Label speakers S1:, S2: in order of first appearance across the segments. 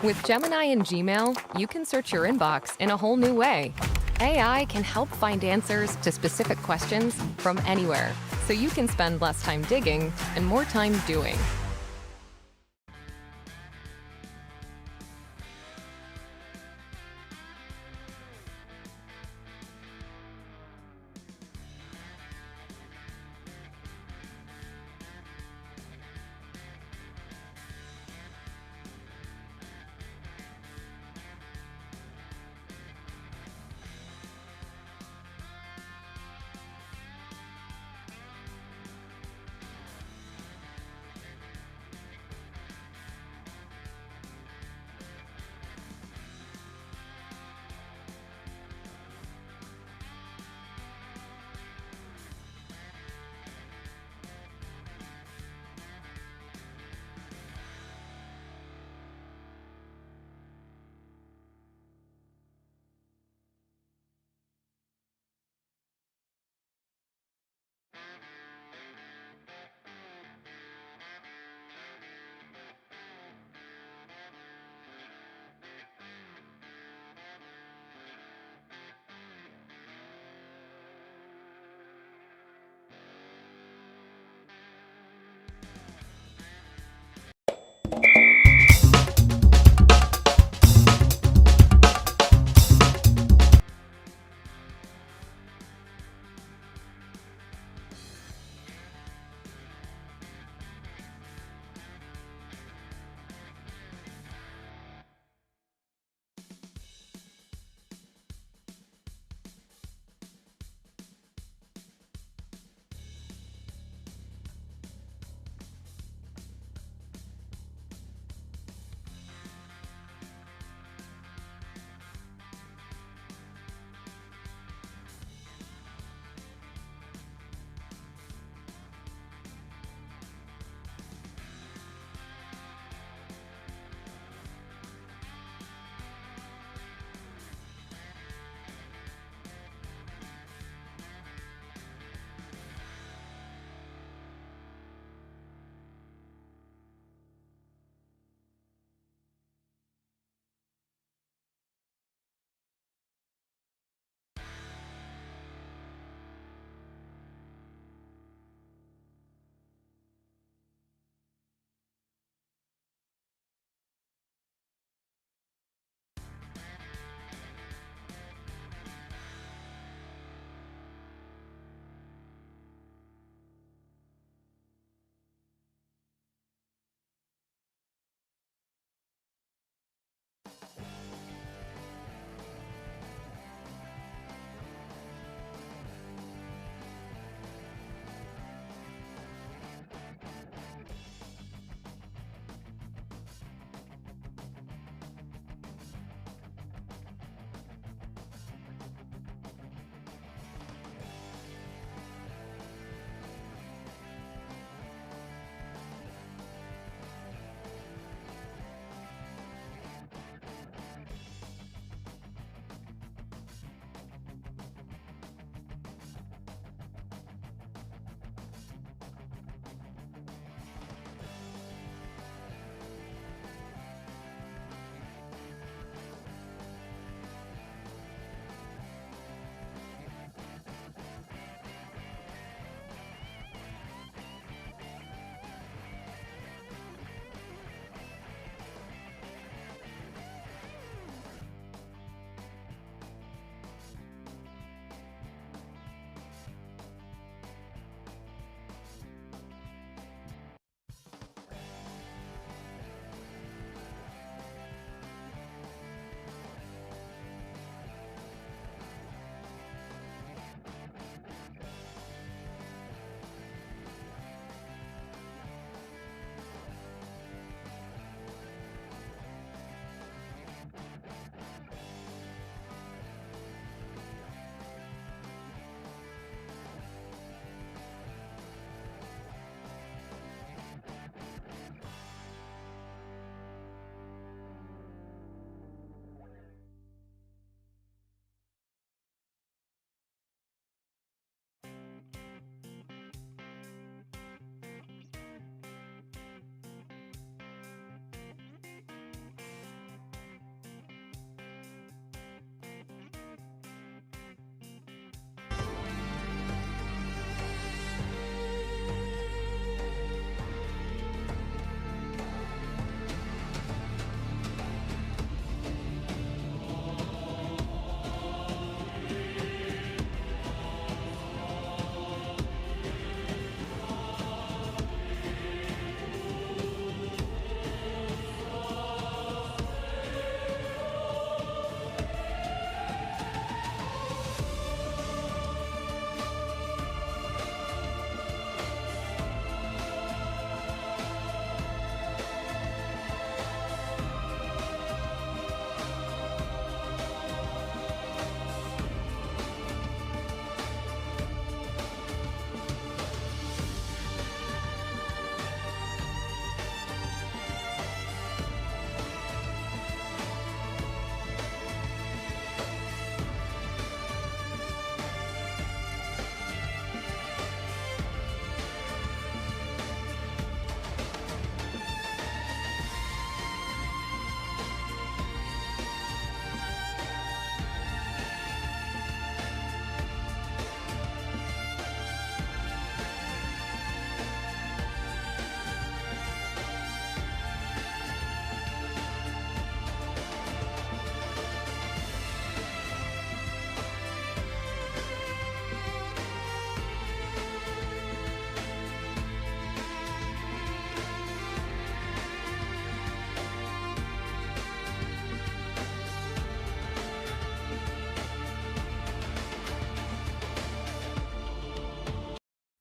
S1: With Gemini and Gmail, you can search your inbox in a whole new way. AI can help find answers to specific questions from anywhere, so you can spend less time digging and more time doing.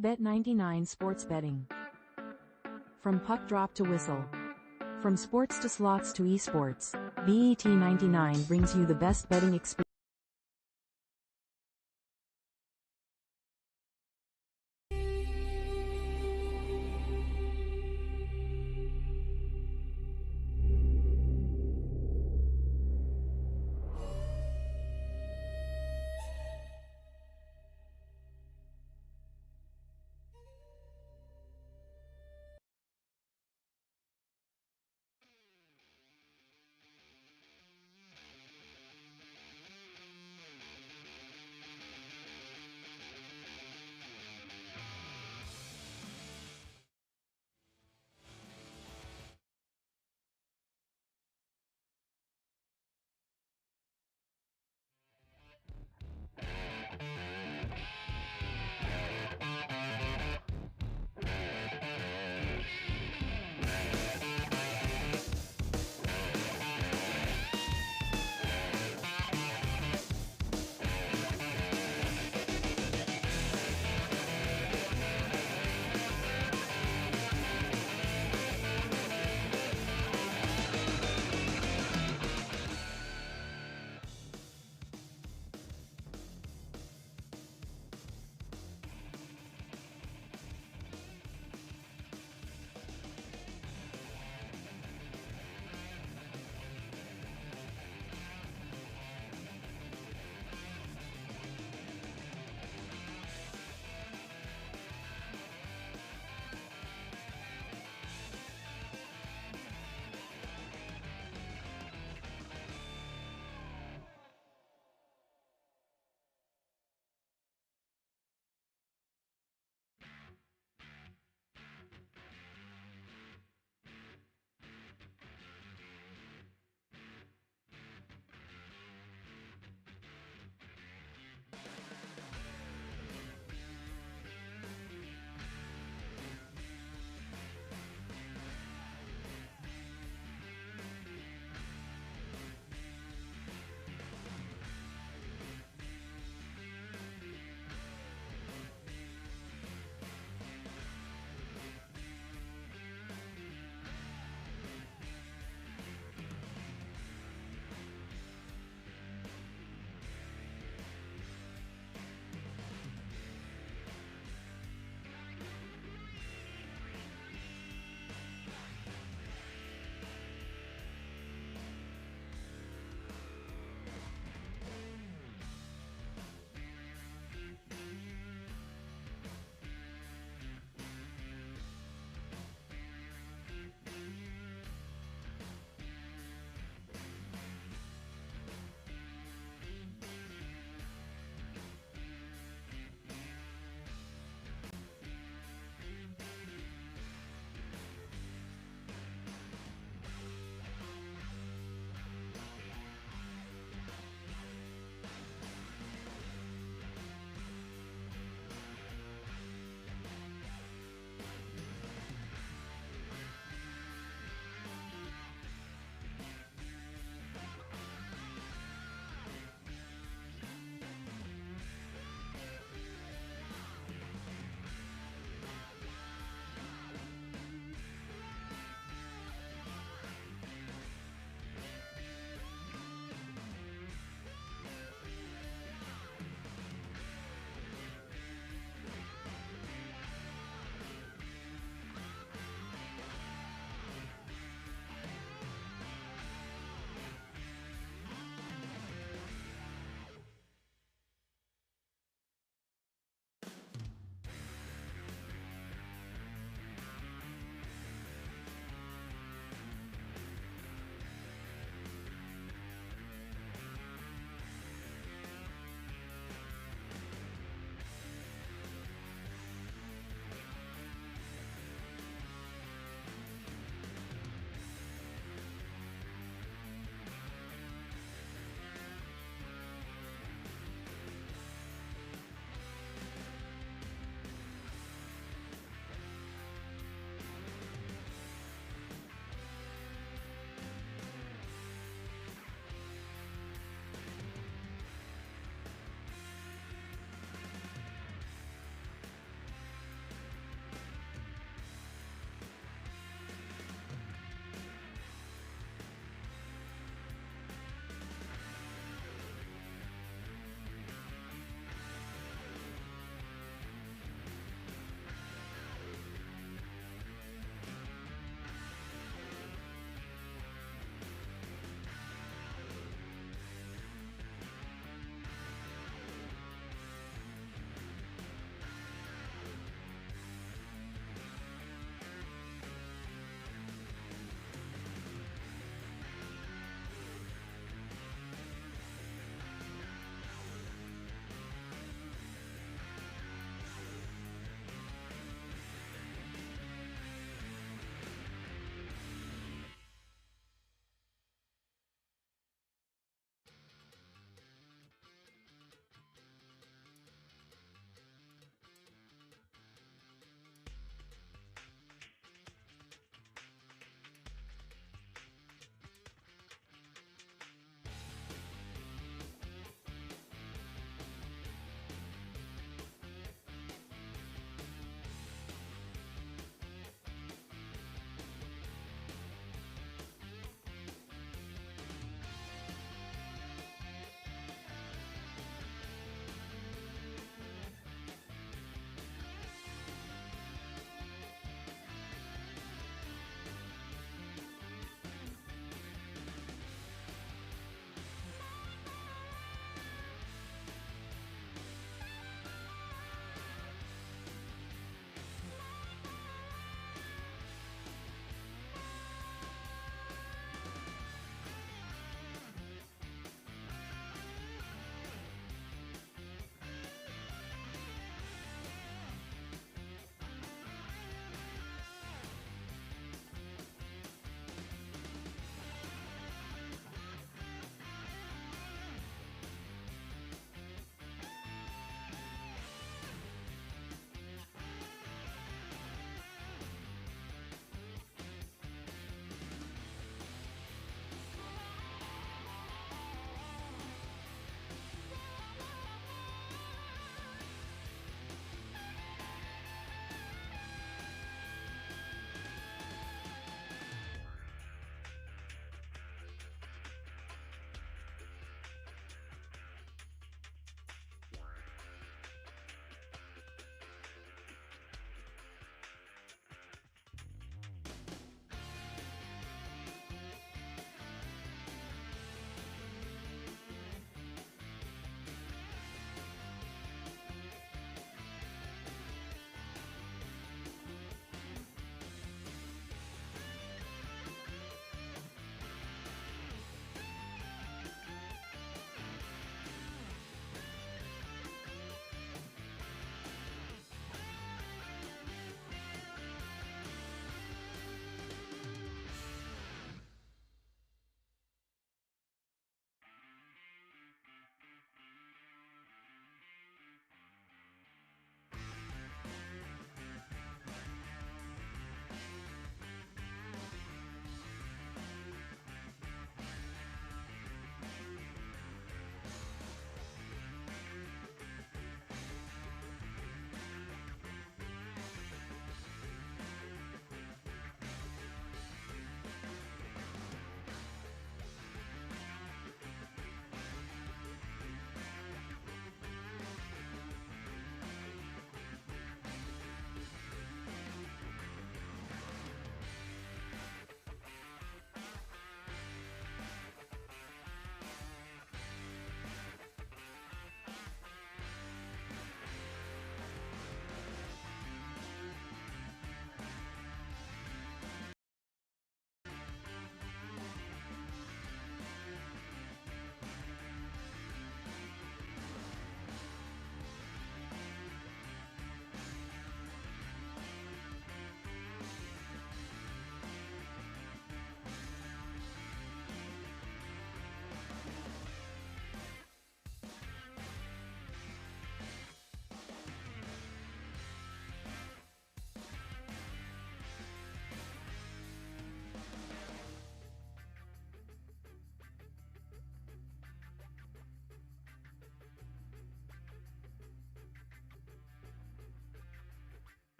S2: Bet99 Sports Betting. From puck drop to whistle. From sports to slots to esports, Bet99 brings you the best betting experience.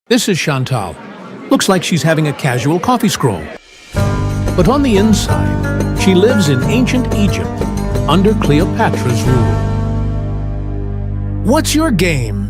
S3: This is Chantal. Looks like she's having a casual coffee scroll. But on the inside, she lives in ancient Egypt under Cleopatra's rule. What's your game?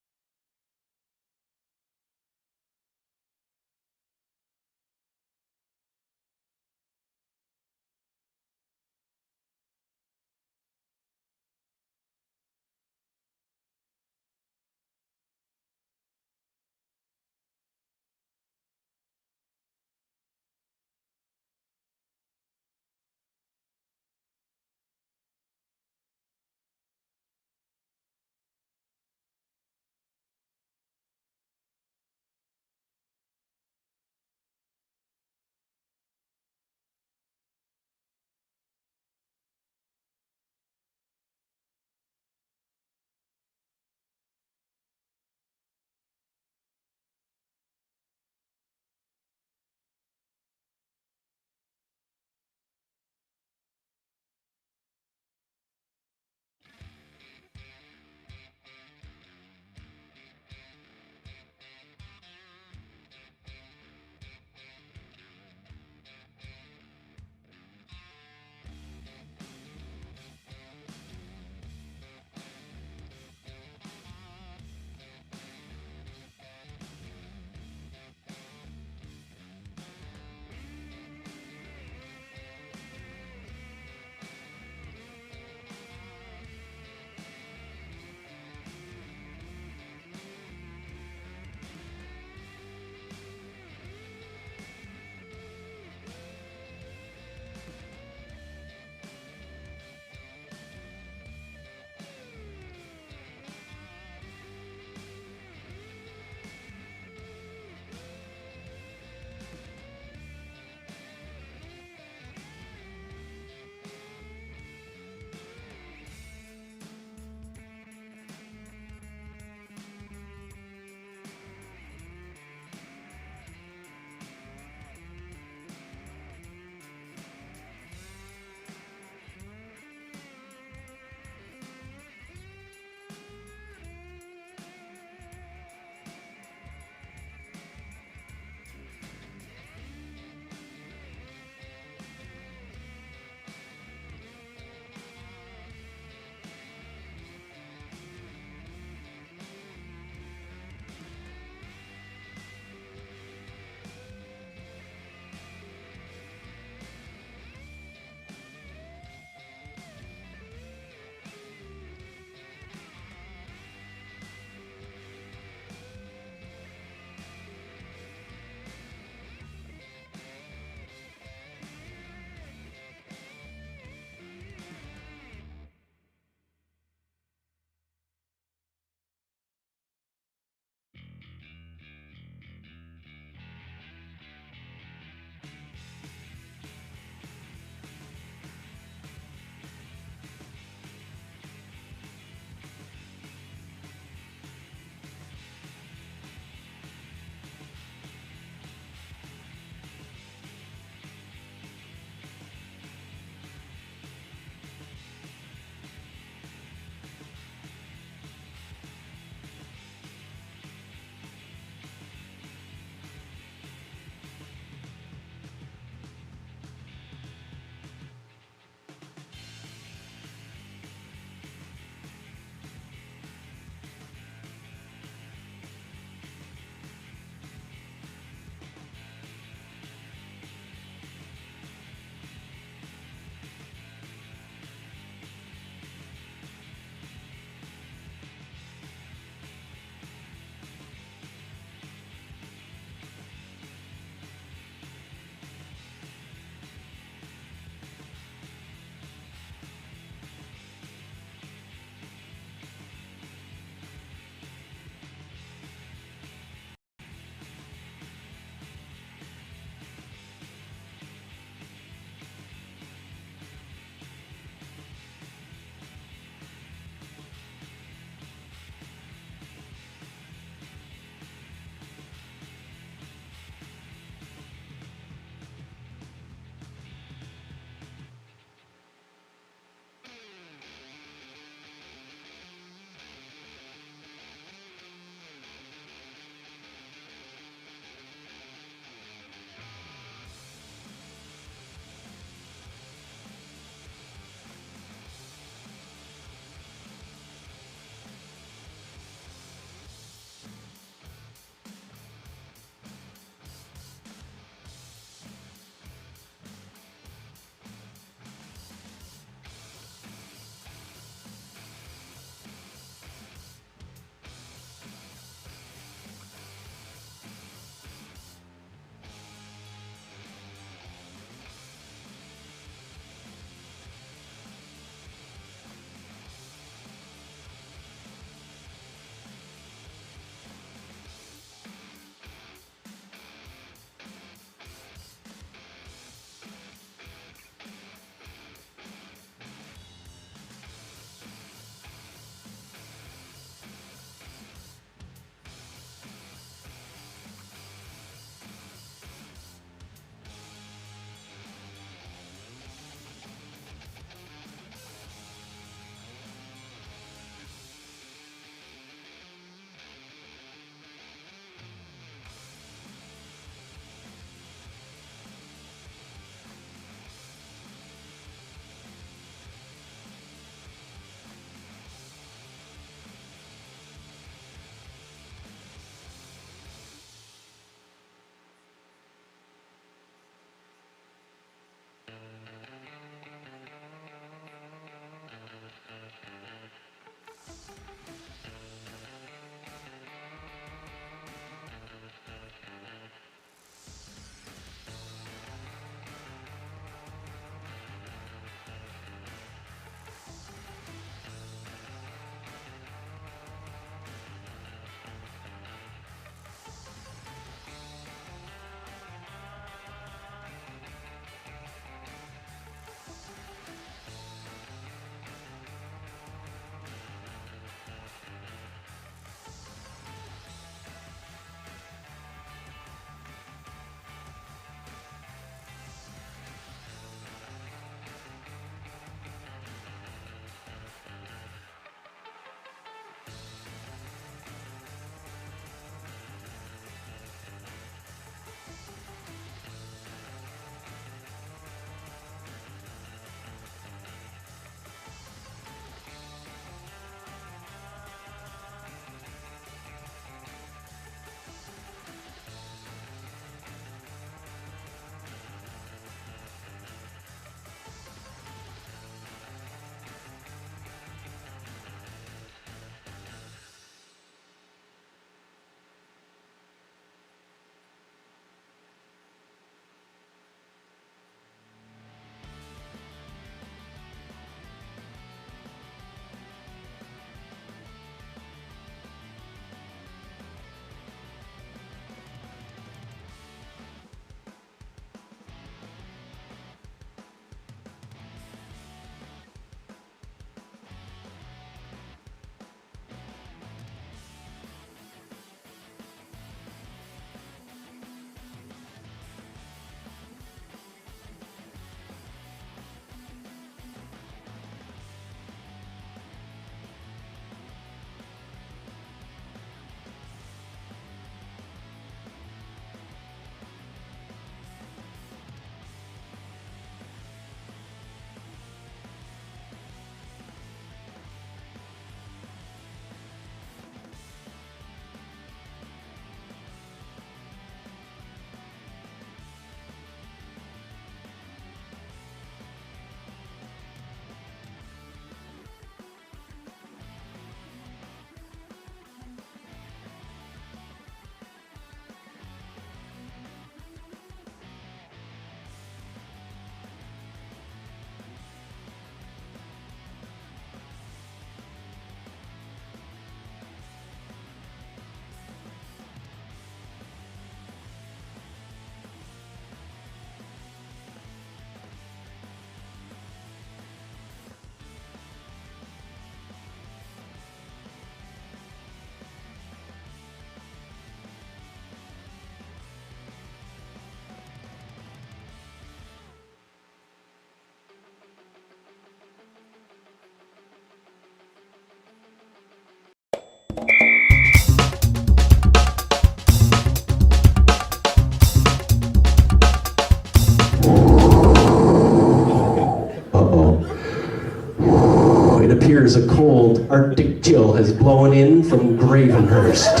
S4: It appears a cold Arctic chill has blown in from Gravenhurst.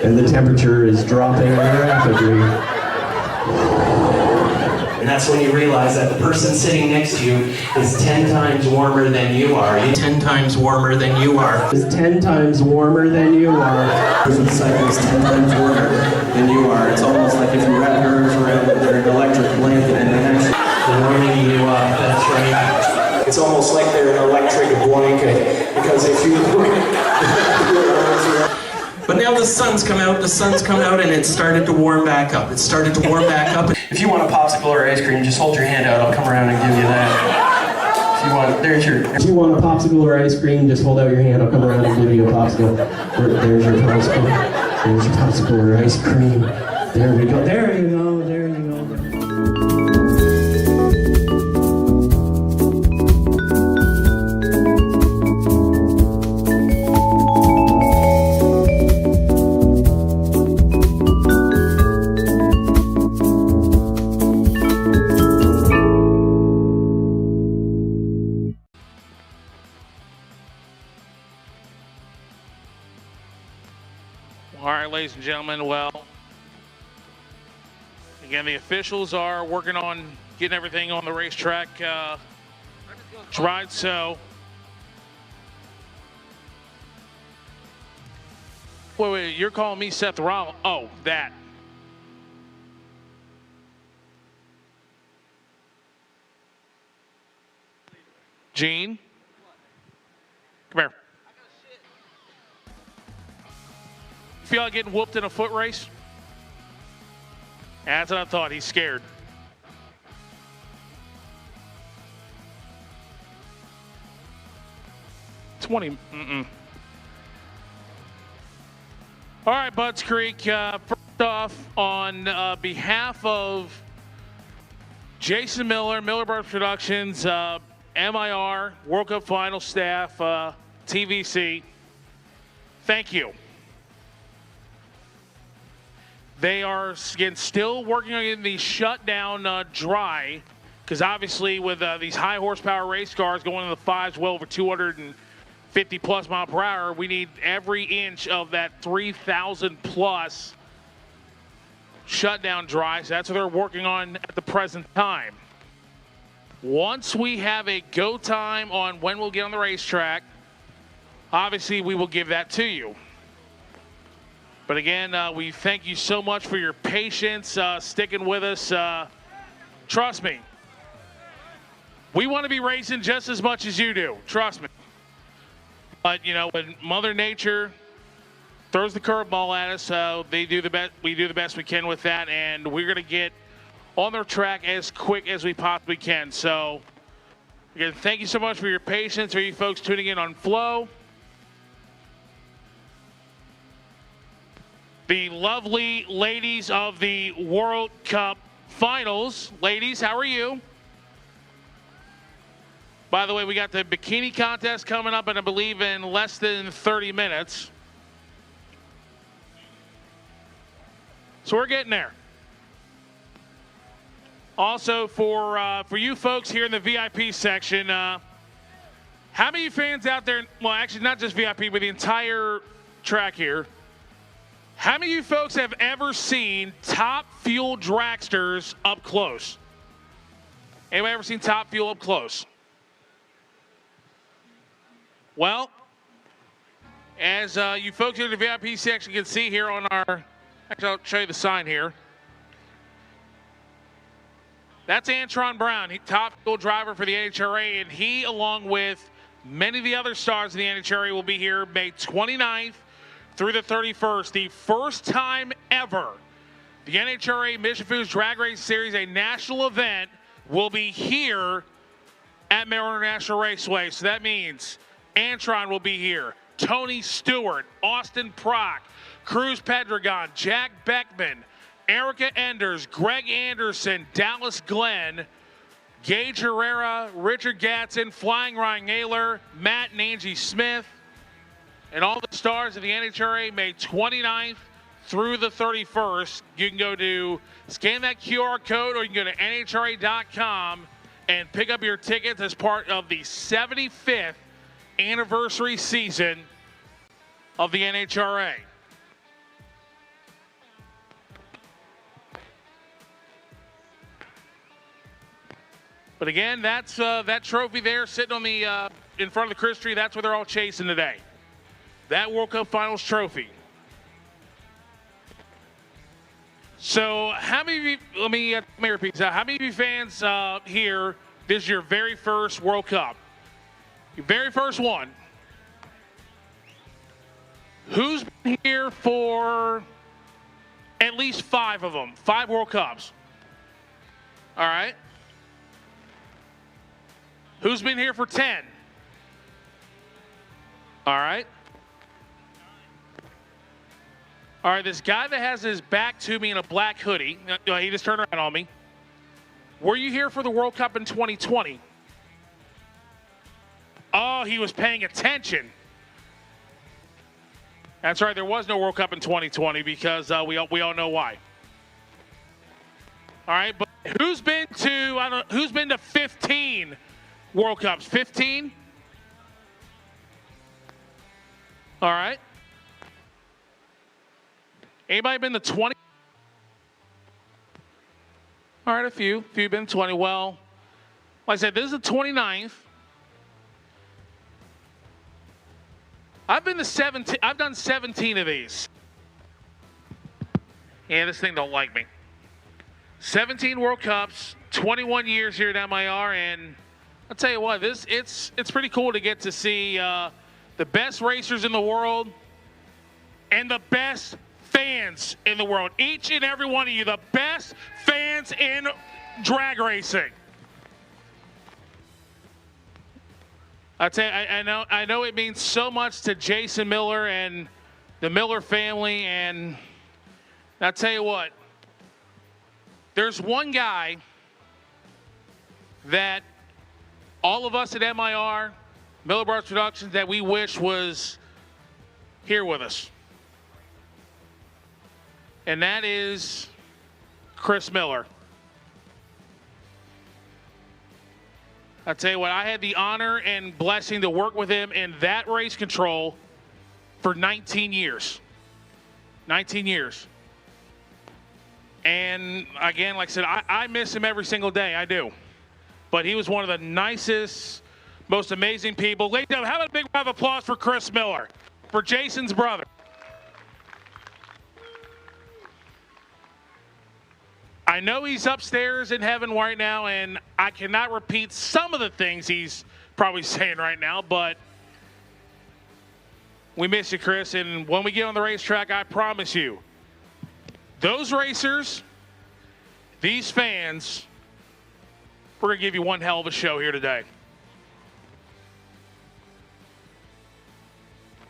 S4: And the temperature is dropping rapidly. And that's when you realize that the person sitting next to you is 10 times warmer than you are. 10 times warmer than you are. Is 10 times warmer than you are. The cycle is 10 times warmer than you are. It's almost like if you wrap your arms around an electric blanket and then actually warming you up. That's right. It's almost like they're an electric blanket, because if you But now the sun's come out, and it started to warm back up. If you want a popsicle or ice cream, just hold your hand out. I'll come around and give you that. If you want a popsicle or ice cream, just hold out your hand. I'll come around and give you a popsicle. There's your popsicle. There's your popsicle or ice cream. There we go. There you go. There you go.
S5: All right, ladies and gentlemen, well, again, the officials are working on getting everything on the racetrack right, so. Wait, you're calling me Seth Rollins? Oh, that. Gene? Come here. Feel like getting whooped in a foot race? That's what I thought. He's scared. All right, Budds Creek. First off, on behalf of Jason Miller, Miller Burns Productions, MIR, World Cup Final staff, TVC, thank you. They are, again, still working on getting these shut down dry, because obviously with these high horsepower race cars going in the fives, well over 250 plus mile per hour, we need every inch of that 3,000 plus shutdown dry. So that's what they're working on at the present time. Once we have a go time on when we'll get on the racetrack, obviously we will give that to you. But again, we thank you so much for your patience, sticking with us. Trust me, we want to be racing just as much as you do. Trust me. But you know, when Mother Nature throws the curveball at us, they do the best. We do the best we can with that, and we're going to get on the track as quick as we possibly can. So, again, thank you so much for your patience. For you folks tuning in on Flow. The lovely ladies of the World Cup Finals. Ladies, how are you? By the way, we got the bikini contest coming up, and I believe in less than 30 minutes. So we're getting there. Also, for you folks here in the VIP section, how many fans out there, well, actually not just VIP, but the entire track here, how many of you folks have ever seen Top Fuel dragsters up close? Anybody ever seen Top Fuel up close? Well, as you folks here in the VIP section can see here on our, actually I'll show you the sign here. That's Antron Brown, Top Fuel driver for the NHRA, and he, along with many of the other stars in the NHRA, will be here May 29th through the 31st. The first time ever the NHRA Mission Foods Drag Race Series, a national event, will be here at Maryland International Raceway. So that means Antron will be here, Tony Stewart, Austin Prock, Cruz Pedregon, Jack Beckman, Erica Enders, Greg Anderson, Dallas Glenn Gage Herrera, Richard Gatson, Flying Ryan Naylor, Matt and Angie Smith, and all the stars of the NHRA May 29th through the 31st. You can go to scan that QR code, or you can go to NHRA.com and pick up your tickets as part of the 75th anniversary season of the NHRA. But again, that's that trophy there sitting on the in front of the Christmas tree. That's what they're all chasing today. That World Cup Finals trophy. So, how many of you? Let me repeat that. How many of you fans here? This is your very first World Cup. Your very first one. Who's been here for at least 5 of them? 5 World Cups. All right. Who's been here for 10? All right. All right, this guy that has his back to me in a black hoodie, he just turned around on me. Were you here for the World Cup in 2020? Oh, he was paying attention. That's right, there was no World Cup in 2020 because we all know why. All right, but who's been to 15 World Cups? 15? All right. Anybody been to 20? All right, a few. A few been to 20. Well, like I said, this is the 29th. I've been to 17. I've done 17 of these. Yeah, this thing don't like me. 17 World Cups, 21 years here at MIR, and I'll tell you what, it's pretty cool to get to see the best racers in the world and the best fans in the world. Each and every one of you, the best fans in drag racing. I tell you, I know it means so much to Jason Miller and the Miller family, and I'll tell you what, there's one guy that all of us at MIR, Miller Brothers Productions, that we wish was here with us. And that is Chris Miller. I tell you what, I had the honor and blessing to work with him in that race control for 19 years. 19 years. And again, like I said, I miss him every single day. I do. But he was one of the nicest, most amazing people. Ladies and gentlemen, how about a big round of applause for Chris Miller, for Jason's brother. I know he's upstairs in heaven right now, and I cannot repeat some of the things he's probably saying right now, but we miss you, Chris. And when we get on the racetrack, I promise you, those racers, these fans, we're going to give you one hell of a show here today.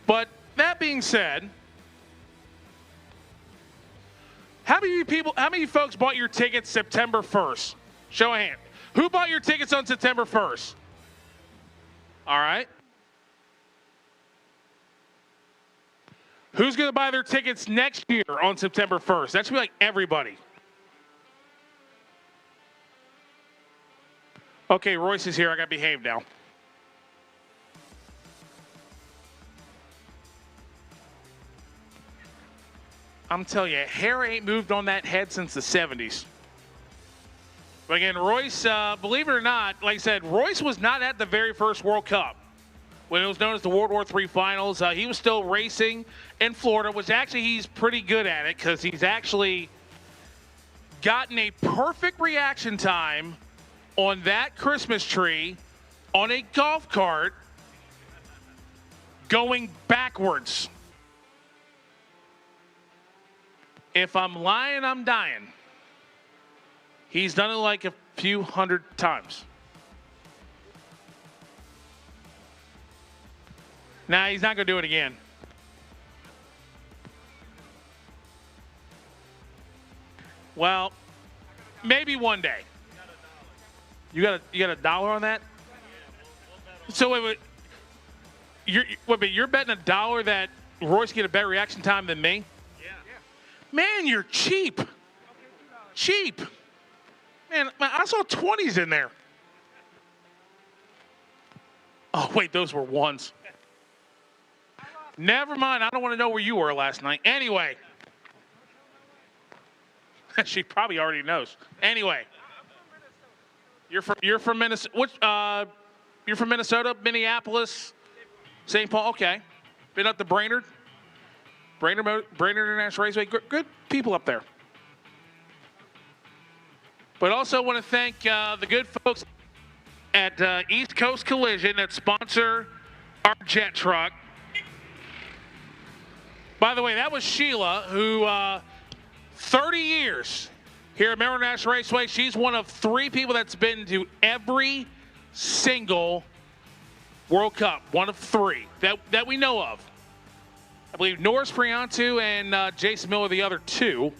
S5: But that being said, how many folks bought your tickets September 1st? Show of hand. Who bought your tickets on September 1st? All right. Who's going to buy their tickets next year on September 1st? That should be like everybody. Okay, Royce is here. I got to behave now. I'm telling you, hair ain't moved on that head since the 70s. But again, Royce, believe it or not, like I said, Royce was not at the very first World Cup when it was known as the World War III Finals. He was still racing in Florida, which actually he's pretty good at it because he's actually gotten a perfect reaction time on that Christmas tree on a golf cart going backwards. If I'm lying, I'm dying. He's done it like a few hundred times. Nah, he's not going to do it again. Well, maybe one day. You got $1 on that? So wait, you're betting $1 that Royce get a better reaction time than me? Yeah. Man, you're cheap. Cheap. Man, I saw 20s in there. Oh, wait, those were ones. Never mind. I don't want to know where you were last night. Anyway. She probably already knows. Anyway. You're from Minnesota. You're from Minnesota, Minneapolis, St. Paul. Okay. Been up to Brainerd. Brainerd International Raceway. Good people up there. But also want to thank the good folks at East Coast Collision that sponsor our jet truck. By the way, that was Sheila, who 30 years here at Maryland National Raceway. She's one of 3 people that's been to every single World Cup. One of 3 that we know of. I believe Norris Priantu and Jason Miller, the other 2.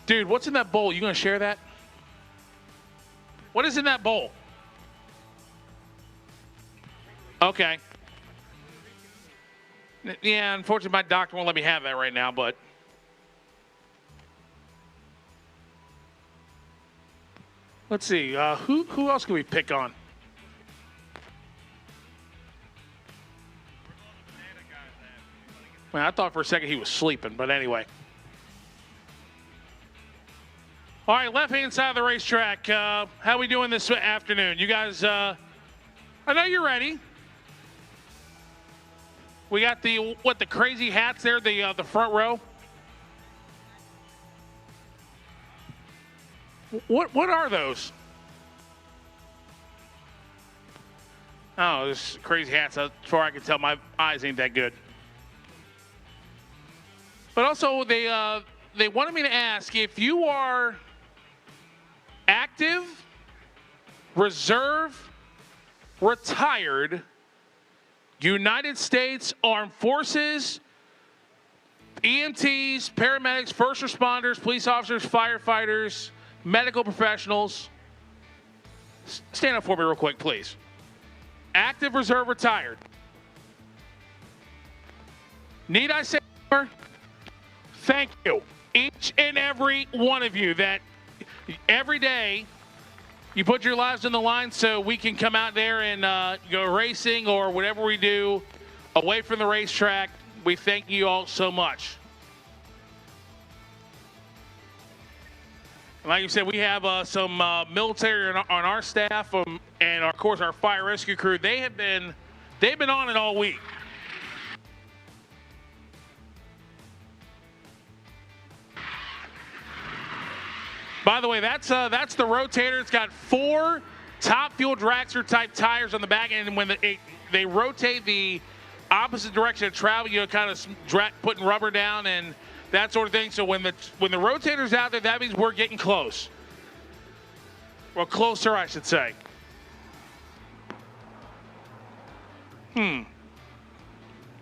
S5: Dude, what's in that bowl? You going to share that? What is in that bowl? Okay. Yeah, unfortunately, my doctor won't let me have that right now, but. Let's see. Who else can we pick on? Well, I thought for a second he was sleeping, but anyway. All right, left-hand side of the racetrack. How we doing this afternoon? You guys, I know you're ready. We got the crazy hats there, the front row. What are those? Oh, those crazy hats. As far as I can tell, my eyes ain't that good. But also, they wanted me to ask if you are active, reserve, retired, United States Armed Forces, EMTs, paramedics, first responders, police officers, firefighters, medical professionals. Stand up for me real quick, please. Active, reserve, retired. Need I say more? Thank you. Each and every one of you that every day you put your lives on the line so we can come out there and go racing or whatever we do away from the racetrack. We thank you all so much. Like you said, we have some military on our staff, and of course our fire rescue crew. They've been on it all week. By the way, that's the rotator. It's got 4 Top Fuel Dragster type tires on the back end, and when they rotate the opposite direction of travel, you're kind of putting rubber down and that sort of thing. So when the rotator's out there, that means we're getting close. Well, closer, I should say.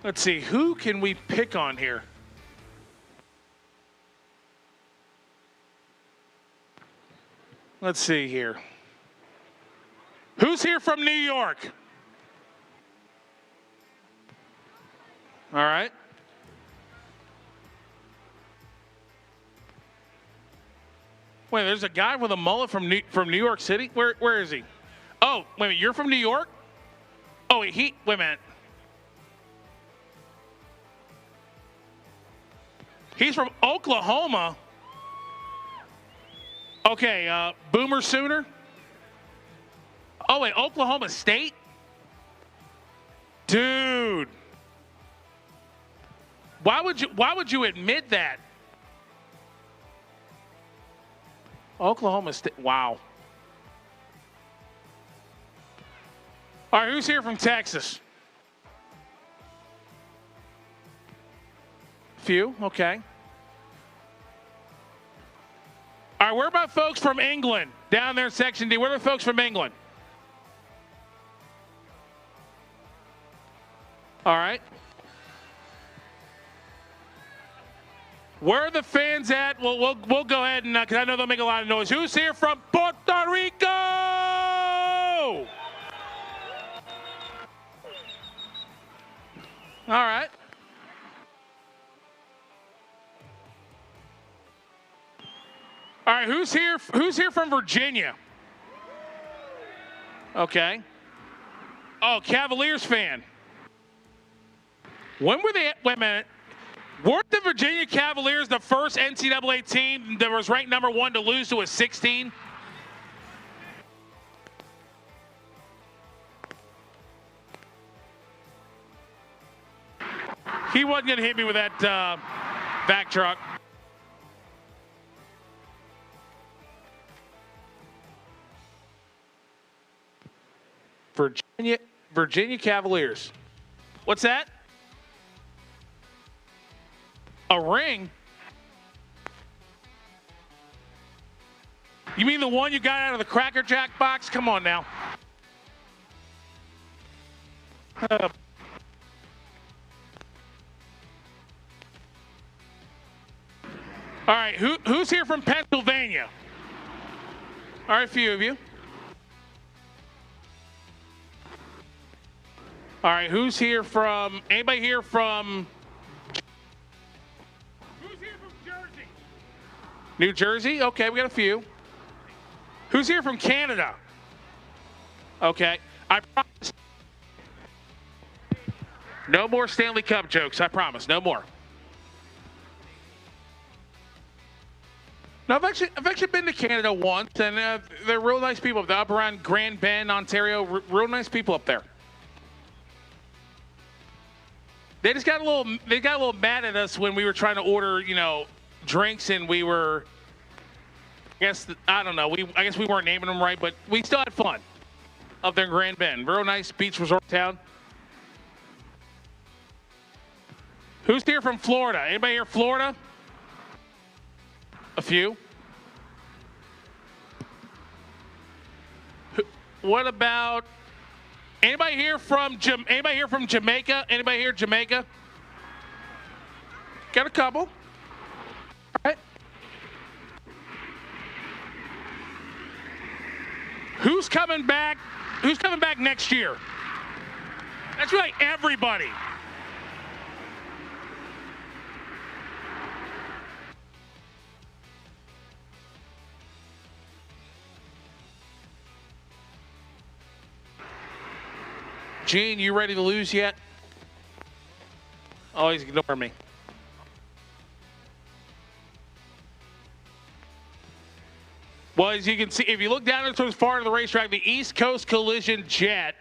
S5: Let's see, who can we pick on here? Let's see here. Who's here from New York? All right. Wait, there's a guy with a mullet from New York City? Where is he? Oh, wait a minute, you're from New York? Oh, wait a minute. He's from Oklahoma. Okay, Boomer Sooner. Oh, wait, Oklahoma State? Dude. Why would you admit that? Oklahoma State. Wow. All right, who's here from Texas? Few, okay. All right, where about folks from England? Down there in Section D. Where are the folks from England? All right. Where are the fans at? Well, we'll go ahead and, because I know they'll make a lot of noise. Who's here from Puerto Rico? All right. All right, who's here from Virginia? Okay. Oh, Cavaliers fan. When were they, wait a minute. Weren't the Virginia Cavaliers the first NCAA team that was ranked number 1 to lose to a 16? He wasn't going to hit me with that back truck. Virginia Cavaliers. What's that? A ring? You mean the one you got out of the Cracker Jack box? Come on now. All right, who's here from Pennsylvania? All right, a few of you. All right, who's here from, anybody here from, who's here from Jersey? New Jersey? Okay, we got a few. Who's here from Canada? Okay, I promise. No more Stanley Cup jokes, I promise, no more. No, I've actually been to Canada once, and they're real nice people up around Grand Bend, Ontario. Real nice people up there. They just got a little mad at us when we were trying to order, drinks, and we were, I don't know, I guess we weren't naming them right, but we still had fun up there in Grand Bend. Real nice beach resort town. Who's here from Florida? Anybody here Florida? A few. What about anybody here from Jamaica? Anybody here Jamaica? Got a couple. All right. Who's coming back? Who's coming back next year? That's right, everybody. Gene, you ready to lose yet? Oh, he's ignoring me. Well, as you can see, if you look down towards far to the racetrack, the East Coast Collision Jet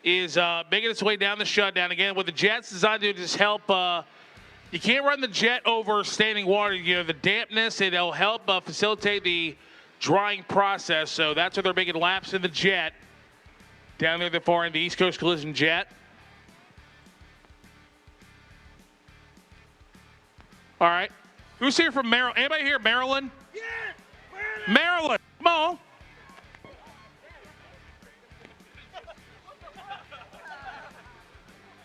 S5: is making its way down the shutdown. Again, what the jet's designed to do is just help. You can't run the jet over standing water. The dampness, it'll help facilitate the drying process. So that's why they're making laps in the jet. Down there at the far end, the East Coast Collision Jet. All right. Who's here from Maryland? Anybody here Maryland? Yeah! Maryland! Come on.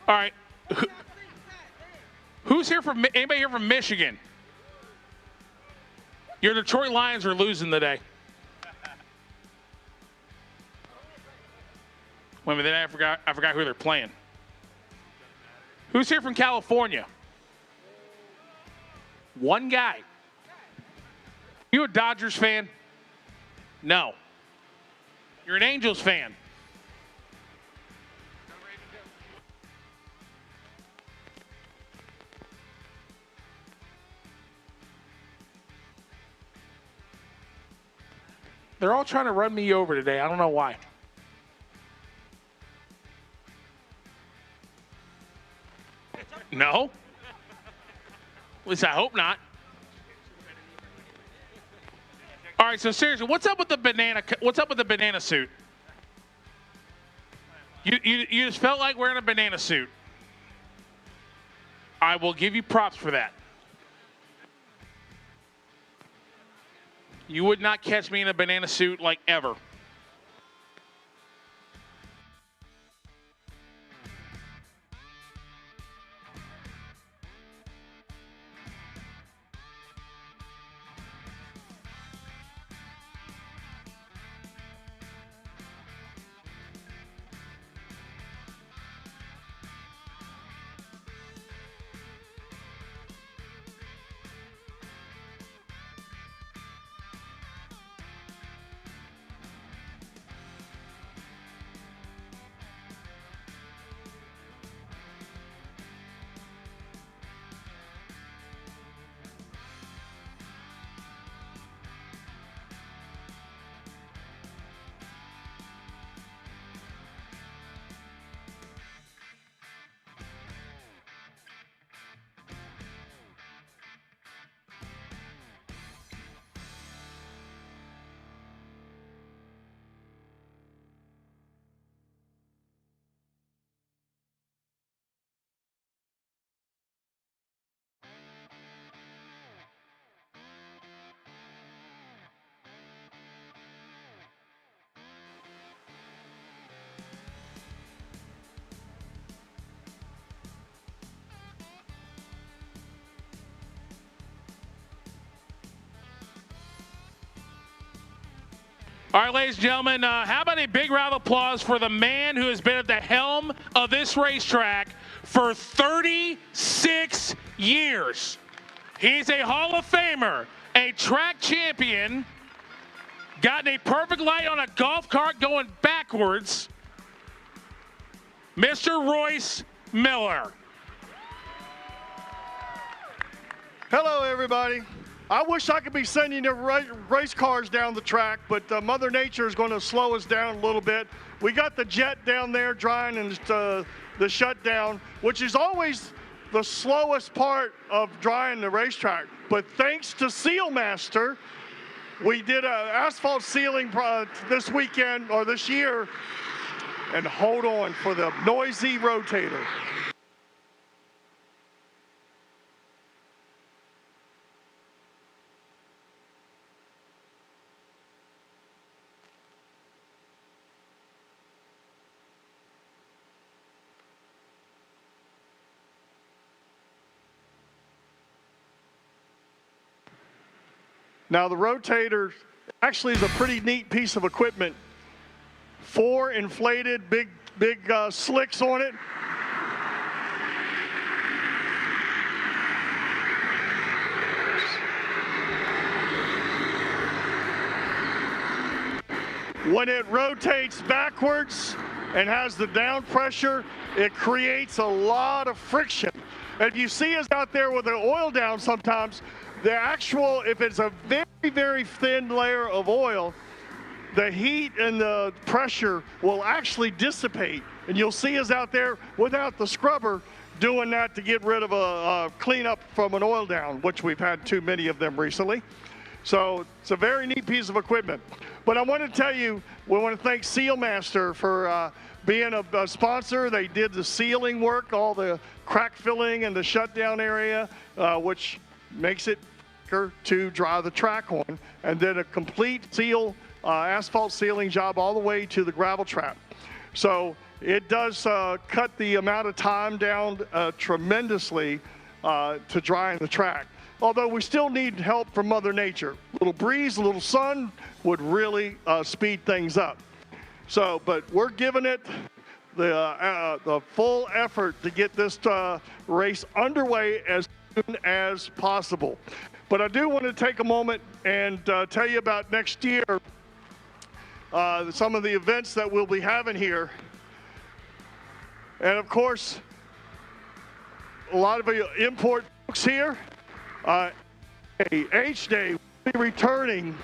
S5: All right. Who's here from, anybody here from Michigan? Your Detroit Lions are losing today. Wait a minute, I forgot who they're playing. Who's here from California? One guy. You a Dodgers fan? No. You're an Angels fan. They're all trying to run me over today. I don't know why. No. At least I hope not. All right, so seriously, what's up with the banana suit? You just felt like wearing a banana suit. I will give you props for that. You would not catch me in a banana suit like ever. All right, ladies and gentlemen, how about a big round of applause for the man who has been at the helm of this racetrack for 36 years. He's a Hall of Famer, a track champion, gotten a perfect light on a golf cart going backwards, Mr. Royce Miller.
S6: Hello, everybody. I wish I could be sending the race cars down the track, but Mother Nature is going to slow us down a little bit. We got the jet down there drying and the shutdown, which is always the slowest part of drying the racetrack. But thanks to Sealmaster, we did an asphalt sealing this weekend or this year. And hold on for the noisy rotator. Now the rotator actually is a pretty neat piece of equipment. 4 inflated big slicks on it. When it rotates backwards and has the down pressure, it creates a lot of friction. And if you see us out there with the oil down sometimes, the actual, if it's a very, very thin layer of oil, the heat and the pressure will actually dissipate. And you'll see us out there without the scrubber doing that to get rid of a cleanup from an oil down, which we've had too many of them recently. So it's a very neat piece of equipment. But I want to tell you, we want to thank Sealmaster for being a sponsor. They did the sealing work, all the crack filling and the shutdown area, which makes it to dry the track on, and then a complete seal, asphalt sealing job all the way to the gravel trap. So it does cut the amount of time down tremendously to drying the track. Although we still need help from Mother Nature. A little breeze, a little sun would really speed things up. So, but we're giving it the full effort to get this race underway as soon as possible. But I do want to take a moment and tell you about next year, some of the events that we'll be having here. And of course, a lot of the import folks here. H-Day will be returning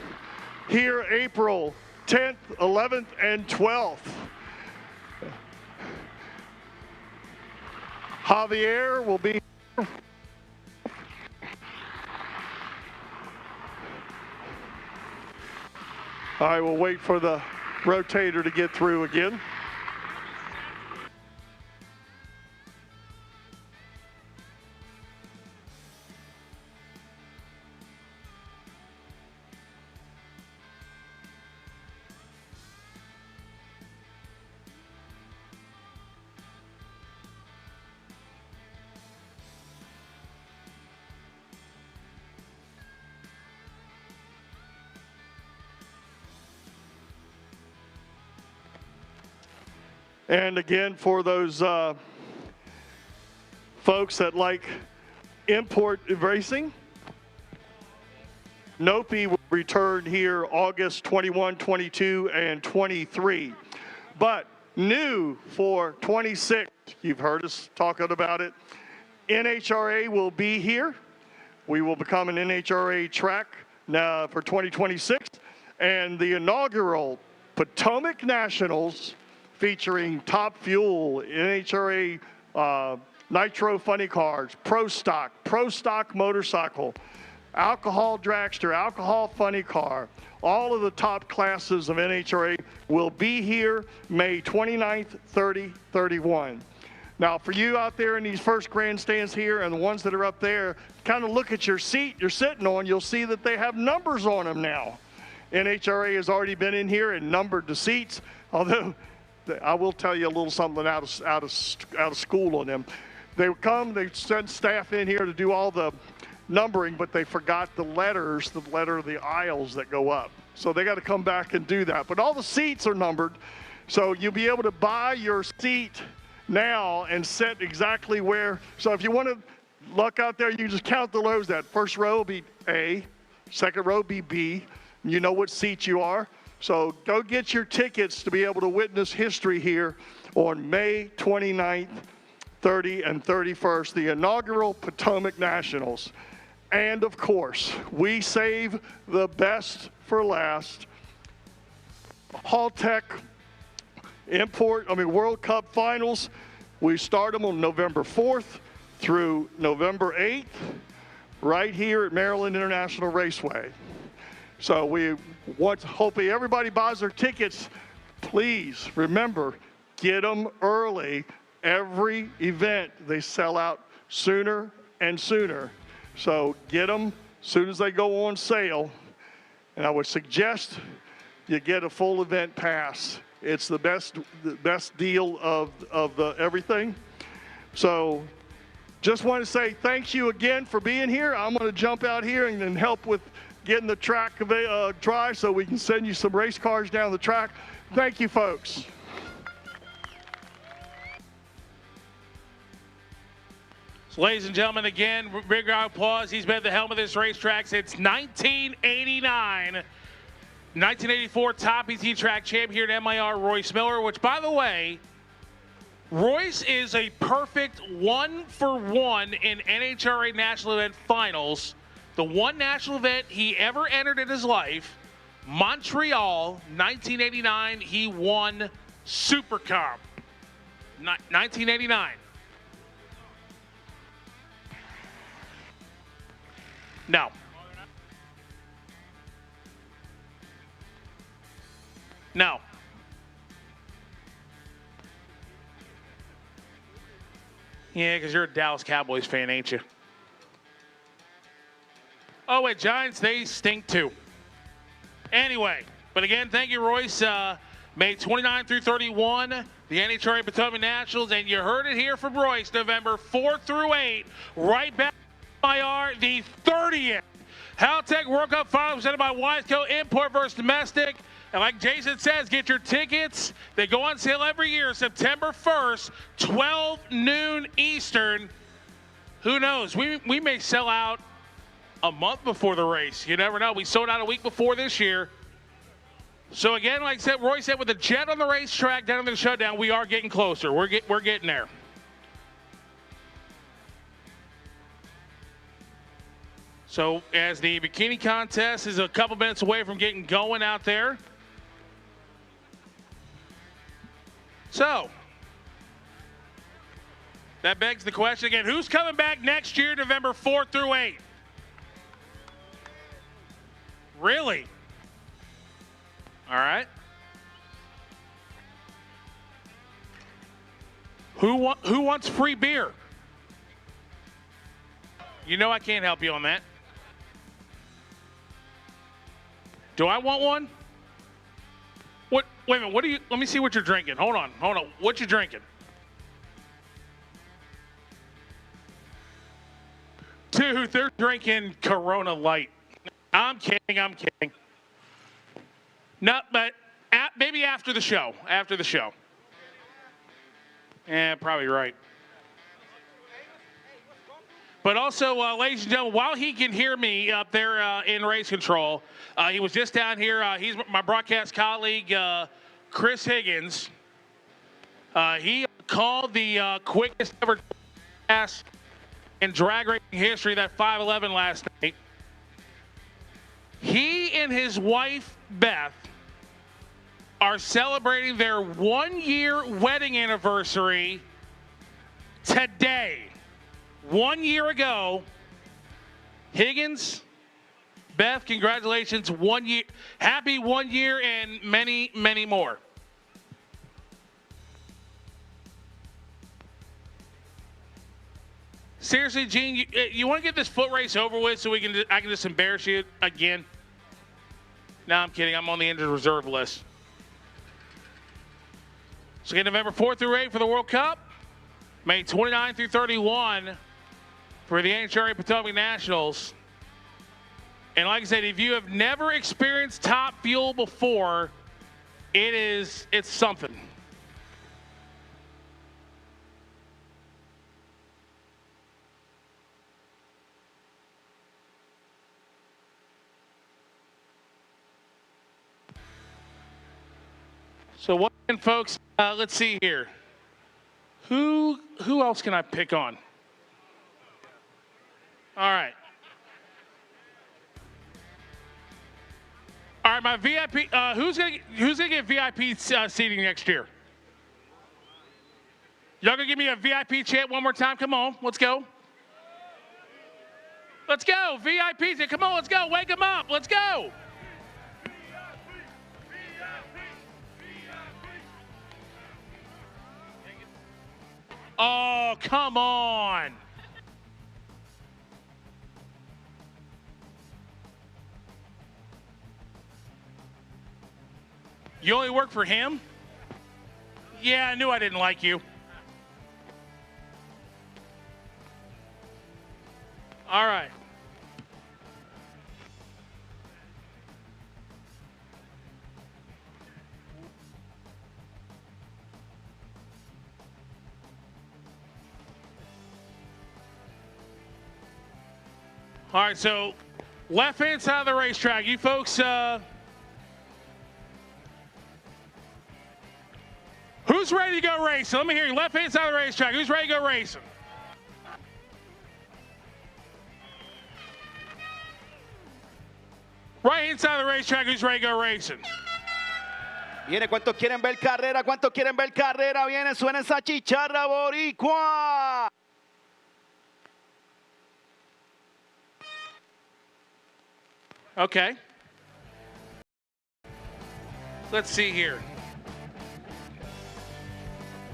S6: here April 10th, 11th, and 12th. Javier will be here. All right, we'll wait for the rotator to get through again. And again, for those folks that like import racing, Nopi will return here August 21, 22, and 23. But new for 26, you've heard us talking about it, NHRA will be here. We will become an NHRA track now for 2026. And the inaugural Potomac Nationals featuring Top Fuel, NHRA Nitro Funny Cars, Pro Stock Motorcycle, Alcohol Dragster, Alcohol Funny Car. All of the top classes of NHRA will be here May 29th, 30, 31. Now, for you out there in these first grandstands here and the ones that are up there, kind of look at your seat you're sitting on, you'll see that they have numbers on them now. NHRA has already been in here and numbered the seats, although I will tell you a little something out of school on them. They sent staff in here to do all the numbering, but they forgot the letters, the letter of the aisles that go up. So they got to come back and do that. But all the seats are numbered, so you'll be able to buy your seat now and set exactly where. So if you want to luck out there, you just count the rows. That first row will be A, second row will be B. You know what seat you are. So go get your tickets to be able to witness history here on May 29th, 30, and 31st, the inaugural Potomac Nationals. And of course, we save the best for last. Haltech World Cup Finals. We start them on November 4th through November 8th, right here at Maryland International Raceway. So we want, hopefully everybody buys their tickets. Please remember, get them early. Every event, they sell out sooner and sooner. So get them as soon as they go on sale. And I would suggest you get a full event pass. It's the best deal of everything. So just want to say thank you again for being here. I'm going to jump out here and help with getting the track dry so we can send you some race cars down the track. Thank you, folks.
S5: So, ladies and gentlemen, again, big round of applause. He's been at the helm of this racetrack since 1989. 1984 top ET track champ here at MIR, Royce Miller, which, by the way, Royce is a perfect 1-for-1 in NHRA National Event Finals. The one national event he ever entered in his life, Montreal, 1989, he won Super Cup. 1989. No. No. Yeah, because you're a Dallas Cowboys fan, ain't you? Oh, wait, Giants, they stink too. Anyway, but again, thank you, Royce. May 29 through 31, the NHRA Potomac Nationals, and you heard it here from Royce, November 4 through 8, right back IR, the 30th Haltech World Cup Final presented by Wiseco, import versus domestic. And like Jason says, get your tickets. They go on sale every year, September 1st, 12 noon Eastern. Who knows? We may sell out a month before the race. You never know. We sold out a week before this year. So again, like I said, Roy said, with the jet on the racetrack down in the shutdown, we are getting closer. We're getting there. So as the bikini contest is a couple minutes away from getting going out there. So that begs the question again, who's coming back next year, November 4th through 8th? Really? All right. Who wants free beer? You know I can't help you on that. Do I want one? What? Wait a minute. What do you? Let me see what you're drinking. Hold on. What you drinking? Dude, they're drinking Corona Light. I'm kidding. No, but maybe after the show. After the show. Yeah, probably right. But also, ladies and gentlemen, while he can hear me up there in race control, he was just down here. He's my broadcast colleague, Chris Higgins. He called the quickest ever pass in drag racing history, that 511 last night. He and his wife, Beth, are celebrating their 1-year wedding anniversary today. 1 year ago. Higgins, Beth, congratulations, 1 year. Happy 1 year and many, many more. Seriously, Gene, you want to get this foot race over with so I can just embarrass you again? No, I'm kidding. I'm on the injured reserve list. So again, November 4th through 8 for the World Cup. May 29 through 31 for the NHRA Potomac Nationals. And like I said, if you have never experienced Top Fuel before, it's something. So once again, folks, let's see here. Who else can I pick on? All right. All right, my VIP. Who's gonna get VIP seating next year? Y'all gonna give me a VIP chant one more time? Come on, let's go. Let's go, VIP. Come on, let's go. Wake them up. Let's go. Oh, come on. You only work for him? Yeah, I knew I didn't like you. All right. All right, so left-hand side of the racetrack, you folks, who's ready to go racing? Let me hear you. Left-hand side of the racetrack, who's ready to go racing? Right-hand side of the racetrack, who's ready to go racing?
S7: Viene, ¿cuántos quieren ver carrera? ¿Cuántos quieren ver carrera? Viene, suena esa chicharra boricua.
S5: Okay. Let's see here.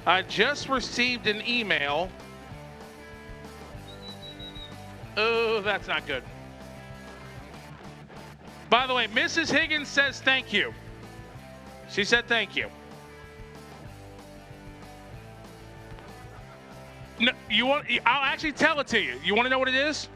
S5: I just received an email. Oh, that's not good. By the way, Mrs. Higgins says thank you. She said thank you. No, I'll actually tell it to you. You want to know what it is?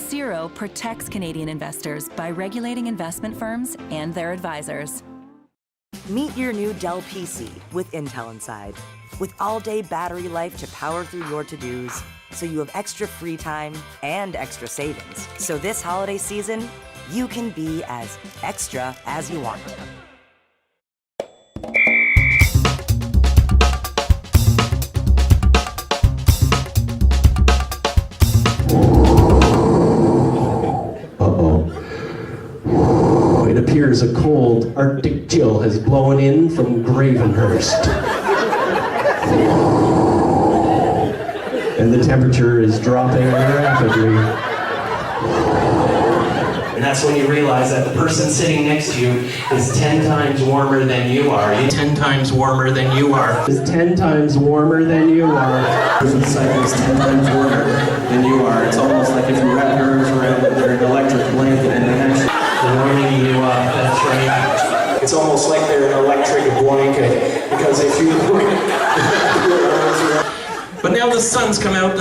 S8: Xero protects Canadian investors by regulating investment firms and their advisors.
S9: Meet your new Dell PC with Intel inside. With all-day battery life to power through your to-dos, so you have extra free time and extra savings. So this holiday season, you can be as extra as you want.
S4: It appears a cold Arctic chill has blown in from Gravenhurst. And the temperature is dropping rapidly. And that's when you realize that the person sitting next to you is 10 times warmer than you are. 10 times warmer than you are. Is 10 times warmer than you are. The cycle is 10 times warmer than you are. It's almost like if you wrap your arms around an electric blanket and then actually warming you up. That's right. It's almost like they're an electric blanket, because if you But now the sun's come out,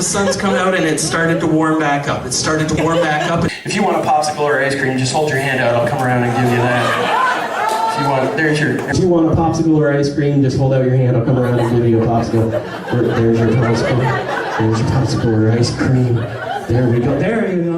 S4: and it started to warm back up. If you want a popsicle or ice cream, just hold your hand out, I'll come around and give you that. If you want a popsicle or ice cream, just hold out your hand, I'll come around and give you a popsicle. There's your popsicle or ice cream. There we go, there you go.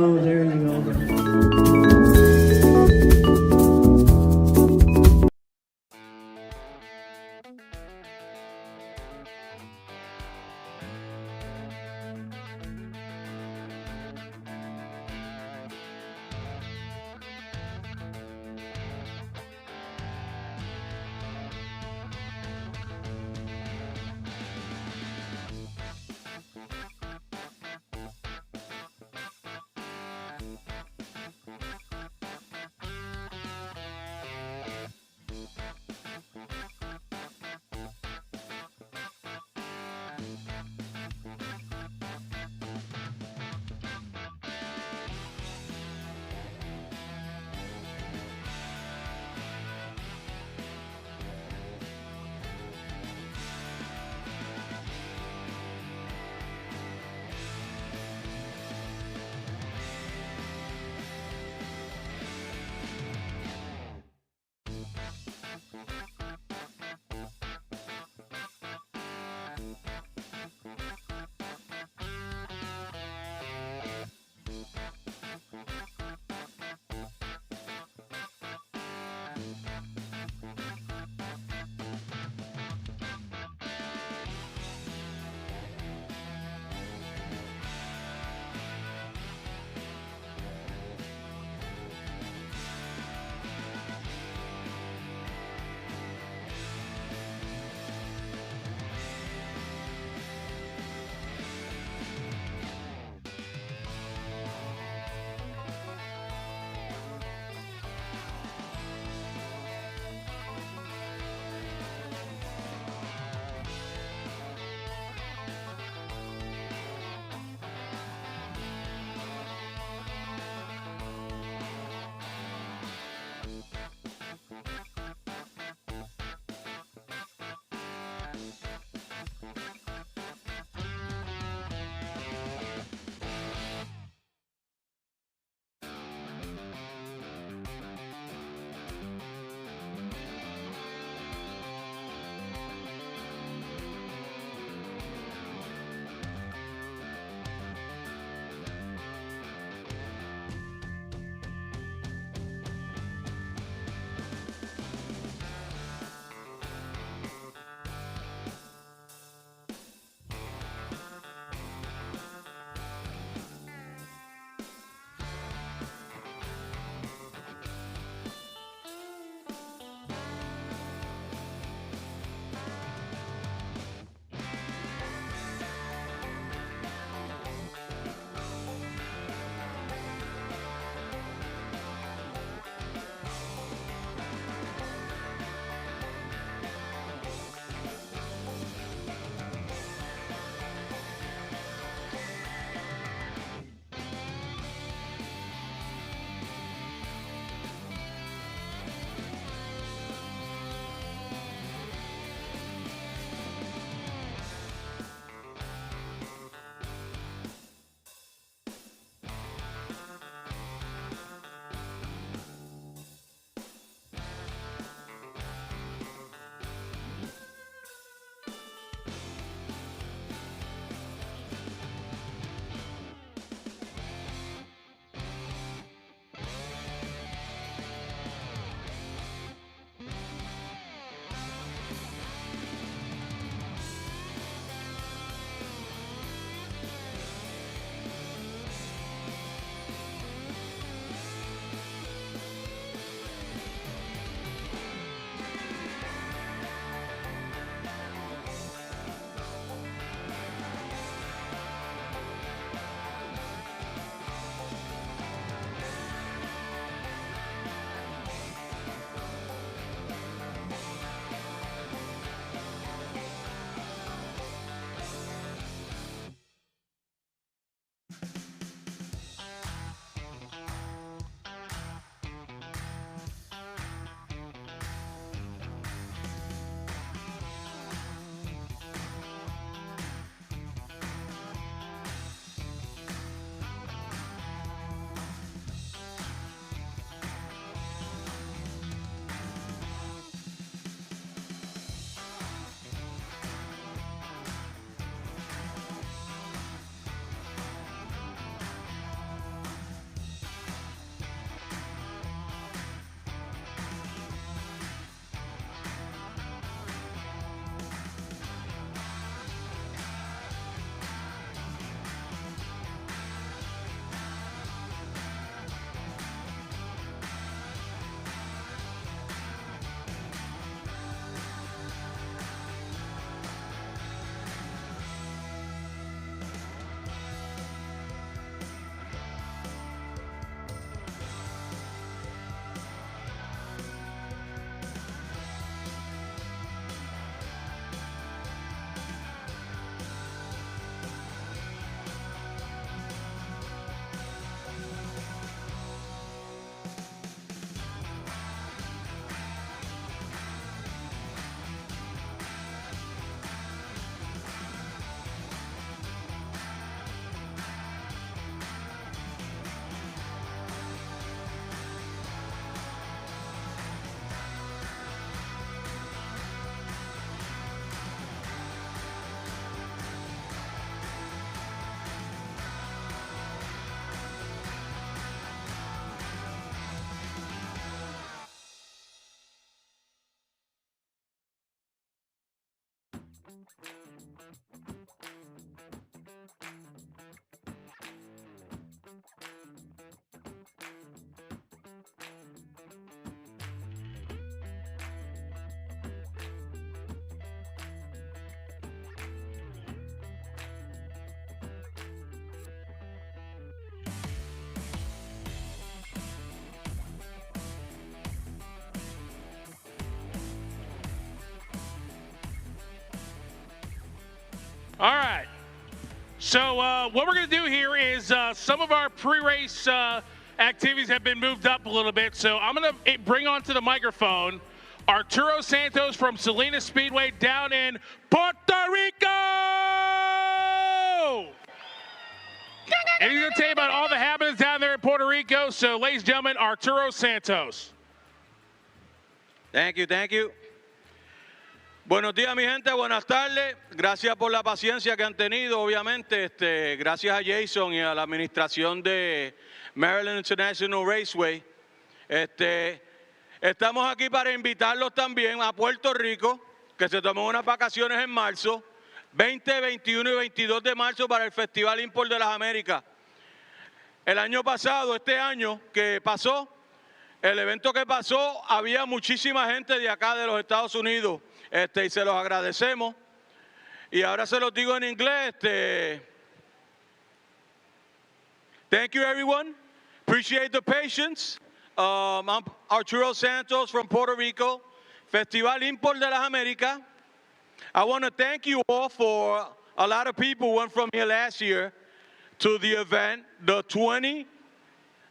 S5: All right. So what we're going to do here is some of our pre-race activities have been moved up a little bit. So I'm going to bring onto the microphone Arturo Santos from Salinas Speedway down in Puerto Rico. And he's going to tell you about all the happenings down there in Puerto Rico. So, ladies and gentlemen, Arturo Santos.
S10: Thank you, thank you. Buenos días, mi gente, buenas tardes. Gracias por la paciencia que han tenido, obviamente. Gracias a Jason y a la administración de Maryland International Raceway. Estamos aquí para invitarlos también a Puerto Rico, que se tomen unas vacaciones en marzo, 20, 21 y 22 de marzo para el Festival Import de las Américas. El año pasado, este año que pasó, el evento que pasó, había muchísima gente de acá de los Estados Unidos. Y se los agradecemos. Y ahora se los digo en inglés. Thank you, everyone. Appreciate the patience. I'm Arturo Santos from Puerto Rico, Festival Import de las Américas. I want to thank you all for a lot of people went from here last year to the event, the 20,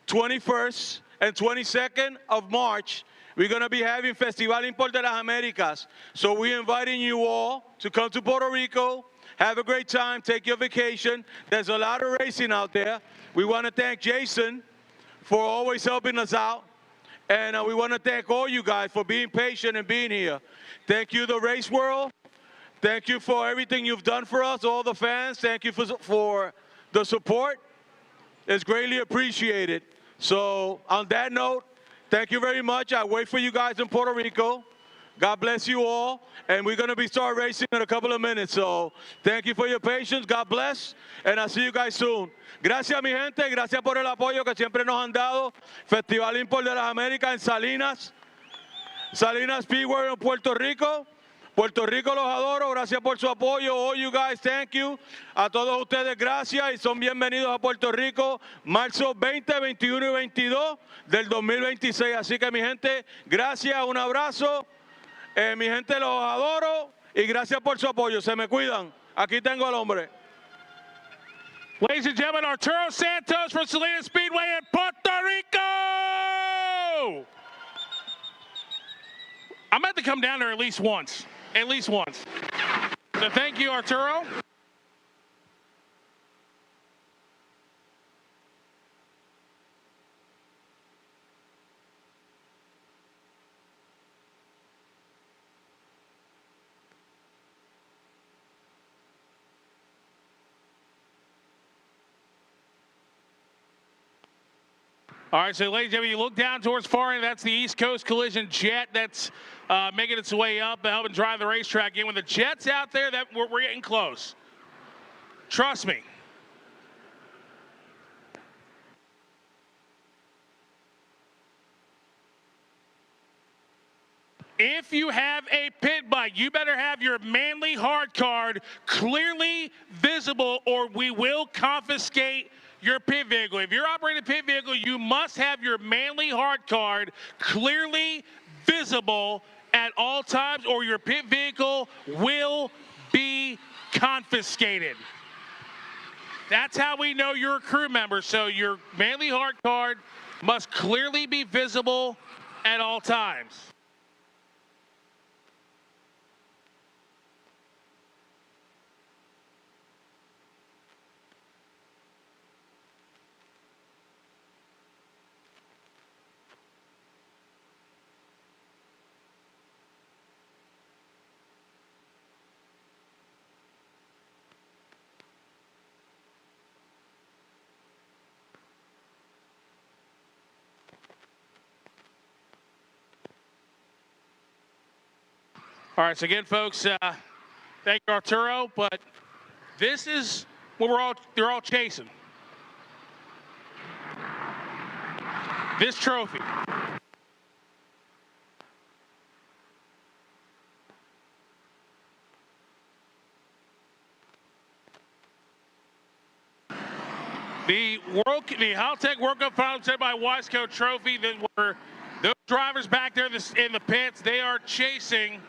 S10: 21st, and 22nd of March. We're going to be having Festival Import de las Américas. So we're inviting you all to come to Puerto Rico, have a great time, take your vacation. There's a lot of racing out there. We want to thank Jason for always helping us out. And we want to thank all you guys for being patient and being here. Thank you, the race world. Thank you for everything you've done for us, all the fans. Thank you for the support. It's greatly appreciated. So on that note, thank you very much. I wait for you guys in Puerto Rico. God bless you all. And we're going to be start racing in a couple of minutes. So thank you for your patience. God bless. And I'll see you guys soon. Gracias, mi gente. Gracias por el apoyo que siempre nos han dado. Festival Import de las Américas en Salinas. Salinas Speedway en Puerto Rico. Puerto Rico los adoro. Gracias por su apoyo. All you guys, thank you. A todos ustedes, gracias. Y son bienvenidos a Puerto Rico. Marzo 20, 21 y 22 del 2026. Así que, mi gente, gracias. Un abrazo. Mi gente, los adoro. Y gracias por su apoyo. Se me cuidan. Aquí tengo al hombre.
S5: Ladies and gentlemen, Arturo Santos from Salinas Speedway in Puerto Rico. I'm about to come down there at least once. At least once. So thank you, Arturo. All right, so ladies and gentlemen, you look down towards far end, that's the East Coast Collision jet that's making its way up, helping drive the racetrack in. When the jet's out there, we're getting close. Trust me. If you have a pit bike, you better have your Manly hard card clearly visible or we will confiscate your pit vehicle. If you're operating a pit vehicle, you must have your Manly hard card clearly visible at all times or your pit vehicle will be confiscated. That's how we know you're a crew member. So your Manly hard card must clearly be visible at all times. All right, so again, folks, Thank you, Arturo. But this is what they're all chasing. This trophy. The Haltech World Cup Final presented by Wiseco Trophy. Those drivers back there in the pits, they are chasing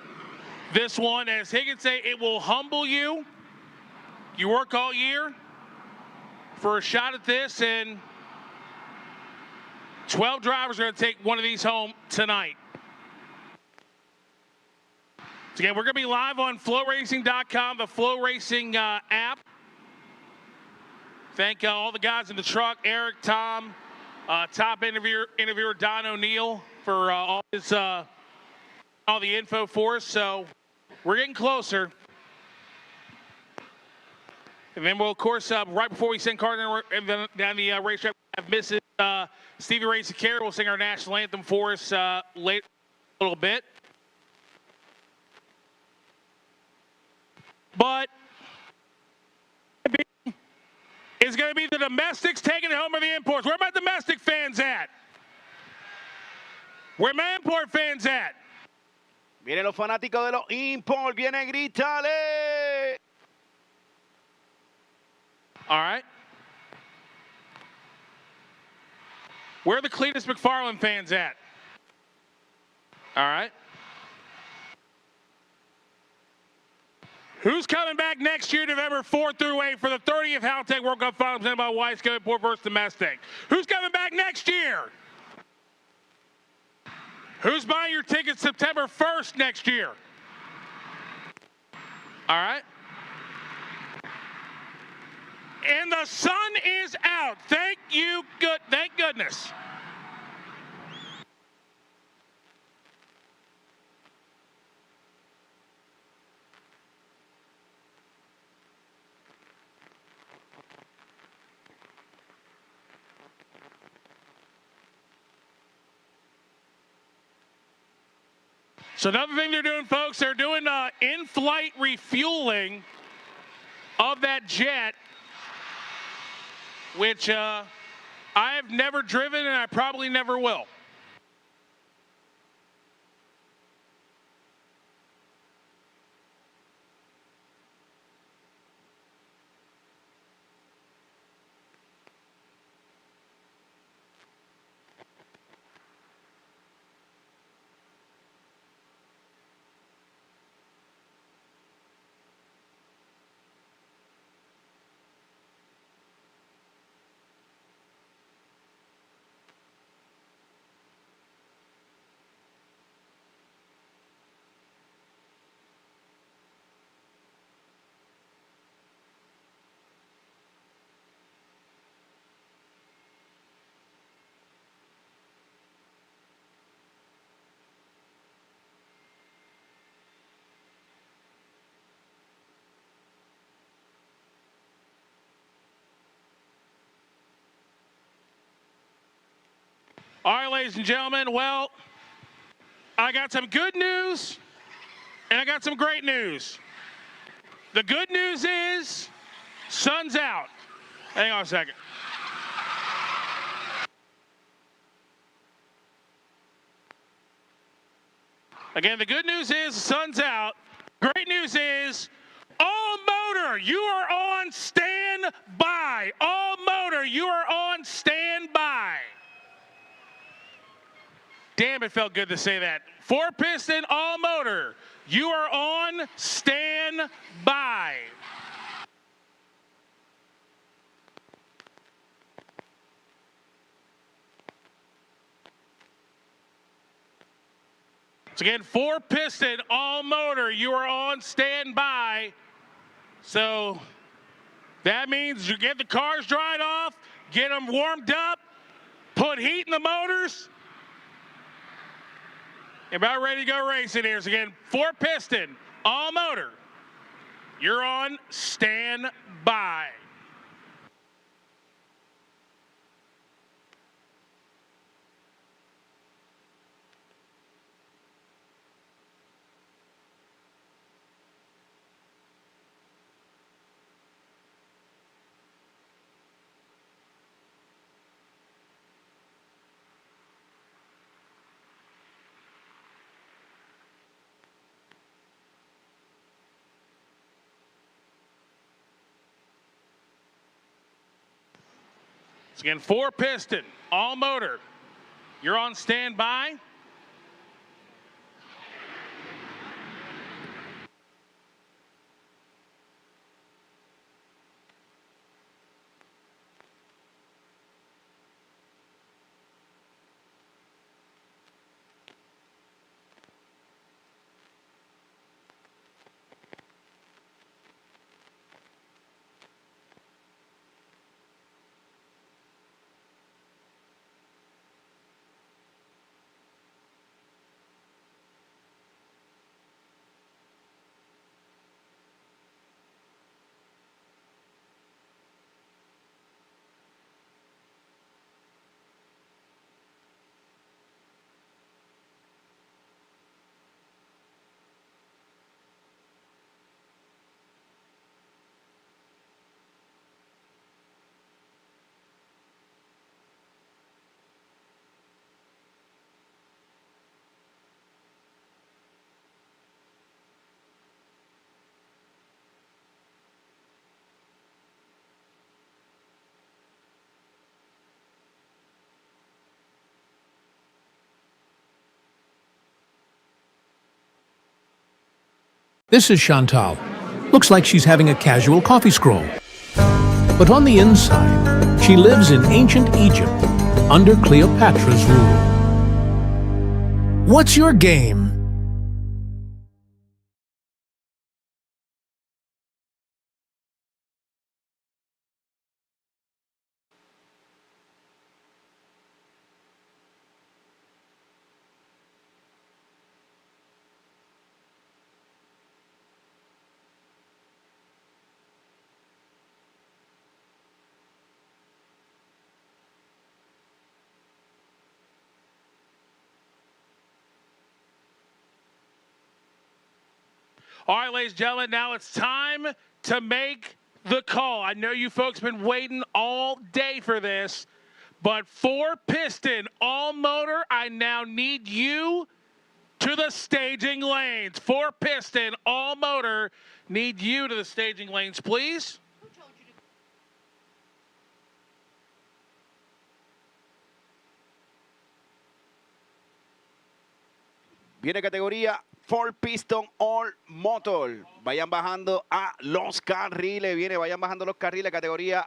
S5: this one. As Higgins say, it will humble you. You work all year for a shot at this, and 12 drivers are going to take one of these home tonight. So again, we're going to be live on FlowRacing.com, the Flow Racing app. Thank all the guys in the truck, Eric, Tom, top interviewer Don O'Neill for all the info for us. So we're getting closer. And then we'll, of course, right before we send cars down the racetrack, we have Mrs. Stevie Ray Sakara will sing our national anthem for us later a little bit. But it's going to be the domestics taking it home or the imports. Where my domestic fans at? Where my import fans at?
S7: Vienen los fanáticos de los import. Viene, grítale.
S5: All right. Where are the Cletus McFarland fans at? All right. Who's coming back next year, November 4th through 8th, for the 30th Haltech World Cup Final presented by Wiseco Import versus Domestic? Who's coming back next year? Who's buying your tickets September 1st next year? All right. And the sun is out. Thank goodness. So another thing they're doing, folks, they're doing in-flight refueling of that jet, which I have never driven and I probably never will. All right, ladies and gentlemen, well, I got some good news and I got some great news. The good news is sun's out. Hang on a second. Again, the good news is the sun's out. Great news is all motor, you are on standby. All motor, you are on standby. Damn, it felt good to say that. 4-piston, all motor. You are on standby. So again, 4-piston, all motor. You are on standby. So that means you get the cars dried off, get them warmed up, put heat in the motors. About ready to go racing here. So again, 4-piston, all motor. You're on standby. Again, 4-piston, all motor. You're on standby.
S3: This is Chantal. Looks like she's having a casual coffee scroll. But on the inside, she lives in ancient Egypt under Cleopatra's rule. What's your game?
S5: All right, ladies and gentlemen, now it's time to make the call. I know you folks been waiting all day for this, but 4-piston, all motor, I now need you to the staging lanes. 4-piston, all motor, need you to the staging lanes, please.
S7: Viene categoría 4-piston all motor. Vayan bajando a los carriles. Vayan bajando los carriles. Categoría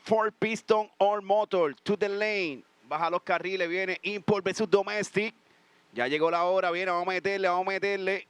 S7: 4-piston all motor. To the lane. Baja los carriles. Viene import versus domestic. Ya llegó la hora. Vamos a meterle, vamos a meterle.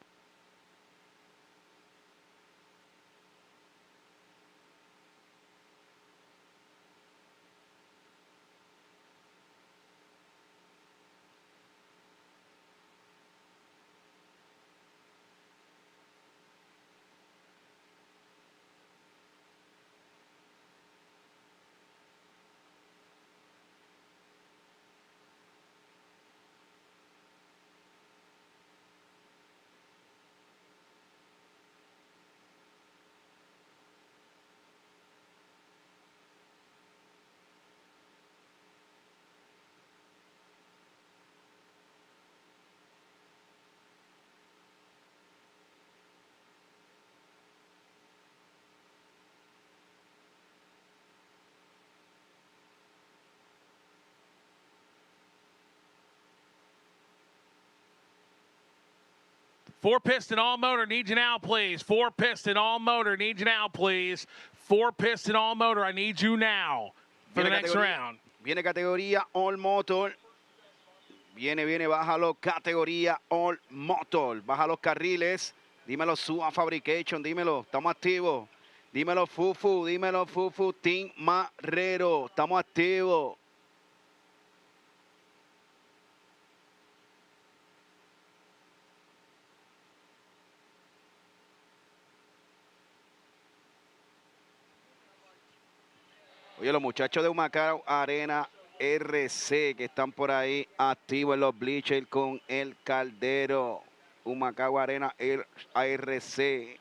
S5: Four-piston all motor, need you now, please. 4-piston all motor, need you now, please. 4-piston all motor, I need you now for the next round.
S7: Viene categoría all motor. Viene, bájalo, categoría all motor. Baja los carriles. Dímelo, Suba Fabrication, dímelo, estamos activos. Dímelo, Fufu, Team Marrero, estamos activos. Oye, los muchachos de Humacao Arena RC que están por ahí activos en los bleachers con el Caldero. Humacao Arena ARC.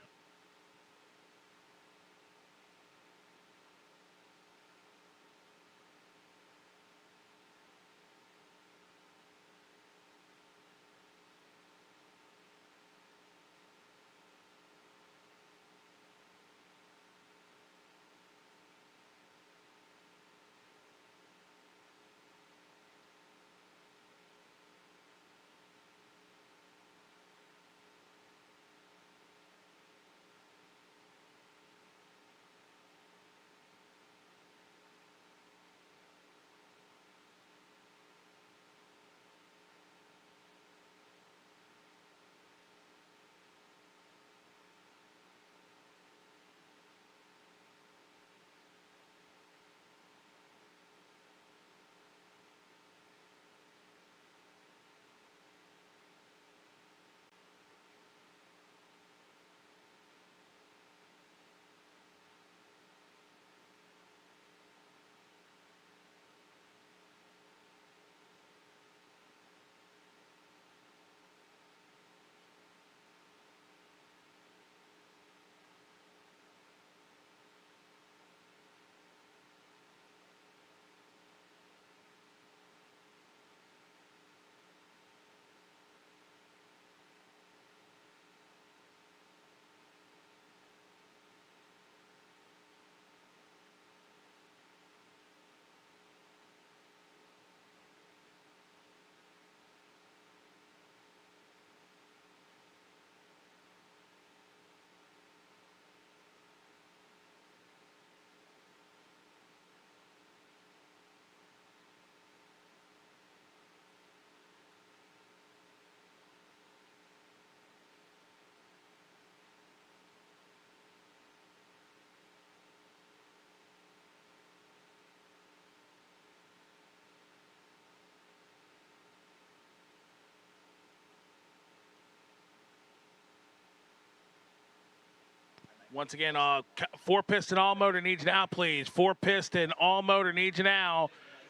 S5: Once again, 4-piston all motor needs you now, please. 4-piston all motor needs you now.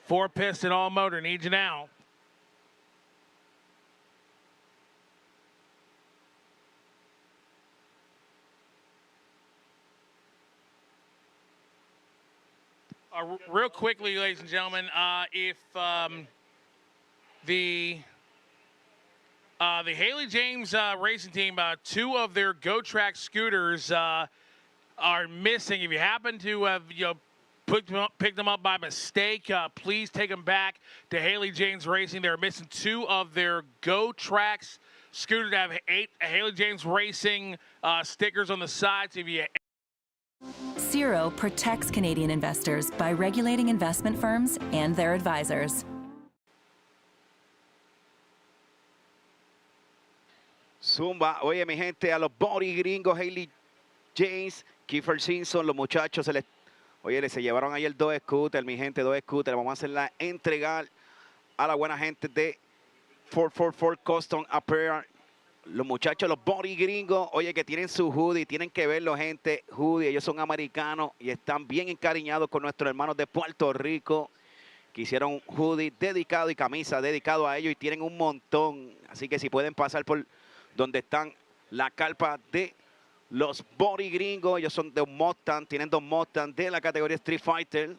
S5: 4-piston all motor needs you now. Real quickly, ladies and gentlemen, if the Haley James racing team, 2 of their GoTrack scooters are missing. If you happen to have pick them up by mistake, please take them back to Haley James Racing. They're missing 2 of their GoTrack scooters that have Haley James Racing stickers on the sides. If you
S8: Ciro protects Canadian investors by regulating investment firms and their advisors.
S7: Zumba, oye mi gente, a los body gringos, Haley James, Kiefer Simpson, los muchachos se llevaron ayer 2 scooters, mi gente, 2 scooters. Vamos a hacerla entregar a la buena gente de 444 Custom Apparel. Los muchachos, los body gringos, oye, que tienen su hoodie, tienen que verlo, gente, hoodie. Ellos son americanos y están bien encariñados con nuestros hermanos de Puerto Rico, que hicieron un hoodie dedicado y camisa dedicado a ellos y tienen un montón. Así que si pueden pasar por donde están la carpa de los body gringos, ellos son de un Mustang, tienen 2 Mustang de la categoría Street Fighter.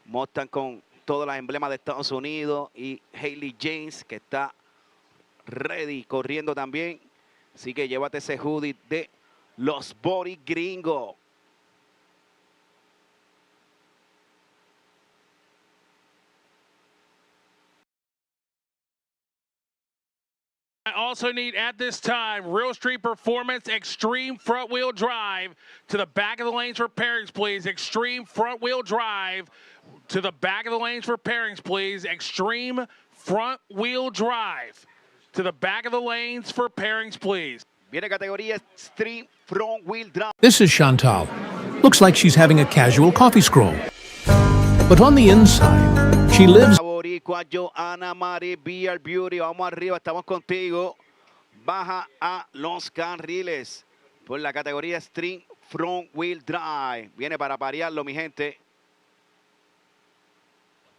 S7: Mustang con todos los emblemas de Estados Unidos y Haley James, que está ready, corriendo también. Así que llévate ese hoodie de los body gringos.
S5: I also need at this time Real Street Performance Extreme Front Wheel Drive to the back of the lanes for pairings, please. Extreme Front Wheel Drive to the back of the lanes for pairings, please. Extreme Front Wheel Drive to the back of the lanes for pairings, please.
S7: Viene categoría Extreme Front Wheel Drive.
S3: This is Chantal. Looks like she's having a casual coffee scroll. But on the inside, she lives...
S7: Boricua, Joana Marie, BR Beauty, vamos arriba, estamos contigo. Baja a los carriles por la categoría Extreme Front Wheel Drive. Viene para parearlo, mi gente.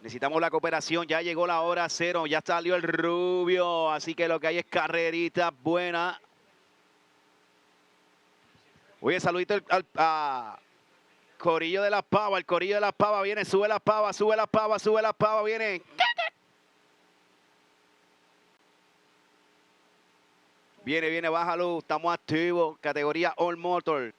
S7: Necesitamos la cooperación, ya llegó la hora 0, ya salió el rubio, así que lo que hay es carrerita buena. Oye, saludito a Corillo de las Pavas, el Corillo de las Pavas viene, sube las Pavas, sube las Pavas, sube las Pavas, viene. Viene, bájalo, estamos activos, categoría All Motor.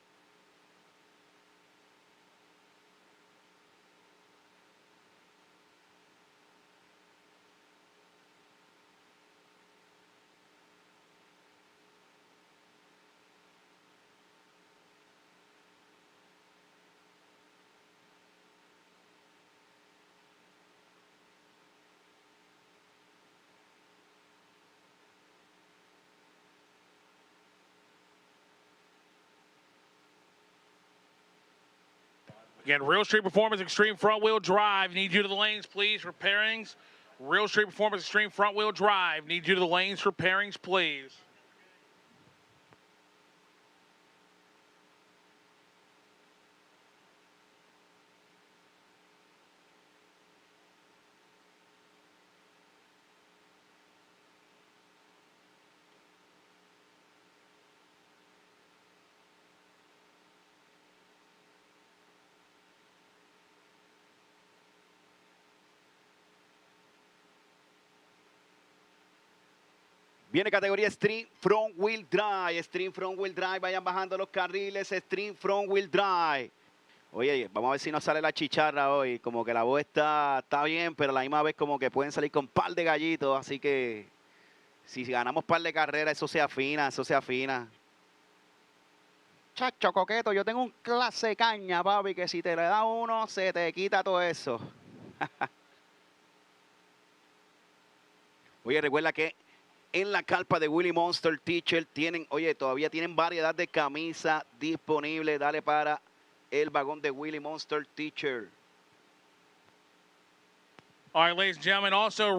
S5: Again, Real Street Performance Extreme Front Wheel Drive. Need you to the lanes, please, for pairings. Real Street Performance Extreme Front Wheel Drive. Need you to the lanes for pairings, please.
S7: Viene categoría Extreme Front Wheel Drive. Extreme Front Wheel Drive. Vayan bajando los carriles. Extreme Front Wheel Drive. Oye, vamos a ver si nos sale la chicharra hoy. Como que la voz está bien, pero a la misma vez como que pueden salir con un par de gallitos. Así que si ganamos par de carreras, eso se afina, eso se afina. Chacho, coqueto, yo tengo un clase de caña, papi, que si te le da uno, se te quita todo eso. Oye, recuerda que en la carpa de Willie Monster Teacher tienen, oye, todavía tienen variedad de camisas disponibles. Dale para el vagón de Willie Monster Teacher.
S5: All right, ladies and gentlemen, also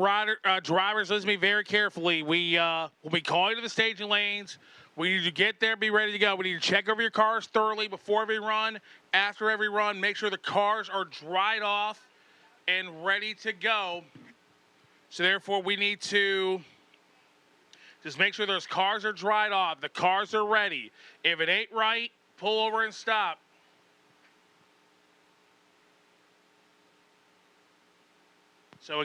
S5: drivers, listen to me very carefully. We will be calling to the staging lanes We need to get there, be ready to go. We need to check over your cars thoroughly before every run, after every run. Make sure the cars are dried off and ready to go. So therefore, we need to just make sure those cars are dried off. The cars are ready. If it ain't right, pull over and stop. So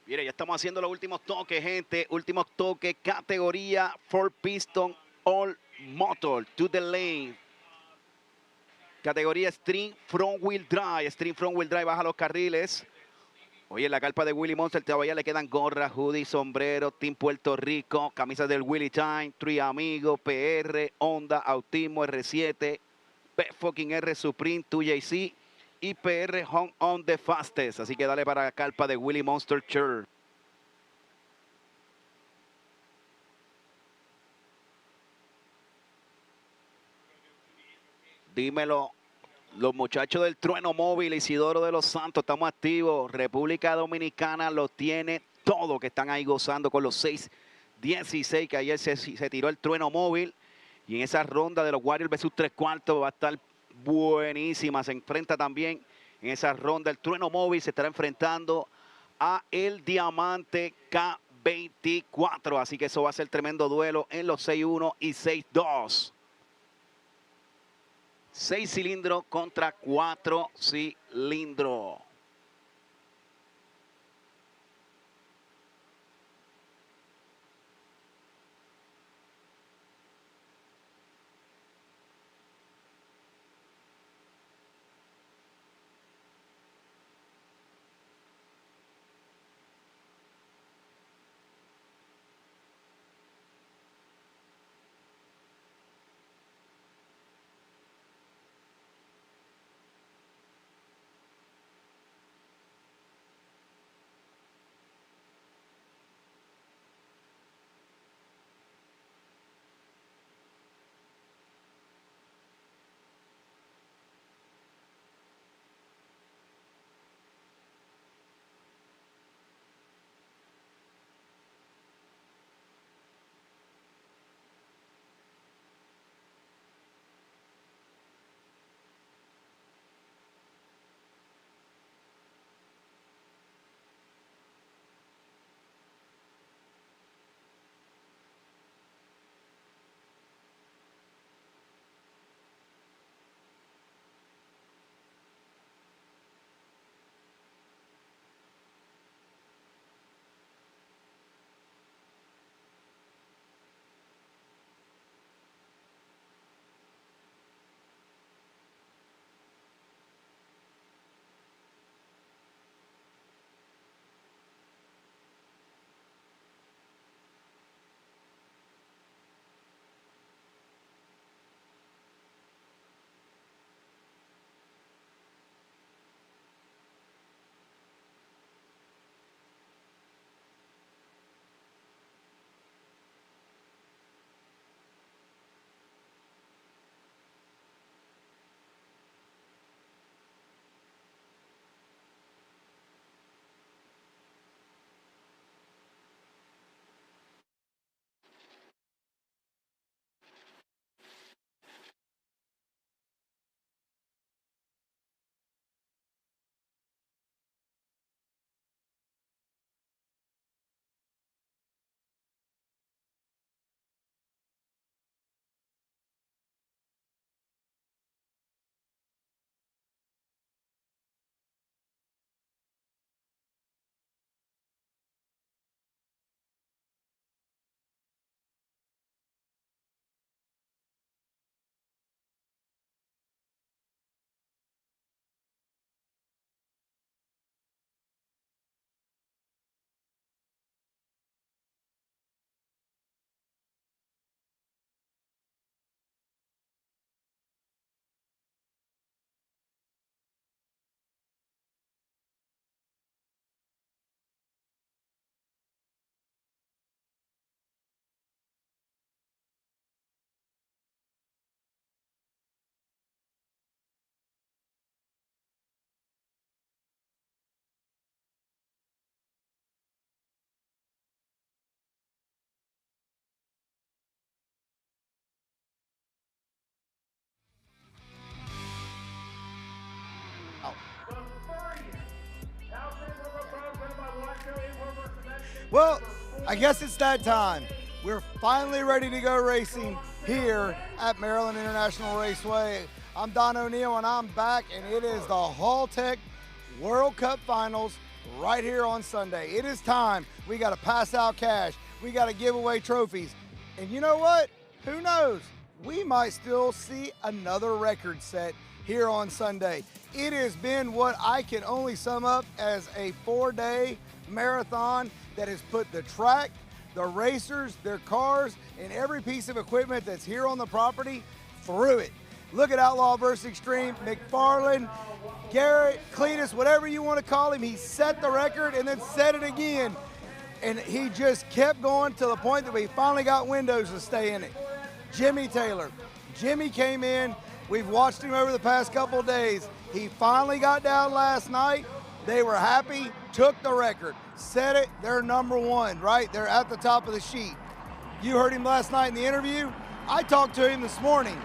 S7: Mire, ya estamos haciendo los últimos toques, gente. Últimos toques, categoría 4Piston All Motor to the lane. Categoría Stream Front Wheel Drive. Stream Front Wheel Drive baja los carriles. Oye, en la carpa de Willie Monster todavía le quedan gorras, hoodie, sombrero, Team Puerto Rico, camisas del Willie Time, Tri Amigo, PR, Honda, Autismo, R7, P-Fucking-R, Supreme, 2JC y PR Home on the Fastest. Así que dale para la carpa de Willie Monster Shirt. Dímelo. Los muchachos del Trueno Móvil, Isidoro de los Santos, estamos activos. República Dominicana lo tiene todo, que están ahí gozando con los 6-16, que ayer se tiró el Trueno Móvil. Y en esa ronda de los Warriors versus 3/4 va a estar buenísima. Se enfrenta también en esa ronda. El Trueno Móvil se estará enfrentando a el Diamante K24. Así que eso va a ser tremendo duelo en los 6-1 y 6-2. 6 cilindros contra 4 cilindros.
S11: Well, I guess it's that time. We're finally ready to go racing here at Maryland International Raceway. I'm Don O'Neill and I'm back, and it is the Haltech World Cup Finals right here on Sunday. It is time. We got to pass out cash. We got to give away trophies. And you know what? Who knows? We might still see another record set here on Sunday. It has been what I can only sum up as a 4-day marathon that has put the track, the racers, their cars, and every piece of equipment that's here on the property through it. Look at Outlaw vs. Extreme, McFarland, Garrett, Cletus, whatever you want to call him, he set the record and then set it again. And he just kept going to the point that we finally got windows to stay in it. Jimmy Taylor. Jimmy came in. We've watched him over the past couple of days. He finally got down last night. They were happy, took the record, set it. They're number one, right? They're at the top of the sheet. You heard him last night in the interview. I talked to him this morning.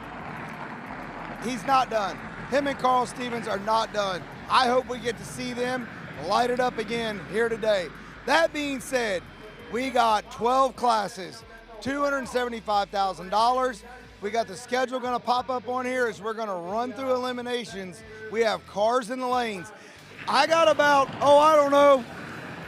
S11: He's not done. Him and Carl Stevens are not done. I hope we get to see them light it up again here today. That being said, we got 12 classes, $275,000. We got the schedule going to pop up on here as we're going to run through eliminations. We have cars in the lanes. I got about,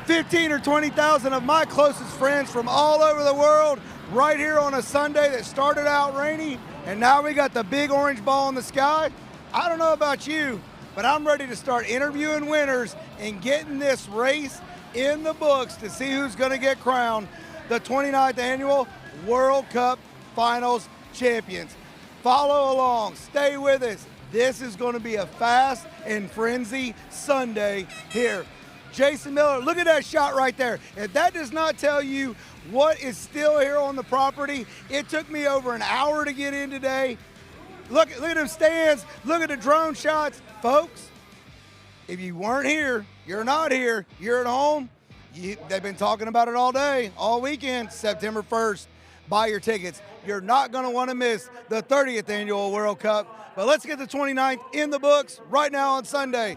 S11: 15 or 20,000 of my closest friends from all over the world right here on a Sunday that started out rainy, and now we got the big orange ball in the sky. I don't know about you, but I'm ready to start interviewing winners and getting this race in the books to see who's going to get crowned the 29th Annual World Cup Finals champions. Follow along, stay with us. This is going to be a fast and frenzy Sunday here. Jason Miller, look at that shot right there. If that does not tell you what is still here on the property, it took me over an hour to get in today. Look at them stands, look at the drone shots. Folks, if you weren't here, you're not here, you're at home. They've been talking about it all day, all weekend, September 1st. Buy your tickets. You're not going to want to miss the 30th Annual World Cup. But let's get the 29th in the books right now on Sunday.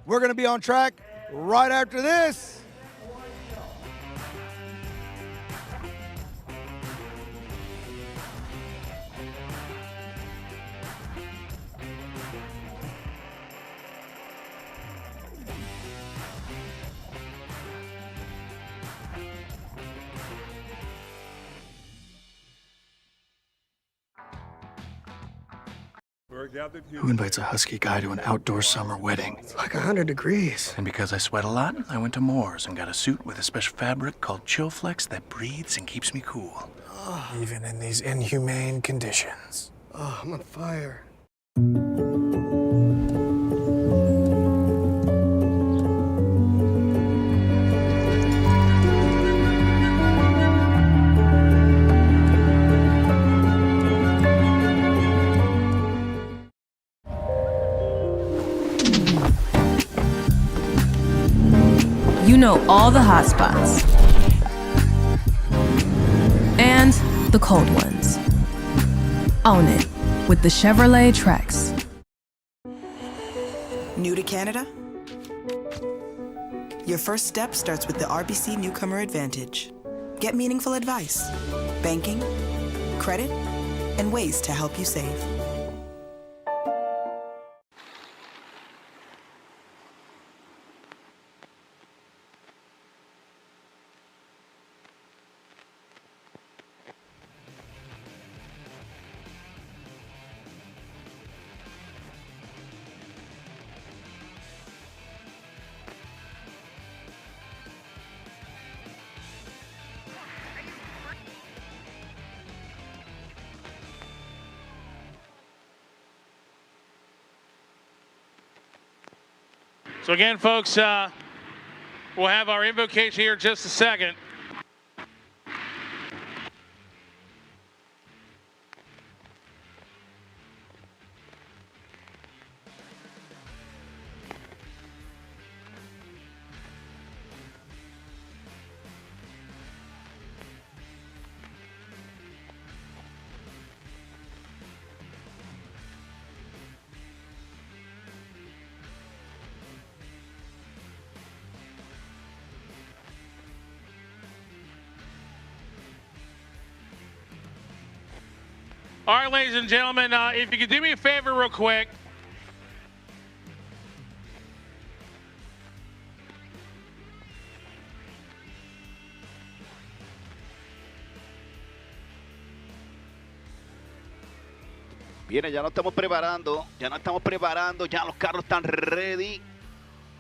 S11: We're going to be on track right after this.
S12: Who invites a husky guy to an outdoor summer wedding? It's like 100 degrees.
S13: And because I sweat a lot, I went to Moore's and got a suit with a special fabric called Chillflex that breathes and keeps me cool.
S12: Even in these inhumane conditions. Oh, I'm on fire.
S14: You know all the hot spots and the cold ones. Own it with the Chevrolet Trax.
S15: New to Canada? Your first step starts with the RBC Newcomer Advantage. Get meaningful advice, banking, credit, and ways to help you save.
S5: So again, folks, we'll have our invocation here in just a second. All right, ladies and gentlemen, if you could do me a favor real quick.
S7: Viene, ya nos estamos preparando, ya los carros están ready.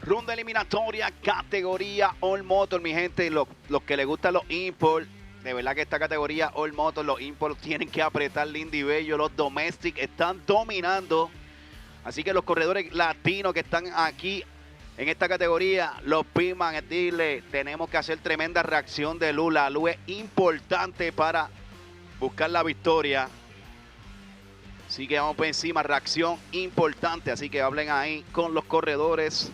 S7: Ronda eliminatoria, categoría All Motor, mi gente, los que les gustan los import, de verdad que esta categoría All Motor, los import tienen que apretar lindo y bello, los domestic están dominando, así que los corredores latinos que están aquí en esta categoría, los Pitman, dile, tenemos que hacer tremenda reacción de luz, la luz es importante para buscar la victoria. Así que vamos por encima, reacción importante. Así que hablen ahí con los corredores.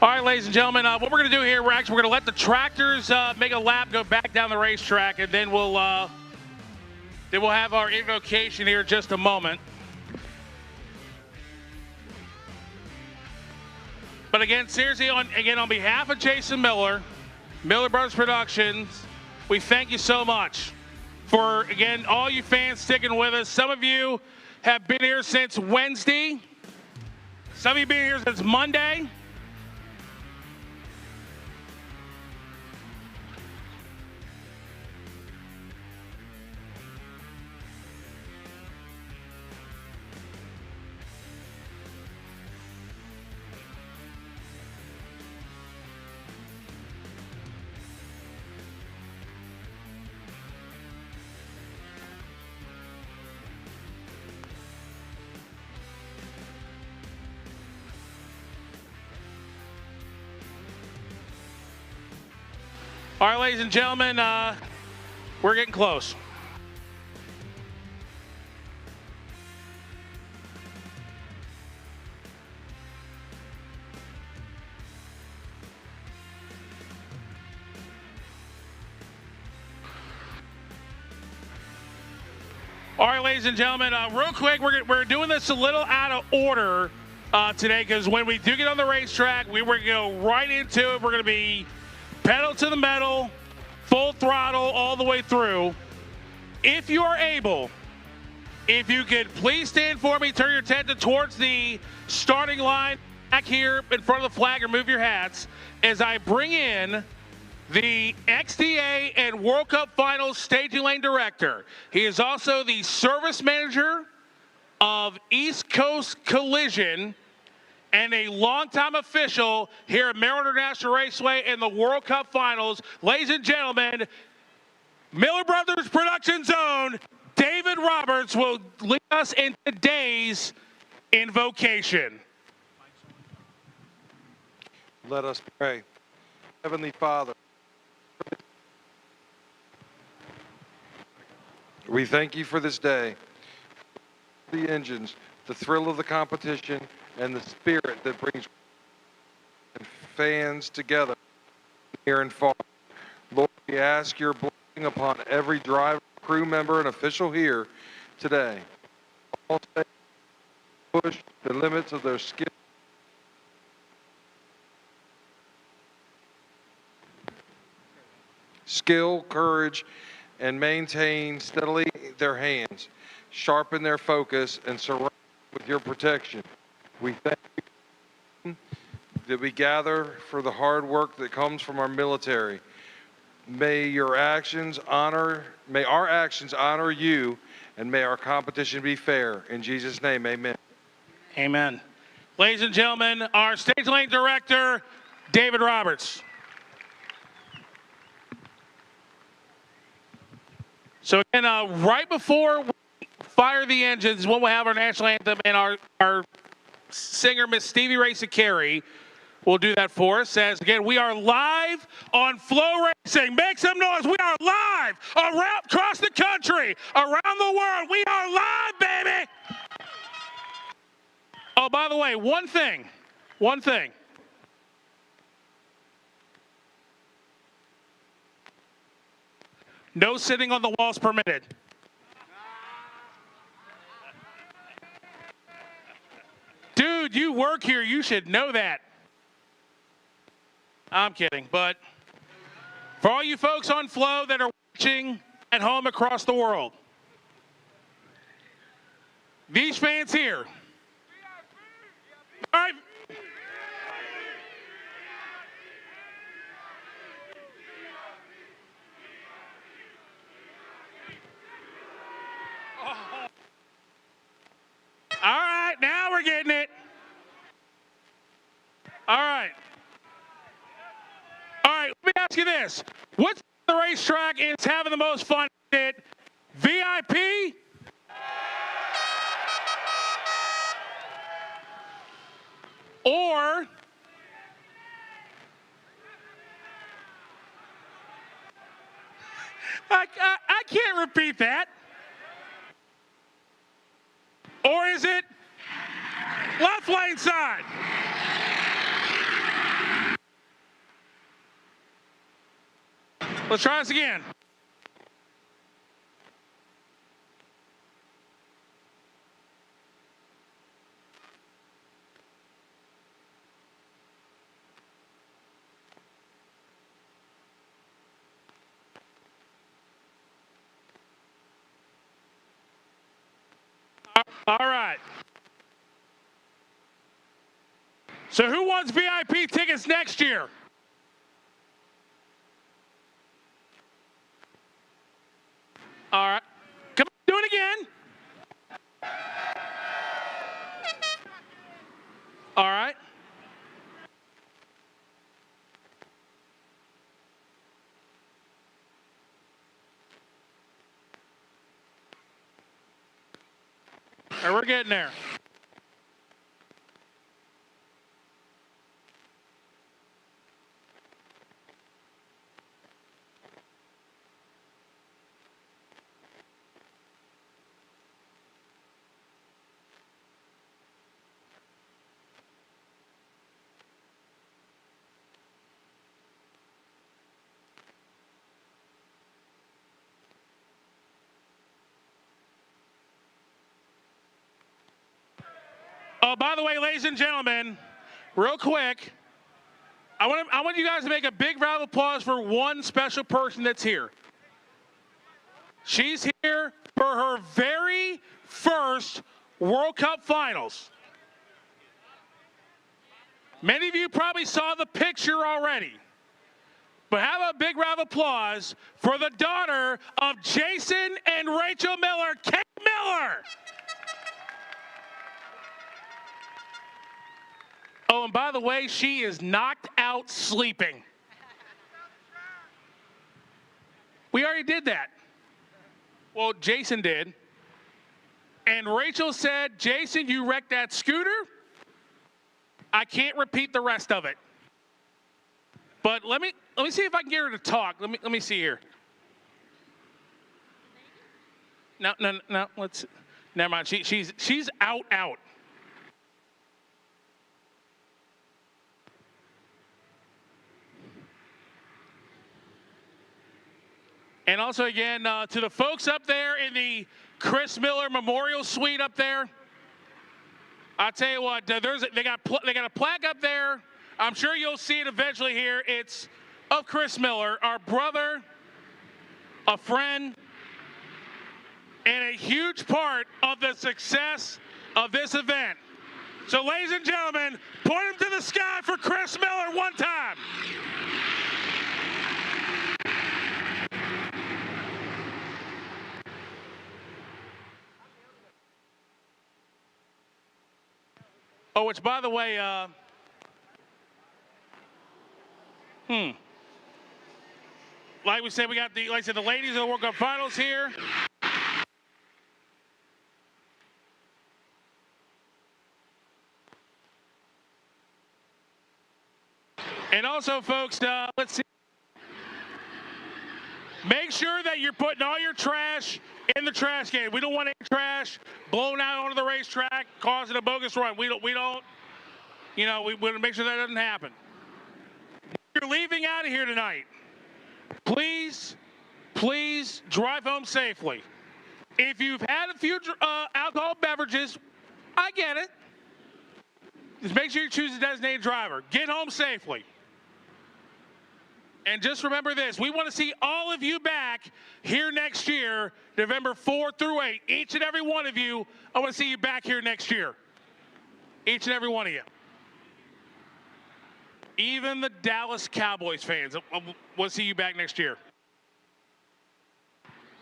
S5: All right, ladies and gentlemen, what we're going to do here, Rex, we're going to let the tractors make a lap, go back down the racetrack, and then we'll have our invocation here in just a moment. But again, seriously, on behalf of Jason Miller, Miller Brothers Productions, we thank you so much for, again, all you fans sticking with us. Some of you have been here since Wednesday. Some of you have been here since Monday. All right, ladies and gentlemen, we're getting close. All right, ladies and gentlemen, real quick, we're doing this a little out of order today because when we do get on the racetrack, we're going to go right into it. We're going to be pedal to the metal, full throttle all the way through. If you are able, if you could please stand for me, turn your attention towards the starting line back here in front of the flag, or move your hats as I bring in the XDA and World Cup Finals staging lane director. He is also the service manager of East Coast Collision and a longtime official here at Maryland International Raceway in the World Cup Finals. Ladies and gentlemen, Miller Brothers Production Zone, David Roberts will lead us in today's invocation.
S16: Let us pray. Heavenly Father, we thank you for this day, the engines, the thrill of the competition, and the spirit that brings fans together near and far. Lord, we ask your blessing upon every driver, crew member, and official here today. All push the limits of their skill, courage, and maintain steadily their hands, sharpen their focus, and surround with your protection. We thank you that we gather for the hard work that comes from our military. May our actions honor you, and may our competition be fair. In Jesus' name, amen.
S5: Amen. Ladies and gentlemen, our stage lane director, David Roberts. So again, right before we fire the engines, when we'll have our national anthem, and our singer, Miss Stevie Ray Sakari, will do that for us. As again, we are live on Flow Racing. Make some noise. We are live across the country, around the world. We are live, baby. Oh, by the way, one thing. No sitting on the walls permitted. Dude, you work here. You should know that. I'm kidding, but for all you folks on Flow that are watching at home across the world, these fans here. All right. All right, now we're getting it. All right. All right, let me ask you this. What's the racetrack is having the most fun at it? VIP? Or I can't repeat that. Or is it left lane side? Let's try this again. All right. So who wants VIP tickets next year? All right. Come on, do it again. All right. All right, we're getting there. Oh, by the way, ladies and gentlemen, real quick, I want you guys to make a big round of applause for one special person that's here. She's here for her very first World Cup Finals. Many of you probably saw the picture already. But have a big round of applause for the daughter of Jason and Rachel Miller, Kate Miller. Oh, and by the way, she is knocked out sleeping. We already did that. Well, Jason did. And Rachel said, Jason, you wrecked that scooter. I can't repeat the rest of it. But let me see if I can get her to talk. Let me see here. No. Never mind. She's out. And also, again, to the folks up there in the Chris Miller Memorial Suite up there, I'll tell you what, they got a plaque up there. I'm sure you'll see it eventually here. It's of Chris Miller, our brother, a friend, and a huge part of the success of this event. So, ladies and gentlemen, point them to the sky for Chris Miller one time. Oh, which, by the way, like we said, we got the ladies of the World Cup Finals here. And also, folks, let's see. Make sure that you're putting all your trash in the trash can. We don't want any trash blown out onto the racetrack, causing a bogus run. We don't, we want to make sure that doesn't happen. If you're leaving out of here tonight, please please drive home safely. If you've had a few alcohol beverages, I get it. Just make sure you choose a designated driver. Get home safely. And just remember this, we want to see all of you back here next year, November 4 through 8. Each and every one of you, I want to see you back here next year. Each and every one of you. Even the Dallas Cowboys fans, I want to see you back next year.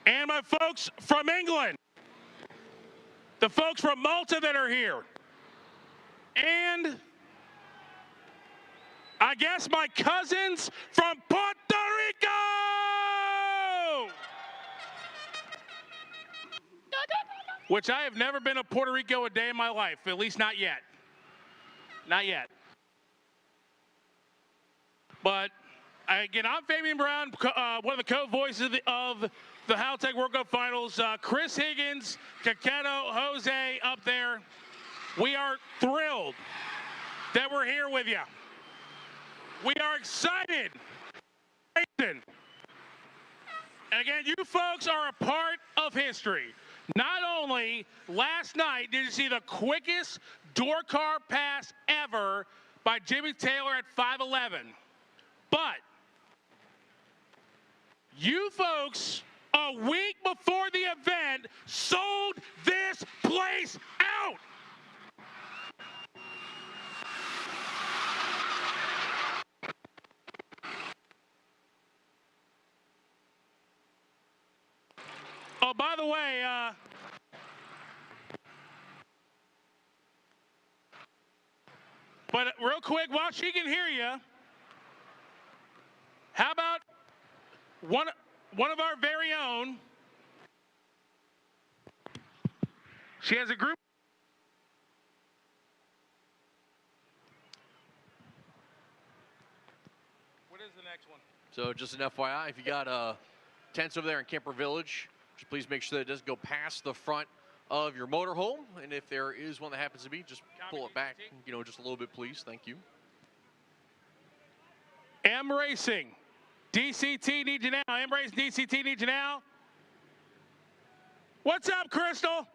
S5: And my folks from England, the folks from Malta that are here, and I guess my cousins from Puerto Rico! Which I have never been to Puerto Rico a day in my life, at least not yet. Not yet. But again, I'm Fabian Brown, one of the co-voices of the Haltech World Cup Finals. Chris Higgins, Caqueto, Jose up there. We are thrilled that we're here with you. We are excited. And again, you folks are a part of history. Not only last night did you see the quickest door car pass ever by Jimmy Taylor at 5'11", but you folks, a week before the event, sold this place out. Oh, by the way, but real quick, while she can hear you, how about one of our very own? She has a group. What is the next one?
S17: So just an FYI, if you got tents over there in Camper Village, just please make sure that it doesn't go past the front of your motorhome. And if there is one that happens to be, just pull it back, just a little bit, please. Thank you.
S5: M Racing. DCT needs you now. M Racing DCT needs you now. What's up, Crystal?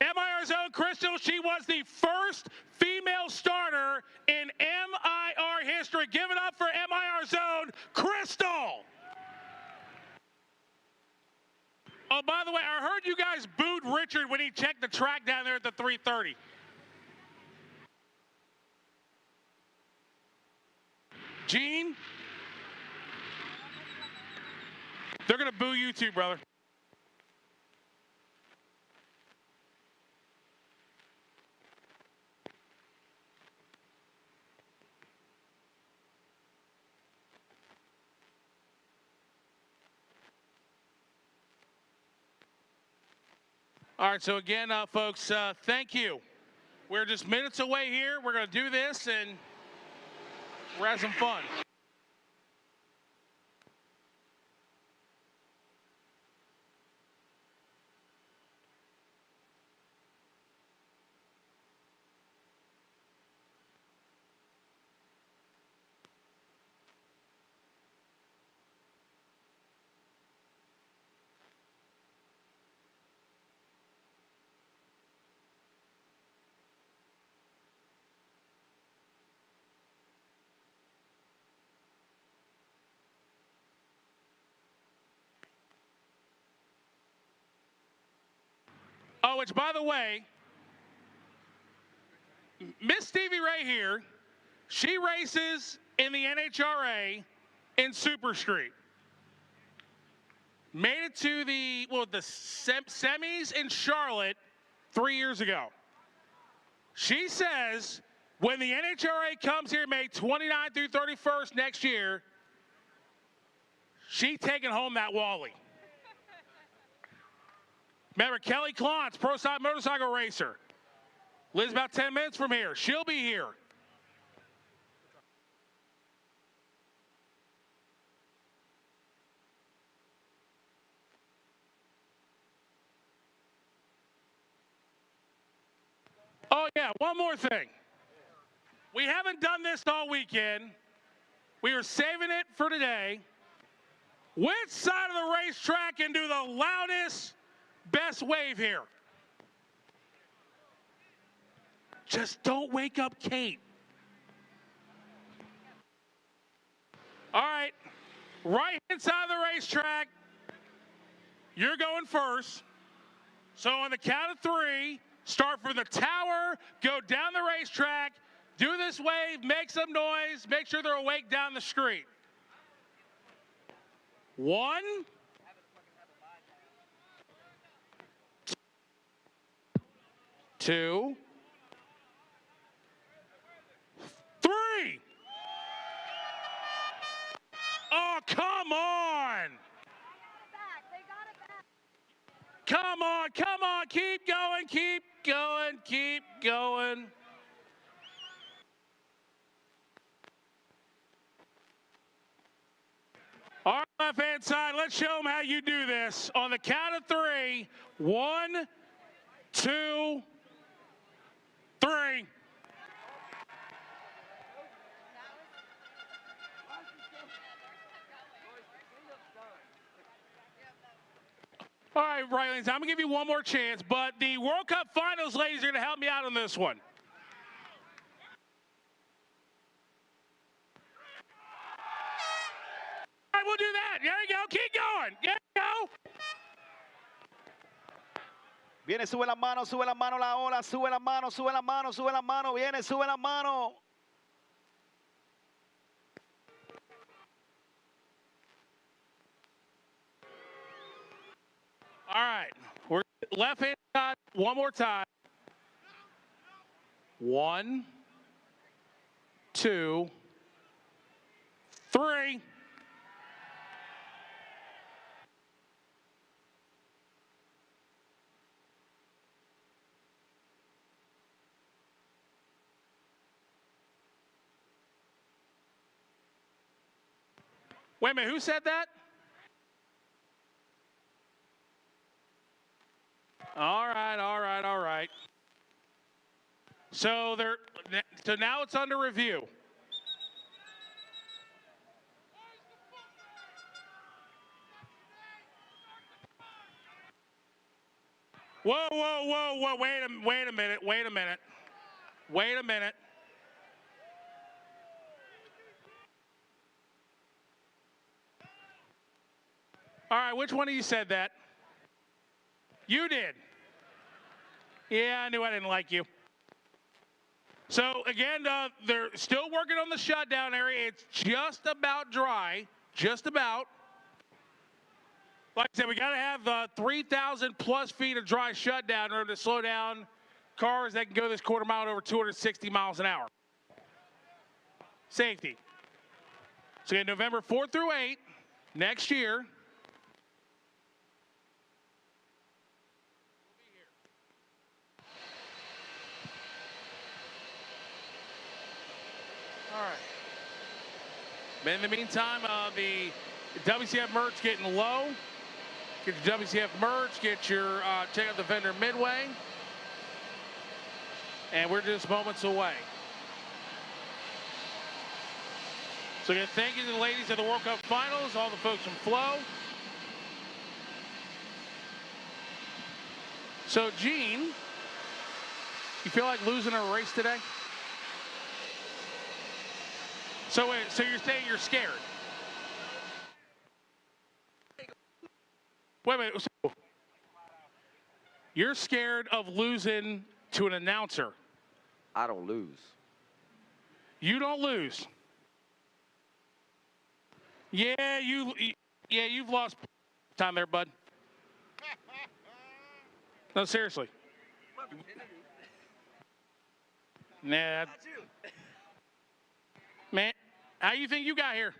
S5: MIR's own Crystal. She was the first female starter in MIR history. Give it up for MIR's own Crystal. Oh, by the way, I heard you guys booed Richard when he checked the track down there at the 330. Gene? They're going to boo you too, brother. All right, so again, folks, thank you. We're just minutes away here. We're going to do this, and we're having some fun. Oh, which, by the way, Miss Stevie Ray here, she races in the NHRA in Super Street. Made it to the semis in Charlotte 3 years ago. She says when the NHRA comes here May 29th through 31st next year, she's taking home that Wally. Remember, Kelly Klontz, pro side motorcycle racer, lives about 10 minutes from here. She'll be here. Oh, yeah, one more thing. We haven't done this all weekend. We were saving it for today. Which side of the racetrack can do the loudest, best wave here? Just don't wake up Kate. All right, right-hand side of the racetrack, you're going first. So on the count of 3, start from the tower, go down the racetrack, do this wave, make some noise, make sure they're awake down the street. 1, 2, 3. Oh, come on. Come on, keep going, keep going, keep going. All right, left-hand side, let's show them how you do this. On the count of 3, 1, 2, 3. All right, Rylands, I'm going to give you one more chance, but the World Cup Finals ladies are going to help me out on this one. All right, we'll do that. There you go. Keep going. There you go.
S7: Viene, sube la mano la ola, sube la mano, sube la mano, sube la mano, viene, sube la mano.
S5: All right, we're left-hand side one more time. 1, 2, 3. Wait a minute, who said that? All right. So now it's under review. Whoa, wait a minute. All right, which one of you said that? You did. Yeah, I knew I didn't like you. So again, they're still working on the shutdown area. It's just about dry, just about. Like I said, we got to have 3,000 plus feet of dry shutdown in order to slow down cars that can go this quarter mile at over 260 miles an hour. Safety. So again, November 4 through 8, next year. All right. But in the meantime, the WCF merch getting low. Get your WCF merch. Get your check out the vendor Midway. And we're just moments away. So again, thank you to the ladies of the World Cup Finals, all the folks from Flow. So Gene, you feel like losing a race today? So you're saying you're scared? Wait a minute. So you're scared of losing to an announcer?
S18: I don't lose.
S5: You don't lose? Yeah, you've lost time there, bud. No, seriously. Nah. Man, how you think you got here?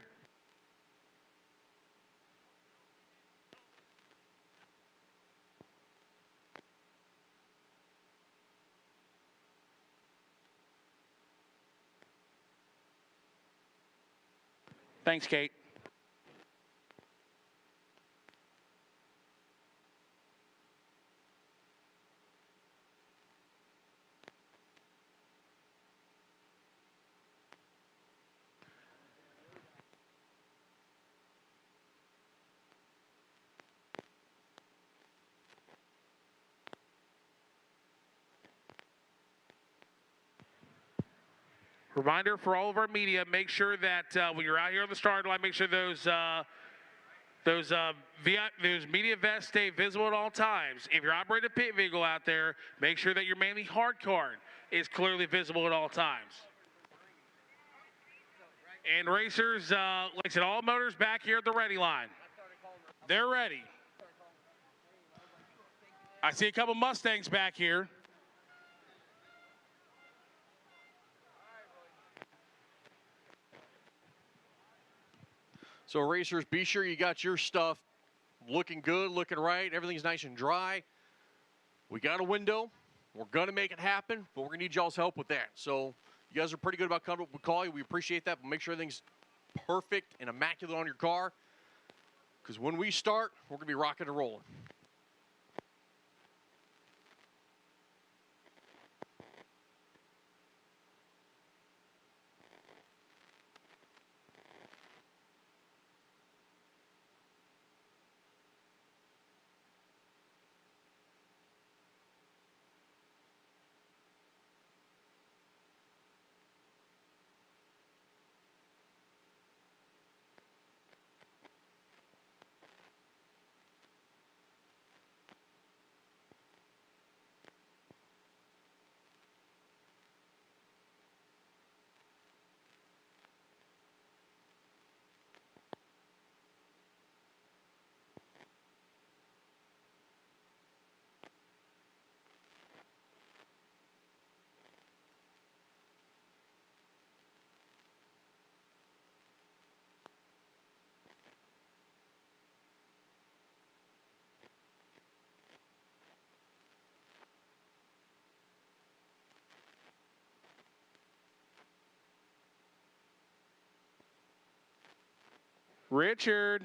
S5: Thanks, Kate. Reminder for all of our media, make sure that when you're out here on the starting line, make sure those media vests stay visible at all times. If you're operating a pit vehicle out there, make sure that your Manly hard card is clearly visible at all times. And racers, like I said, all motors back here at the ready line. They're ready. I see a couple Mustangs back here.
S17: So racers, be sure you got your stuff looking good, looking right. Everything's nice and dry. We got a window. We're going to make it happen, but we're going to need y'all's help with that. So you guys are pretty good about coming up with call you. We appreciate that, but make sure everything's perfect and immaculate on your car, because when we start, we're going to be rocking and rolling.
S5: Richard.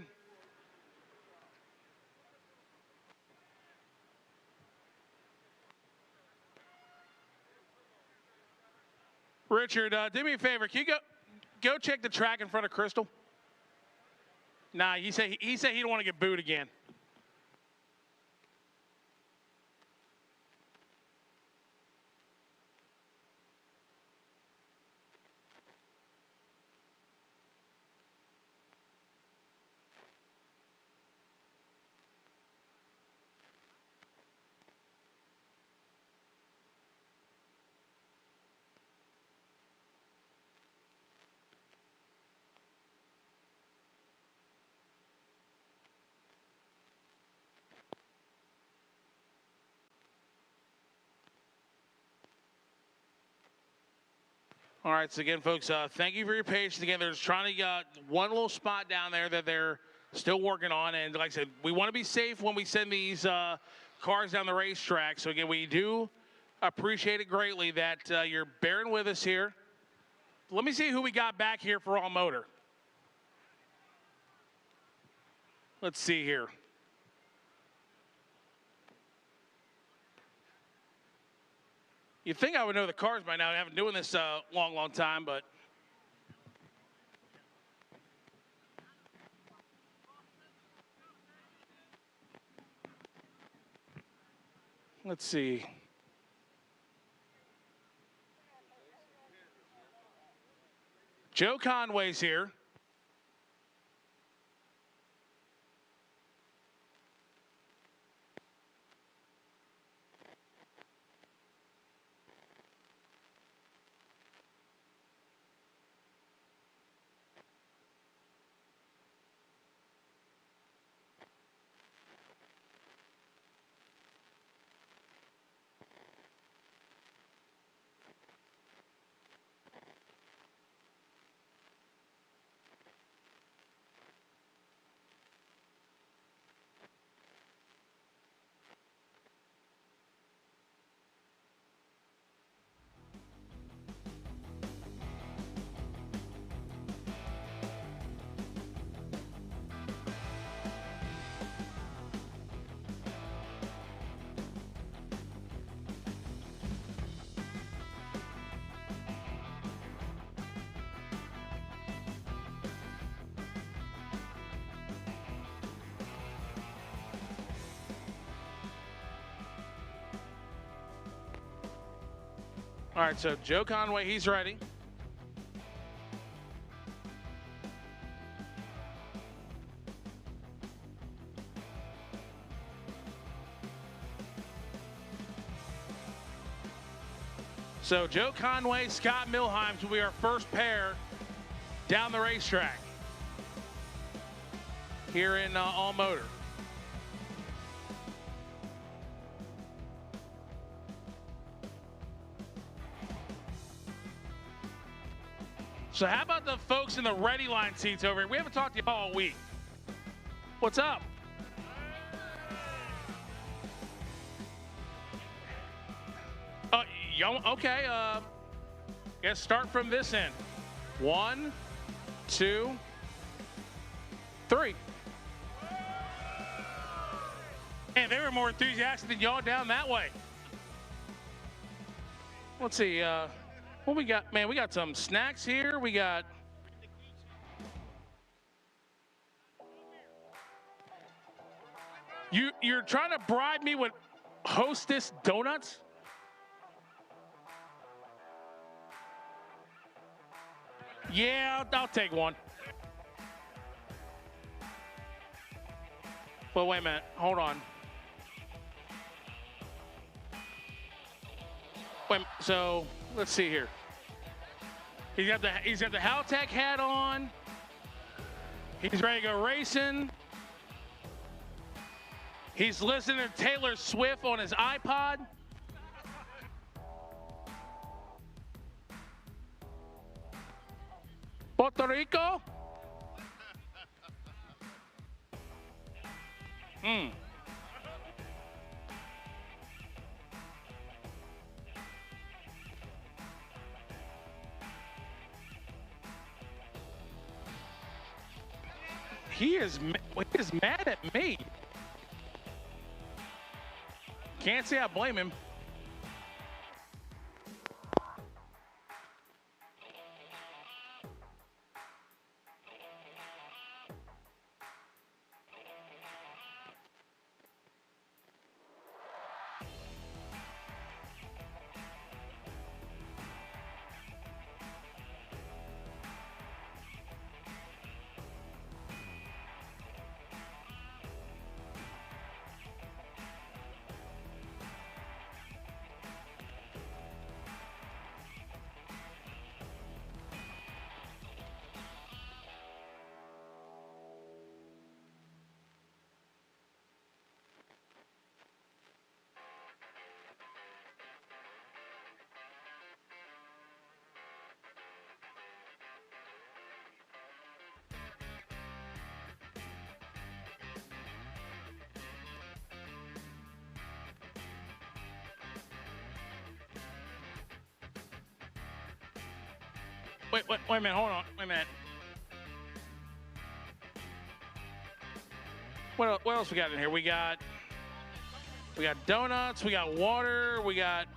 S5: Richard, do me a favor. Can you go check the track in front of Crystal? Nah, he said he don't want to get booed again. All right, so again, folks, thank you for your patience. Again, they're just trying to get one little spot down there that they're still working on. And like I said, we want to be safe when we send these cars down the racetrack. So again, we do appreciate it greatly that you're bearing with us here. Let me see who we got back here for All Motor. Let's see here. You'd think I would know the cars by now. I haven't been doing this a long time, but. Let's see. Joe Conway's here. All right, so Joe Conway, he's ready. So Joe Conway, Scott Milheims will be our first pair down the racetrack here in All Motor. So how about the folks in the ready line seats over here? We haven't talked to you all week. What's up? Okay, guess start from this end. 1, 2, 3. Man, they were more enthusiastic than y'all down that way. Let's see, what we got? Man, we got some snacks here. We got... You're trying to bribe me with Hostess donuts? Yeah, I'll take one. Well, wait a minute. Hold on. Wait, so let's see here. He's got the Haltech hat on. He's ready to go racing. He's listening to Taylor Swift on his iPod. Puerto Rico? He is mad at me. Can't say I blame him. Wait a minute, hold on, wait a minute. What else we got in here? We got donuts, we got water, we got...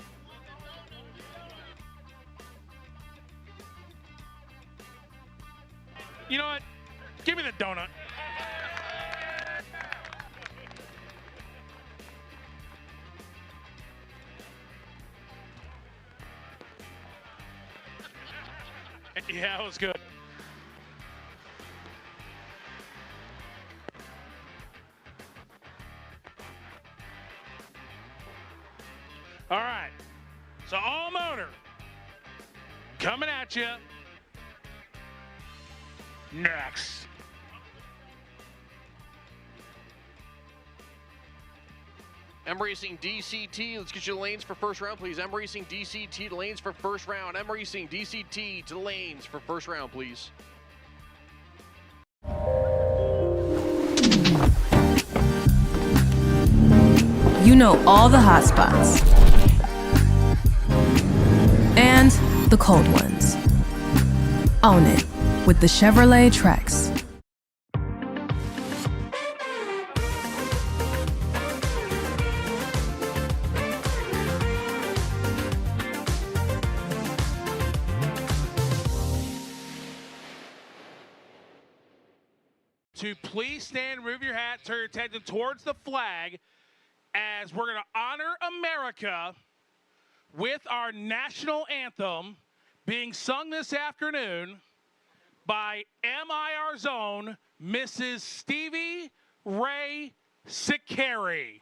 S5: You know what? Give me the donut. Yeah, it was good. All right. So All Motor coming at you next.
S17: M Racing DCT, let's get you the lanes for first round, please. M Racing DCT to lanes for first round. M Racing DCT to lanes for first round, please.
S14: You know all the hot spots and the cold ones. Own it with the Chevrolet Trax.
S5: To please stand, remove your hat, turn your attention towards the flag as we're going to honor America with our national anthem being sung this afternoon by MIR's own Mrs. Stevie Ray Sicari.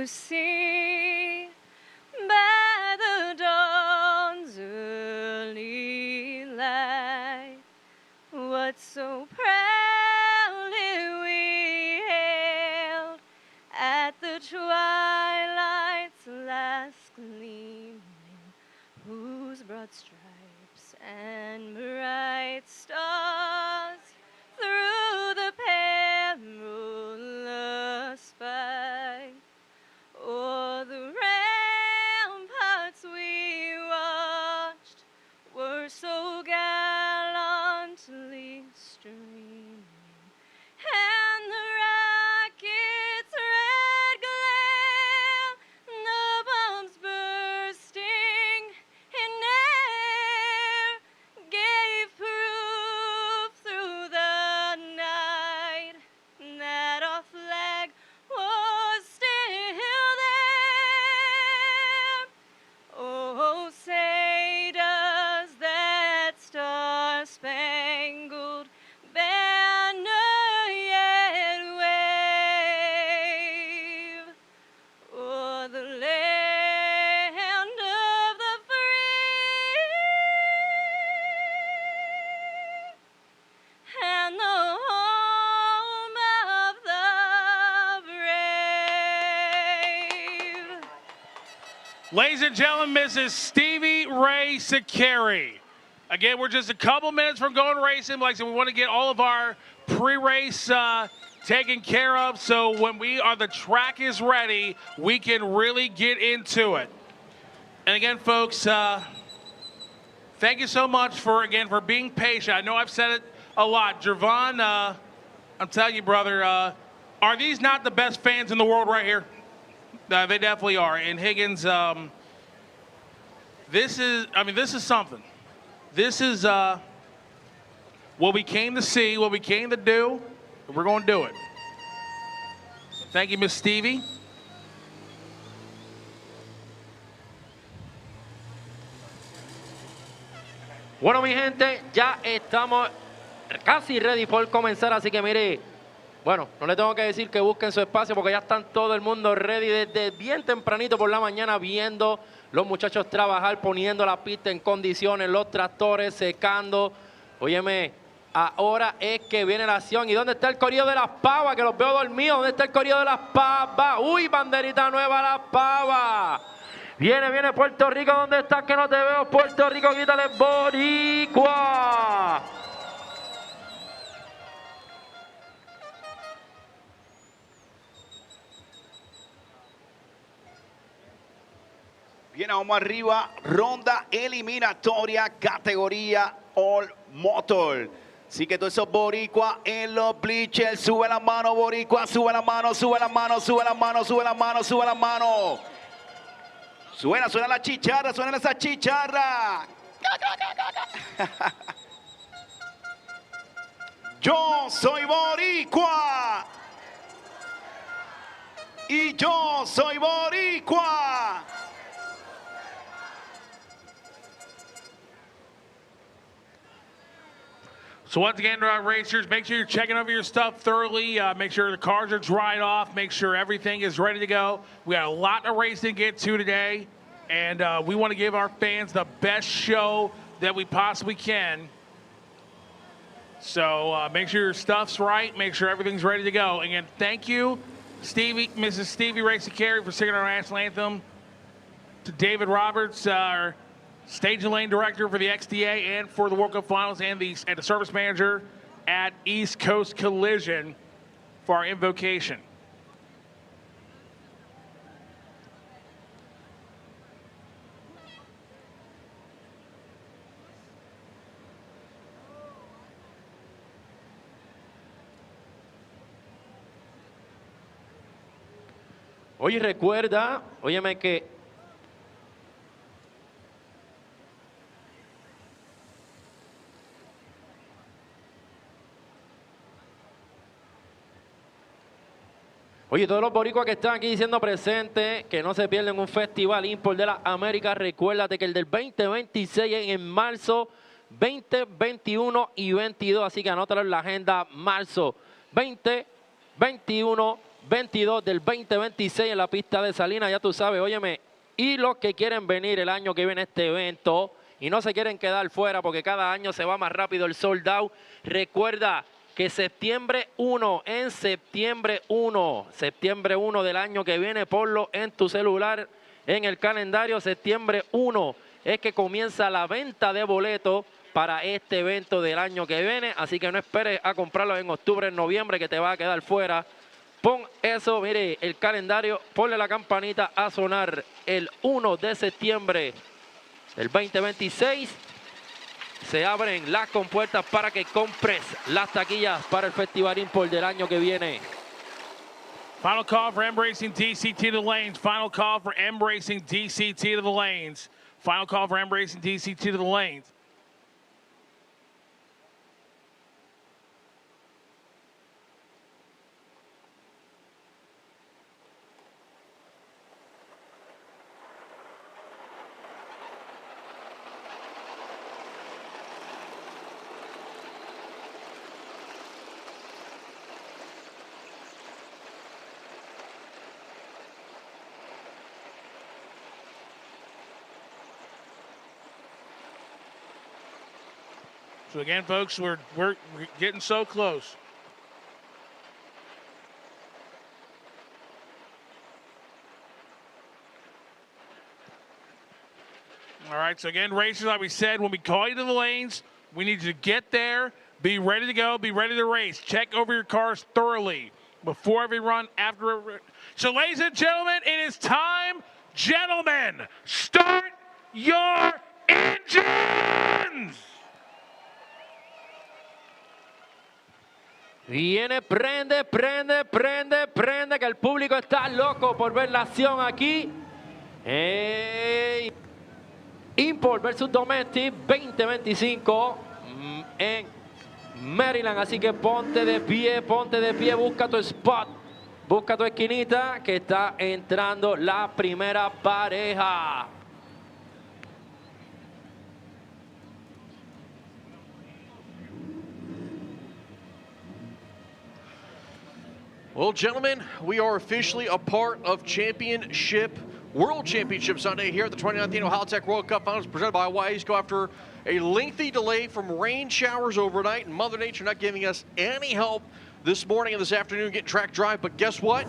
S19: to see by the dawn's early light what so proudly we hailed at the twilight's last gleaming, whose broad stripes and bright stars through the perilous fight o'er the ramparts we watched were so gallantly streaming, and the rocket's red glare, the bombs bursting in air, gave proof through the night that our flag was still there. Oh, say does that star-spangled banner yet wave o'er the land of the free and the home of the brave.
S5: Ladies and gentlemen, Mrs. Stevie Ray Sakari. Again, we're just a couple minutes from going racing. Like I said, we want to get all of our pre-race taken care of, so when the track is ready, we can really get into it. And again, folks, thank you so much for being patient. I know I've said it a lot. Jervon, I'm telling you, brother, are these not the best fans in the world right here? They definitely are. And Higgins, this is something. This is what we came to see, what we came to do. We're going to do it. Thank you, Miss Stevie.
S20: Bueno, mi gente, ya estamos casi ready por comenzar, así que mire, bueno, no le tengo que decir que busquen su espacio porque ya están todo el mundo ready desde bien tempranito por la mañana viendo los muchachos trabajar, poniendo la pista en condiciones, los tractores secando. Óyeme, ahora es que viene la acción. ¿Y dónde está el corillo de las pavas? Que los veo dormidos. ¿Dónde está el corillo de las pavas? ¡Uy, banderita nueva, las pavas! Viene Puerto Rico. ¿Dónde estás que no te veo? Puerto Rico, quítale boricua.
S7: Bien, vamos arriba, ronda eliminatoria, categoría All Motor. Así que todos esos boricuas en los bleachers, sube la mano boricua, sube la mano, sube la mano, sube la mano, sube la mano, sube la mano. Suena la chicharra, suena esa chicharra. Yo soy boricua. Y yo soy boricua.
S5: So once again, racers, make sure you're checking over your stuff thoroughly. Make sure the cars are dried off. Make sure everything is ready to go. We got a lot of racing to get to today, and we want to give our fans the best show that we possibly can. So make sure your stuff's right. Make sure everything's ready to go. Again, thank you, Mrs. Stevie Ray Sakari, for singing our national anthem. To David Roberts, our Stage and Lane Director for the XDA and for the World Cup Finals, and the Service Manager at East Coast Collision for our invocation.
S20: Oye, recuerda, óyeme que oye, todos los boricuas que están aquí diciendo presente, que no se pierden un festival Import de las Américas. Recuérdate que el del 2026 en marzo, 20, 21 y 22. Así que anótalo en la agenda, marzo 20, 21, 22 del 2026 en la pista de Salinas, ya tú sabes, óyeme. Y los que quieren venir el año que viene a este evento y no se quieren quedar fuera porque cada año se va más rápido el sold out, recuerda que septiembre 1, septiembre 1 del año que viene, ponlo en tu celular, en el calendario, septiembre 1 es que comienza la venta de boletos para este evento del año que viene, así que no esperes a comprarlo en octubre, en noviembre, que te va a quedar fuera. Pon eso, mire, el calendario, ponle la campanita a sonar el 1 de septiembre del 2026. Se abren las compuertas para que compres las taquillas para el Festival Import del año que viene.
S5: Final call for Embracing DCT to the lanes. Final call for Embracing DCT to the lanes. Final call for Embracing DCT to the lanes. So again, folks, we're getting so close. All right, so again, racers, like we said, when we call you to the lanes, we need you to get there, be ready to go, be ready to race. Check over your cars thoroughly before every run, after every. So ladies and gentlemen, it is time. Gentlemen, start your engines!
S20: Viene, prende, que el público está loco por ver la acción aquí. Import versus Domestic 2025 en Maryland. Así que ponte de pie, busca tu spot, busca tu esquinita, que está entrando la primera pareja.
S17: Well, gentlemen, we are officially a part of World Championship Sunday here at the 29th Annual Haltech World Cup Finals presented by Wiseco after a lengthy delay from rain showers overnight and Mother Nature not giving us any help this morning and this afternoon getting track dry. But guess what?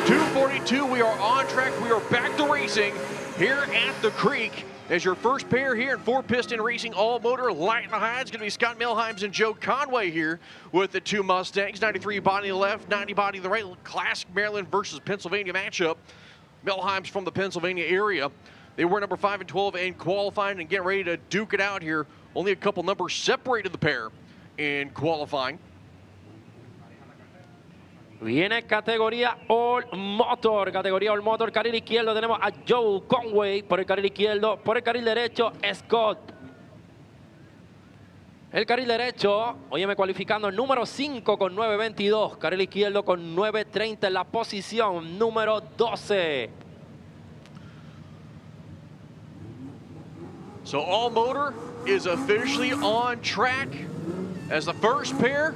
S17: 2:42, we are on track. We are back to racing here at the Creek. As your first pair here in four-piston racing, all-motor, light in the high, it's going to be Scott Milheims and Joe Conway here with the two Mustangs. 93 body to the left, 90 body to the right. Classic Maryland versus Pennsylvania matchup. Milheims from the Pennsylvania area. They were number 5 and 12 in qualifying and getting ready to duke it out here. Only a couple numbers separated the pair in qualifying.
S20: Viene categoría All Motor, carril izquierdo tenemos a Joe Conway por el carril izquierdo, por el carril derecho Scott. El carril derecho, óyeme, cualificando número 5 con 9.22, carril izquierdo con 9.30 en la posición número 12.
S17: So All Motor is officially on track as the first pair.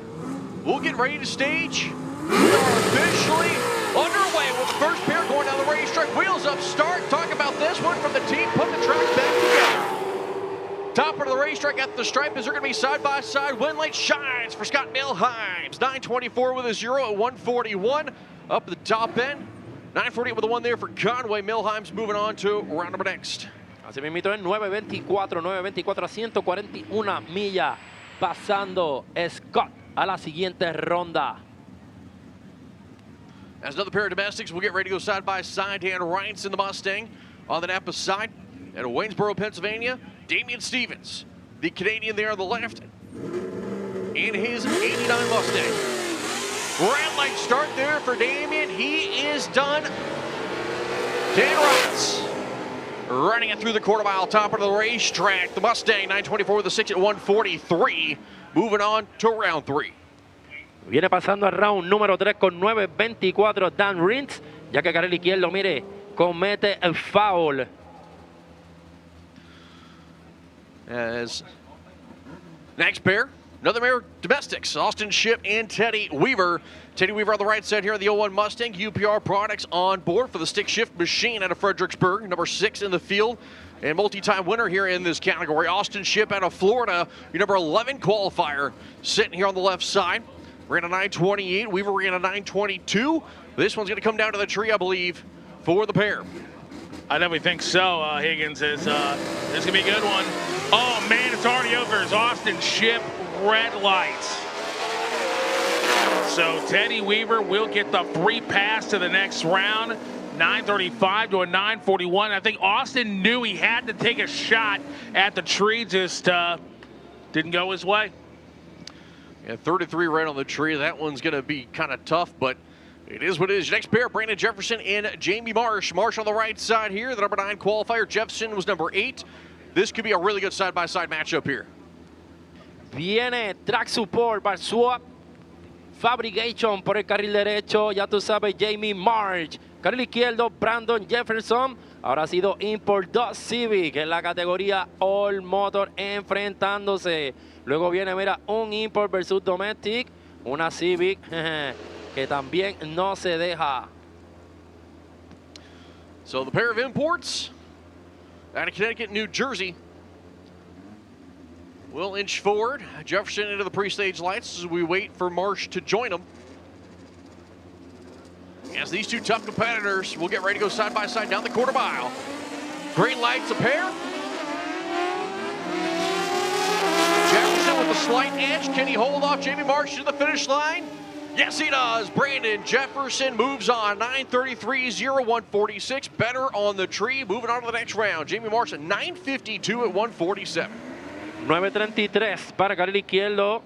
S17: We'll get ready to stage. We are officially underway with the first pair going down the racetrack. Wheels up, start. Talk about this one from the team. Put the track back together. Top of the racetrack at the stripe as they're going to be side-by-side. Win late shines for Scott Milheims. 924 with a 0 at 141. Up at the top end. 948 with a 1 there for Conway. Milheims moving on to round number next.
S20: Así mismo en 9.24 a 141 millas. Pasando Scott a la siguiente ronda.
S17: As another pair of domestics, we'll get ready to go side by side. Dan Reitz in the Mustang on the Napa side. At Waynesboro, Pennsylvania, Damian Stevens, the Canadian there on the left, in his 89 Mustang. Red light start there for Damian. He is done. Dan Reitz running it through the quarter mile, top of the racetrack. The Mustang 924 with a 6 at 143. Moving on to round 3.
S20: Viene pasando al round número 3 con 9.24 Dan Rintz, ya que carril izquierdo, mire, comete el foul.
S17: As next pair Another Mayor Domestics, Austin Ship and Teddy Weaver. Teddy Weaver on the right side here on the 01 Mustang. UPR Products on board for the stick shift machine out of Fredericksburg, number 6 in the field. And multi-time winner here in this category, Austin Ship out of Florida, your number 11 qualifier, sitting here on the left side. Ran a 9:28, Weaver ran a 9:22. This one's going to come down to the tree, I believe, for the pair.
S5: I definitely think so, Higgins. This is going to be a good one. Oh, man, it's already over. It's Austin Ship, red lights. So Teddy Weaver will get the free pass to the next round. 9:35 to a 9:41. I think Austin knew he had to take a shot at the tree, just didn't go his way.
S17: Yeah, 33 right on the tree. That one's going to be kind of tough, but it is what it is. Next pair, Brandon Jefferson and Jamie Marsh. Marsh on the right side here, the number 9 qualifier. Jefferson was number 8. This could be a really good side-by-side matchup here.
S20: Viene Track Support para Swap Fabrication por el carril derecho. Ya tú sabes, Jamie Marsh. Carril izquierdo, Brandon Jefferson. Ahora ha sido Import 2 Civic en la categoría All Motor enfrentándose. Luego viene, mira, un Import versus Domestic. Una Civic que también no se deja.
S17: So the pair of imports out of Connecticut, New Jersey will inch forward. Jefferson into the pre-stage lights as we wait for Marsh to join them. As these two tough competitors will get ready to go side by side down the quarter mile. Green lights a pair. Jefferson with a slight edge. Can he hold off Jamie Marsh to the finish line? Yes, he does. Brandon Jefferson moves on. 9:33, 01:46. Better on the tree. Moving on to the next round. Jamie Marsh at 9:52 at 1:47.
S20: 9:33 para el carril izquierdo.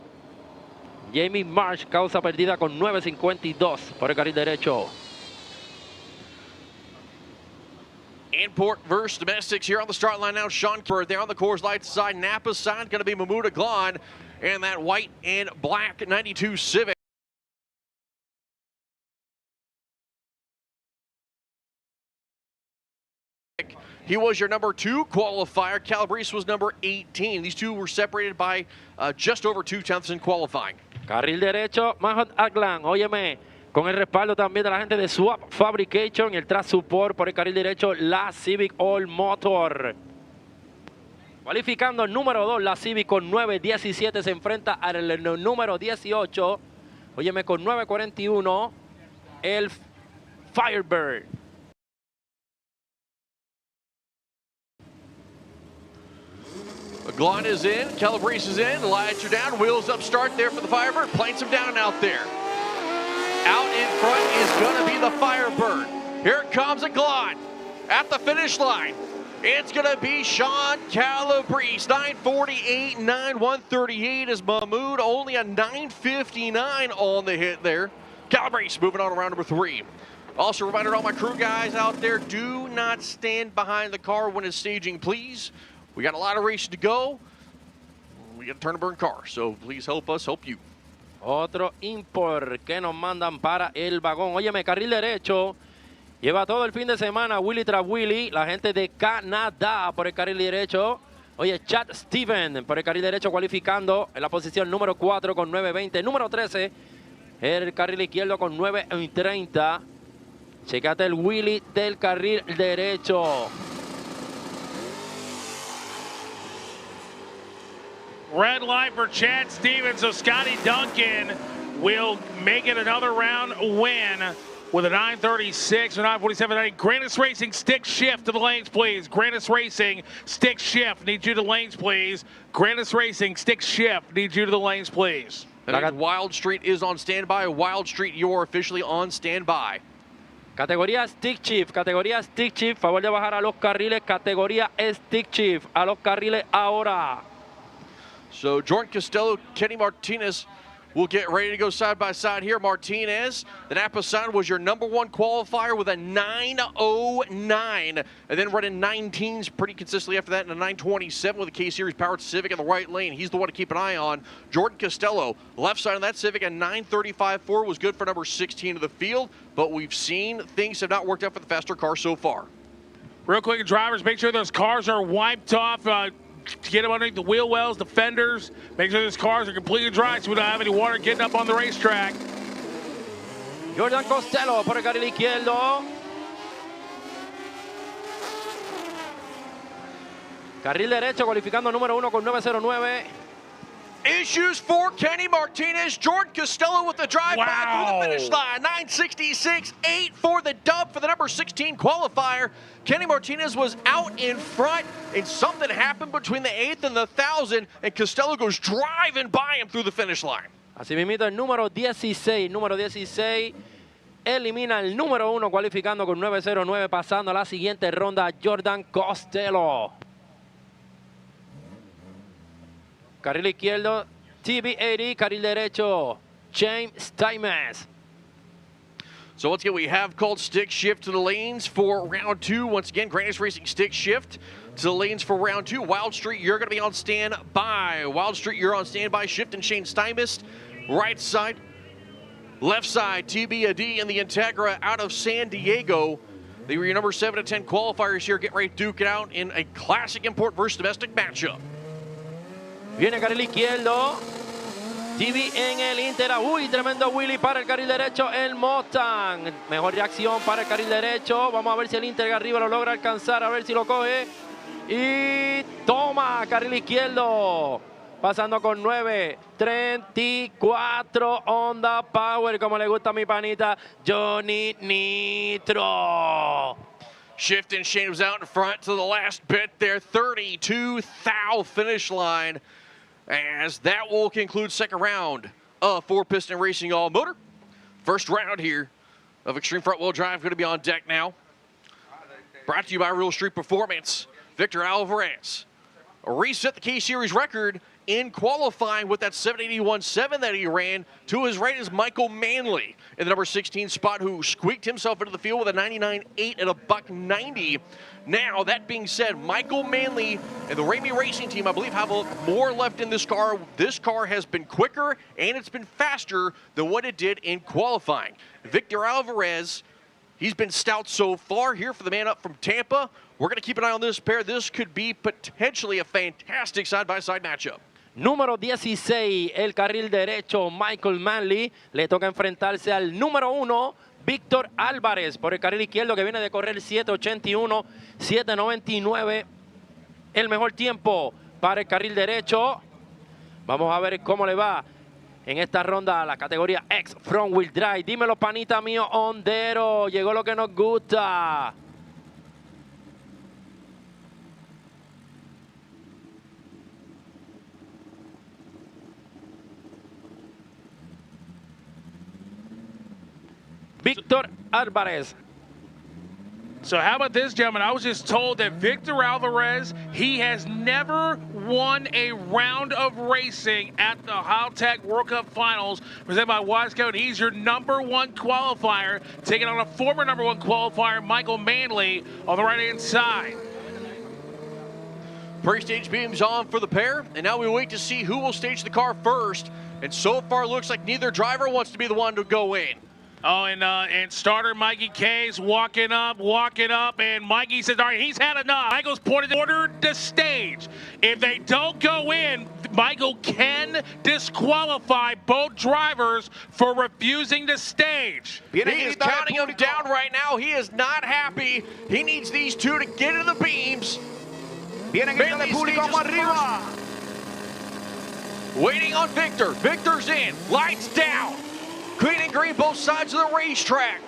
S20: Jamie Marsh causa perdida con 9:52 por el carril derecho.
S17: Import versus Domestics here on the start line now. Sean Kerr there on the Coors Light side. Napa side going to be Mahmoud Aglan and that white and black 92 Civic. He was your number 2 qualifier. Calabrese was number 18. These two were separated by just over 2/10 in qualifying.
S20: Carril derecho, Mahmoud Aglan. Óyeme, con el respaldo también de la gente de Swap Fabrication, el Track Support por el carril derecho, la Civic All Motor. Cualificando el número 2, la Civic con 9:17 se enfrenta al número 18. Óyeme, con 9:41, el Firebird.
S17: Aglan is in, Calabrese is in, lights are down, wheels up start there for the Firebird, planes him down out there. Out in front is gonna be the Firebird. Here comes Aglan at the finish line. It's gonna be Sean Calabrese, 9:48, 9:138 is Mahmoud, only a 9:59 on the hit there. Calabrese moving on around number 3. Also, reminder to all my crew guys out there, do not stand behind the car when it's staging, please. We got a lot of racing to go. We got a turn and burn car, so please help us help you.
S20: Otro import que nos mandan para el vagón. Óyeme, carril derecho. Lleva todo el fin de semana Willy tras Willy. La gente de Canadá por el carril derecho. Oye, Chad Steven por el carril derecho cualificando en la posición número 4 con 9:20. Número 13, el carril izquierdo con 9:30. Checate el Willy del carril derecho.
S5: Red light for Chad Stevens, so Scotty Duncan will make it another round win with a 9:36 or 9:47. Grannis Racing, stick shift to the lanes, please. Grannis Racing, stick shift, need you to the lanes, please. Grannis Racing, stick shift, need you to the lanes, please.
S17: And Wild Street is on standby. Wild Street, you're officially on standby.
S20: Categoría Stick Shift, categoría Stick Shift. Favor de bajar a los carriles, categoría Stick Shift. A los carriles ahora.
S17: So Jordan Costello, Kenny Martinez will get ready to go side by side here. Martinez, the Napa side, was your number 1 qualifier with a 9:09, and then running 19s pretty consistently after that in a 9:27 with a K-Series powered Civic in the right lane. He's the one to keep an eye on. Jordan Costello, left side of that Civic, a 9:35.4 was good for number 16 of the field, but we've seen things have not worked out for the faster car so far.
S5: Real quick, drivers, make sure those cars are wiped off. get them underneath the wheel wells, the fenders, make sure these cars are completely dry so we don't have any water getting up on the racetrack.
S20: Jordan Costello por el carril izquierdo. Carril derecho, cualificando número 1 con 9.09.
S17: Issues for Kenny Martinez. Jordan Costello with the drive back through the finish line. 9.66.8 for the dub for the number 16 qualifier. Kenny Martinez was out in front, and something happened between the 8th and the 1,000, and Costello goes driving by him through the finish line.
S20: Así mismo el número 16 elimina el número 1 cualificando con 9.09, pasando a la siguiente ronda Jordan Costello. Carril izquierdo, TB80. Carril derecho, James Steinmetz.
S17: So once again, we have called stick shift to the lanes for round 2. Once again, Grandis Racing stick shift to the lanes for round 2. Wild Street, you're going to be on standby. Wild Street, you're on standby. Shift and Shane Steinmetz. Right side, left side, TB80 and the Integra out of San Diego. They were your number 7 to 10 qualifiers here. Get ready to duke it out in a classic import versus domestic matchup.
S20: Viene carril izquierdo. TV en el Inter. Uy, tremendo Willy para el carril derecho. El Mustang. Mejor reacción para el carril derecho. Vamos a ver si el Inter arriba lo logra alcanzar. A ver si lo coge. Y toma, carril izquierdo. Pasando con 9.34. Honda Power, como le gusta a mi panita Johnny Nitro.
S17: Shift and Shane was out in front to the last bit there. 32 thou finish line. As that will conclude second round of 4-piston racing all motor. First round here of Extreme Front Wheel Drive going to be on deck now. Brought to you by Real Street Performance. Victor Alvarez reset the K-Series record in qualifying with that 781.7 that he ran. To his right is Michael Manley in the number 16 spot, who squeaked himself into the field with a 99.8 and a $1.90. Now, that being said, Michael Manley and the Ramey Racing team, I believe, have more left in this car. This car has been quicker and it's been faster than what it did in qualifying. Victor Alvarez, he's been stout so far here for the man up from Tampa. We're going to keep an eye on this pair. This could be potentially a fantastic side-by-side matchup.
S20: Número 16, el carril derecho, Michael Manley. Le toca enfrentarse al número 1, Víctor Álvarez, por el carril izquierdo, que viene de correr 7.81, 7.99. El mejor tiempo para el carril derecho. Vamos a ver cómo le va en esta ronda a la categoría X Front Wheel Drive. Dímelo, panita mío, hondero. Llegó lo que nos gusta. Víctor Álvarez.
S5: So how about this, gentlemen? I was just told that Victor Alvarez, he has never won a round of racing at the Haltech World Cup Finals presented by Wisecoat. He's your number 1 qualifier, taking on a former number 1 qualifier, Michael Manley, on the right-hand side.
S17: Pre-stage beams on for the pair, and now we wait to see who will stage the car first. And so far, looks like neither driver wants to be the one to go in.
S5: Oh, and starter Mikey K's walking up, and Mikey says, all right, he's had enough. Michael's ordered the stage. If they don't go in, Michael can disqualify both drivers for refusing the stage.
S17: He is counting them down right now. He is not happy. He needs these two to get into the beams. Waiting on Victor. Victor's in. Lights down. Clean and green both sides of the racetrack.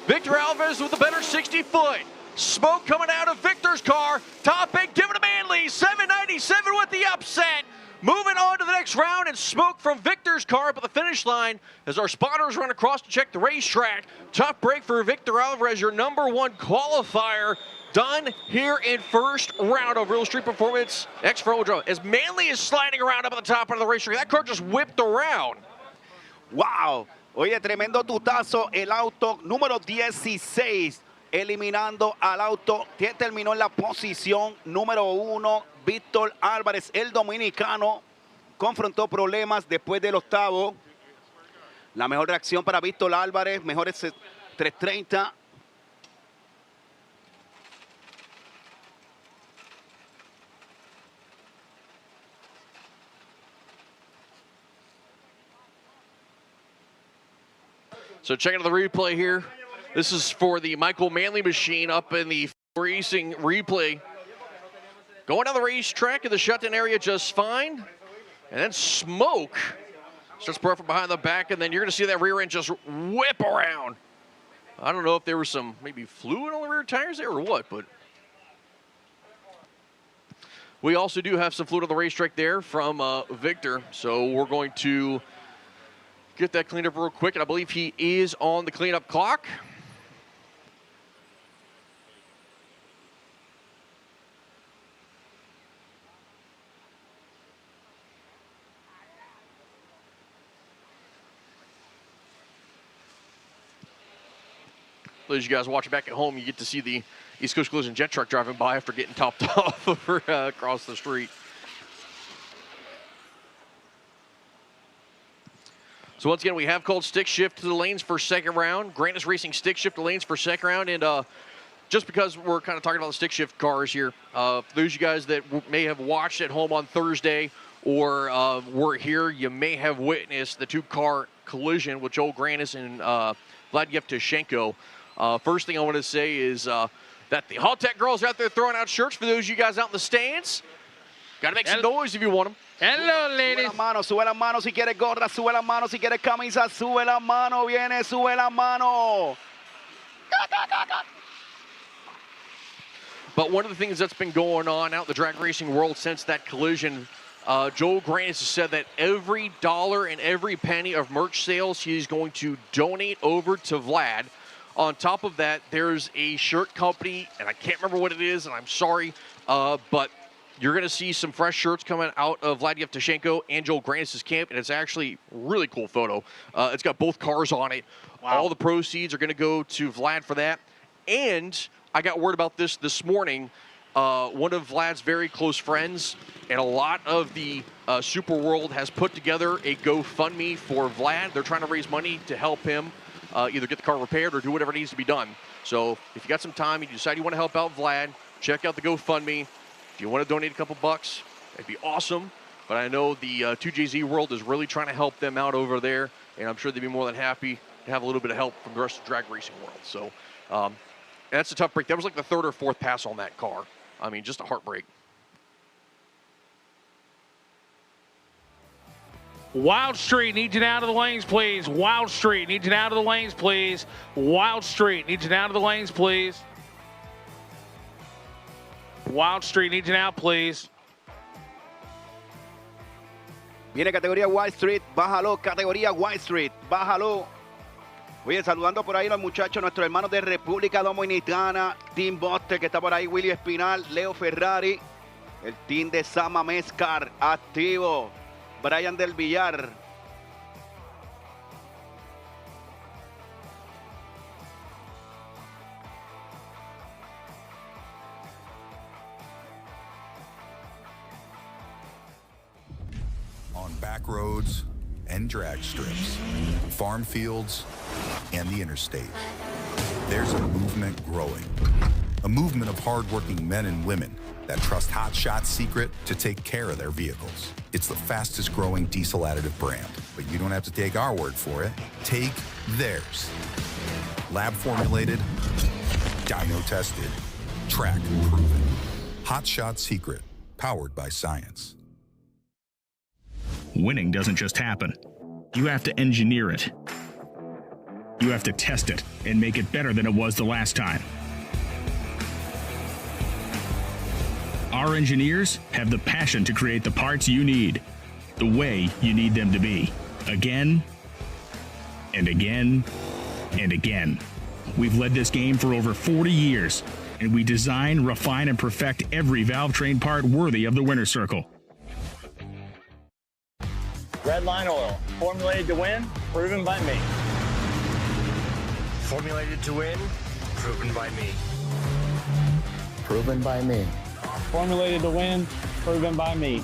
S17: Victor Alvarez with a better 60-foot. Smoke coming out of Victor's car. Top end, give it to Manley. 797 with the upset. Moving on to the next round, and smoke from Victor's car up at the finish line as our spotters run across to check the racetrack. Tough break for Victor Alvarez, your number 1 qualifier. Done here in first round of Real Street Performance X Front Wheel Drive. As Manley is sliding around up at the top of the racetrack, that car just whipped around.
S7: Wow. Oye, tremendo tutazo, el auto número 16, eliminando al auto que terminó en la posición número 1, Víctor Álvarez, el dominicano, confrontó problemas después del octavo. La mejor reacción para Víctor Álvarez, mejores 330.
S17: So check out the replay here. This is for the Michael Manley machine up in the racing replay. Going down the racetrack in the shutdown area just fine. And then Smoke starts from behind the back, and then you're going to see that rear end just whip around. I don't know if there was some maybe fluid on the rear tires there or what, but we also do have some fluid on the racetrack there from Victor, so we're going to get that cleaned up real quick, and I believe he is on the cleanup clock. As you guys watch it back at home, you get to see the East Coast Collision jet truck driving by after getting topped off over across the street. So once again, we have called stick shift to the lanes for second round. Grant is racing stick shift to lanes for second round. And just because we're kind of talking about the stick shift cars here, for those of you guys that may have watched at home on Thursday or were here, you may have witnessed the two-car collision with Joel Grannis and Vlad Yevtushenko. First thing I want to say is that the Haltech girls are out there throwing out shirts for those of you guys out in the stands. Got to make some noise if you want them.
S7: Hello, ladies. Sube la mano si quieres gorra, sube la mano si quieres camisa, sube la mano, viene, sube la mano.
S17: But one of the things that's been going on out in the drag racing world since that collision, Joel Grant has said that every dollar and every penny of merch sales he's going to donate over to Vlad. On top of that, there's a shirt company, and I can't remember what it is, and I'm sorry, but you're going to see some fresh shirts coming out of Vlad Yevtushenko and Joel Grannis' camp, and it's actually a really cool photo. It's got both cars on it. Wow. All the proceeds are going to go to Vlad for that. And I got word about this morning. One of Vlad's very close friends and a lot of the Super World has put together a GoFundMe for Vlad. They're trying to raise money to help him either get the car repaired or do whatever needs to be done. So if you got some time and you decide you want to help out Vlad, check out the GoFundMe. If you want to donate a couple bucks, it'd be awesome. But I know the 2JZ World is really trying to help them out over there, and I'm sure they'd be more than happy to have a little bit of help from the rest of the drag racing world. So that's a tough break. That was like the third or fourth pass on that car. I mean, just a heartbreak.
S5: Wild Street needs you out of the lanes, please. Wild Street needs you out of the lanes, please. Wild Street needs you out of the lanes, please. Wild Street needs you out, please.
S7: Viene categoría Wild Street, bájalo, categoría Wild Street, bájalo. Oye, saludando por ahí a los muchachos, nuestros hermanos de República Dominicana, Team Buster, que está por ahí, Willy Espinal, Leo Ferrari, el team de Sama Mescar, activo, Brian del Villar.
S21: On back roads and drag strips, farm fields, and the interstate, there's a movement growing. A movement of hardworking men and women that trust Hot Shots Secret to take care of their vehicles. It's the fastest growing diesel additive brand, but you don't have to take our word for it. Take theirs. Lab formulated, dyno tested, track proven. Hot Shots Secret, powered by science.
S22: Winning doesn't just happen. You have to engineer it. You have to test it and make it better than it was the last time. Our engineers have the passion to create the parts you need, the way you need them to be, again and again and again. We've led this game for over 40 years, and we design, refine, and perfect every valve-train part worthy of the winner's circle.
S23: Redline Oil, formulated to win, proven by me.
S12: Formulated to win, proven by me.
S23: Proven by me. Formulated to win, proven by me.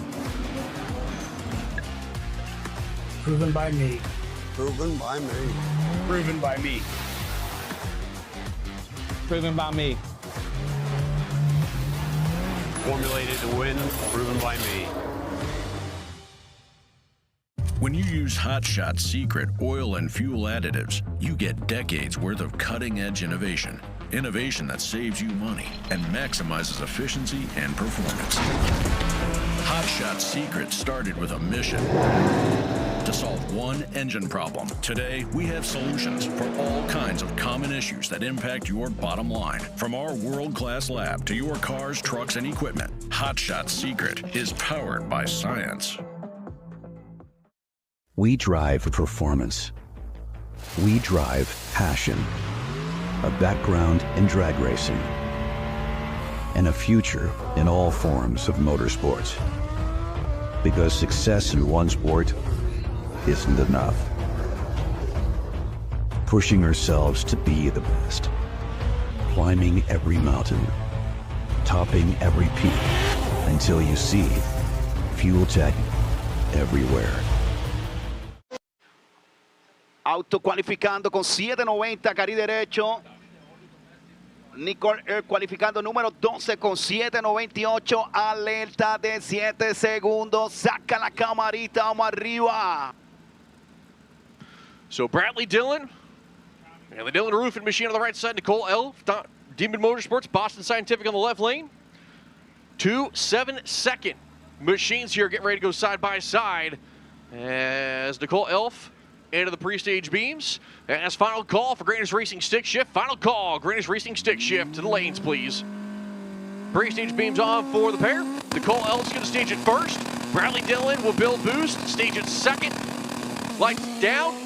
S23: Proven by me.
S12: Proven by me.
S23: Proven by me. Proven by me.
S12: Formulated to win, proven by me.
S21: When
S22: When you use Hot Shot Secret oil and fuel additives, you get decades worth of cutting-edge innovation. Innovation that saves you money and maximizes efficiency and performance. Hot Shot Secret started with a mission to solve one engine problem. Today, we have solutions for all kinds of common issues that impact your bottom line. From our world-class lab to your cars, trucks, and equipment, Hot Shot Secret is powered by science.
S1: We drive performance. We drive passion. A background in drag racing. And a future in all forms of motorsports. Because success in one sport isn't enough. Pushing ourselves to be the best. Climbing every mountain. Topping every peak. Until you see Fuel Tech everywhere.
S7: Auto cualificando con 7.90, carril derecho. Nicole Earl cualificando número 12 con 7.98, alerta de 7 segundos, saca la camarita, vamos arriba.
S17: So Bradley Dillon and the Dillon Roofing Machine on the right side, Nicole Elf, Demon Motorsports, Boston Scientific on the left lane. 2 7-second machines here getting ready to go side by side as Nicole Elf into the pre-stage beams. As final call for Greatness Racing stick shift. Final call, Greatness Racing stick shift to the lanes, please. Pre-stage beams on for the pair. Nicole Elf's going to stage it first. Bradley Dillon will build boost, stage it second. Lights down.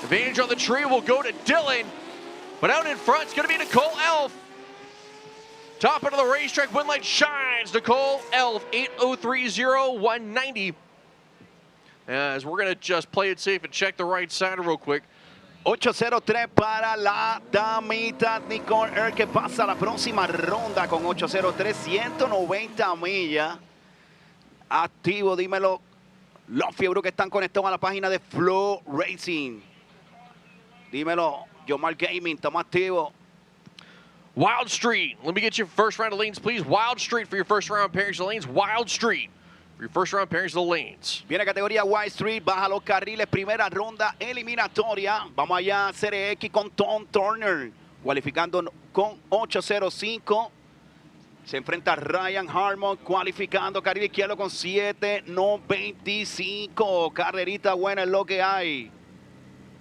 S17: Advantage on the tree will go to Dillon. But out in front, it's going to be Nicole Elf. Top end of the racetrack, win light shines. Nicole Elf, 8:03.0, 190. As we're going to just play it safe and check the right side real quick.
S7: 8.03 para la damita Nicole Earl, que pasa a la próxima ronda con 8.03, 190 millas. Activo, dímelo. Los fiebros que están conectados a la página de Flow Racing. Dímelo, Yomar Gaming, estamos activos.
S17: Wild Street, let me get your first round of lanes, please. Wild Street for your first round pairings of lanes. Wild Street. Your first round pairings of the lanes.
S7: Viene categoría White Street, baja los carriles, primera ronda eliminatoria. Vamos allá, Serie X con Tom Turner, cualificando con 8.05. Se enfrenta a Ryan Harmon, cualificando carril izquierdo con 7.95. Carrerita buena es lo que hay.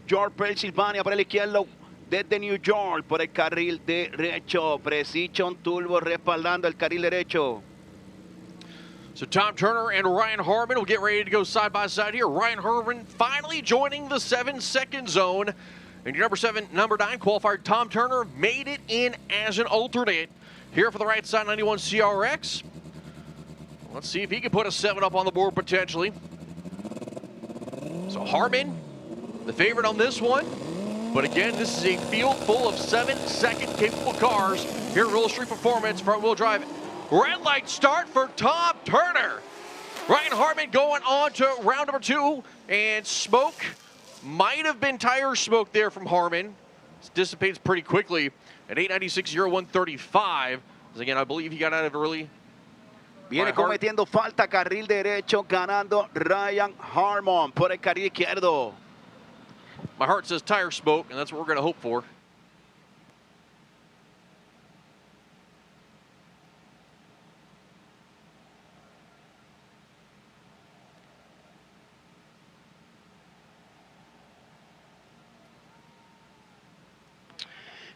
S7: George Pennsylvania por el izquierdo, desde New York por el carril derecho. Precision Turbo respaldando el carril derecho.
S17: So Tom Turner and Ryan Harmon will get ready to go side by side here. Ryan Harmon finally joining the 7-second zone. And your number 9 qualifier, Tom Turner, made it in as an alternate. Here for the right side, 91 CRX. Let's see if he can put a 7 up on the board potentially. So Harmon, the favorite on this one. But again, this is a field full of 7-second capable cars. Here at Roll Street Performance, front wheel drive. Red light start for Tom Turner. Ryan Harmon going on to round number 2. And smoke, might have been tire smoke there from Harmon. This dissipates pretty quickly at 896.0, 135. As again, I believe he got out of it early.
S7: Viene cometiendo falta, carril derecho, ganando Ryan Harmon por el carril izquierdo.
S17: My heart says tire smoke, and that's what we're going to hope for.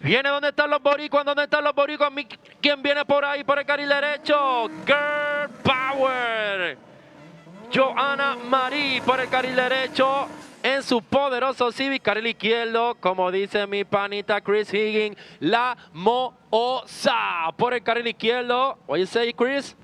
S20: Viene donde están los boricuas, ¿dónde están los boricuas? ¿Quién viene por ahí por el carril derecho? Girl Power. Joanna Marie por el carril derecho en su poderoso Civic. Carril izquierdo, como dice mi panita Chris Higgins, la Moosa por el carril izquierdo. What you say, Chris?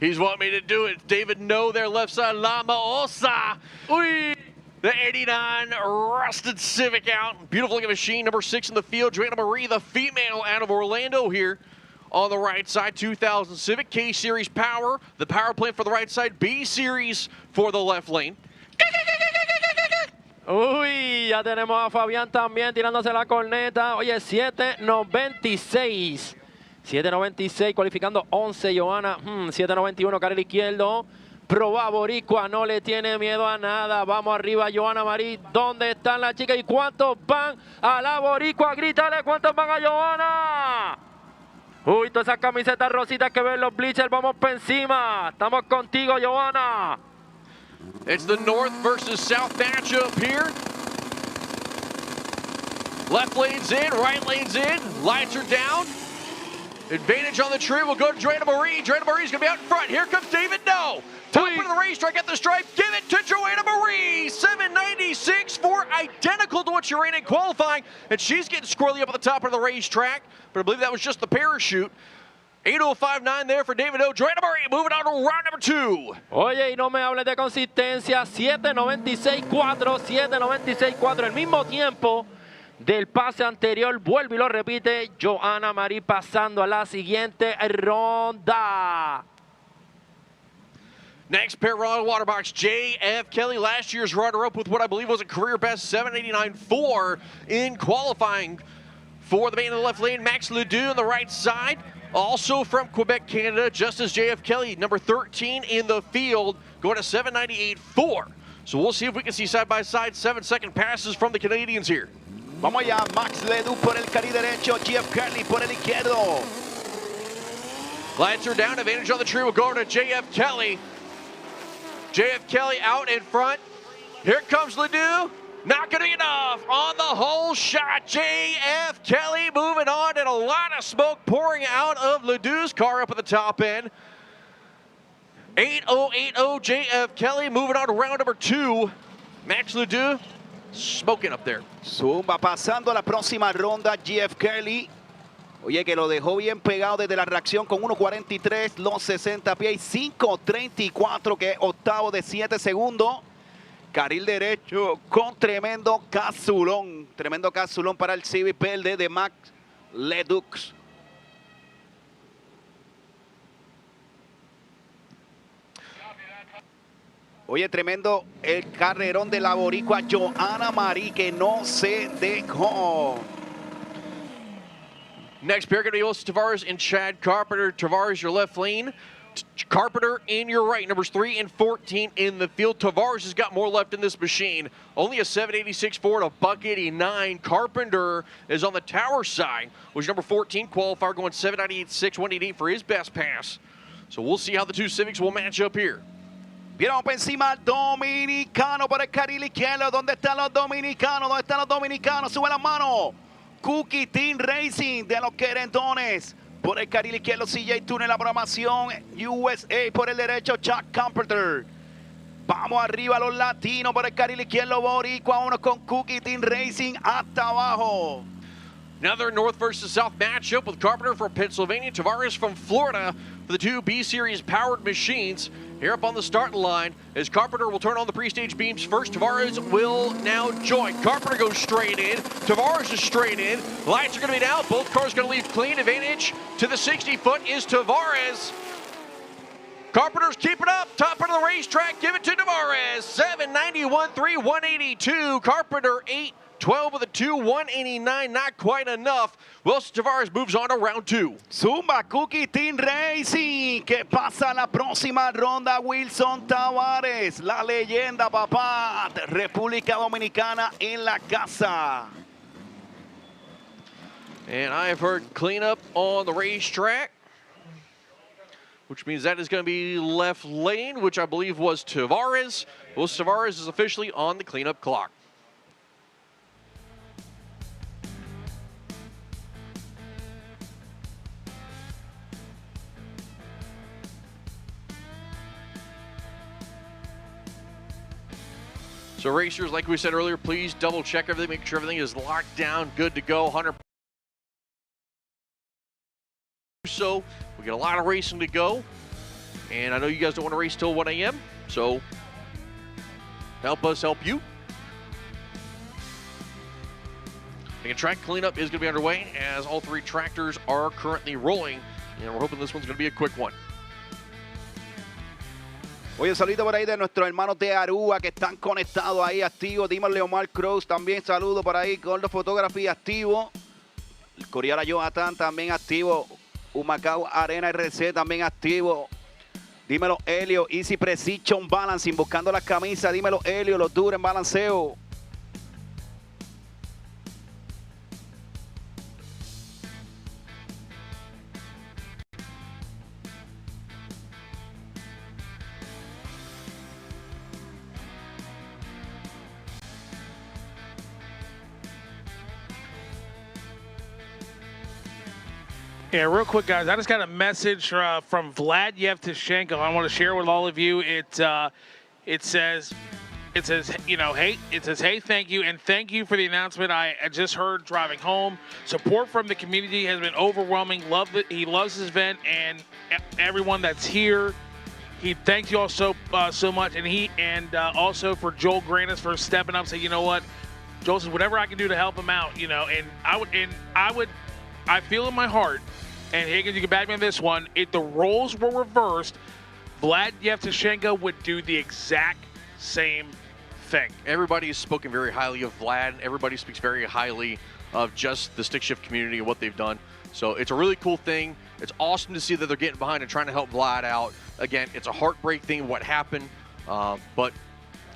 S17: He's wanting me to do it. David No there, left side, La Moosa. Uy! The 89 rusted Civic out. Beautiful looking machine. Number 6 in the field, Joanna Marie, the female out of Orlando here on the right side. 2000 Civic, K-Series power. The power plant for the right side, B-Series for the left lane.
S20: Uy, ya tenemos a Fabián también tirándose la corneta. Oye, 7.96. 7.96, cualificando 11, Johanna. 7.91, carril izquierdo. proba boricua, no le tiene miedo a nada. Vamos arriba, Johanna Marí. ¿Dónde están las chicas y cuántos van a la boricua? Grítale, ¿cuántos van a Johanna? Uy, todas esas camisetas rositas que ven los bleachers, vamos para encima. Estamos contigo, Johanna.
S17: It's the North versus South matchup here. Left lane's in, right lane's in. Lights are down. Advantage on the tree will go to Joanna Marie. Joanna Marie's going to be out in front. Here comes David No. Top of the racetrack at the stripe. Give it to Joanna Marie. 796.4, identical to what you're in qualifying. And she's getting squirrely up at the top of the racetrack. But I believe that was just the parachute. 8:05.9 there for David O. Joanna Marie moving on to round number 2.
S20: Oye, y no me hables de consistencia. 7.96.4, 7.96.4. El mismo tiempo del pase anterior, vuelve y lo repite. Johanna Marí pasando a la siguiente ronda.
S17: Next pair on water box, J.F. Kelly, last year's runner-up with what I believe was a career best 789.4 in qualifying. For the man in the left lane, Max Ledoux on the right side. Also from Quebec, Canada, just as J.F. Kelly, number 13 in the field, going to 798.4. So we'll see if we can see side-by-side 7-second passes from the Canadians here.
S7: Vamos allá, Max Ledoux por el carril derecho, J.F. Kelly por el izquierdo.
S17: Lights are down, advantage on the tree will go to J.F. Kelly. J.F. Kelly out in front. Here comes Ledoux. Not going to be enough on the whole shot. J.F. Kelly moving on, and a lot of smoke pouring out of Ledoux's car up at the top end. 8:080 J.F. Kelly moving on to round number 2. Max Ledoux smoking up there.
S7: Zumba pasando a la próxima ronda, J.F. Kelly. Oye, que lo dejó bien pegado desde la reacción con 1.43, los 60 pies, 5.34, que es octavo de 7 segundos. Carril derecho con tremendo casulón. Tremendo casulón para el Civic verde de Max Ledoux. Oye, tremendo el carrerón de la boricua Johanna Marí, que no se dejó.
S17: Next pair going to be Alyssa Tavares and Chad Carpenter. Tavares, your left lane. Carpenter in your right. Numbers 3 and 14 in the field. Tavares has got more left in this machine. Only a 786.4 to $189. Carpenter is on the tower side, which number 14 qualifier going 798.6, 188 for his best pass. So we'll see how the two Civics will match up here.
S7: Vieron por encima dominicano por el carril izquierdo. ¿Dónde están los dominicanos? ¿Dónde están los dominicanos? Sube las manos. Cookie Team Racing de los querentones. Por el carril izquierdo, CJ Tune en la programación. USA por el derecho, Chuck Carpenter. Vamos arriba los latinos por el carril izquierdo, boricua. Uno con Cookie Team Racing hasta abajo.
S17: Another North versus South matchup with Carpenter from Pennsylvania, Tavares from Florida for the two B-Series powered machines. Here up on the starting line as Carpenter will turn on the pre-stage beams first. Tavares will now join. Carpenter goes straight in. Tavares is straight in. Lights are going to be down. Both cars going to leave clean. Advantage to the 60-foot is Tavares. Carpenter's keeping up. Top of the racetrack. Give it to Tavares. 791.3, 182. Carpenter 8-12 with a 2, 189. Not quite enough. Wilson Tavares moves on to round 2.
S7: Zumba Cookie Team Racing. Que pasa la próxima ronda. Wilson Tavares, la leyenda, papá. República Dominicana en la casa.
S17: And I have heard cleanup on the racetrack, which means that is going to be left lane, which I believe was Tavares. Wilson Tavares is officially on the cleanup clock. So racers, like we said earlier, please double check everything, make sure everything is locked down, good to go, 100%. So we got a lot of racing to go, and I know you guys don't want to race till 1 a.m., so help us help you. The track cleanup is going to be underway as all three tractors are currently rolling, and we're hoping this one's going to be a quick one.
S7: Oye, un saludito por ahí de nuestros hermanos de Aruba que están conectados ahí, activos. Dímelo, Leomar Cruz, también saludo por ahí. Gordo Fotografía activo. El Coriara Jonathan también activo. Humacao Arena RC también activo. Dímelo, Helio. Easy Precision Balancing, buscando la camisa. Dímelo, Helio, los duros en balanceo.
S5: Yeah, real quick, guys. I just got a message from Vlad Yevtushenko. I want to share with all of you. It says, you know, hey, thank you, and thank you for the announcement. I just heard driving home. Support from the community has been overwhelming. He loves his event and everyone that's here. He thanks you all so much, and also for Joel Granis for stepping up, saying, you know what, Joel says whatever I can do to help him out, you know, and I feel in my heart, and Higgins, you can back me on this one, if the roles were reversed, Vlad Yevtushenko would do the exact same thing.
S17: Everybody has spoken very highly of Vlad. Everybody speaks very highly of just the stick shift community and what they've done. So it's a really cool thing. It's awesome to see that they're getting behind and trying to help Vlad out. Again, it's a heartbreak thing, what happened, but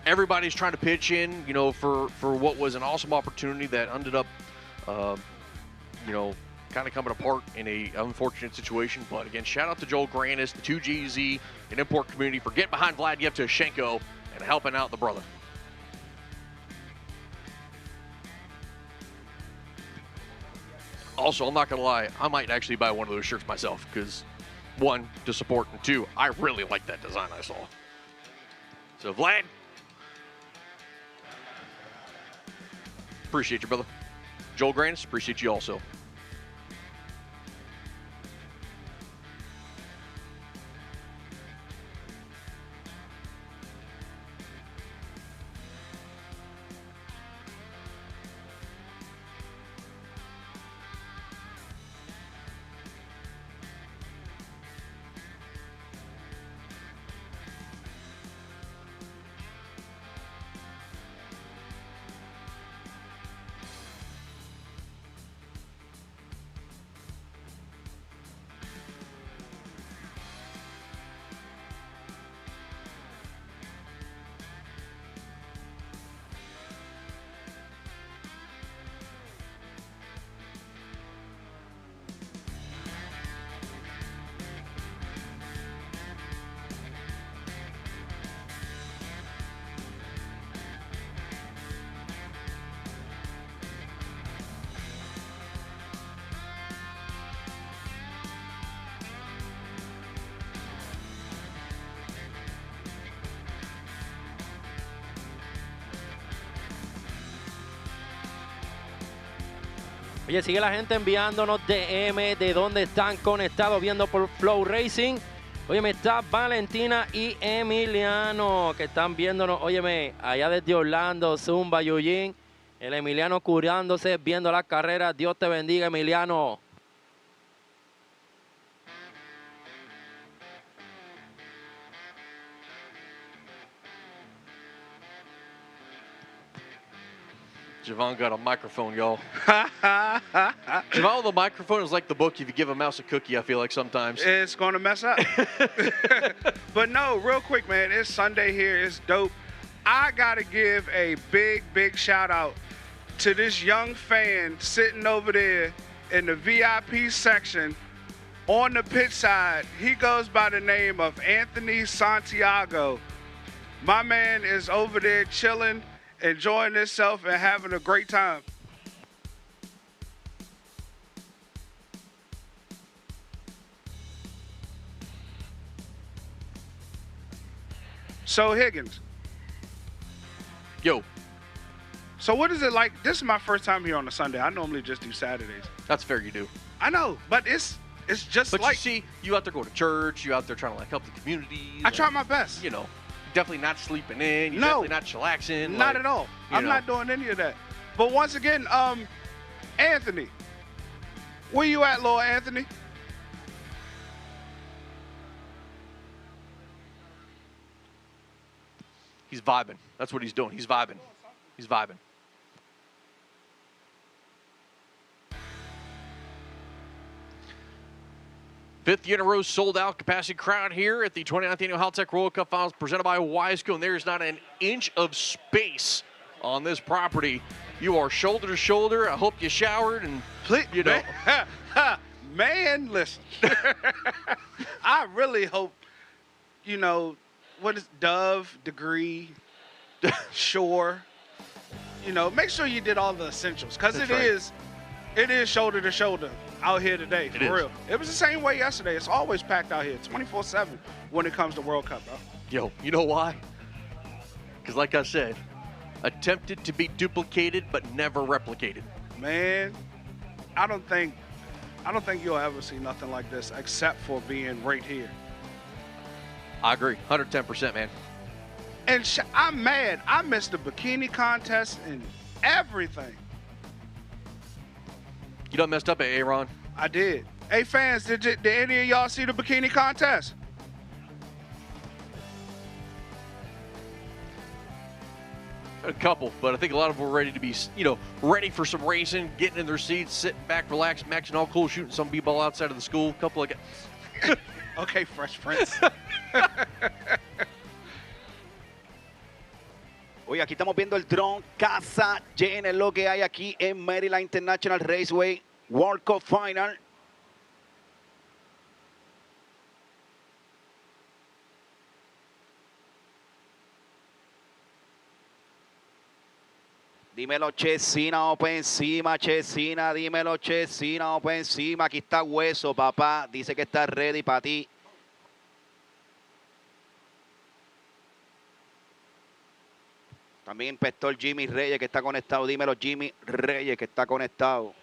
S17: everybody's trying to pitch in, you know, for what was an awesome opportunity that ended up, you know, kind of coming apart in a unfortunate situation. But again, shout out to Joel Granis, the 2GZ, and import community for getting behind Vlad Yevtushenko and helping out the brother. Also, I'm not going to lie, I might actually buy one of those shirts myself because, one, to support, and two, I really like that design I saw. So, Vlad, appreciate you, brother. Joel Granis, appreciate you also.
S20: Oye, sigue la gente enviándonos DM de dónde están conectados viendo por Flow Racing. Óyeme, está Valentina y Emiliano que están viéndonos. Óyeme, allá desde Orlando, Zumba, Eugene. El Emiliano curándose, viendo la carrera. Dios te bendiga, Emiliano. Javon got a microphone, y'all. Javon, the microphone is like the book. If you give a mouse a cookie, I feel like sometimes.
S2: It's going to mess up. But no, real quick, man. It's Sunday here. It's dope. I got to give a big, big shout out to this young fan sitting over there in the VIP section on the pit side. He goes by the name of Anthony Santiago. My man is over there chilling, enjoying himself and having a great time. So Higgins.
S17: Yo.
S2: So what is it like? This is my first time here on a Sunday. I normally just do Saturdays.
S17: That's fair, you do.
S2: I know, but it's just
S17: but
S2: like.
S17: You see, you out there going to church, you out there trying to like help the community.
S2: I try my best.
S17: You know, definitely not sleeping in. You're
S2: No.
S17: definitely not chillaxing.
S2: Not
S17: like,
S2: at all.
S17: you
S2: I'm
S17: know.
S2: not doing any of that. But once again, Anthony, where you at, Lord Anthony?
S17: He's vibing. That's what he's doing. He's vibing. He's vibing. Fifth year in a row sold out capacity crowd here at the 29th Annual Haltech World Cup Finals presented by Wiseco, and there's not an inch of space on this property. You are shoulder to shoulder. I hope you showered and, you know.
S2: Man, listen. I really hope, you know, what is Dove, Degree, Shore, you know, make sure you did all the essentials because it is shoulder to shoulder out here today, for real. It was the same way yesterday. It's always packed out here 24/7 when it comes to World Cup, bro.
S17: Yo, you know why? Because like I said, attempted to be duplicated but never replicated.
S2: Man, I don't think you'll ever see nothing like this except for being right here.
S17: I agree, 110%, man.
S2: And I'm mad. I missed the bikini contest and everything.
S17: You done messed up at Aaron.
S2: I did. Hey, fans, did any of y'all see the bikini contest?
S17: A couple, but I think a lot of them were ready to be, you know, ready for some racing, getting in their seats, sitting back, relaxing, maxing all cool, shooting some b-ball outside of the school. A couple of guys.
S2: Okay, Fresh Prince.
S7: Oye, aquí estamos viendo el dron casa llena, es lo que hay aquí en Maryland International Raceway World Cup Final. Dímelo, Chesina, vamos por encima, Chesina, dímelo, Chesina, vamos por encima. Aquí está Hueso, papá, dice que está ready para ti. También Inspector Jimmy Reyes que está conectado. Dímelo, Jimmy Reyes que está conectado.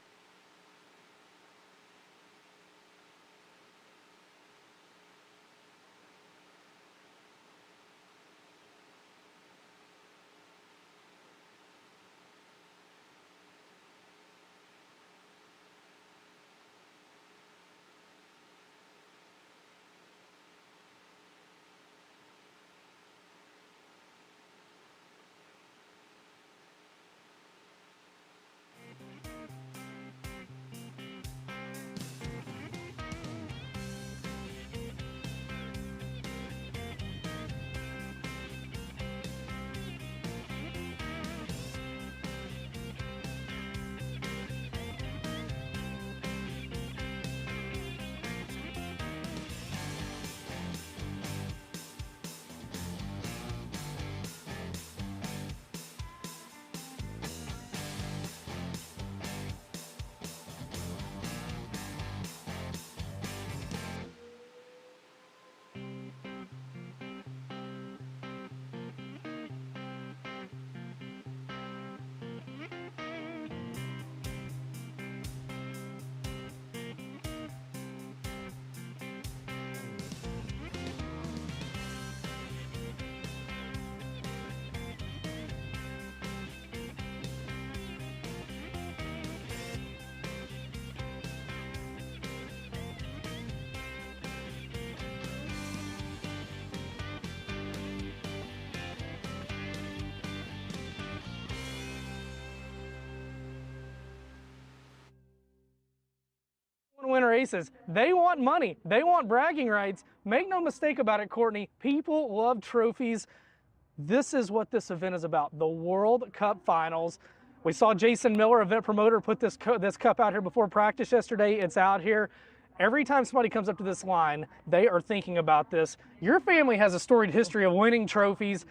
S4: Win races. They want money. They want bragging rights. Make no mistake about it, Courtney. People love trophies. This is what this event is about, the World Cup Finals. We saw Jason Miller, event promoter, put this cup out here before practice yesterday. It's out here. Every time somebody comes up to this line, they are thinking about this. Your family has a storied history of winning trophies.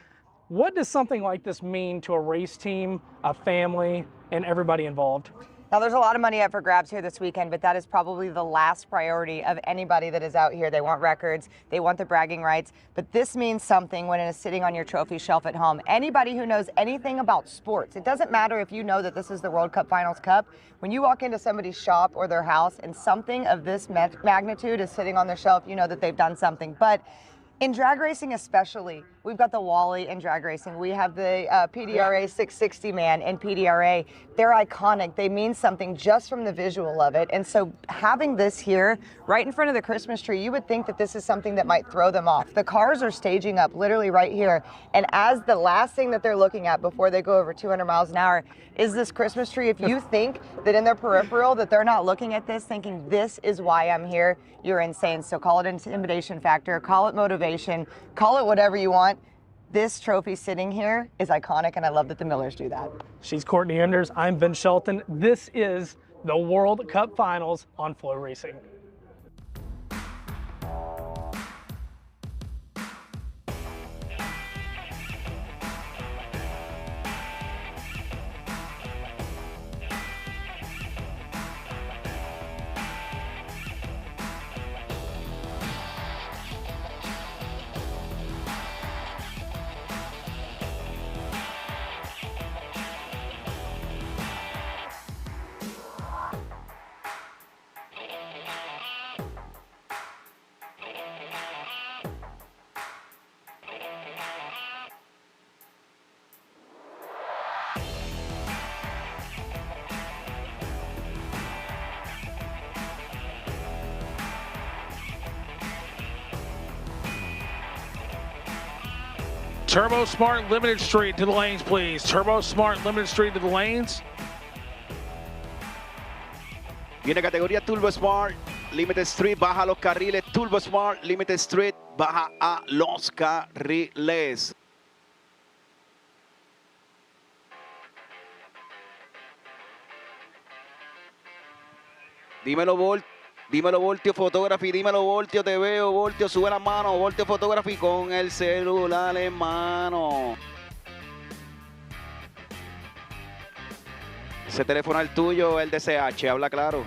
S4: What does something like this mean to a race team, a family, and everybody involved?
S6: Now, there's a lot of money up for grabs here this weekend, but that is probably the last priority of anybody that is out here. They want records, they want the bragging rights, but this means something when it is sitting on your trophy shelf at home. Anybody who knows anything about sports, it doesn't matter if you know that this is the World Cup Finals Cup. When you walk into somebody's shop or their house and something of this magnitude is sitting on their shelf, you know that they've done something. But in drag racing especially, We've got the Wally in drag racing. We have the PDRA 660 man in PDRA. They're iconic. They mean something just from the visual of it. And so having this here right in front of the Christmas tree, you would think that this is something that might throw them off. The cars are staging up literally right here. And as the last thing that they're looking at before they go over 200 miles an hour is this Christmas tree. If you think that in their peripheral that they're not looking at this thinking this is why I'm here, you're insane. So call it intimidation factor, call it motivation, call it whatever you want. This trophy sitting here is iconic, and I love that the Millers do that.
S4: She's Courtney Enders. I'm Ben Shelton. This is the World Cup Finals on Flow Racing.
S5: Turbo Smart Limited Street to the lanes, please. Turbo Smart Limited Street to the lanes.
S7: Viene categoría Turbo Smart, Limited Street, baja a los carriles. Turbo Smart, Limited Street, baja a los carriles. Dímelo, Voltio Photography, dímelo, Voltio, te veo, Voltio, sube la mano, Voltio Photography con el celular en mano. Ese teléfono es el tuyo, el de CH, habla claro.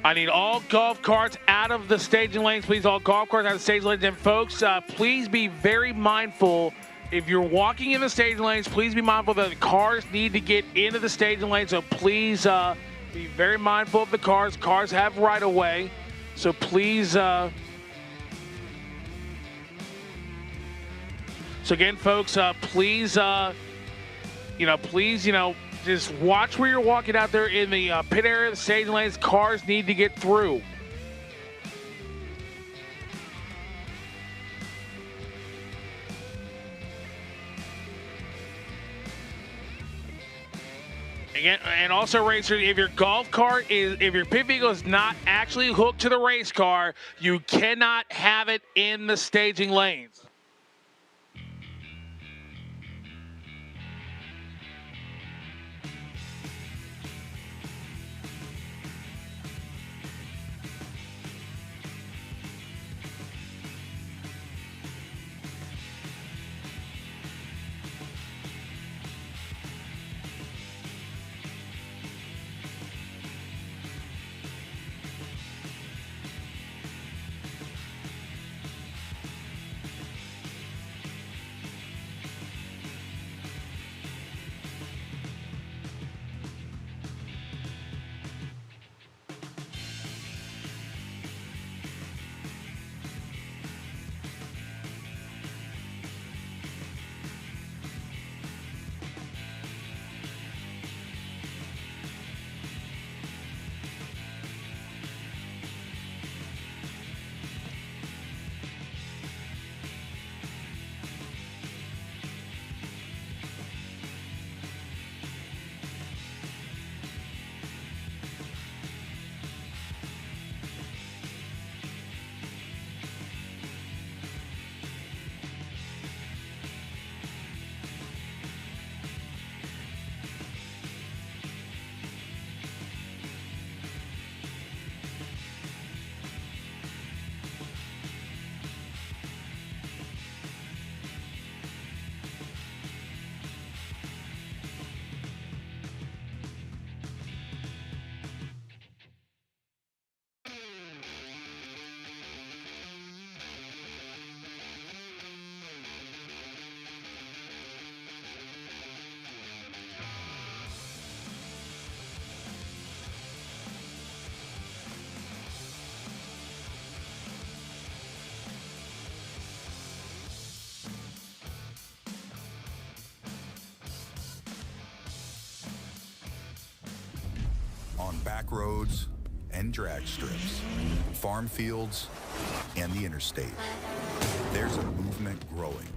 S5: I need all golf carts out of the staging lanes, please. All golf carts out of the staging lanes. And folks, please be very mindful if you're walking in the staging lanes, please be mindful that the cars need to get into the staging lane. So please be very mindful of the cars. Cars have right of way. So please. So again, folks, please, just watch where you're walking out there in the pit area, the staging lanes. Cars need to get through. Again, and also, racers, if your if your pit vehicle is not actually hooked to the race car, you cannot have it in the staging lanes.
S21: On back roads and drag strips, farm fields, and the interstate, there's a movement growing.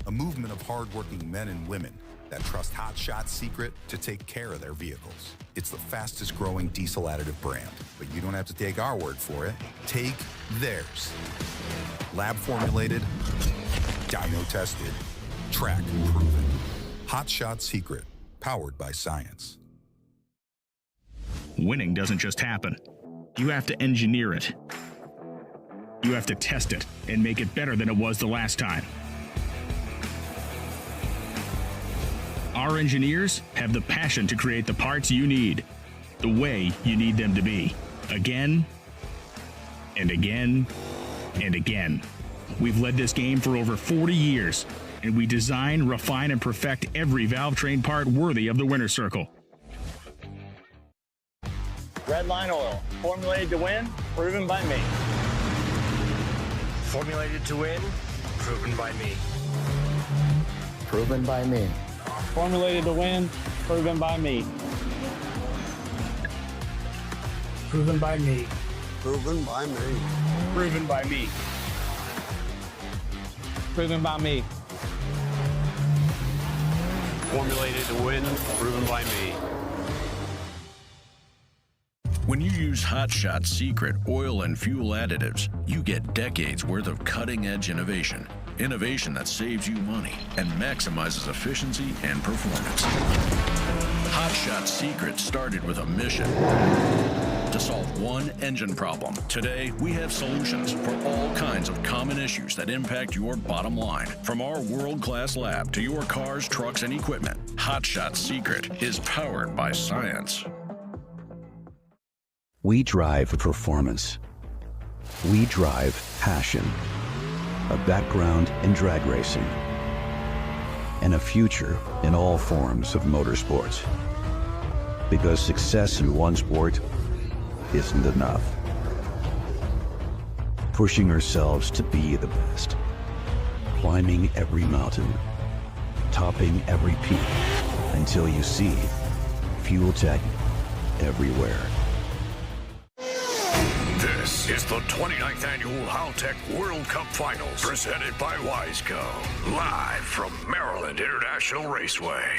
S21: A movement of hardworking men and women that trust Hot Shot Secret to take care of their vehicles. It's the fastest growing diesel additive brand, but you don't have to take our word for it. Take theirs. Lab formulated, dyno tested, track proven. Hot Shot Secret, powered by science.
S22: Winning doesn't just happen. You have to engineer it. You have to test it and make it better than it was the last time. Our engineers have the passion to create the parts you need, the way you need them to be, again and again and again. We've led this game for over 40 years, and we design, refine, and perfect every valve-train part worthy of the winner's circle.
S23: Red Line Oil, formulated to win, proven by me.
S12: Formulated to win, proven by me.
S23: Proven by me. Formulated to win, proven by me.
S12: Proven by me.
S11: Proven by me.
S23: Proven by me. Proven by me.
S12: Formulated to win, proven by me.
S13: When you use Hot Shot Secret oil and fuel additives, you get decades worth of cutting-edge innovation. Innovation that saves you money and maximizes efficiency and performance. Hot Shot Secret started with a mission to solve one engine problem. Today, we have solutions for all kinds of common issues that impact your bottom line. From our world-class lab to your cars, trucks, and equipment, Hot Shot Secret is powered by science.
S1: We drive performance. We drive passion. A background in drag racing. and a future in all forms of motorsports. Because success in one sport isn't enough. Pushing ourselves to be the best. Climbing every mountain. Topping every peak. Until you see Fuel Tech everywhere.
S13: This is the 29th Annual Haltech World Cup Finals, presented by Wiseco, live from Maryland International Raceway.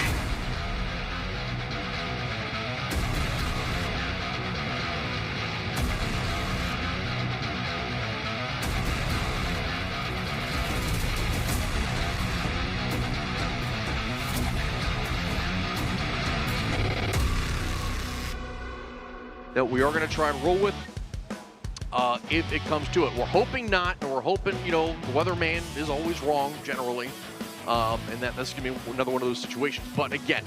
S17: That we are going to try and roll with if it comes to it. We're hoping not, and we're hoping, the weatherman is always wrong generally, and that's going to be another one of those situations. But again,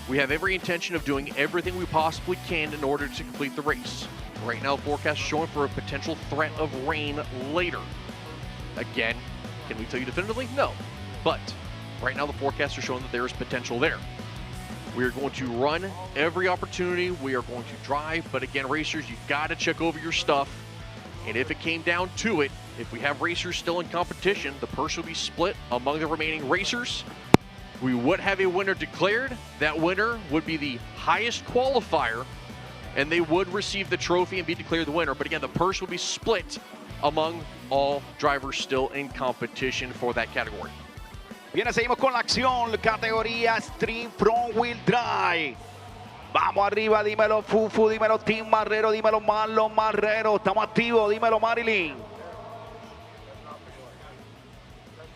S17: we have every intention of doing everything we possibly can in order to complete the race. Right now, forecast is showing for a potential threat of rain later. Again, can we tell you definitively? No. But right now, the forecasts are showing that there is potential there. We are going to run every opportunity. We are going to drive. But again, racers, you've got to check over your stuff. And if it came down to it, if we have racers still in competition, the purse will be split among the remaining racers. We would have a winner declared. That winner would be the highest qualifier, and they would receive the trophy and be declared the winner. But again, the purse will be split among all drivers still in competition for that category.
S7: Bien, seguimos con la acción, categoría Stream Front Wheel Drive. Vamos arriba, dímelo Fufu, dímelo Team Marrero, dímelo Marlon Marrero. Estamos activos, dímelo Marilyn.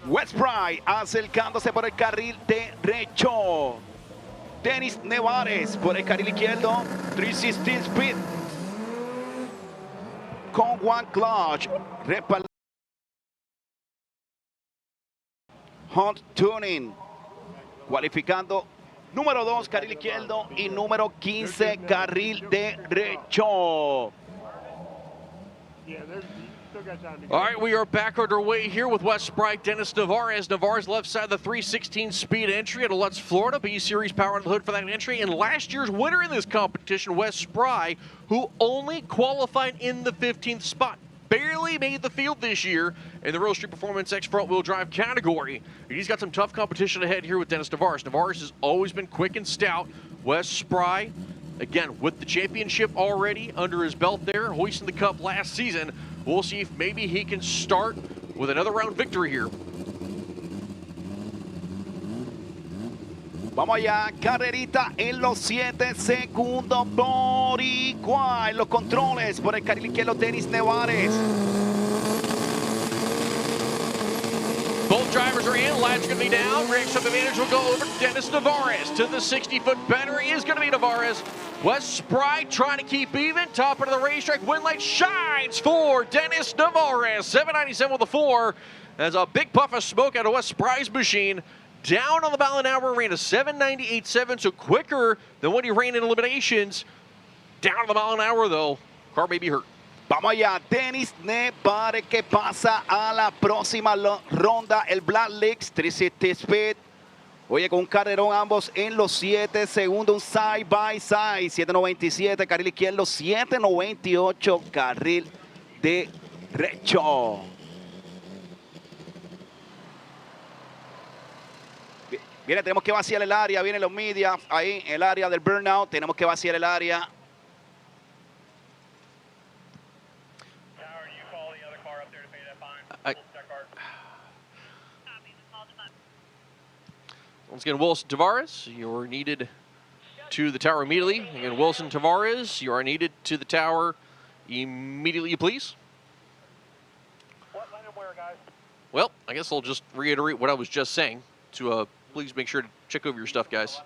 S7: West Pride acercándose por el carril derecho. Denis Nevares por el carril izquierdo. 316 Speed. Con One Clutch. Hunt Tuning, cualificando número 2, carril izquierdo, y número 15, carril derecho.
S17: All right, we are back underway here with West Pride, Dennis Navarez. Navarez left side of the 316 speed entry at Lutz, Florida. B-Series power on the hood for that entry. And last year's winner in this competition, West Pride, who only qualified in the 15th spot. Barely made the field this year in the Real Street Performance X front-wheel drive category. He's got some tough competition ahead here with Dennis Navarez. Navarez has always been quick and stout. Wes Spry, again, with the championship already under his belt there, hoisting the cup last season. We'll see if maybe he can start with another round victory here.
S7: Vamos allá, carrerita en los 7 segundos. Boricua en los controles por el carril izquierdo, Denis Nevares.
S17: Both drivers are in. Latch going to be down. Race up advantage will go over to Dennis Navarez. To the 60-foot battery is going to be Navarez. Wes Spry trying to keep even. Top of the racetrack. Win light shines for Dennis Navarez. 797 with a 4. There's a big puff of smoke out of Wes Spry's machine. Down on the mile an hour, ran a 798.7, so quicker than what he ran in eliminations. Down on the mile an hour, though. Car may be hurt.
S7: Vamos allá, Denis Nevares que pasa a la próxima ronda. El Black Licks 360 Speed. Oye, con un carrerón ambos en los 7 segundos, un side by side. 797, carril izquierdo, 798, carril derecho. Viene, tenemos que vaciar el área, vienen los media, ahí, el área del burnout, tenemos que vaciar el área.
S17: Once again, Wilson Tavares, you're needed to the tower immediately. Again, Wilson Tavares, you are needed to the tower immediately, please.
S23: What line and where, guys?
S17: Well, I guess I'll just reiterate what I was just saying. To please make sure to check over your stuff, guys.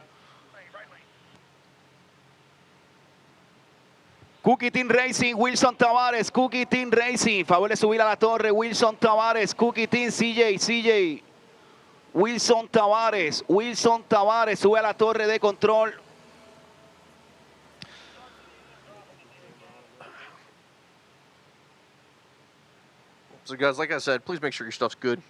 S7: Cookie Team Racing, Wilson Tavares, Cookie Team Racing. Favor de subir a la torre, Wilson Tavares, Cookie Team, CJ. Wilson Tavares, sube a la torre de control.
S17: So guys, like I said, please make sure your stuff's good.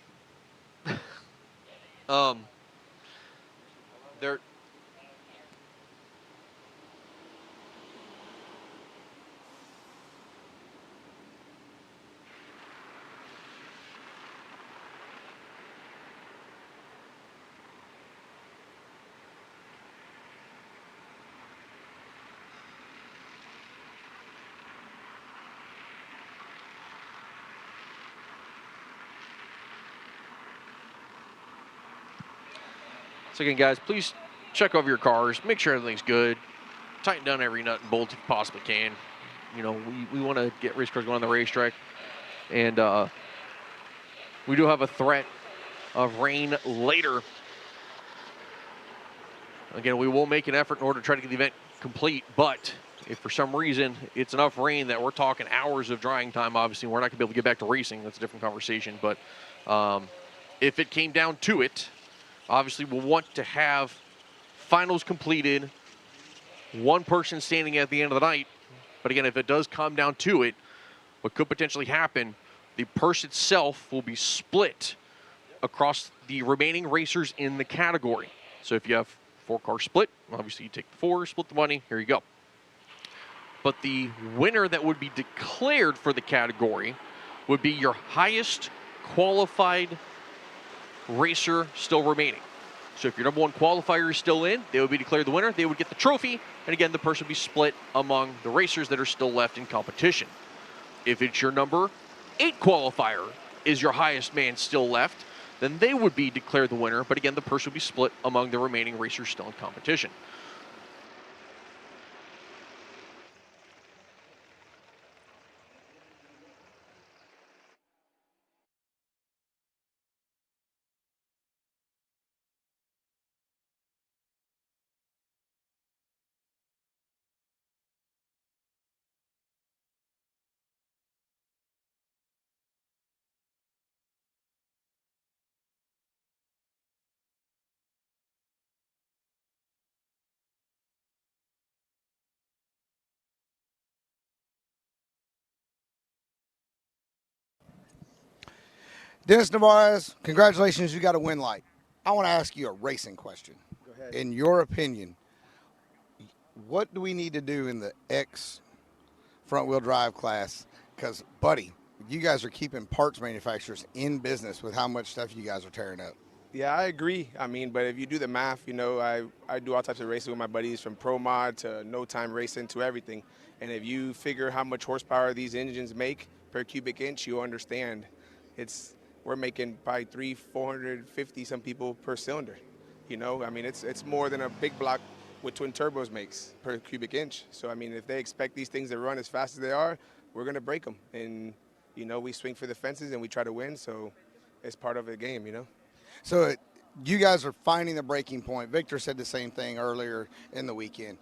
S17: So again, guys, please check over your cars, make sure everything's good, tighten down every nut and bolt if you possibly can. You know, we want to get race cars going on the racetrack, and we do have a threat of rain later. Again, we will make an effort in order to try to get the event complete, but if for some reason it's enough rain that we're talking hours of drying time, obviously we're not going to be able to get back to racing. That's a different conversation, but if it came down to it, obviously we'll want to have finals completed, one person standing at the end of the night. But again, if it does come down to it, what could potentially happen, the purse itself will be split across the remaining racers in the category. So if you have 4-car split, obviously you take the 4, split the money, here you go. But the winner that would be declared for the category would be your highest qualified racer still remaining. So if your number 1 qualifier is still in, they would be declared the winner. They would get the trophy, and again, the purse would be split among the racers that are still left in competition. If it's your number 8 qualifier is your highest man still left, then they would be declared the winner, but again, the purse would be split among the remaining racers still in competition.
S11: Dennis Narvaez, congratulations, you got a win light. I want to ask you a racing question.
S8: Go ahead.
S11: In your opinion, what do we need to do in the X front-wheel drive class? Because, buddy, you guys are keeping parts manufacturers in business with how much stuff you guys are tearing up.
S8: Yeah, I agree. I mean, but if you do the math, you know, I do all types of racing with my buddies, from pro mod to no-time racing to everything. And if you figure how much horsepower these engines make per cubic inch, you'll understand. We're making probably 450 some people per cylinder. You know, I mean, it's more than a big block with twin turbos makes per cubic inch. So, I mean, if they expect these things to run as fast as they are, we're going to break them. And, you know, we swing for the fences and we try to win. So it's part of the game, you know.
S11: So you guys are finding the breaking point. Victor said the same thing earlier in the weekend.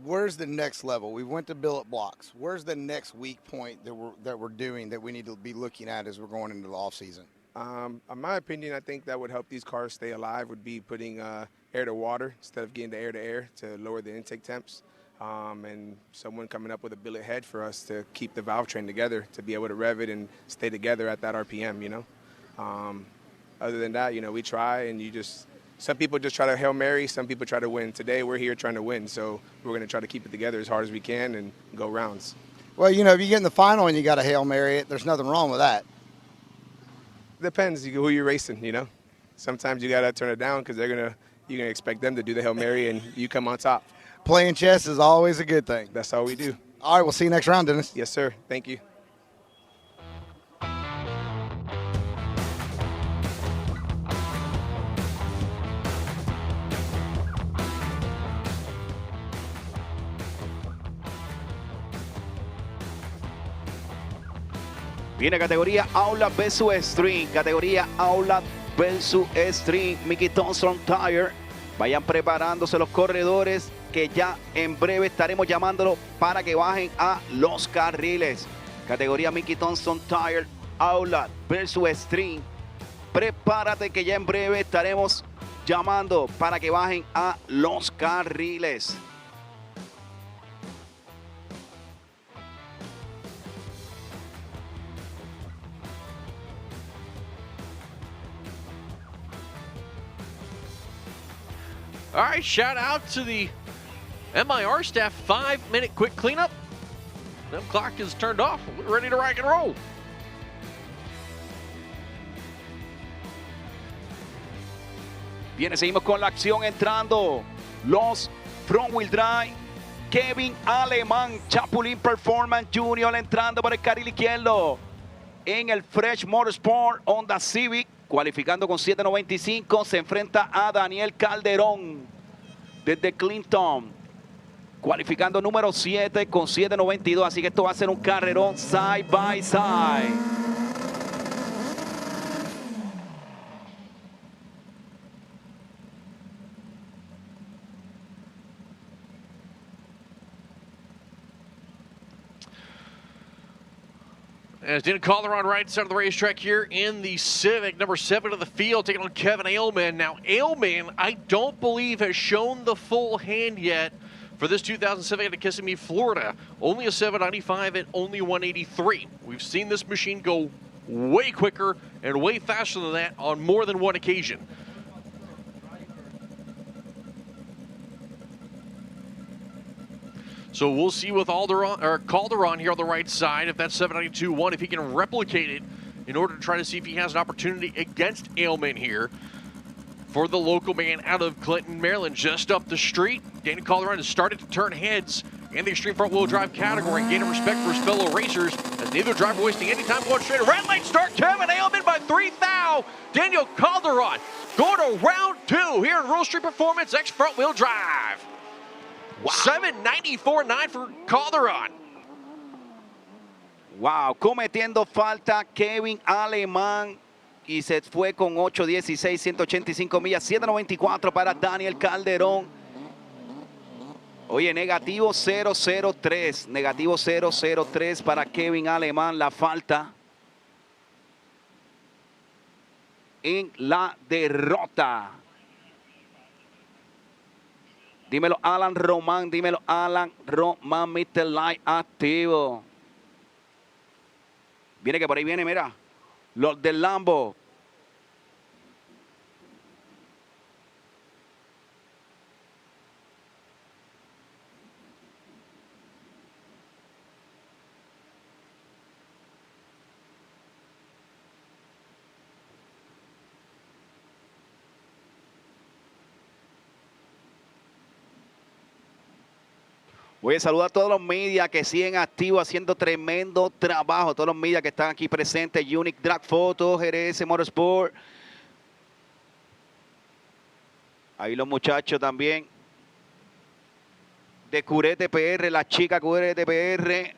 S11: Where's the next level? We went to billet blocks. Where's the next weak point that we're doing that we need to be looking at as we're going into the off season?
S8: In my opinion, I think that would help these cars stay alive would be putting air to water instead of getting the air to air to lower the intake temps. And someone coming up with a billet head for us to keep the valve train together, to be able to rev it and stay together at that RPM, you know. Other than that, you know, we try, and some people just try to Hail Mary, some people try to win. Today, we're here trying to win, so we're going to try to keep it together as hard as we can and go rounds.
S11: Well, you know, if you get in the final and you got to Hail Mary it, there's nothing wrong with that.
S8: Depends who you're racing, you know. Sometimes you got to turn it down because you're going to expect them to do the Hail Mary and you come on top.
S11: Playing chess is always a good thing.
S8: That's all we do.
S11: All right, we'll see you next round, Dennis.
S8: Yes, sir. Thank you.
S7: Viene categoría Aula versus Extreme. Categoría Aula versus Extreme. Mickey Thompson Tire. Vayan preparándose los corredores, que ya en breve estaremos llamándolos para que bajen a los carriles. Categoría Mickey Thompson Tire. Aula versus Extreme. Prepárate que ya en breve estaremos llamando para que bajen a los carriles.
S17: All right, shout out to the MIR staff. 5-minute quick cleanup. The clock is turned off. We're ready to rock and roll.
S7: Bien, seguimos con la acción entrando. Los front wheel drive. Kevin Alemán, Chapulín Performance Junior entrando por el carril izquierdo. En el Fresh Motorsport Honda Civic Cualificando con 7.95, se enfrenta a Daniel Calderón desde Clinton. Cualificando número 7 con 7.92, así que esto va a ser un carrerón side by side.
S17: As Daniel Calderon right side of the racetrack here in the Civic, number 7 of the field, taking on Kevin Ailman. Now, Ailman, I don't believe has shown the full hand yet for this 2000 Civic at Kissimmee, Florida. Only a 795 at only 183. We've seen this machine go way quicker and way faster than that on more than one occasion. So we'll see with Calderon here on the right side, if that 792-1, if he can replicate it in order to try to see if he has an opportunity against Ailman here. For the local man out of Clinton, Maryland, just up the street, Daniel Calderon has started to turn heads in the extreme front-wheel drive category, gaining respect for his fellow racers, as neither driver wasting any time going straight. A red light start, Kevin Ailman by 3 thou. Daniel Calderon going to round 2 here in Rural Street Performance X front-wheel drive. Wow. 794.9 for Calderon.
S7: Wow, cometiendo falta Kevin Alemán y se fue con 8.16, 185 millas, 7.94 para Daniel Calderón. Oye, negativo 003, negativo 003 para Kevin Alemán, la falta en la derrota. Dímelo Alan Román, Mr. Light activo. Viene que por ahí viene, mira, los del Lambo. Voy a saludar a todos los medios que siguen activos haciendo tremendo trabajo. Todos los medios que están aquí presentes. Unique Drag Photo, GRS Motorsport. Ahí los muchachos también. De Curete PR, la chica Curete PR.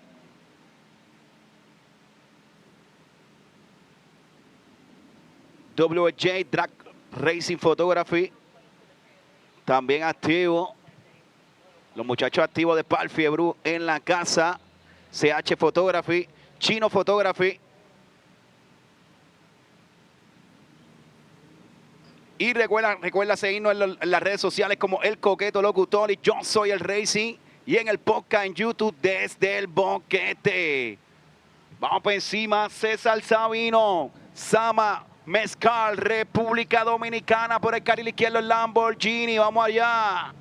S7: WJ Drag Racing Photography. También activo. Los muchachos activos de Palfi Ebru en la casa. CH Photography, Chino Photography. Y recuerda seguirnos en las redes sociales como El Coqueto Locutor y Yo Soy el Racing. Y en el podcast en YouTube desde el Boquete. Vamos por encima, César Sabino, Sama Mezcal, República Dominicana por el carril izquierdo, el Lamborghini. Vamos allá.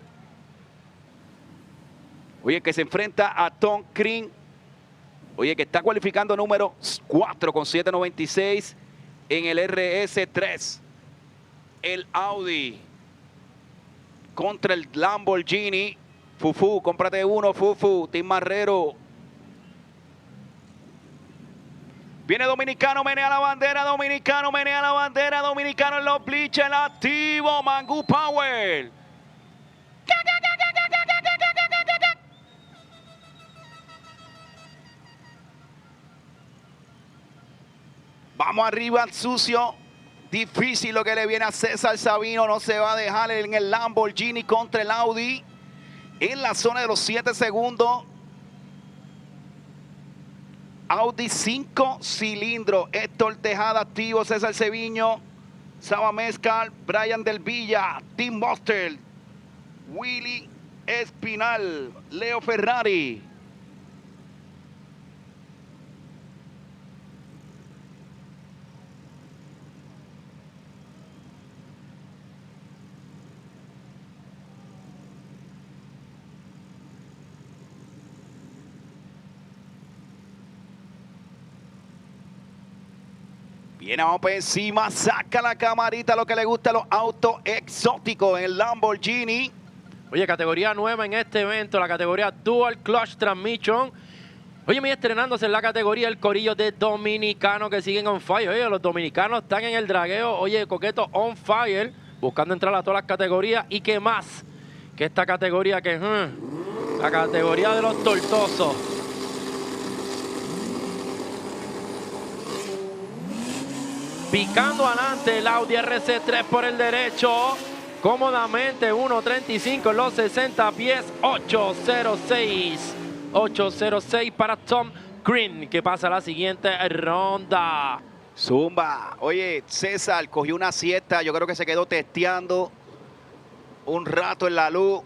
S7: Oye, que se enfrenta a Tom Green. Oye, que está cualificando número 4 con 7.96 en el RS3. El Audi contra el Lamborghini. Fufu, cómprate uno, Fufu. Tim Marrero. Viene Dominicano, menea la bandera. Dominicano, menea la bandera. Dominicano en los bleachers, activo. Mangú Power. Vamos arriba, sucio. Difícil lo que le viene a César Sabino. No se va a dejar en el Lamborghini contra el Audi. En la zona de los 7 segundos. Audi 5 cilindros. Héctor Tejada activo. César Seviño. Saba Mezcal. Brian Del Villa. Tim Buster. Willy Espinal. Leo Ferrari. Viene, vamos por encima, saca la camarita, lo que le gusta a los autos exóticos en el Lamborghini.
S20: Oye, categoría nueva en este evento, la categoría Dual Clutch Transmission. Oye, me estrenándose en la categoría el corillo de dominicanos que siguen on fire. Oye, los dominicanos están en el dragueo. Oye, Coqueto on fire, buscando entrar a todas las categorías. ¿Y qué más? Que esta categoría que... la categoría de los tortosos. Picando adelante el Audi RC3 por el derecho. Cómodamente 1.35 en los 60 pies. 806. 806 para Tom Green, que pasa a la siguiente ronda.
S7: Zumba. Oye, César cogió una siesta. Yo creo que se quedó testeando un rato en la luz.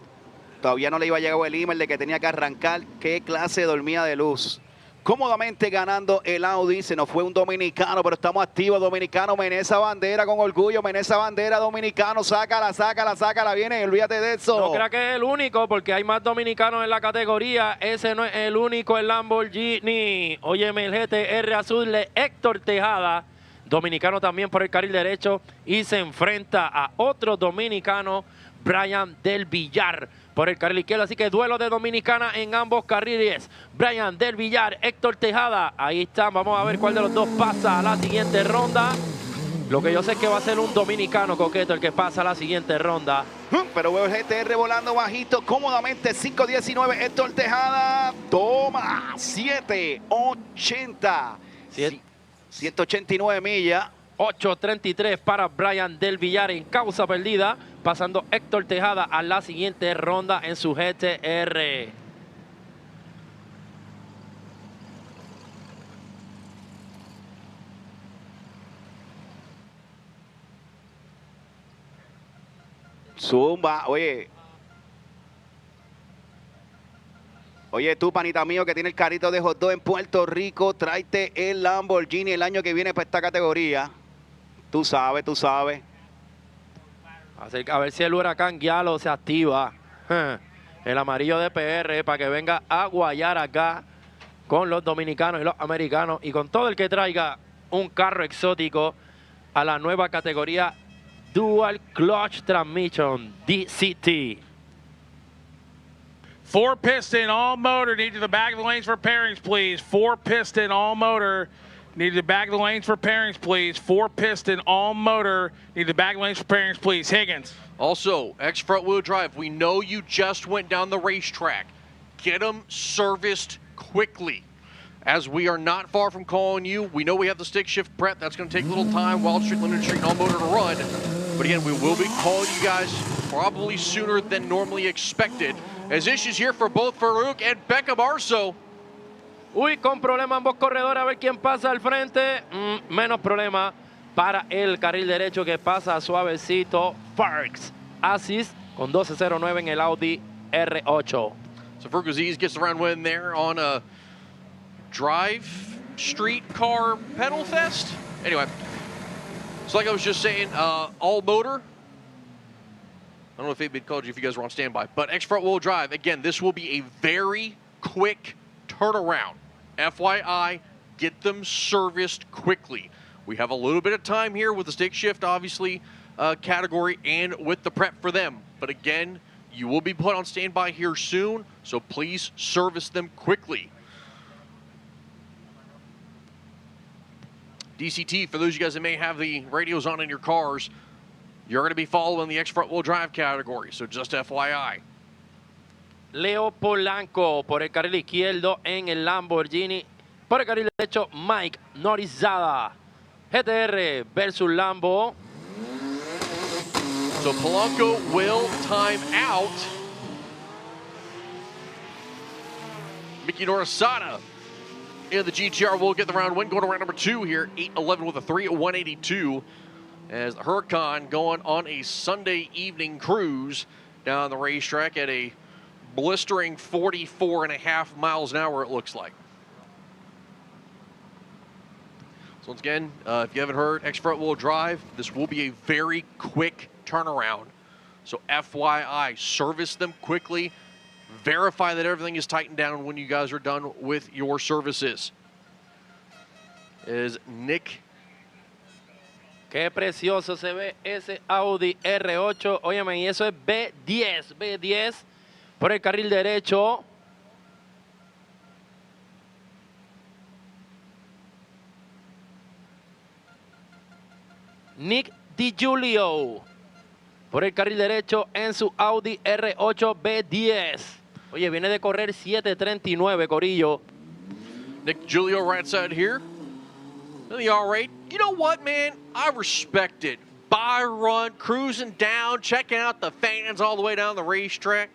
S7: Todavía no le iba a llegar el email de que tenía que arrancar. ¿Qué clase de dormida de luz? Cómodamente ganando el Audi. Se nos fue un dominicano, pero estamos activos. Dominicano, menea esa bandera con orgullo. Menea esa bandera, dominicano. Sácala, sácala, sácala. Viene, olvídate de eso.
S20: No crea que es el único, porque hay más dominicanos en la categoría. Ese no es el único, el Lamborghini. Óyeme, el GTR azul de Héctor Tejada. Dominicano también por el carril derecho. Y se enfrenta a otro dominicano, Brian Del Villar, por el carril izquierdo. Así que duelo de dominicana en ambos carriles. Brian Del Villar, Héctor Tejada. Ahí están. Vamos a ver cuál de los dos pasa a la siguiente ronda. Lo que yo sé es que va a ser un dominicano, Coqueto, el que pasa a la siguiente ronda.
S7: Pero veo el GTR volando bajito, cómodamente 5.19. Héctor Tejada. Toma. 7.80. 189 millas.
S20: 8.33 para Brian Del Villar en causa perdida. Pasando Héctor Tejada a la siguiente ronda en su GTR.
S7: Zumba, oye. Oye, tú, panita mío, que tiene el carrito de hot dog en Puerto Rico, tráete el Lamborghini el año que viene para esta categoría. Tú sabes, tú sabes.
S20: A ver si el huracán Gialo se activa. El amarillo de PR para que venga a guayar acá con los dominicanos y los americanos y con todo el que traiga un carro exótico a la nueva categoría Dual Clutch Transmission, DCT.
S5: 4-piston, all motor, need to the back of the lanes for pairings, please. 4-piston, all motor, need to the back of the lanes for pairings, please. 4-piston, all motor, need the back of the lanes for pairings, please. Higgins.
S17: Also, X front wheel drive, we know you just went down the racetrack. Get them serviced quickly. As we are not far from calling you, we know we have the stick shift prep. That's going to take a little time, Wild Street, Limited Street, and all motor to run. But again, we will be calling you guys probably sooner than normally expected. As issues here for both Farouk and Becca Marso.
S20: Uy, con problema ambos corredores, a ver quién pasa al frente. Menos problema para el carril derecho que pasa suavecito. Farks Aziz con 12.09 en el Audi R8.
S17: So Farouk Aziz gets the round win there on a drive street car pedal fest. Anyway, so like I was just saying, all motor. I don't know if they'd called you if you guys were on standby, but X front wheel drive. Again, this will be a very quick turnaround. FYI, get them serviced quickly. We have a little bit of time here with the stick shift, obviously, category and with the prep for them. But again, you will be put on standby here soon, so please service them quickly. DCT, for those of you guys that may have the radios on in your cars, you're going to be following the X front wheel drive category, so just FYI.
S20: Leo Polanco por el carril izquierdo en el Lamborghini. Por el carril derecho, Mike Norizada. GTR versus Lambo.
S17: So Polanco will time out. Mickey Norizada in the GTR will get the round win. Going to round number 2 here. 8-11 with a 3 at 182. As the Huracan going on a Sunday evening cruise down the racetrack at a blistering 44.5 miles an hour, it looks like. So once again, if you haven't heard, X front wheel drive, this will be a very quick turnaround. So FYI, service them quickly. Verify that everything is tightened down when you guys are done with your services. Is Nick.
S20: Qué precioso se ve ese Audi R8. Óyeme, y eso es B10. B10 por el carril derecho. Nick DiGiulio. Por el carril derecho en su Audi R8 B10. Oye, viene de correr 7:39, Corillo.
S17: Nick Giulio right side here. In the R8. You know what, man? I respect it. Byron cruising down, checking out the fans all the way down the racetrack.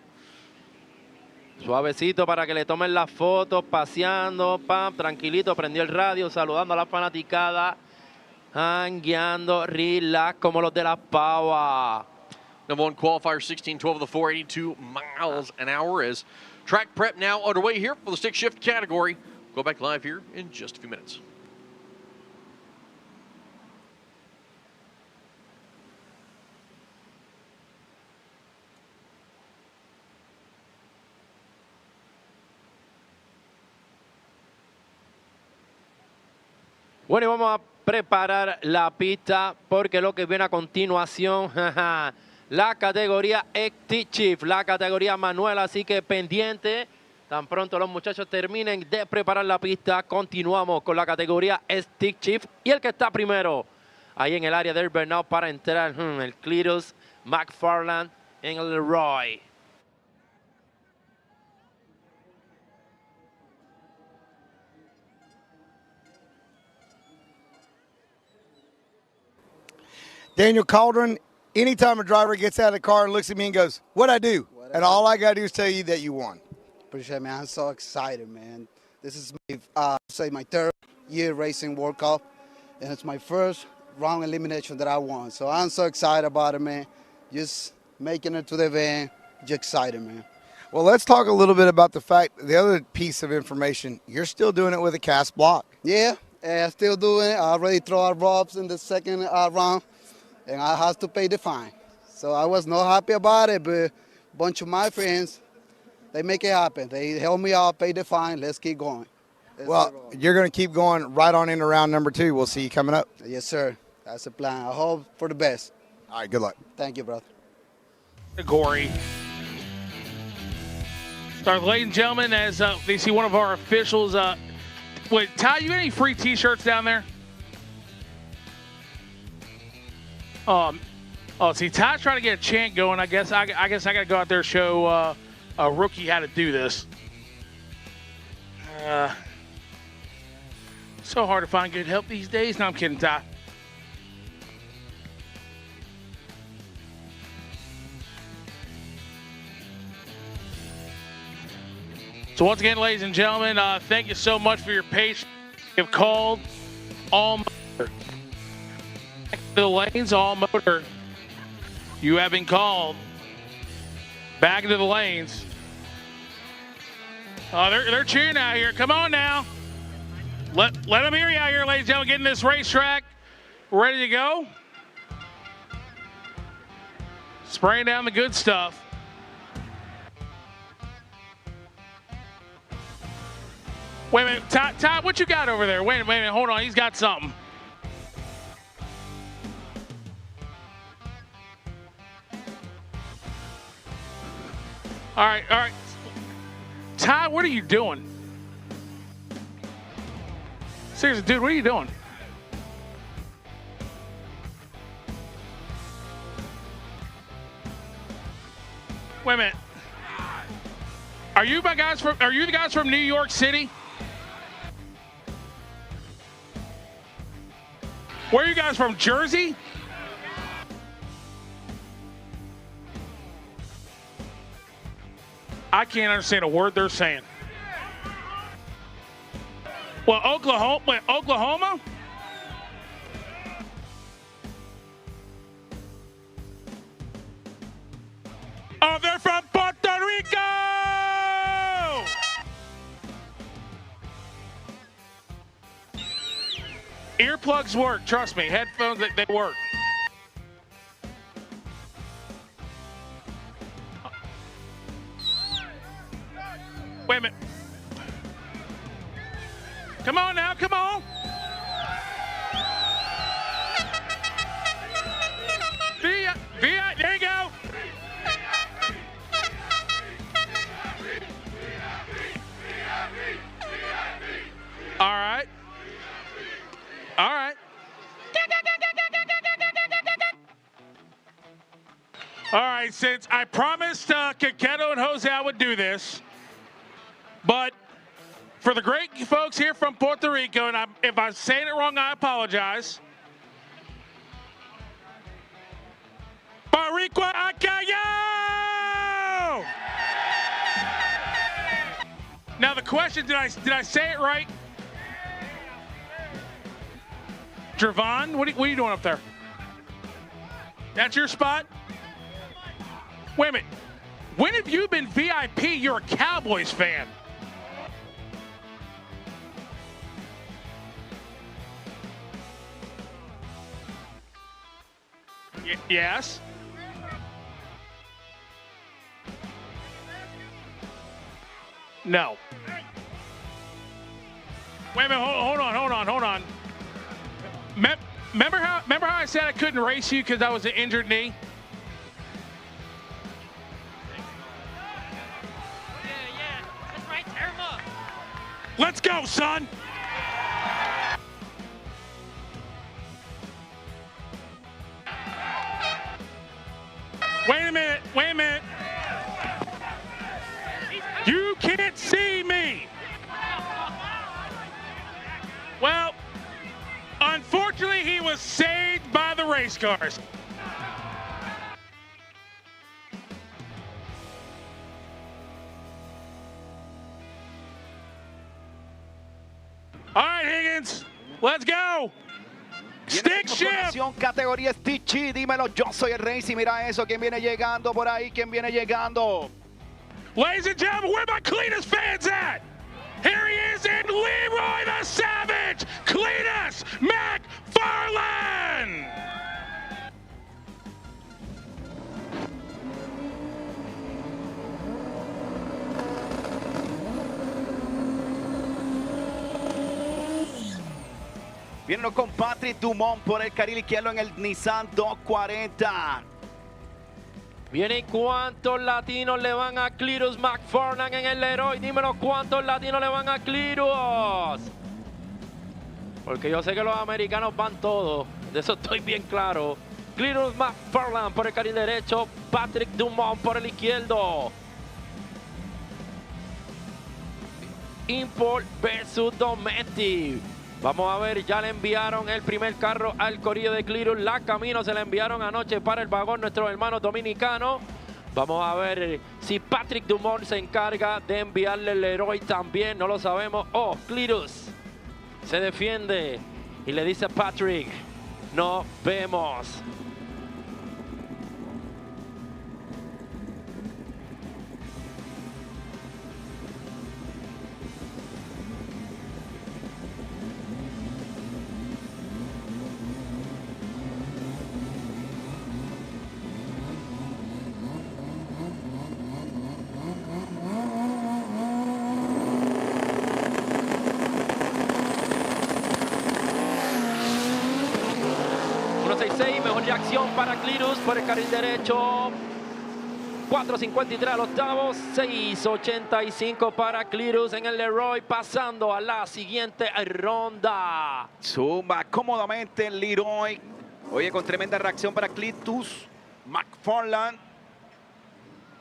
S20: Suavecito para que le tomen las fotos, paseando, pam, tranquilito, prendió el radio, saludando a la fanaticada, hangueando, relax, como los de la Pava.
S17: Number 1 qualifier, 16-12 of the 482 miles an hour as track prep now underway here for the stick shift category. Go back live here in just a few minutes.
S20: Bueno, y vamos a preparar la pista porque lo que viene a continuación, la categoría Stick Shift, la categoría manual, así que pendiente. Tan pronto los muchachos terminen de preparar la pista, continuamos con la categoría Stick Shift. Y el que está primero, ahí en el área del burnout para entrar, el Cletus McFarland en el Leroy.
S11: Daniel Cauldron, anytime a driver gets out of the car and looks at me and goes, "What'd I do?" And all I got to do is tell you that you won.
S3: Appreciate it, man. I'm so excited, man. This is my third year racing World Cup, and it's my first round elimination that I won. So I'm so excited about it, man. Just making it to the event, just excited, man.
S11: Well, let's talk a little bit about the fact, the other piece of information, you're still doing it with a cast block.
S3: Yeah, I'm still doing it. I already throw out ropes in the second round, and I have to pay the fine. So I was not happy about it, but a bunch of my friends, they make it happen. They help me out, pay the fine. Let's keep going.
S11: Well, you're going to keep going right on into round number 2. We'll see you coming up.
S3: Yes, sir. That's the plan. I hope for the best.
S11: All right, good luck.
S3: Thank you, brother.
S5: Category. So, ladies and gentlemen, as they see one of our officials. Wait, Ty, you got any free T-shirts down there? See, Ty's trying to get a chant going. I guess I got to go out there and show a rookie how to do this. So hard to find good help these days. No, I'm kidding, Ty. So once again, ladies and gentlemen, thank you so much for your patience. You've called All Motor. Back to the lanes, All Motor. You have been called back into the lanes. Oh, they're cheering out here. Come on now. Let them hear you out here, ladies and gentlemen. Getting this racetrack ready to go. Spraying down the good stuff. Wait a minute, Ty, what you got over there? Wait a minute, hold on, he's got something. All right. Ty, what are you doing? Seriously, dude, what are you doing? Wait a minute. Are you the guys from New York City? Where are you guys from, Jersey? I can't understand a word they're saying. Well, Oklahoma? Oh, they're from Puerto Rico! Earplugs work, trust me. Headphones, they work. Wait a minute. Come on now, come on. There you go. All right. All right, since I promised Kaketo and Jose I would do this, but for the great folks here from Puerto Rico, and if I'm saying it wrong, I apologize. Barriqua Acayo! Now the question, did I say it right? Javon, what are you doing up there? That's your spot? Wait a minute. When have you been VIP? You're a Cowboys fan. Yes? No. Wait a minute, hold on. Remember how I said I couldn't race you because I was an injured knee?
S9: Yeah, that's right, tear him up.
S5: Let's go, son! Wait a minute. You can't see me. Well, unfortunately, he was saved by the race cars. All right, Higgins, let's go. Stick shift.
S7: Categoría Stitchy, dímelo, yo soy el Racing, mira eso, ¿quién viene llegando por ahí? ¿Quién viene llegando?
S5: Ladies and gentlemen, where my Cletus fans at? Here he is in Leroy the Savage, Cletus McFarland.
S7: Vienen con Patrick Dumont por el carril izquierdo en el Nissan 240.
S20: Viene cuántos latinos le van a Cletus McFarland en el Leroy. Dímelo cuántos latinos le van a Cletus. Porque yo sé que los americanos van todos. De eso estoy bien claro. Cletus McFarland por el carril derecho. Patrick Dumont por el izquierdo. Import versus Domestic. Vamos a ver, ya le enviaron el primer carro al corillo de Cletus. La Camino se la enviaron anoche para el vagón nuestros hermanos dominicanos. Vamos a ver si Patrick Dumont se encarga de enviarle el Leroy también. No lo sabemos. Oh, Cletus se defiende y le dice a Patrick, nos vemos. Mejor reacción para Cletus por el carril derecho. 4.53 al octavo. 6.85 para Cletus en el Leroy. Pasando a la siguiente ronda.
S7: Zumba cómodamente el Leroy. Oye, con tremenda reacción para Cletus McFarland.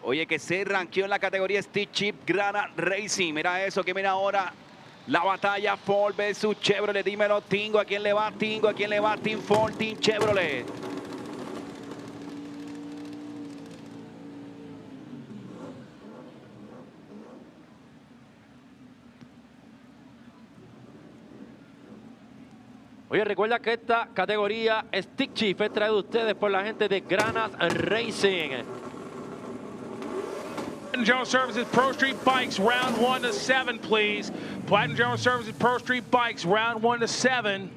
S7: Oye, que se ranqueó en la categoría Stitch Chip Grana Racing. Mira eso, que mira ahora. La batalla Ford versus Chevrolet. Dímelo, Tingo. ¿A quién le va Tingo? ¿A quién le va Team Ford, Team Chevrolet?
S20: Oye, recuerda que esta categoría Stick Shift es traída a ustedes por la gente de Granas Racing.
S5: Platinum General Services Pro Street Bikes, round 1 to 7, please. Platinum General Services Pro Street Bikes, round 1 to 7.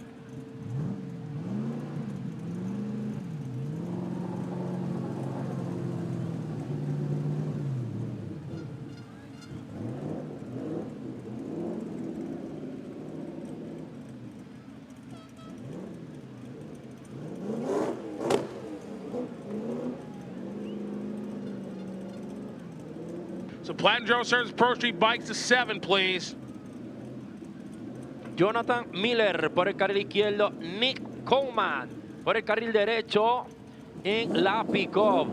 S5: So Platinum General Services Pro Street Bikes to 7, please.
S20: Jonathan Miller por el carril izquierdo. Nick Coleman por el carril derecho en la pick-up.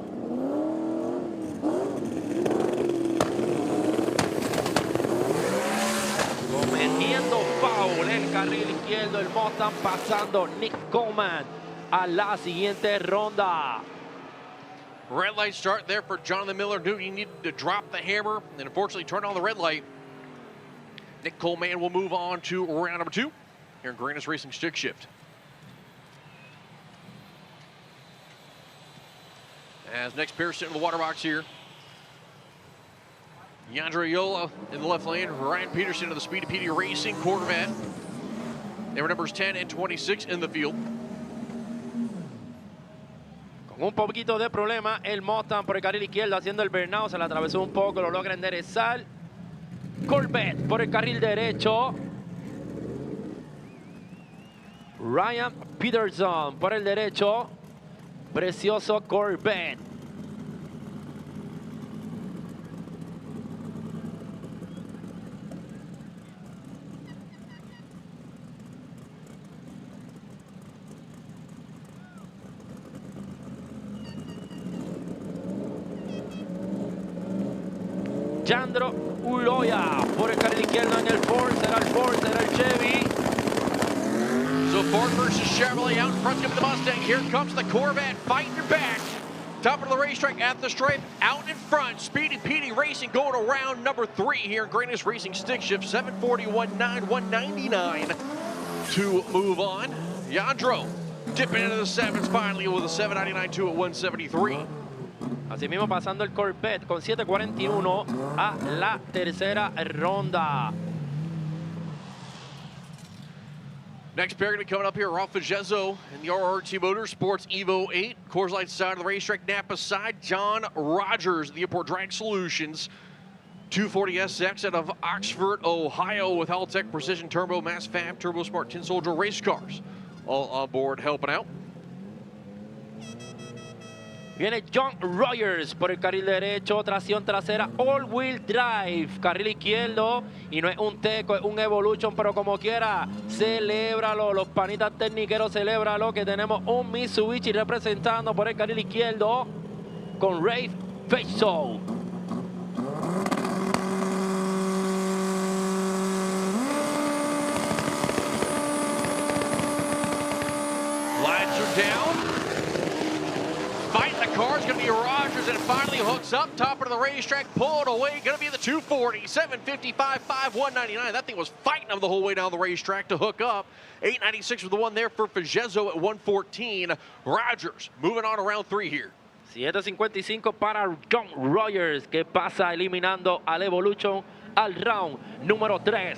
S20: cogiendo foul en el carril izquierdo. El Mustang pasando Nick Coleman a la siguiente ronda.
S17: Red light start there for Jonathan Miller. Knew he needed to drop the hammer and unfortunately turn on the red light. Nick Coleman will move on to round number 2 here in Greatness Racing Stick Shift. As next pair sitting in the water box here. Yandra Yola in the left lane. Ryan Peterson of the Speedy Petey Racing Corvette. They were numbers 10 and 26 in the field.
S20: Con un poquito de problema, el Mustang por el carril izquierdo haciendo el burnout. Se le atravesó un poco, lo logra enderezar. Corvette por el carril derecho. Ryan Peterson por el derecho. Precioso Corvette. Jandro Uloya por el carril izquierdo en el Ford. Será el Chevy.
S17: So Ford versus Chevrolet out in front of the Mustang. Here comes the Corvette fighting her back. Top of the racetrack at the stripe, out in front. Speedy Petey Racing going around number 3 here in Greatness Racing Stick Shift. 741.9, 199 to move on. Yandro dipping into the 7s finally with a 799.2 at 173.
S20: Así mismo pasando el Corvette con 7.41 a la tercera ronda.
S17: Next pair going to be coming up here, Ralph Fagezo in the RRT Motorsports Evo 8. Coors Light side of the racetrack, Napa side. John Rogers, the Import Drag Solutions. 240SX out of Oxford, Ohio with Haltech Precision Turbo, Mass Fab, Turbo Smart, Tin Soldier race cars. All on board helping out.
S20: Viene John Rogers por el carril derecho, tracción trasera, all-wheel drive, carril izquierdo, y no es un Teco, es un Evolution, pero como quiera, celébralo, los panitas tecniqueros, celébralo, que tenemos un Mitsubishi representando por el carril izquierdo con Ray Fagezo.
S17: Lights are down. Fighting the cars, going to be Rogers, and it finally hooks up. Top of the racetrack, pull it away. Going to be the 240, 755, 199. That thing was fighting them the whole way down the racetrack to hook up. 896 was the one there for Fagezo at 114. Rogers moving on to round 3 here.
S20: 7.55 para John Rogers, que pasa eliminando al Evolution al round número 3.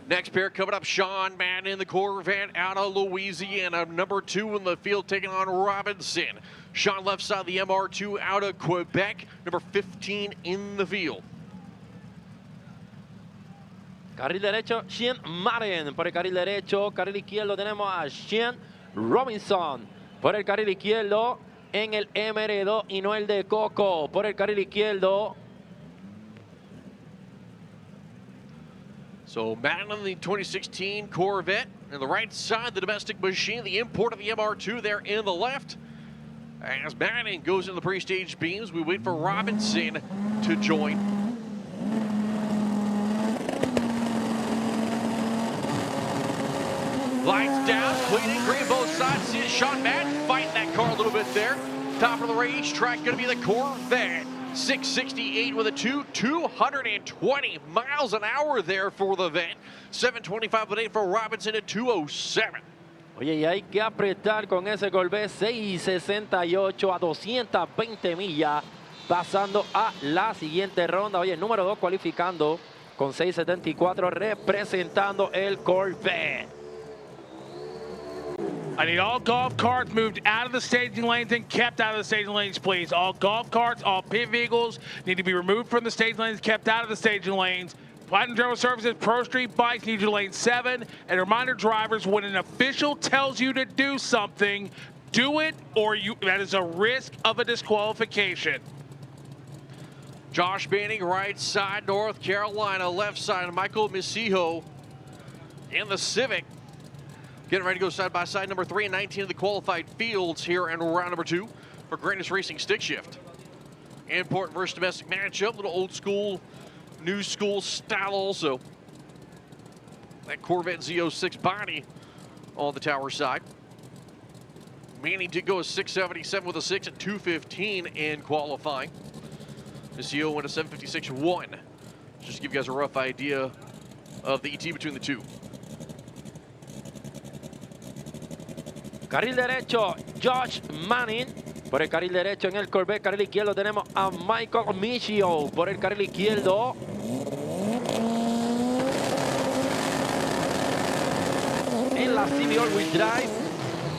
S17: Next pair coming up, Sean Madden in the Corvette out of Louisiana. Number 2 in the field taking on Robinson. Sean left side of the MR2 out of Quebec. Number 15 in the field.
S20: Carril derecho, Sean Madden por el carril derecho. Carril izquierdo tenemos a Sean Robinson por el carril izquierdo en el MR2 y no el de Coco. Por el carril izquierdo.
S17: So Madden on the 2016 Corvette. On the right side, the domestic machine, the import of the MR2 there in the left. As Madden goes into the pre-stage beams, we wait for Robinson to join. Lights down, clean and green both sides. See Sean Madden fighting that car a little bit there. Top of the racetrack going to be the Corvette. 668 with a 220 miles an hour there for the Vet. 725 with 8 for Robinson at 207.
S20: Oye, y hay que apretar con ese Corvette. 668 a 220 millas, pasando a la siguiente ronda. Oye, el número 2 cualificando con 674, representando el Corvette.
S5: I need all golf carts moved out of the staging lanes and kept out of the staging lanes, please. All golf carts, all pit vehicles need to be removed from the staging lanes, kept out of the staging lanes. Platinum General Services Pro Street Bikes need you to lane 7. And reminder drivers, when an official tells you to do something, do it or that is a risk of a disqualification.
S17: Josh Banning, right side, North Carolina, left side, Michael Misijo in the Civic. Getting ready to go side by side, number 3 and 19 of the qualified fields here in round number 2 for Greatness Racing Stick Shift. Import versus domestic matchup, little old school new school style also. That Corvette Z06 body on the tower side. Manning did go a 677 with a 6 at 215 in qualifying. Missio went a 756.1. Just to give you guys a rough idea of the ET between the two.
S20: Carril derecho, Josh Manning. Por el carril derecho en el Corvette. Carril izquierdo tenemos a Michael Missio. Por el carril izquierdo. En la CB all-wheel drive.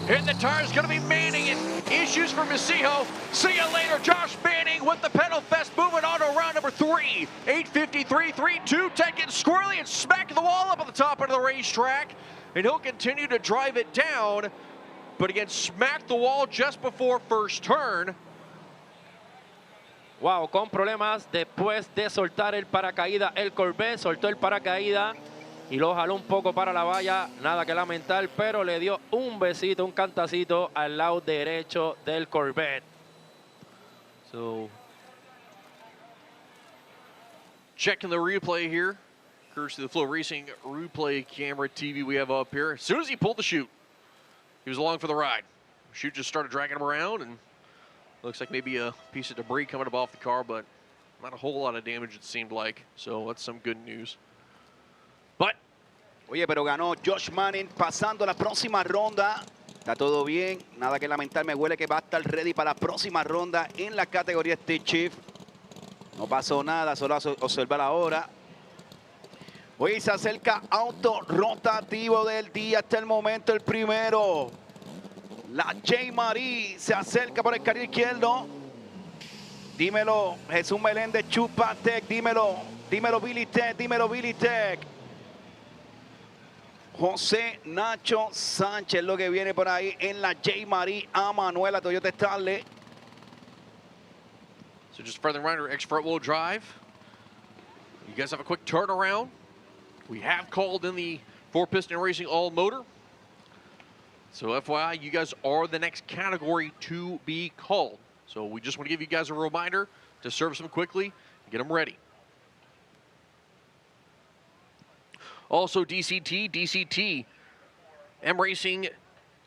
S17: Hitting the tires, going to be Manning, and issues for Missio. See you later, Josh Manning with the pedal fest, moving on to round number 3. 8:53.32, taking squirrely and smacking the wall up at the top of the racetrack. And he'll continue to drive it down, but again, smacked the wall just before first turn.
S20: Wow, con problemas después de soltar el paracaídas. El Corvette soltó el paracaídas y lo jaló un poco para la valla. Nada que lamentar, pero le dio un besito, un cantacito al lado derecho del Corvette.
S17: So, checking the replay here. Courtesy of the Flow Racing replay camera TV we have up here. As soon as he pulled the chute, he was along for the ride. Chute just started dragging him around, and looks like maybe a piece of debris coming up off the car, but not a whole lot of damage it seemed like. So that's some good news. But,
S7: oye, pero ganó Josh Manning pasando la próxima ronda. Está todo bien, nada que lamentar. Me huele que va a estar ready para la próxima ronda en la categoría Stick Shift. No pasó nada, solo observar ahora. Hoy se acerca auto rotativo del día hasta el momento, el primero. La J-Marie se acerca por el carril izquierdo. Dímelo, Jesús Meléndez, Chupatec, dímelo Billy Tech, dímelo Billy Tech. José Nacho Sánchez, lo que viene por ahí en la J-Marie a Manuela Toyota Starlet.
S17: So just further reminder, X front wheel drive. You guys have a quick turnaround. We have called in the 4-piston racing all motor. So FYI, you guys are the next category to be called. So we just want to give you guys a reminder to service them quickly and get them ready. Also DCT, M Racing,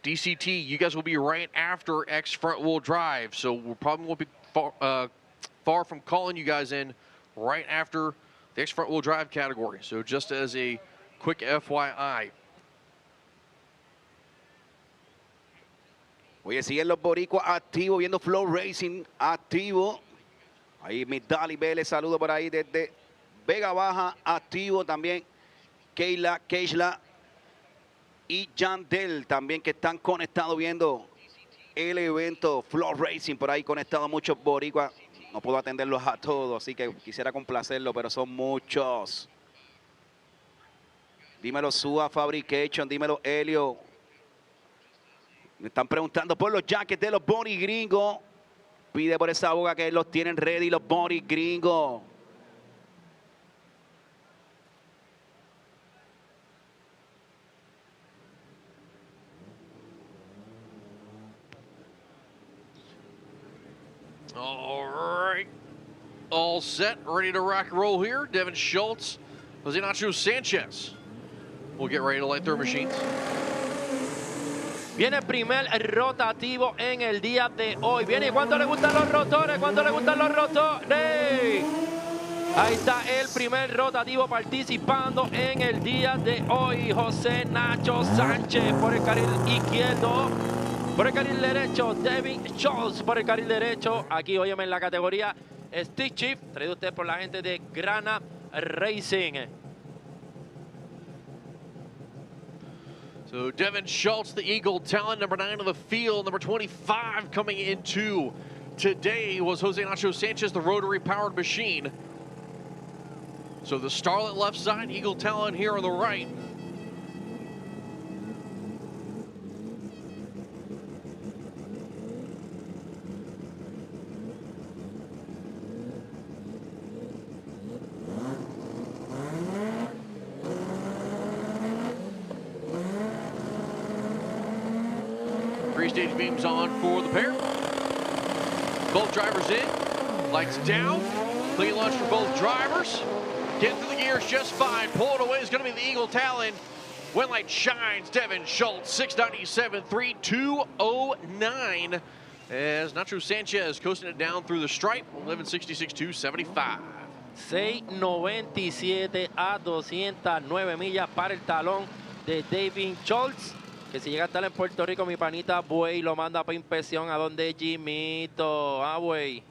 S17: DCT, you guys will be right after X front wheel drive. So we probably won't be far from calling you guys in right after the X front wheel drive category. So just as a quick FYI.
S7: Oye, siguen los boricuas activos, viendo Flow Racing activo. Ahí Midali Vélez, saludo por ahí desde Vega Baja, activo también. Keishla y Yandel también, que están conectados viendo el evento Flow Racing. Por ahí conectados muchos boricuas. No puedo atenderlos a todos, así que quisiera complacerlos, pero son muchos. Dímelo Sua Fabrication, dímelo Helio. Me están preguntando por los jackets de los Bonnie Gringos. Pide por esa boca que los tienen ready los Bonnie Gringos.
S17: All right. All set, ready to rock and roll here. Devin Schultz, Jose Nacho Sanchez. We'll get ready to light their machines.
S20: Viene el primer rotativo en el día de hoy. Viene, ¿cuánto le gustan los rotores? ¿Cuánto le gustan los rotores? Ahí está el primer rotativo participando en el día de hoy. José Nacho Sánchez por el carril izquierdo. Por el carril derecho, Devin Schultz por el carril derecho. Aquí, óyeme, en la categoría Stick Shift, traído usted por la gente de Grana Racing.
S17: So Devin Schultz, the Eagle talent, number 9 on the field. Number 25 coming into today was Jose Nacho Sanchez, the rotary-powered machine. So the Starlet left side, Eagle talent here on the right. Three-stage beams on for the pair. Both drivers in. Lights down. Clean launch for both drivers. Getting through the gears just fine. Pulling away is going to be the Eagle Talon. Winlight shines. Devin Schultz, 697.3, 209. As Nacho Sanchez coasting it down through the stripe, 1166.275.
S20: 6.97 a 209 millas para el talón de Devin Schultz. Que si llega a estar en Puerto Rico, mi panita Buey lo manda para inspección a donde Jimito. Ah, Buey.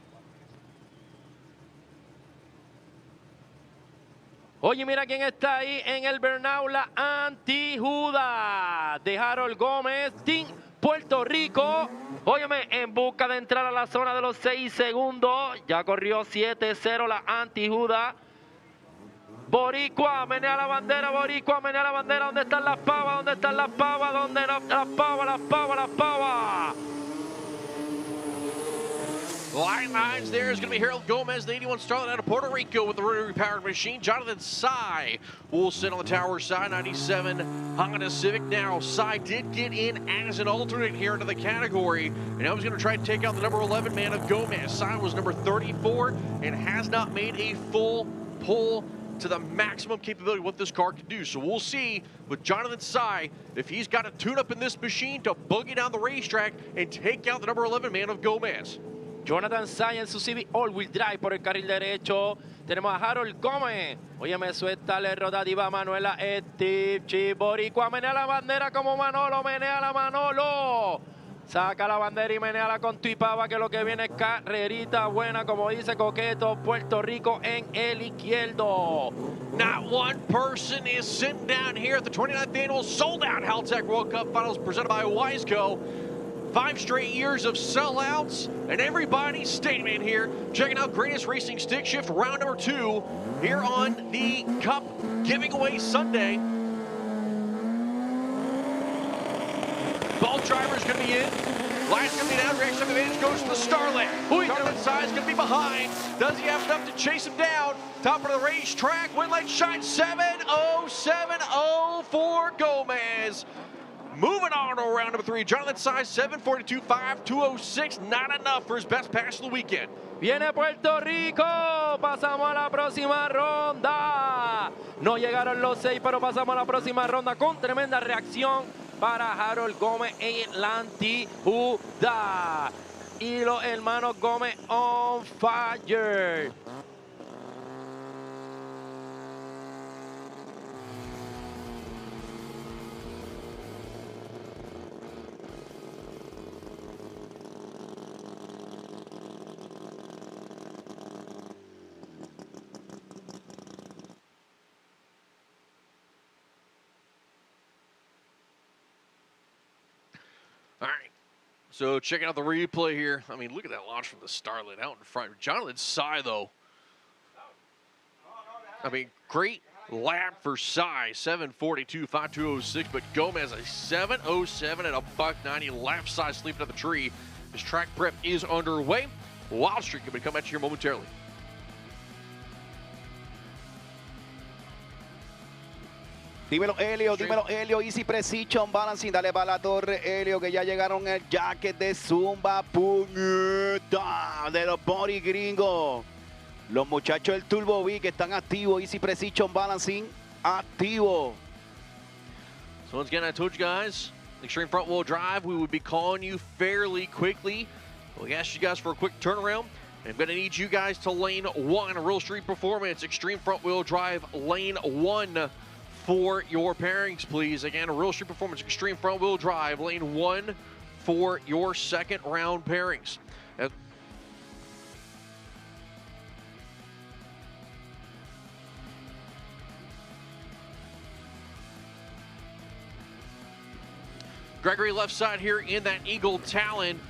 S20: Oye, mira quién está ahí en el Bernau, la Antijuda de Harold Gómez, Team Puerto Rico. Óyeme, en busca de entrar a la zona de los 6 segundos. Ya corrió 7-0 la Antijuda. Boricua, menea la bandera, Boricua, menea la bandera. ¿Dónde están las pavas? ¿Dónde están las pavas? ¿Dónde las pavas? Las pavas, las pavas.
S17: Line lines there is going to be Harold Gomez, the 81 Starlet out of Puerto Rico with the rotary powered machine. Jonathan Sy will sit on the tower side, 97 Honda Civic. Now, Sy did get in as an alternate here into the category, and now he's going to try to take out the number 11 man of Gomez. Sy was number 34 and has not made a full pull to the maximum capability of what this car can do. So we'll see with Jonathan Sy if he's got a tune-up in this machine to boogie down the racetrack and take out the number 11 man of Gomez.
S20: Jonathan Sy en su Civic all-wheel drive por el carril derecho. Tenemos a Harold Gómez. Oye, me suelta la rotativa Manuela Steve Chiboricua. Menea la bandera como Manolo, menea la Manolo. Saca la bandera y meneala con Tuipava, que lo que viene es carrerita buena, como dice Coqueto, Puerto Rico en el izquierdo.
S17: Not one person is sitting down here at the 29th annual sold-out Haltech World Cup Finals presented by Wiseco. 5 straight years of sellouts, and everybody's staying in here. Checking out Greatest Racing Stick Shift round number 2 here on the Cup Giving Away Sunday. Both drivers going to be in. Line's going to be down. Reaction advantage goes to the Starlet. Jonathan Sy's going to be behind. Does he have enough to chase him down? Top of the racetrack. Winlight shine 7.070 for Gomez. Moving on to round number 3, Jonathan Sy, 7.42.5, 206, not enough for his best pass of the weekend.
S20: Viene Puerto Rico, pasamos a la próxima ronda. No llegaron los 6, pero pasamos a la próxima ronda con tremenda reacción para Harold Gómez en la Antijuda. Y los hermanos Gómez on fire.
S17: All right, so checking out the replay here. I mean, look at that launch from the Starlet out in front. Jonathan Sy, though. I mean, great lap for Sy, 7.42.5, 206, but Gomez a 7.07 at a $1.90. Lap Sy sleeping at the tree. His track prep is underway. Wild Streak going to come at you here momentarily.
S7: Dímelo, Helio, Easy Precision Balancing, dale para la torre, Helio, que ya llegaron el jacket de Zumba, puñeta, de los body gringos. Los muchachos del Turbo V que están activos, Easy Precision Balancing, activo.
S17: So once again, I told you guys, Extreme Front Wheel Drive, we would be calling you fairly quickly. We asked you guys for a quick turnaround. And I'm going to need you guys to lane 1, Real Street Performance, Extreme Front Wheel Drive, lane 1. For your pairings, please. Again, Real Street Performance, Extreme Front Wheel Drive, lane 1 for your second round pairings. Gregory left side here in that Eagle Talon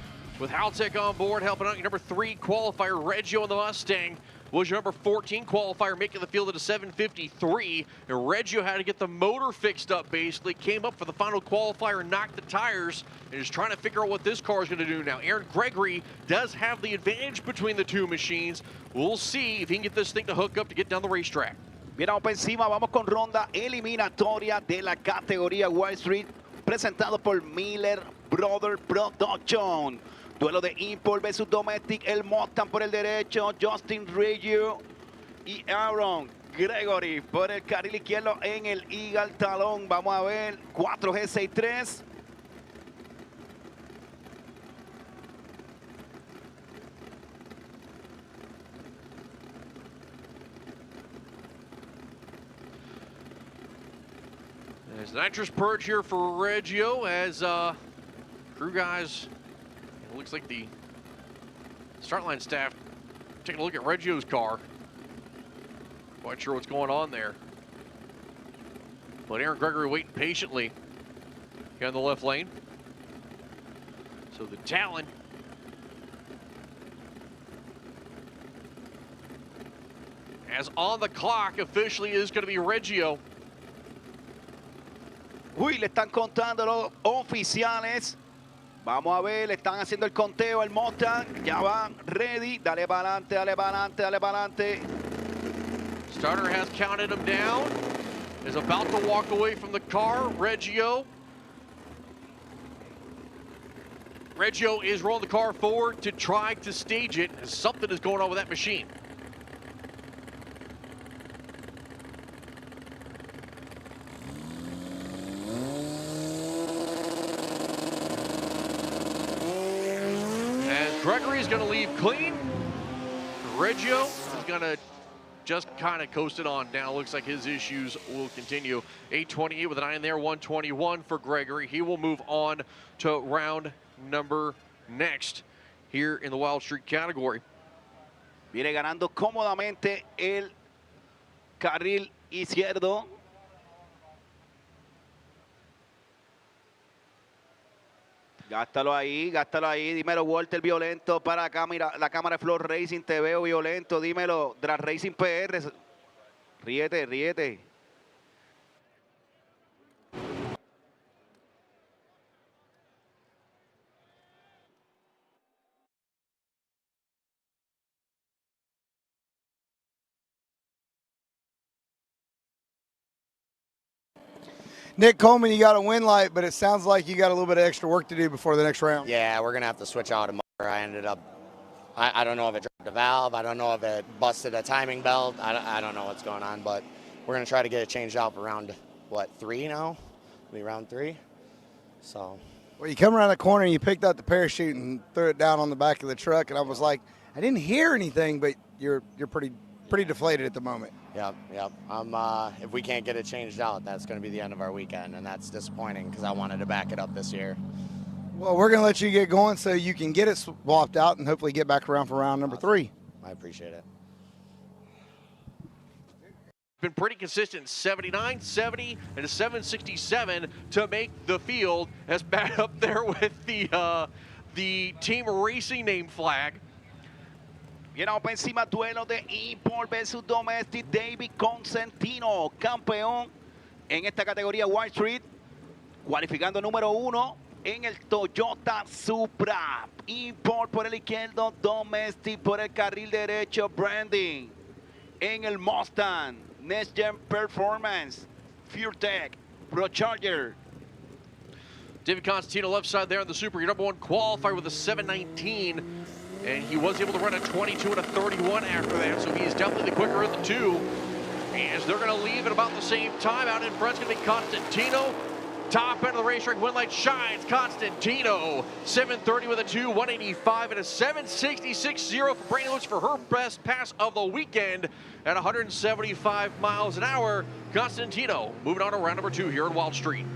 S17: with Haltech on board, helping out your number 3 qualifier, Reggio in the Mustang. Was your number 14 qualifier, making the field at a 7.53. And Reggio had to get the motor fixed up, basically. Came up for the final qualifier, knocked the tires, and is trying to figure out what this car is going to do now. Aaron Gregory does have the advantage between the two machines. We'll see if he can get this thing to hook up to get down the racetrack.
S7: Bien, vamos para encima, vamos con ronda eliminatoria de la categoría Wild Street, presentado por Miller Brother Production. Duelo de Import versus Domestic, el Mustang por el derecho, Justin Reggio y Aaron Gregory por el carril izquierdo en el Eagle Talón. Vamos a ver, 4G63.
S17: There's nitrous purge here for Reggio as crew guys, it looks like the start line staff taking a look at Reggio's car. Quite sure what's going on there. But Aaron Gregory waiting patiently here in the left lane. So the Talon as on the clock officially is going to be Reggio.
S7: Uy, le están contando los oficiales. Vamos a ver, le están haciendo el conteo el Mustang. Ya van ready. Dale para adelante, dale para adelante, dale para adelante.
S17: Starter has counted him down. Is about to walk away from the car. Reggio is rolling the car forward to try to stage it. Something is going on with that machine. Gregory's going to leave clean. Reggio is going to just kind of coast it on down. Looks like his issues will continue. 828 with an 9 there, 121 for Gregory. He will move on to round number next here in the Wild Streak category.
S7: Viene ganando cómodamente el carril izquierdo. Gástalo ahí, dímelo Walter Violento para la cámara de Floor Racing, te veo Violento, dímelo, Drag Racing PR, ríete, ríete.
S11: Nick Coleman, you got a win light, but it sounds like you got a little bit of extra work to do before the next round.
S10: Yeah, we're going to have to switch out a motor. I ended up, I don't know if it dropped a valve. I don't know if it busted a timing belt. I don't know what's going on, but we're going to try to get it changed out for round, what, 3 now? It'll be round 3. So.
S11: Well, you come around the corner and you picked up the parachute and threw it down on the back of the truck, and I was like, I didn't hear anything, but you're pretty deflated at the moment.
S10: Yep. If we can't get it changed out, that's going to be the end of our weekend, and that's disappointing because I wanted to back it up this year.
S11: Well, we're going to let you get going so you can get it swapped out and hopefully get back around for round number 3.
S10: I appreciate it.
S17: Been pretty consistent, 79, 70, and a 767 to make the field. As back up there with the Team Racing name flag.
S7: Viene por encima, duelo de Import versus Domestic. David Consentino, campeón en esta categoría Wild Street, cualificando número 1 en el Toyota Supra. Import por el izquierdo, Domestic por el carril derecho, Branding. En el Mustang, Next Gen Performance, FureTech, ProCharger.
S17: David Constantino left side there on the Supra, your number 1 qualifier with a 719. And he was able to run a 22 and a 31 after that, so he is definitely the quicker of the two. As they're going to leave at about the same time, out in front's going to be Constantino. Top end of the racetrack, win light shines. Constantino, 730 with a 2, 185 and a 766.0 for Brandon Lewis for her best pass of the weekend at 175 miles an hour. Constantino moving on to round number 2 here at Wild Street.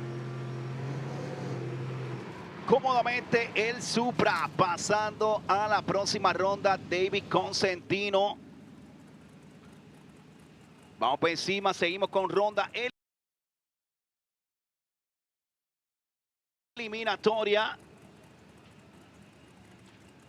S7: Cómodamente el Supra, pasando a la próxima ronda, David Consentino. Vamos por encima, seguimos con ronda eliminatoria.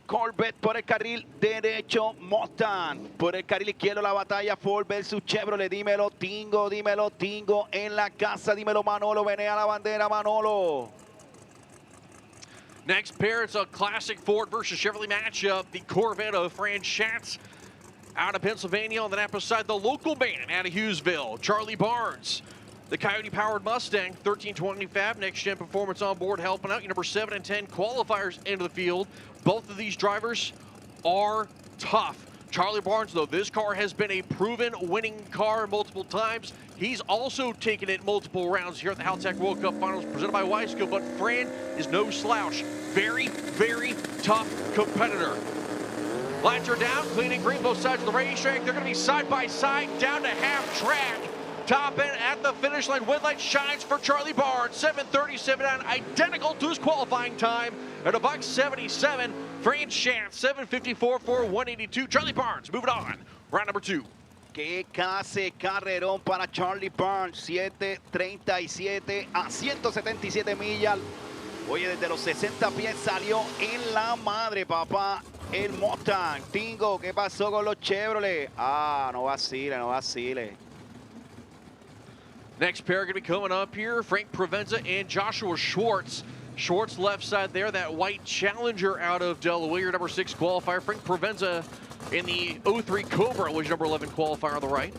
S7: Corvette por el carril derecho, Mustang por el carril izquierdo, la batalla Ford versus Chevrolet. Dímelo Tingo en la casa, dímelo Manolo, venea la bandera Manolo.
S17: Next pair, it's a classic Ford versus Chevrolet matchup. The Corvette of Fran Schatz out of Pennsylvania on the Napa side. The local band out of Hughesville, Charlie Barnes. The Coyote-powered Mustang, 1325, next-gen performance on board, helping out. Your number 7 and 10 qualifiers into the field. Both of these drivers are tough. Charlie Barnes, though, this car has been a proven winning car multiple times. He's also taken it multiple rounds here at the Haltech World Cup Finals presented by Wiseco, but Fran is no slouch. Very, very tough competitor. Lights are down, clean and green, both sides of the racetrack. They're going to be side by side down to half track. Top end at the finish line. Win light shines for Charlie Barnes. 7:37 identical to his qualifying time at $1.77. Fran Schatz, 7:54 for 182. Charlie Barnes moving on. Round number 2.
S7: Qué clase carrerón para Charlie Barnes. 7:37 a 177 millas. Oye, desde los 60 pies salió en la madre, papá. El Mustang. Tingo, ¿qué pasó con los Chevrolet? Ah, no vacile, no vacile.
S17: Next pair going to be coming up here, Frank Provenza and Joshua Schwartz. Schwartz left side there, that white Challenger out of Delaware, number 6 qualifier. Frank Provenza in the 03 Cobra was number 11 qualifier on the right.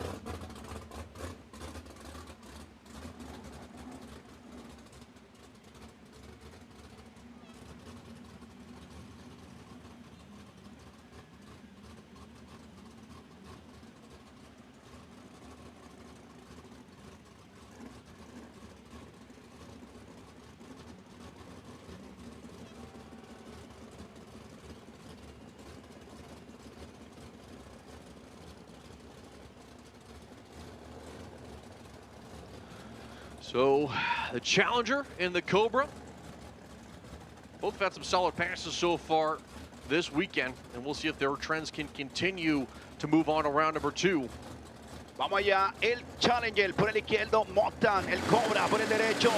S17: So the Challenger and the Cobra both had some solid passes so far this weekend, and we'll see if their trends can continue to move on to round number 2.
S7: Vamos allá, el Challenger por el izquierdo, Mustang, el Cobra por el derecho.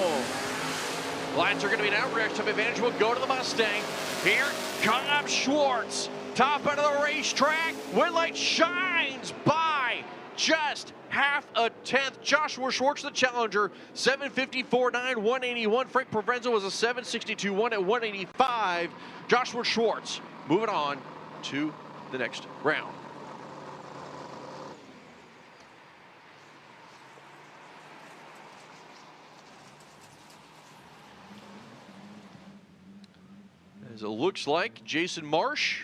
S17: Lights are going to be an outrage. Some advantage will go to the Mustang. Here comes Schwartz. Top end of the racetrack. Win light shines by just half a tenth. Joshua Schwartz, the Challenger, 7:54.9, 181. Frank Provenza was a 7:62.1 at 185. Joshua Schwartz moving on to the next round. As it looks like Jason Marsh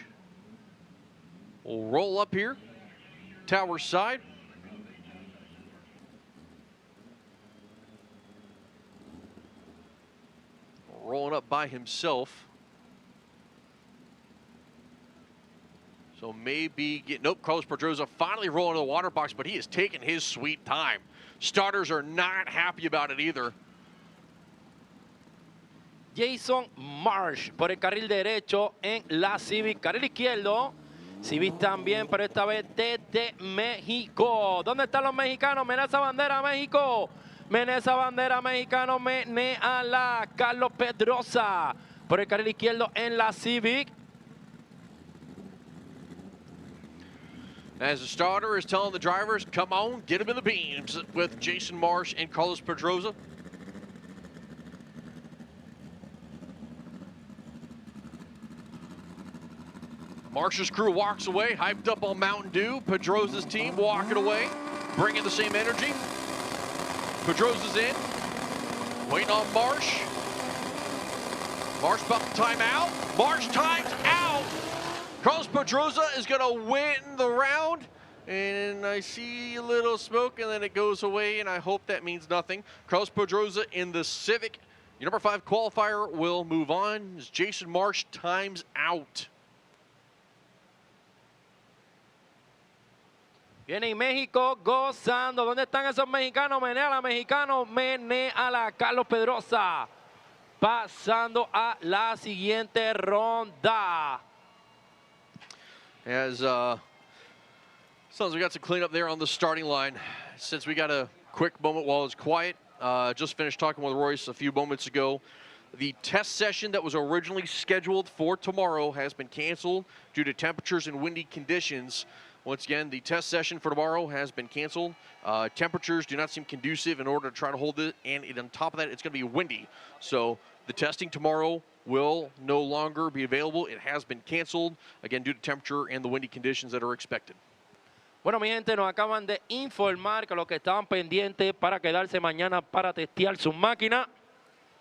S17: will roll up here, tower side. Rolling up by himself. So maybe nope, Carlos Pedroza finally rolling to the water box, but he is taking his sweet time. Starters are not happy about it either.
S20: Jason Marsh por el carril derecho en la Civic. Carril izquierdo, Civic también, pero esta vez desde México. ¿Dónde están los mexicanos? Mira esa bandera, México. Menea esa bandera, mexicano, menéala. Carlos Pedroza por el carril izquierdo en la Civic.
S17: As the starter is telling the drivers, come on, get him in the beams with Jason Marsh and Carlos Pedroza. Marsh's crew walks away, hyped up on Mountain Dew. Pedroza's team walking away, bringing the same energy. Pedroza's in, waiting on Marsh. Marsh about to time out. Marsh times out. Carlos Pedroza is going to win the round. And I see a little smoke, and then it goes away, and I hope that means nothing. Carlos Pedroza in the Civic, your number 5 qualifier, will move on as Jason Marsh times out.
S20: Viene México gozando. ¿Dónde están esos mexicanos? Menéala, mexicano, menéala. Carlos Pedroza pasando a la siguiente ronda.
S17: As sounds we got some cleanup there on the starting line. Since we got a quick moment while it's quiet, just finished talking with Royce a few moments ago. The test session that was originally scheduled for tomorrow has been canceled due to temperatures and windy conditions. Once again, the test session for tomorrow has been canceled. Temperatures do not seem conducive in order to try to hold it, and on top of that, it's going to be windy. So the testing tomorrow will no longer be available. It has been canceled, again, due to temperature and the windy conditions that are expected.
S20: Bueno, mi gente, nos acaban de informar que los que estaban pendientes para quedarse mañana para testear sus máquinas,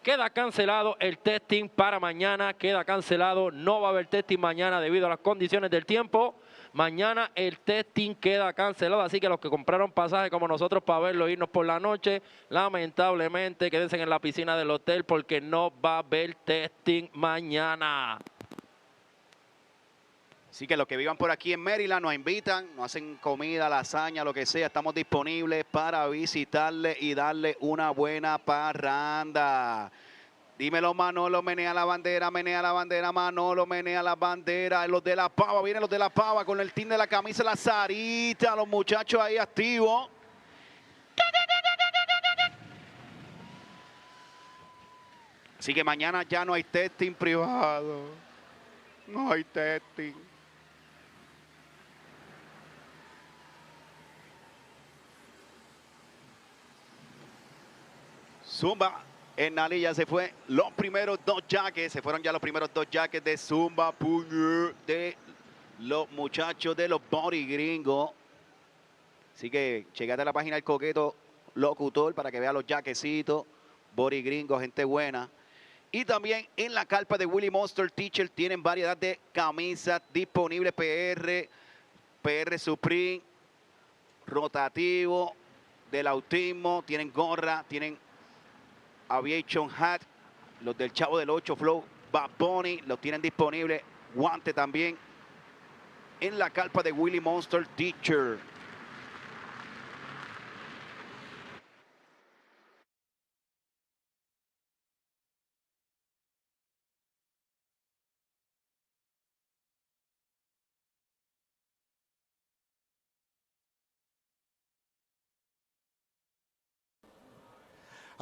S20: queda cancelado el testing para mañana, queda cancelado, no va a haber testing mañana debido a las condiciones del tiempo. Mañana el testing queda cancelado, así que los que compraron pasajes como nosotros para verlo, irnos por la noche, lamentablemente quédense en la piscina del hotel porque no va a haber testing mañana.
S7: Así que los que vivan por aquí en Maryland nos invitan, nos hacen comida, lasaña, lo que sea. Estamos disponibles para visitarle y darle una buena parranda. Dímelo, Manolo, menea la bandera, Manolo, menea la bandera. Los de La Pava, vienen los de La Pava con el team de la camisa, la Sarita, los muchachos ahí activos. Así que mañana ya no hay testing privado. No hay testing. Zumba. Ennali ya se fue los primeros 2 jackets, se fueron ya los primeros 2 jackets de Zumba Puño de los muchachos de los Body Gringo. Así que checate a la página del Coqueto Locutor para que vea los jaquecitos. Body Gringo, gente buena. Y también en la carpa de Willie Monster Teacher tienen variedad de camisas disponibles PR Supreme, rotativo, del autismo, tienen gorra, tienen Aviation Hat, los del Chavo del 8 Flow, Bad Bunny, los tienen disponibles. Guante también en la carpa de Willie Monster Teacher.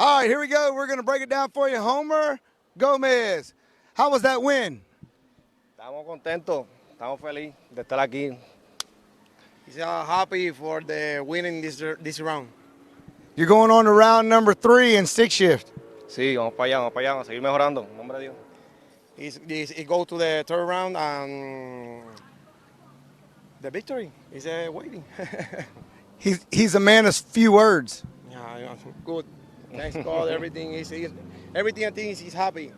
S11: All right, here we go. We're going to break it down for you. Homer Gomez, how was that win?
S15: Estamos contentos, estamos felices de estar aquí.
S12: He's happy for the winning this round.
S11: You're going on to round number 3 in stick shift.
S15: Sí, vamos para allá, a seguir mejorando, en nombre de Dios.
S12: He go to the third round and the victory is waiting.
S11: He's a man of few words.
S12: Yeah, good. Thanks God, everything I think he's happy.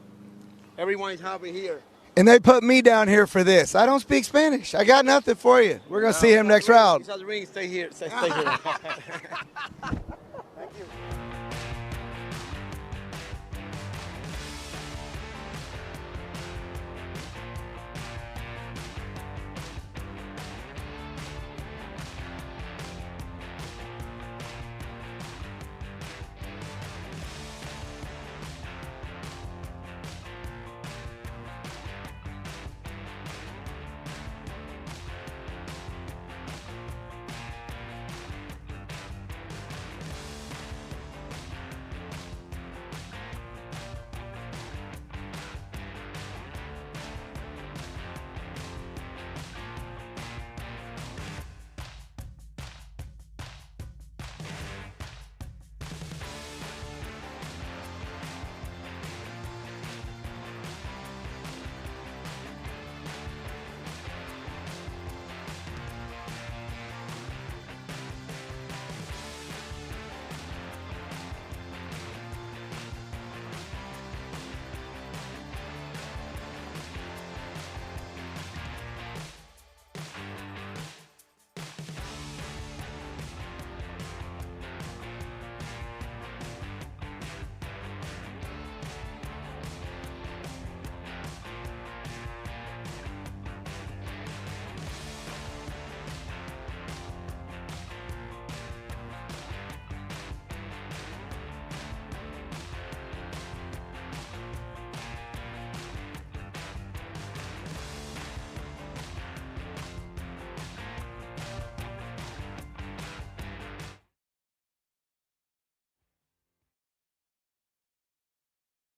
S12: Everyone is happy here.
S11: And they put me down here for this. I don't speak Spanish. I got nothing for you. We're going to see him next round.
S12: He's ring, stay here. Stay here. Thank you.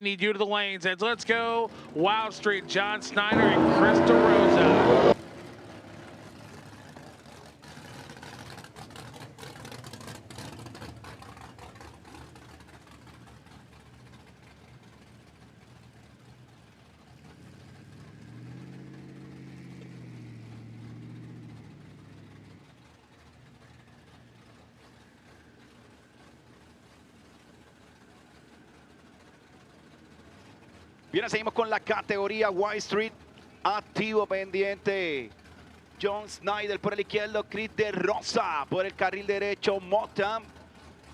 S5: Need you to the lanes, and let's go. Wild Street, John Snyder and Chris DeRosa.
S7: Bien, seguimos con la categoría White Street. Activo pendiente. John Snyder por el izquierdo, Chris de Rosa por el carril derecho, Motam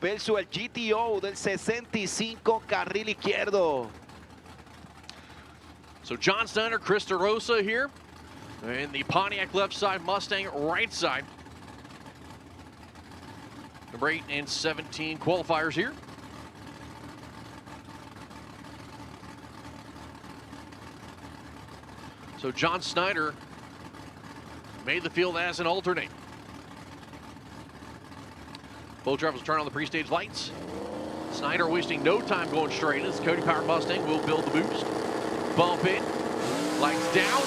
S7: versus el GTO del 65, carril izquierdo.
S17: So John Snyder, Chris DeRosa here, and the Pontiac left side, Mustang right side. Number 8 and 17 qualifiers here. So John Snyder made the field as an alternate. Both drivers turn on the pre-stage lights. Snyder wasting no time going straight as Cody Power Mustang will build the boost. Bump in, lights down,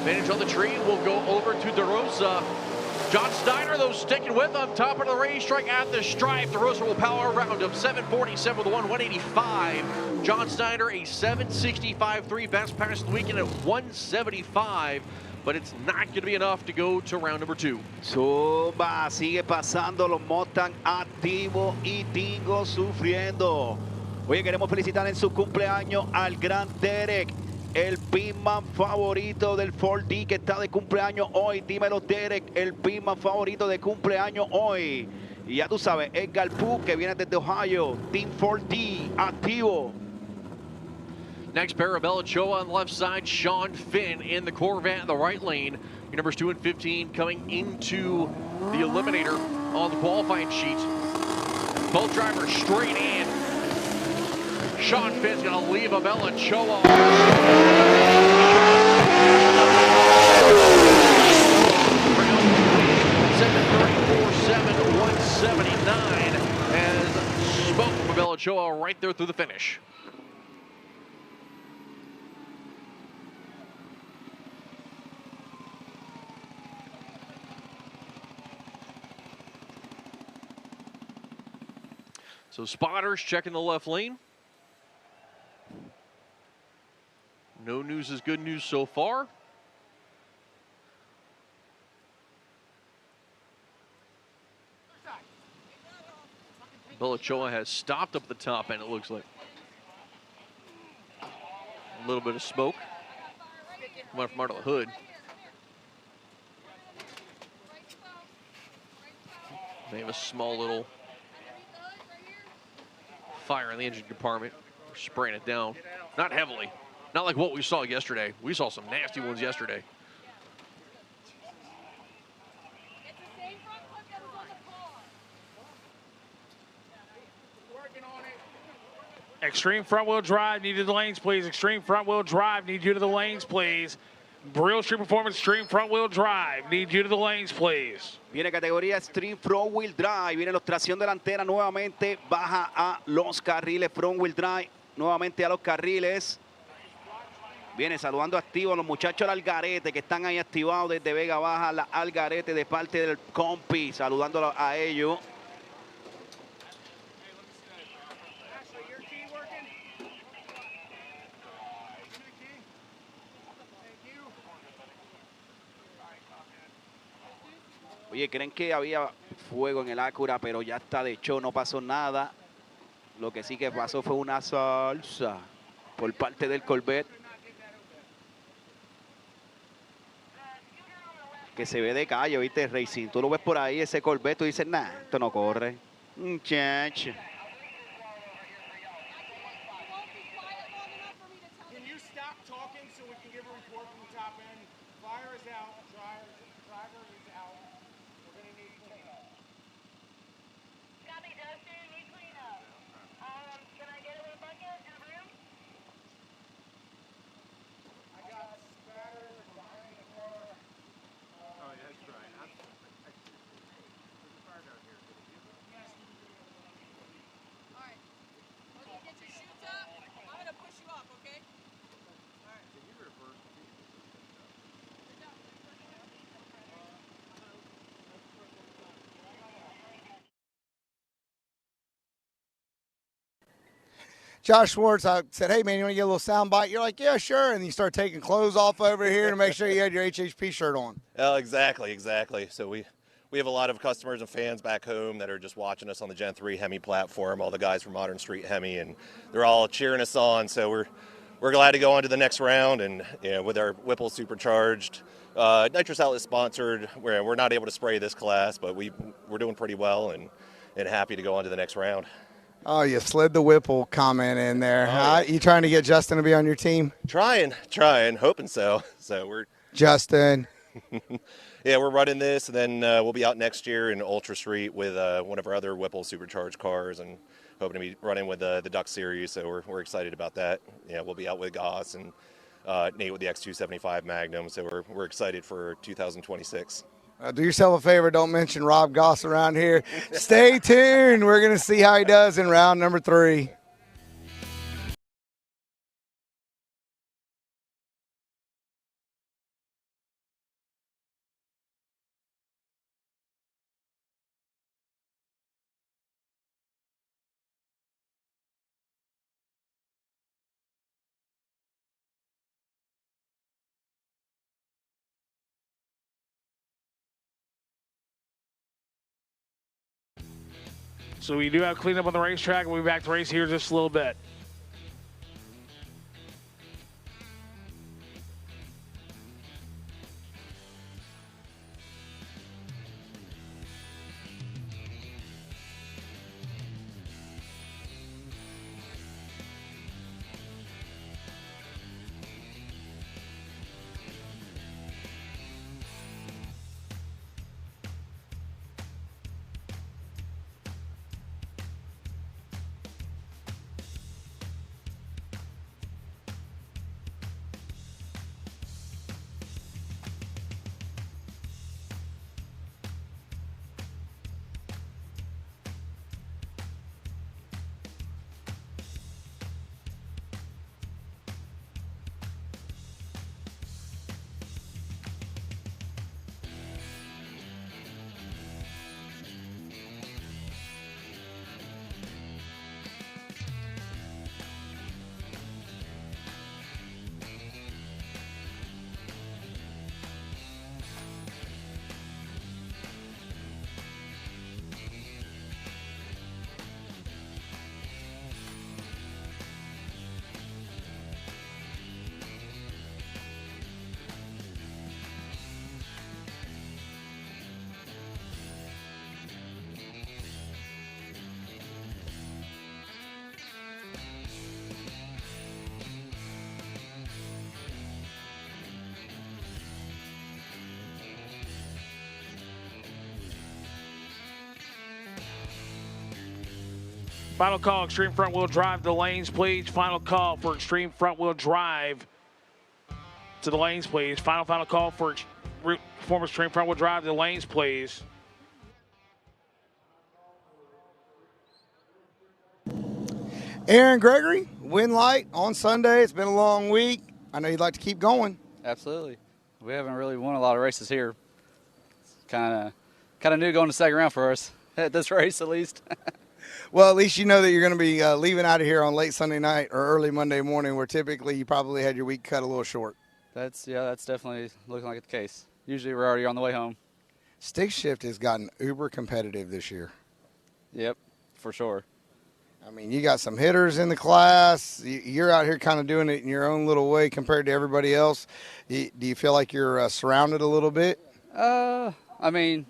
S17: advantage on the tree, will go over to DeRosa. John Snyder, though, sticking with him, top of the racetrack at the stripe. DeRosa will power around him, 747 with a 185. John Snyder, a 765.3 best pass of the weekend at 175, but it's not going to be enough to go to round number 2.
S7: Suba, sigue pasando los Mustang activo y Tingo sufriendo. Oye, queremos felicitar en su cumpleaños al gran Derek, el pitman favorito del 4D que está de cumpleaños hoy. Dímelo, Derek, el pitman favorito de cumpleaños hoy. Y ya tú sabes, Edgar Pooh, que viene desde Ohio, Team 4D, activo.
S17: Next pair of Belichoa on the left side, Sean Finn in the Corvette in the right lane. Your numbers 2 and 15 coming into the eliminator on the qualifying sheet. Both drivers straight in. Sean Finn's going to leave a Belichoa. 179 as smoke from Belichoa right there through the finish. So spotters checking the left lane. No news is good news so far. Belichoa has stopped up the top end, it looks like. A little bit of smoke coming from under the hood. They have a small little fire in the engine compartment. We're spraying it down. Not heavily. Not like what we saw yesterday. We saw some nasty ones yesterday.
S5: Extreme front wheel drive, need you to the lanes, please. Extreme front wheel drive, need you to the lanes, please. Real Street Performance Extreme front wheel drive, need you to the lanes, please.
S7: Viene categoría Extreme Front Wheel Drive, viene la tracción delantera nuevamente, baja a los carriles Front Wheel Drive, nuevamente a los carriles. Viene saludando activo a los muchachos del Algarete que están ahí activados desde Vega Baja, la Algarete de parte del compi, saludándolo a ellos. Oye, creen que había fuego en el Acura, pero ya está de hecho, no pasó nada. Lo que sí que pasó fue una salsa por parte del Corvette. Que se ve de calle, ¿viste? Racing. Tú lo ves por ahí, ese Corvette, tú dices, nah, esto no corre. Muchacho.
S11: Can you stop talking so we can give a report from the top end? Fire is out, driver is out. We're going to need cleanup.
S19: Copy, Dustin, need cleanup. Can I get a bucket in the room?
S11: I got spatters behind the car. Oh, yeah, that's right. There's a fire down here.
S19: All right. Okay, get your chutes up. I'm going to push you off, okay? All right.
S11: Can you reverse? Josh Schwartz, I said, hey, man, you want to get a little sound bite? You're like, yeah, sure. And you start taking clothes off over here to make sure you had your HHP shirt on.
S14: Oh, exactly. So we have a lot of customers and fans back home that are just watching us on the Gen 3 Hemi platform, all the guys from Modern Street Hemi, and they're all cheering us on. So we're glad to go on to the next round, and with our Whipple Supercharged nitrous outlet sponsored, we're not able to spray this class, but we're doing pretty well and happy to go on to the next round.
S11: Oh, you slid the Whipple comment in there. Huh? You trying to get Justin to be on your team?
S14: Trying, hoping so. So we're
S11: Justin.
S14: Yeah, we're running this, and then we'll be out next year in Ultra Street with one of our other Whipple Supercharged cars, and hoping to be running with the Duck Series. So we're excited about that. Yeah, we'll be out with Goss and Nate with the X275 Magnum. So we're excited for 2026.
S11: Do yourself a favor, don't mention Rob Goss around here. Stay tuned. We're going to see how he does in round number 3.
S5: So we do have cleanup on the racetrack. We'll be back to race here in just a little bit. Final call, extreme front wheel drive to the lanes, please. Final call for extreme front wheel drive to the lanes, please. Final call for performance extreme front wheel drive to the lanes, please.
S11: Aaron Gregory, win light on Sunday. It's been a long week. I know you'd like to keep going.
S2: Absolutely. We haven't really won a lot of races here. It's kind of new going to second round for us at this race, at least.
S11: Well, at least you know that you're going to be leaving out of here on late Sunday night or early Monday morning, where typically you probably had your week cut a little short.
S2: That's definitely looking like the case. Usually we're already on the way home.
S11: Stick shift has gotten uber competitive this year.
S2: Yep, for sure.
S11: I mean, you got some hitters in the class. You're out here kind of doing it in your own little way compared to everybody else. Do you feel like you're surrounded a little bit?
S2: I mean,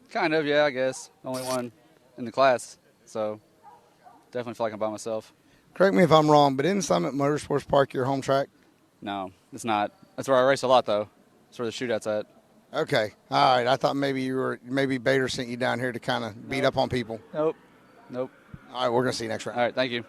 S2: kind of, yeah, I guess. Only one in the class, so definitely feel like I'm by myself.
S11: Correct me if I'm wrong, but isn't Summit Motorsports Park your home track?
S2: No, it's not. That's where I race a lot, though. That's where the shootout's at.
S11: Okay. All right. I thought maybe Bader sent you down here to kind of beat up on people.
S2: Nope.
S11: All right, we're going to see you next round.
S2: All right, thank you.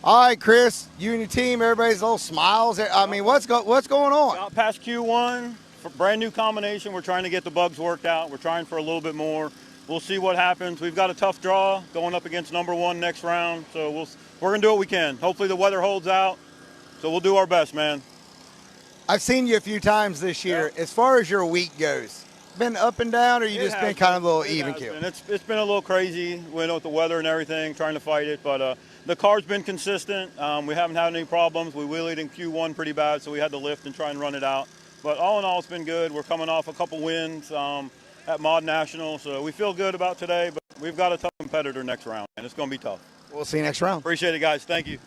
S11: All right, Chris, you and your team, everybody's little smiles. I mean, what's going on?
S6: Out past Q1, for brand new combination. We're trying to get the bugs worked out. We're trying for a little bit more. We'll see what happens. We've got a tough draw going up against #1 next round, so we're going to do what we can. Hopefully the weather holds out, so we'll do our best, man.
S11: I've seen you a few times this year. As far as your week goes, been up and down, or you just been kind of a little even keel?
S6: It's been a little crazy with the weather and everything, trying to fight it, but the car's been consistent. We haven't had any problems. We wheelied in Q1 pretty bad, so we had to lift and try and run it out. But all in all, it's been good. We're coming off a couple wins at Mod National, so we feel good about today, but we've got a tough competitor next round, and it's going to be tough.
S11: We'll see you next round.
S6: Appreciate it, guys. Thank you.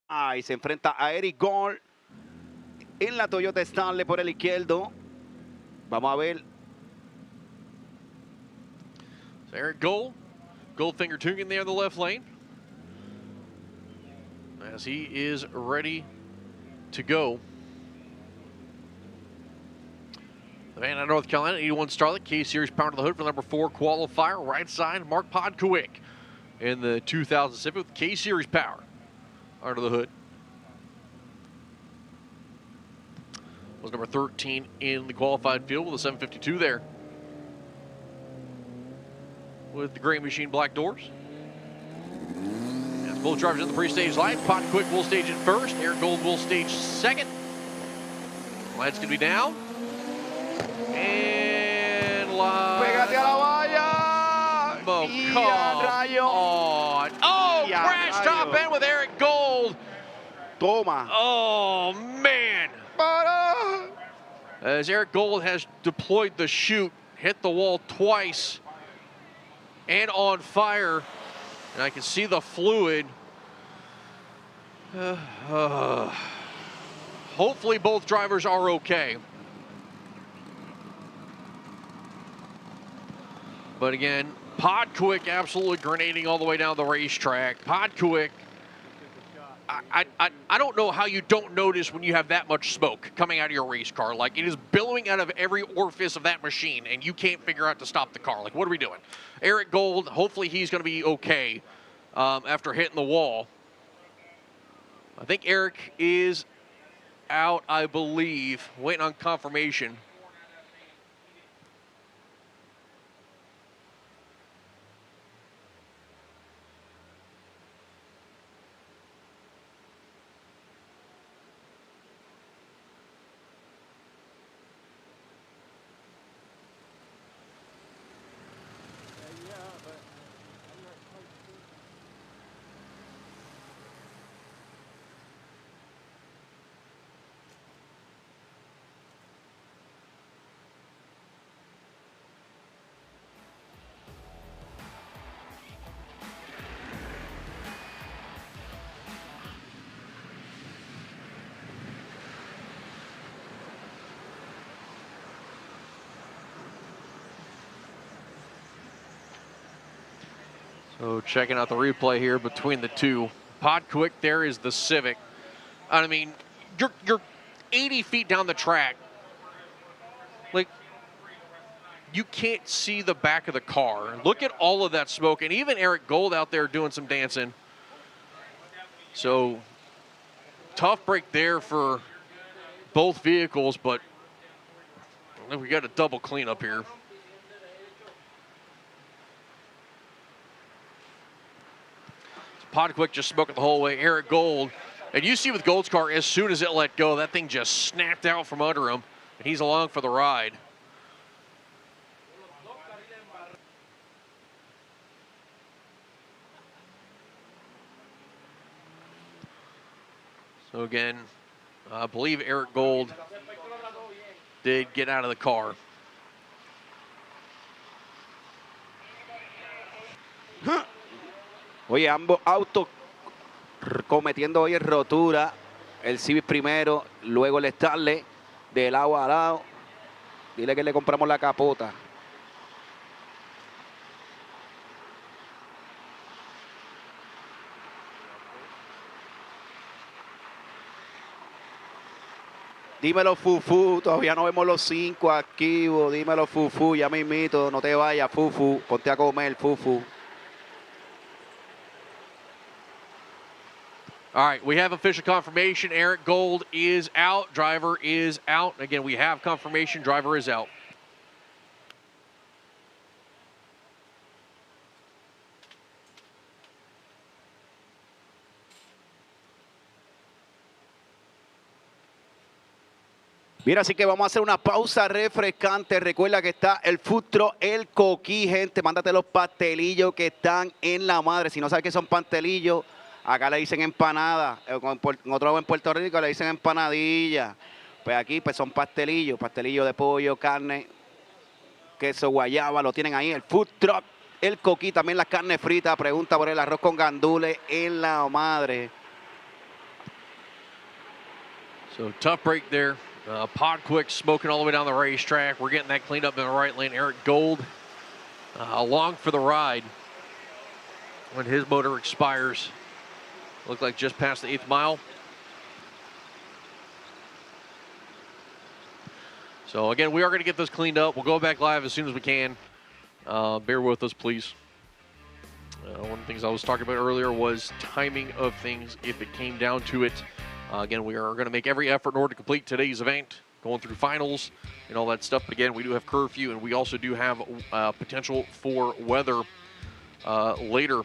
S7: Y se enfrenta a Eric Gold en la Toyota Stanley por el izquierdo. Vamos a ver.
S17: So Eric Goldfinger Tuning there in the left lane, as he is ready to go. The man out of North Carolina, 81 Starlet, K-Series power to the hood for number 4 qualifier. Right side, Mark Podkowick in the 2000 Civic with K-Series power under the hood. Was number 13 in the qualified field with a 752 there. With the Gray Machine black doors. As both drivers in the pre-stage lights, Podkowick will stage in first. Eric Gold will stage second. Lights can be down. And
S7: Pégate a la valla.
S17: Come on. Oh, crash top end with Eric Gold.
S7: Toma.
S17: Oh, man. As Eric Gold has deployed the chute, hit the wall twice, and on fire. And I can see the fluid. Hopefully both drivers are okay. But again, Podkowick absolutely grenading all the way down the racetrack. Podkowick, I don't know how you don't notice when you have that much smoke coming out of your race car. Like, it is billowing out of every orifice of that machine, and you can't figure out to stop the car. Like, what are we doing? Eric Gold, hopefully he's going to be okay after hitting the wall. I think Eric is out, I believe, waiting on confirmation. So checking out the replay here between the two. Podkowick there is the Civic. I mean, you're 80 feet down the track. Like, you can't see the back of the car. Look at all of that smoke, and even Eric Gold out there doing some dancing. So tough break there for both vehicles, but we got a double cleanup here. Podkowick just smoking the whole way. Eric Gold, and you see with Gold's car, as soon as it let go, that thing just snapped out from under him, and he's along for the ride. So again, I believe Eric Gold did get out of the car.
S7: Oye, ambos autos cometiendo hoy rotura. El Civic primero, luego el Stanley, de lado a lado. Dile que le compramos la capota. Dímelo, Fufu, todavía no vemos los 5 activos. Dímelo, Fufu, ya mismito, no te vayas, Fufu. Ponte a comer, Fufu.
S17: All right, we have official confirmation. Eric Gold is out. Driver is out. Again, we have confirmation. Driver is out.
S7: Mira, así que vamos a hacer una pausa refrescante. Recuerda que está el food truck El Coquí, gente. Mándate los pastelillos que están en la madre. Si no sabes qué son pastelillos, acá le dicen empanada. En otro lado en Puerto Rico le dicen empanadilla. Pues aquí pues son pastelillos. Pastelillos de pollo, carne, queso, guayaba. Lo tienen ahí. El food truck El Coquí. También las carnes fritas. Pregunta por el arroz con gandules en la madre.
S17: So tough break there. Pod Quick smoking all the way down the racetrack. We're getting that cleaned up in the right lane. Eric Gold along for the ride when his motor expires. Looked like just past the 8th mile. So again, we are going to get this cleaned up. We'll go back live as soon as we can. Bear with us, please. One of the things I was talking about earlier was timing of things if it came down to it. Again, we are going to make every effort in order to complete today's event, going through finals and all that stuff. But again, we do have curfew, and we also do have potential for weather later.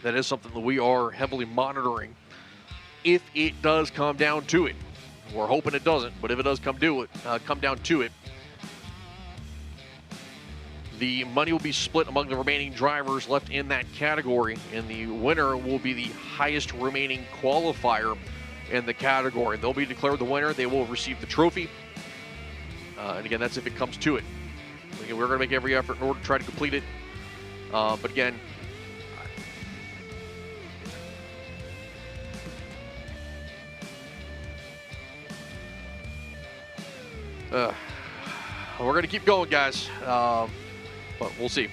S17: That is something that we are heavily monitoring. If it does come down to it, we're hoping it doesn't, but if it does come down to it, the money will be split among the remaining drivers left in that category, and the winner will be the highest remaining qualifier in the category. They'll be declared the winner. They will receive the trophy. And again, that's if it comes to it. Again, we're going to make every effort in order to try to complete it. But again, we're going to keep going, guys. But we'll see.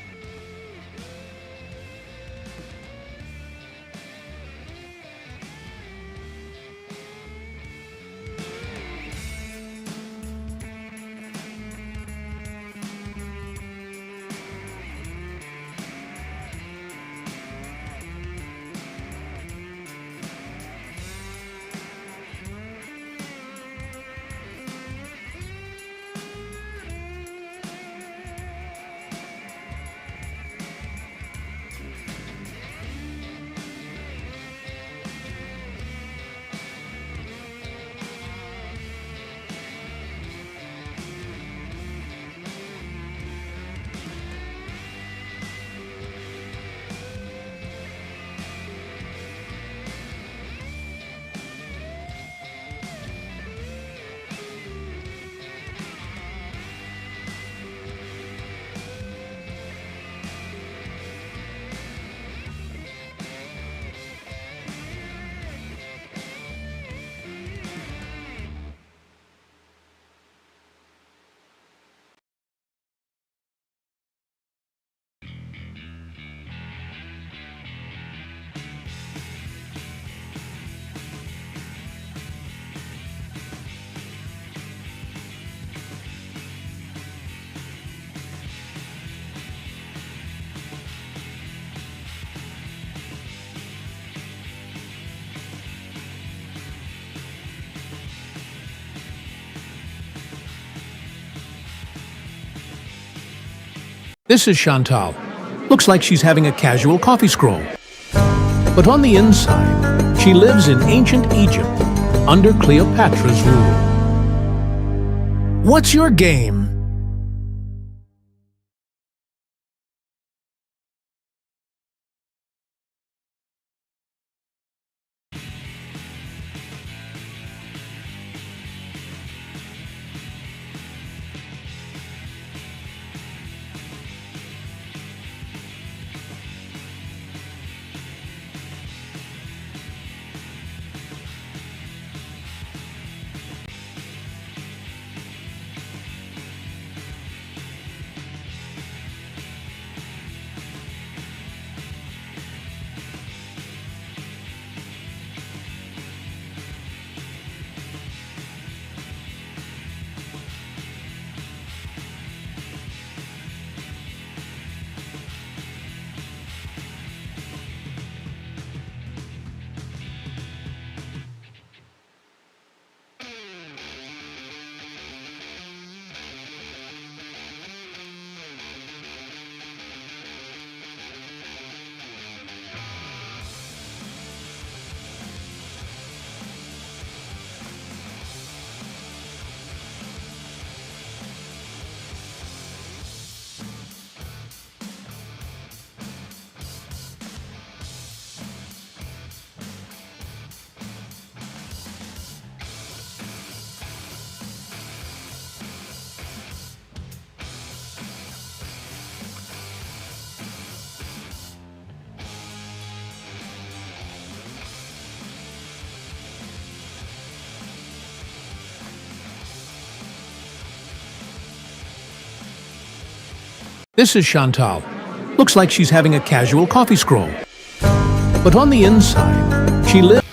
S4: This is Chantal. Looks like she's having a casual coffee scroll. But on the inside, she lives in ancient Egypt under Cleopatra's rule. What's your game? This is Chantal. Looks like she's having a casual coffee scroll. But on the inside, she lives.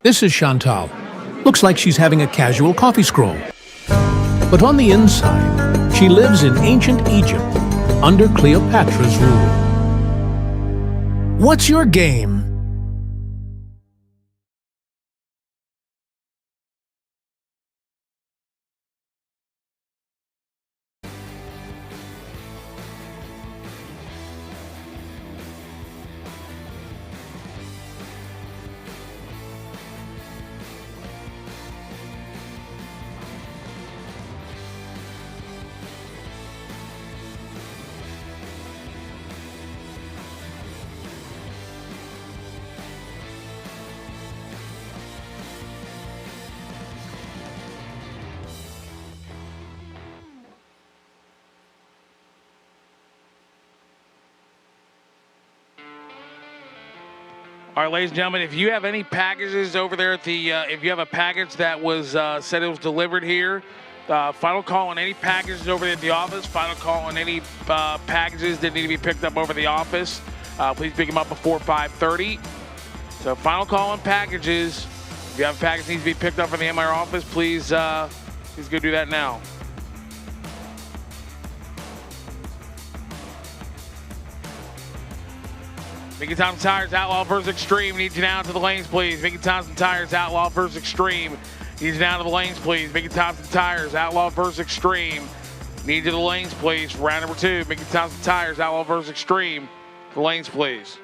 S4: This is Chantal. Looks like she's having a casual coffee scroll. But on the inside, she lives in ancient Egypt under Cleopatra's rule. What's your game?
S5: All right, ladies and gentlemen, if you have any packages over there at the, if you have a package that was said it was delivered here, final call on any packages over there at the office, final call on any packages that need to be picked up over the office. Please pick them up before 5:30. So final call on packages. If you have a package that needs to be picked up from the MIR office, please go do that now. Mickey Thompson Tires, Outlaw versus Extreme. Need you down to the lanes, please. Mickey Thompson Tires, Outlaw versus Extreme. Need you down to the lanes, please. Mickey Thompson Tires, Outlaw versus Extreme. Need you to the lanes, please. Round number 2, Mickey Thompson Tires, Outlaw versus Extreme. The lanes, please.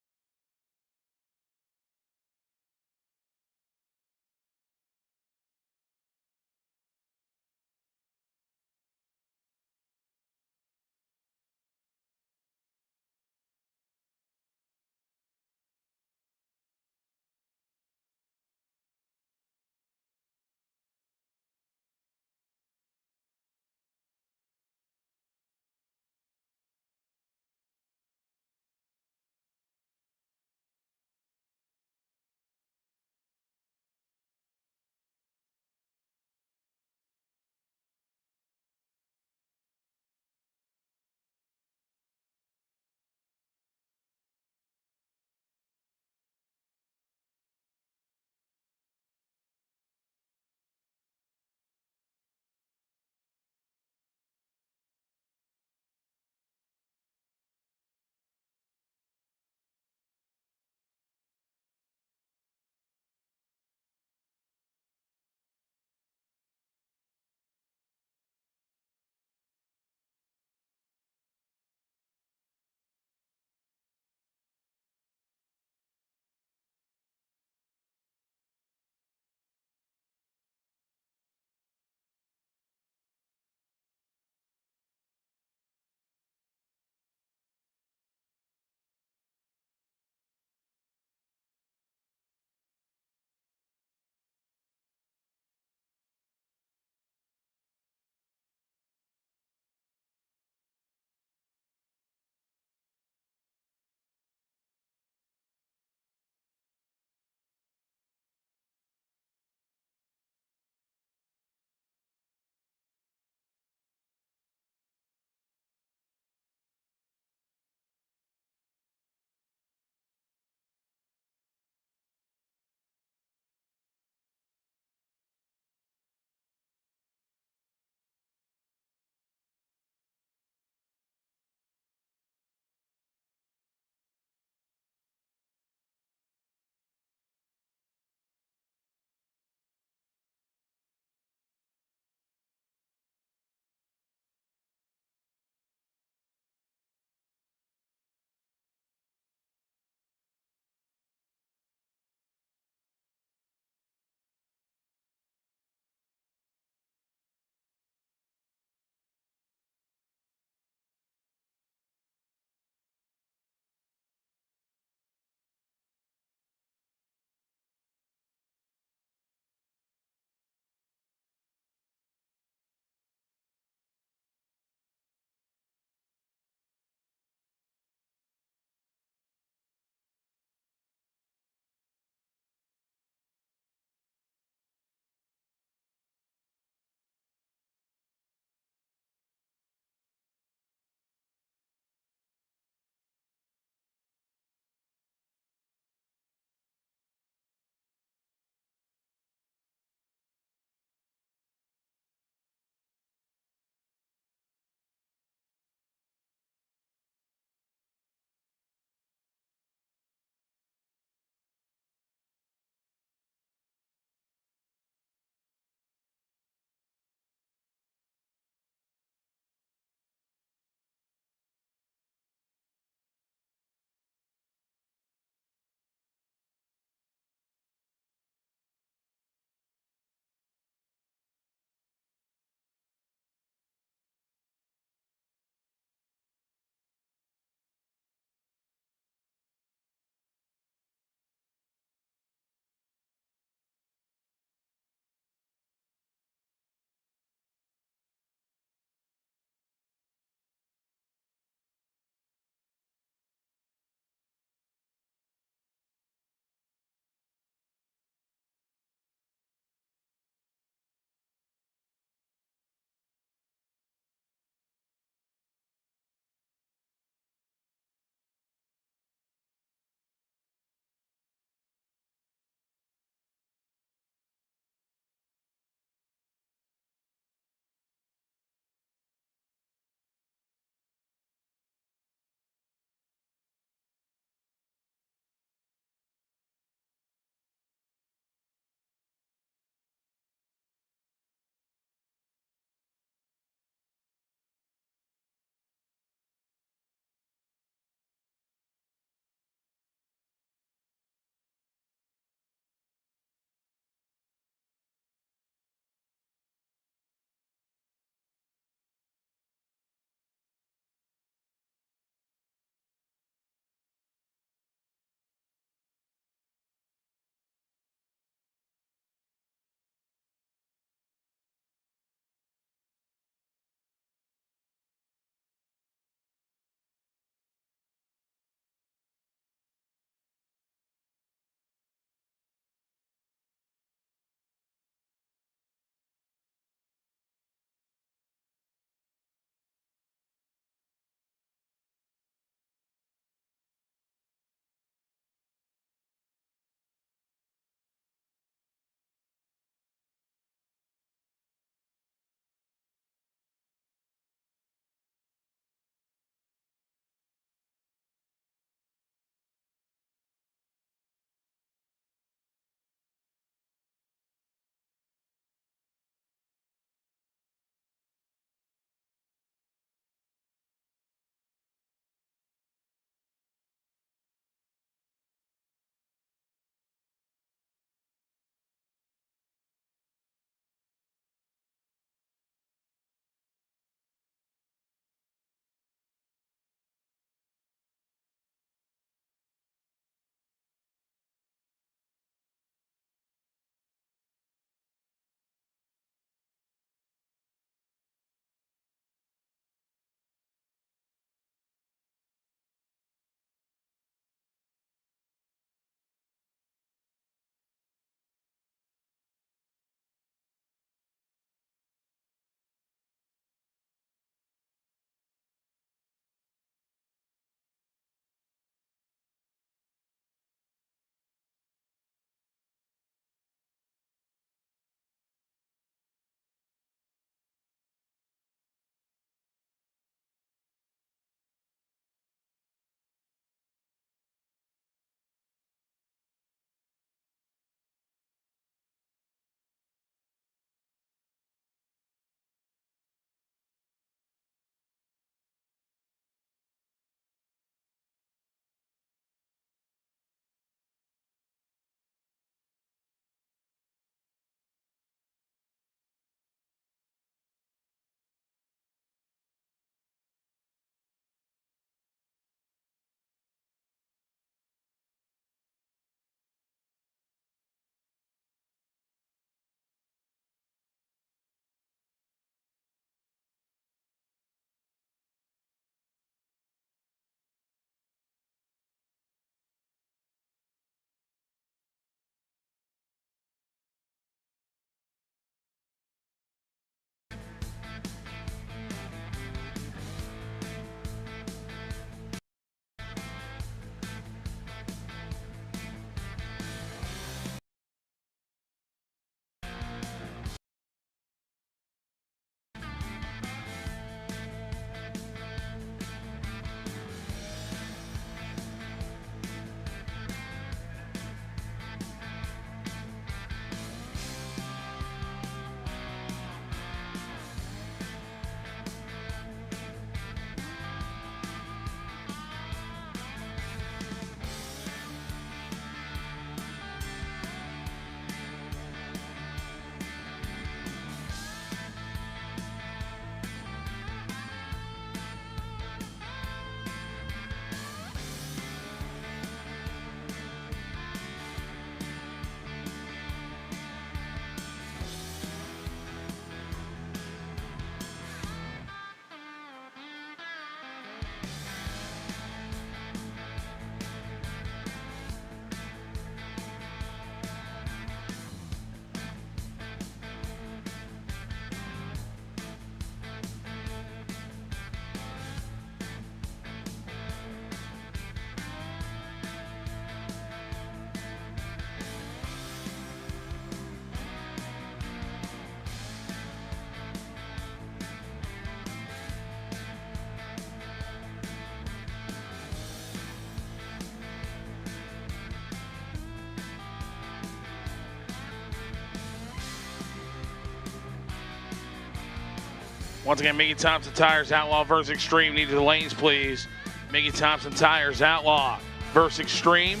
S5: Once again, Mickey Thompson Tires Outlaw versus Extreme. Need to the lanes, please. Mickey Thompson Tires Outlaw versus Extreme.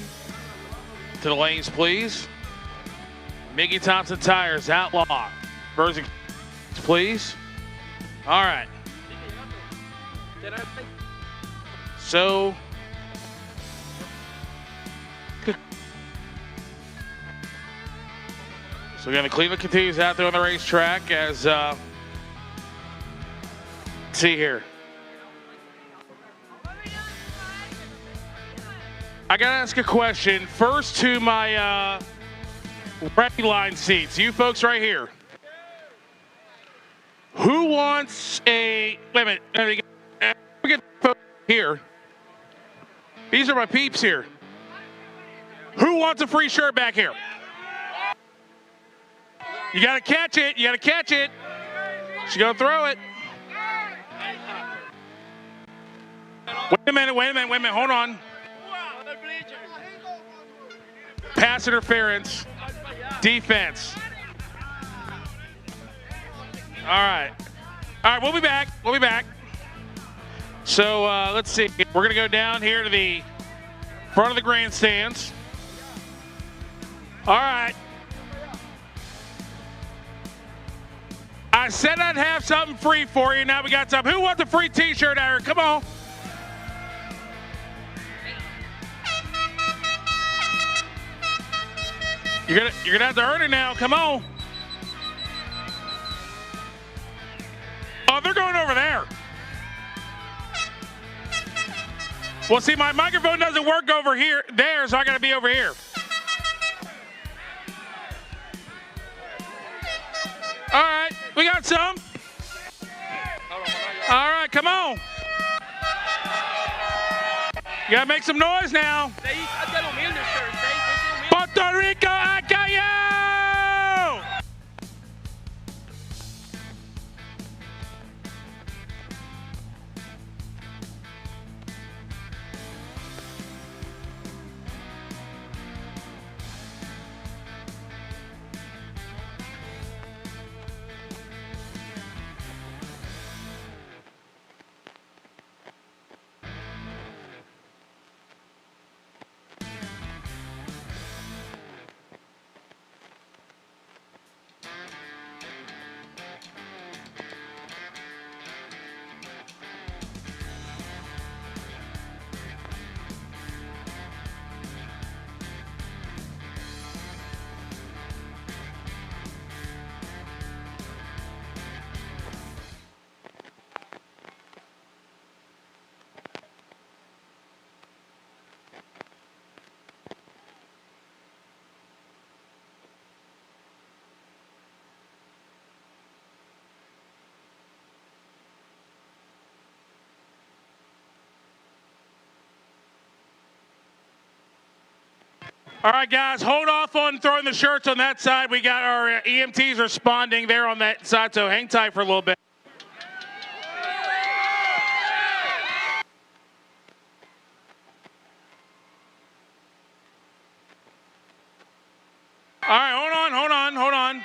S5: To the lanes, please. Mickey Thompson Tires Outlaw versus please. All right. So again, the Cleveland continues out there on the racetrack as see here. I gotta ask a question. First to my ready line seats. You folks right here. Who wants a, wait a minute, we get folks here. These are my peeps here. Who wants a free shirt back here? You gotta catch it, you gotta catch it. She's gonna throw it. Wait a minute, hold on. Pass interference, defense. All right, we'll be back. So let's see, we're gonna go down here to the front of the grandstands. All right. I said I'd have something free for you. Now we got some. Who wants a free t-shirt out here? Come on. You're gonna have to earn it now. Come on. Oh, they're going over there. Well, see, my microphone doesn't work over here, so I gotta be over here. All right, we got some. All right, come on. You gotta make some noise now. Puerto Rico, I got you! All right, guys, hold off on throwing the shirts on that side. We got our EMTs responding there on that side, so hang tight for a little bit. All right, hold on.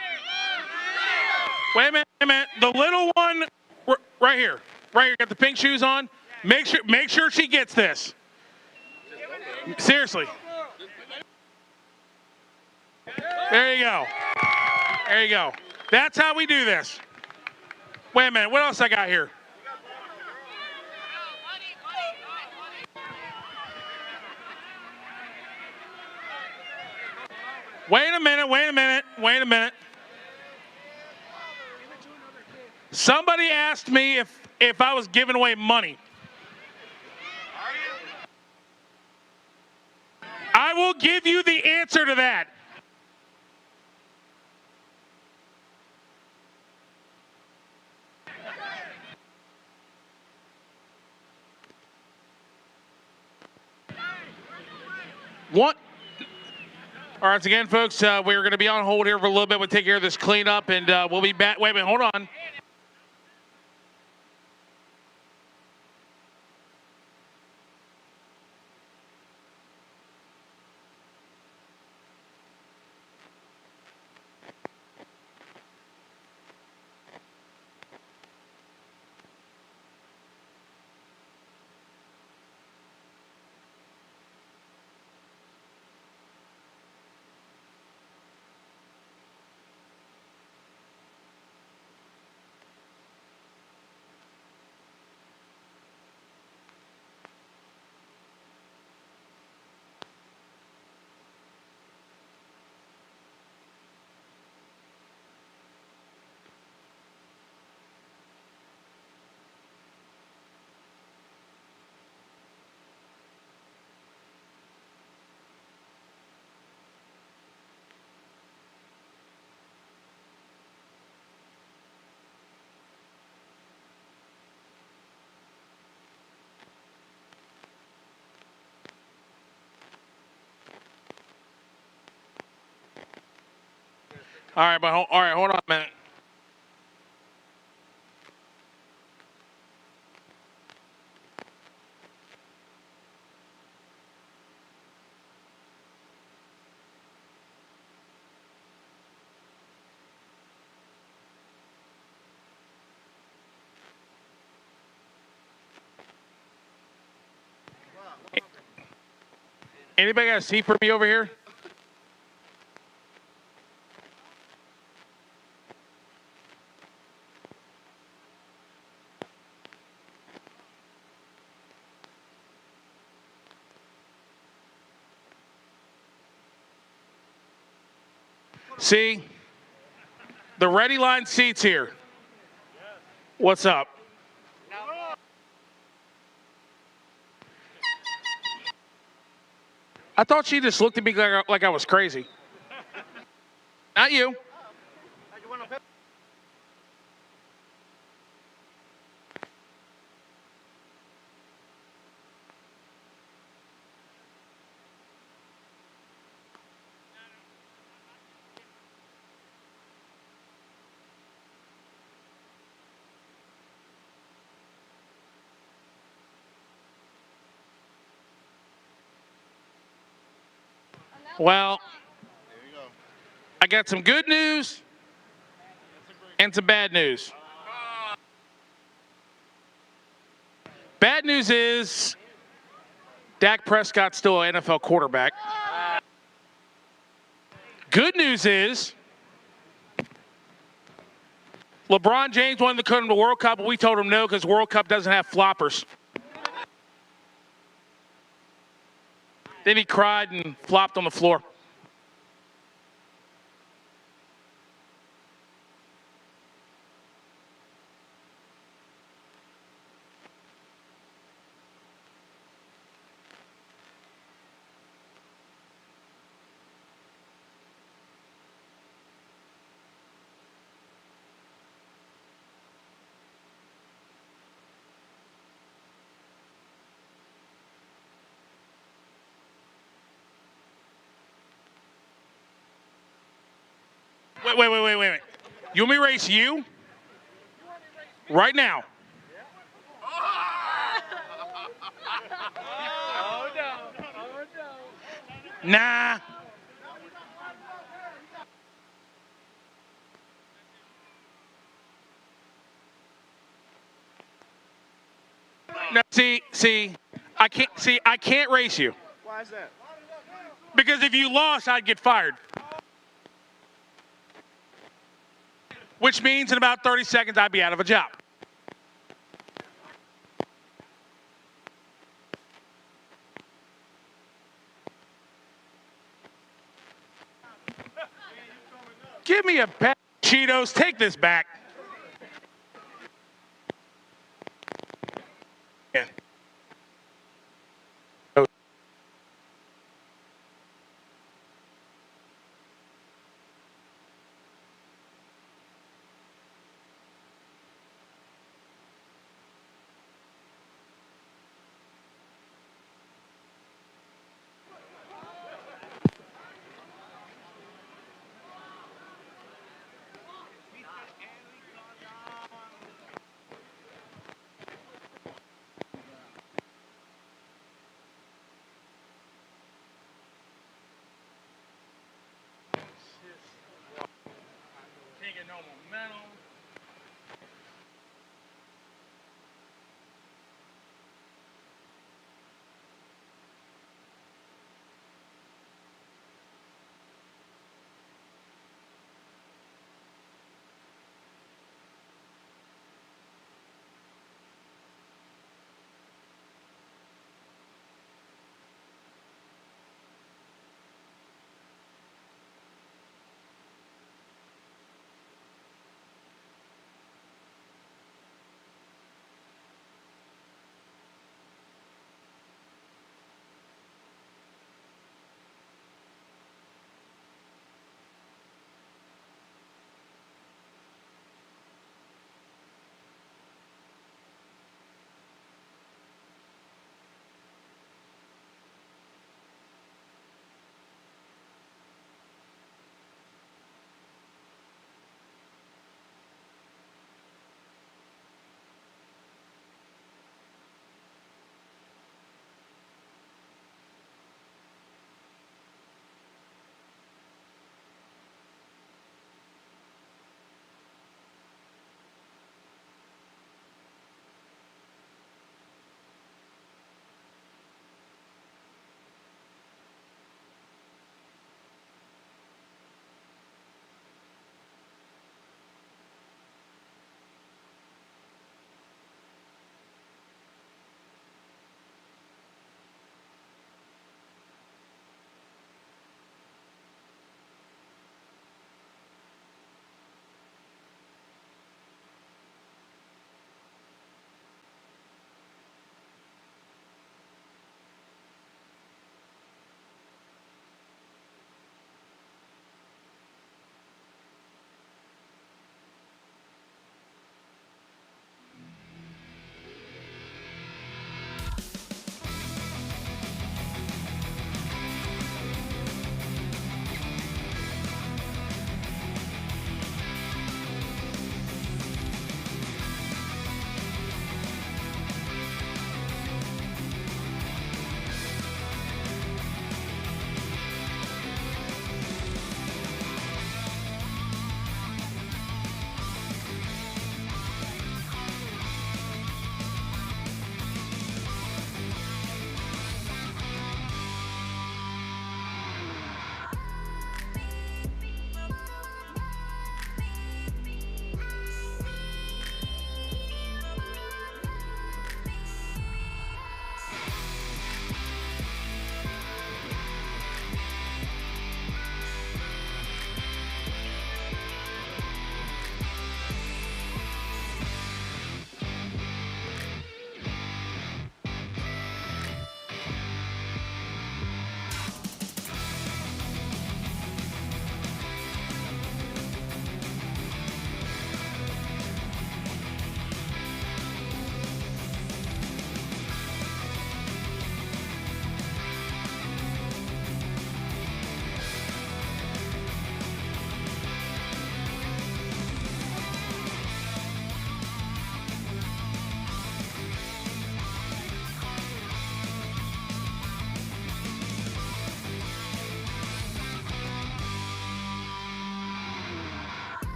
S5: Wait a minute. The little one right here, got the pink shoes on. Make sure she gets this. Seriously. There you go. That's how we do this. Wait a minute, what else I got here? Wait a minute. Somebody asked me if I was giving away money. I will give you the answer to that. What? All right, again, folks, we're going to be on hold here for a little bit. We'll take care of this cleanup, and we'll be back. Wait a minute, hold on. All right, but all right, hold on a minute. Anybody got a seat for me over here? See, the ready line seats here. What's up? I thought she just looked at me like I was crazy. Not you. Well, I got some good news and some bad news. Bad news is Dak Prescott's still an NFL quarterback. Good news is LeBron James wanted to come to the World Cup, but we told him no because World Cup doesn't have floppers. Then he cried and flopped on the floor. Wait. You want me to race you? Right now. Nah. No, see, I can't race you.
S7: Why is that?
S5: Because if you lost, I'd get fired. Which means in about 30 seconds, I'd be out of a job. Give me a pack of Cheetos. Take this back. Yeah. Can't get no momentum.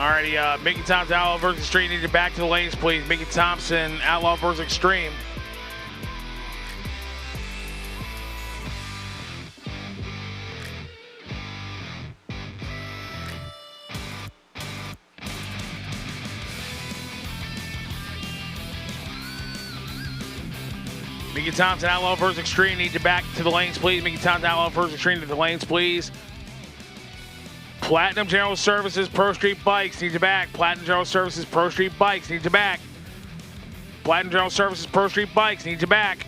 S5: Alrighty, Mickey Thompson, Outlaw versus Extreme. Need you back to the lanes, please. Mickey Thompson, Outlaw versus Extreme. Mickey Thompson, Outlaw versus Extreme. Need you back to the lanes, please. Mickey Thompson, Outlaw versus Extreme to the lanes, please. Platinum General Services, Pro Street Bikes, need you back. Platinum General Services, Pro Street Bikes, need you back. Platinum General Services, Pro Street Bikes, need you back.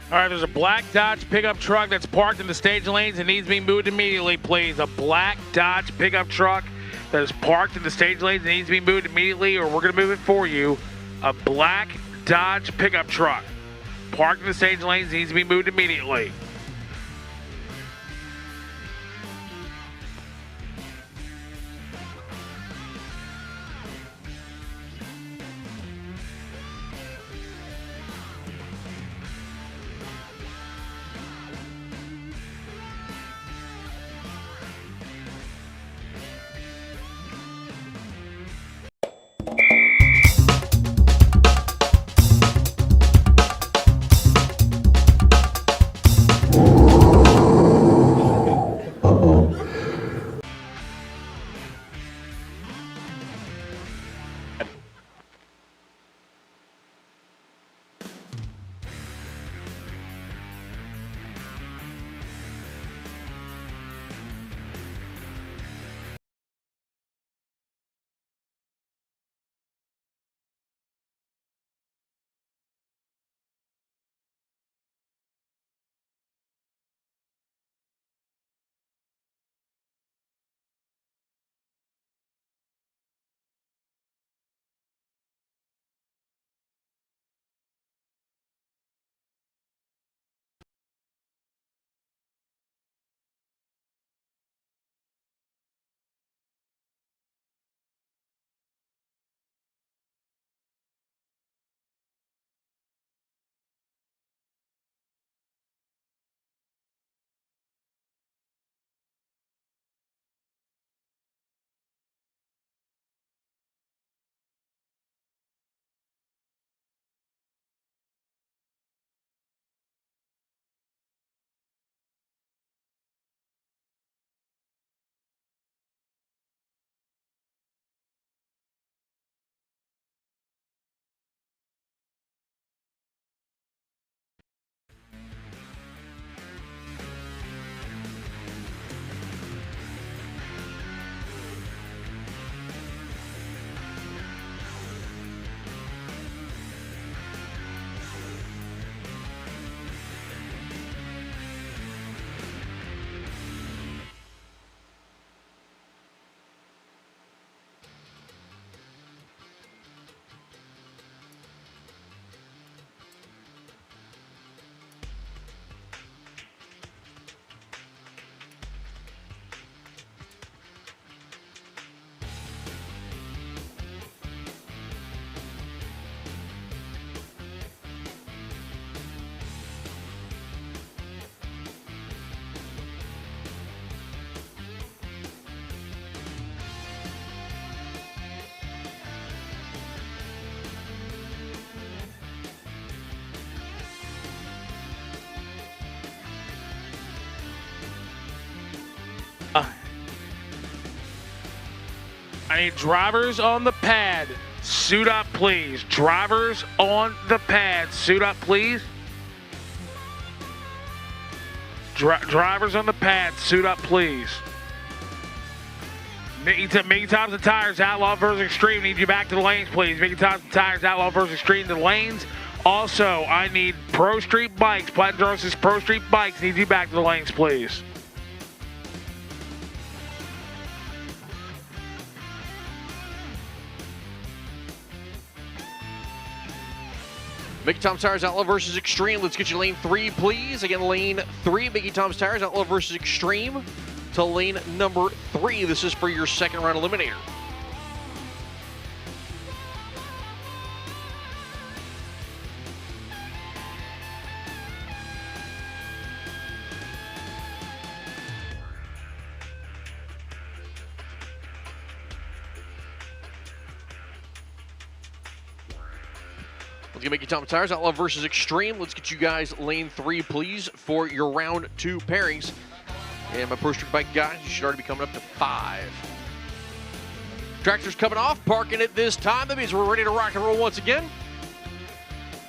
S5: All right, there's a black Dodge pickup truck that's parked in the stage lanes and needs to be moved immediately, please. A black Dodge pickup truck that is parked in the stage lanes and needs to be moved immediately, or we're going to move it for you. A black Dodge pickup truck parked in the stage lanes needs to be moved immediately. I need drivers on the pad. Suit up, please. Drivers on the pad. Suit up, please. Drivers on the pad. Suit up, please. Mickey Tops and Tires, Outlaw versus Extreme. Need you back to the lanes, please. Mickey Tops and Tires, Outlaw versus Extreme to the lanes. Also, I need Pro Street Bikes. Platinum versus Pro Street Bikes. Need you back to the lanes, please.
S17: Mickey Tom's Tires, Outlaw versus Extreme. Let's get you lane 3, please. Again, lane 3, Mickey Tom's Tires, Outlaw versus Extreme to lane number 3. This is for your second round eliminator. Let's get Mickey Tom's Tires, Outlaw versus Extreme. Let's get you guys lane 3, please, for your round 2 pairings. And my Pro Street Bike guys, you should already be coming up to 5. Tractor's coming off, parking it this time. That means we're ready to rock and roll once again.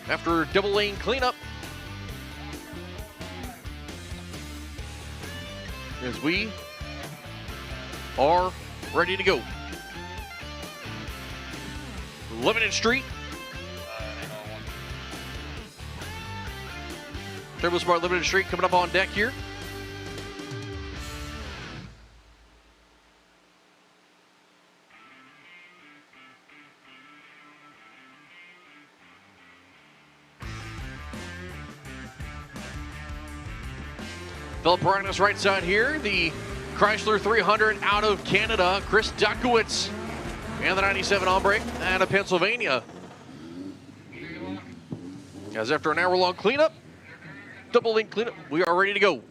S17: After double lane cleanup. As we are ready to go. Lebanon Street. Turbo Smart Limited Street coming up on deck here. Philip Paranis right side here. The Chrysler 300 out of Canada. Chris Dukowitz and the 97 Ombre out of Pennsylvania. As after an hour-long cleanup, double link cleanup, we are ready to go.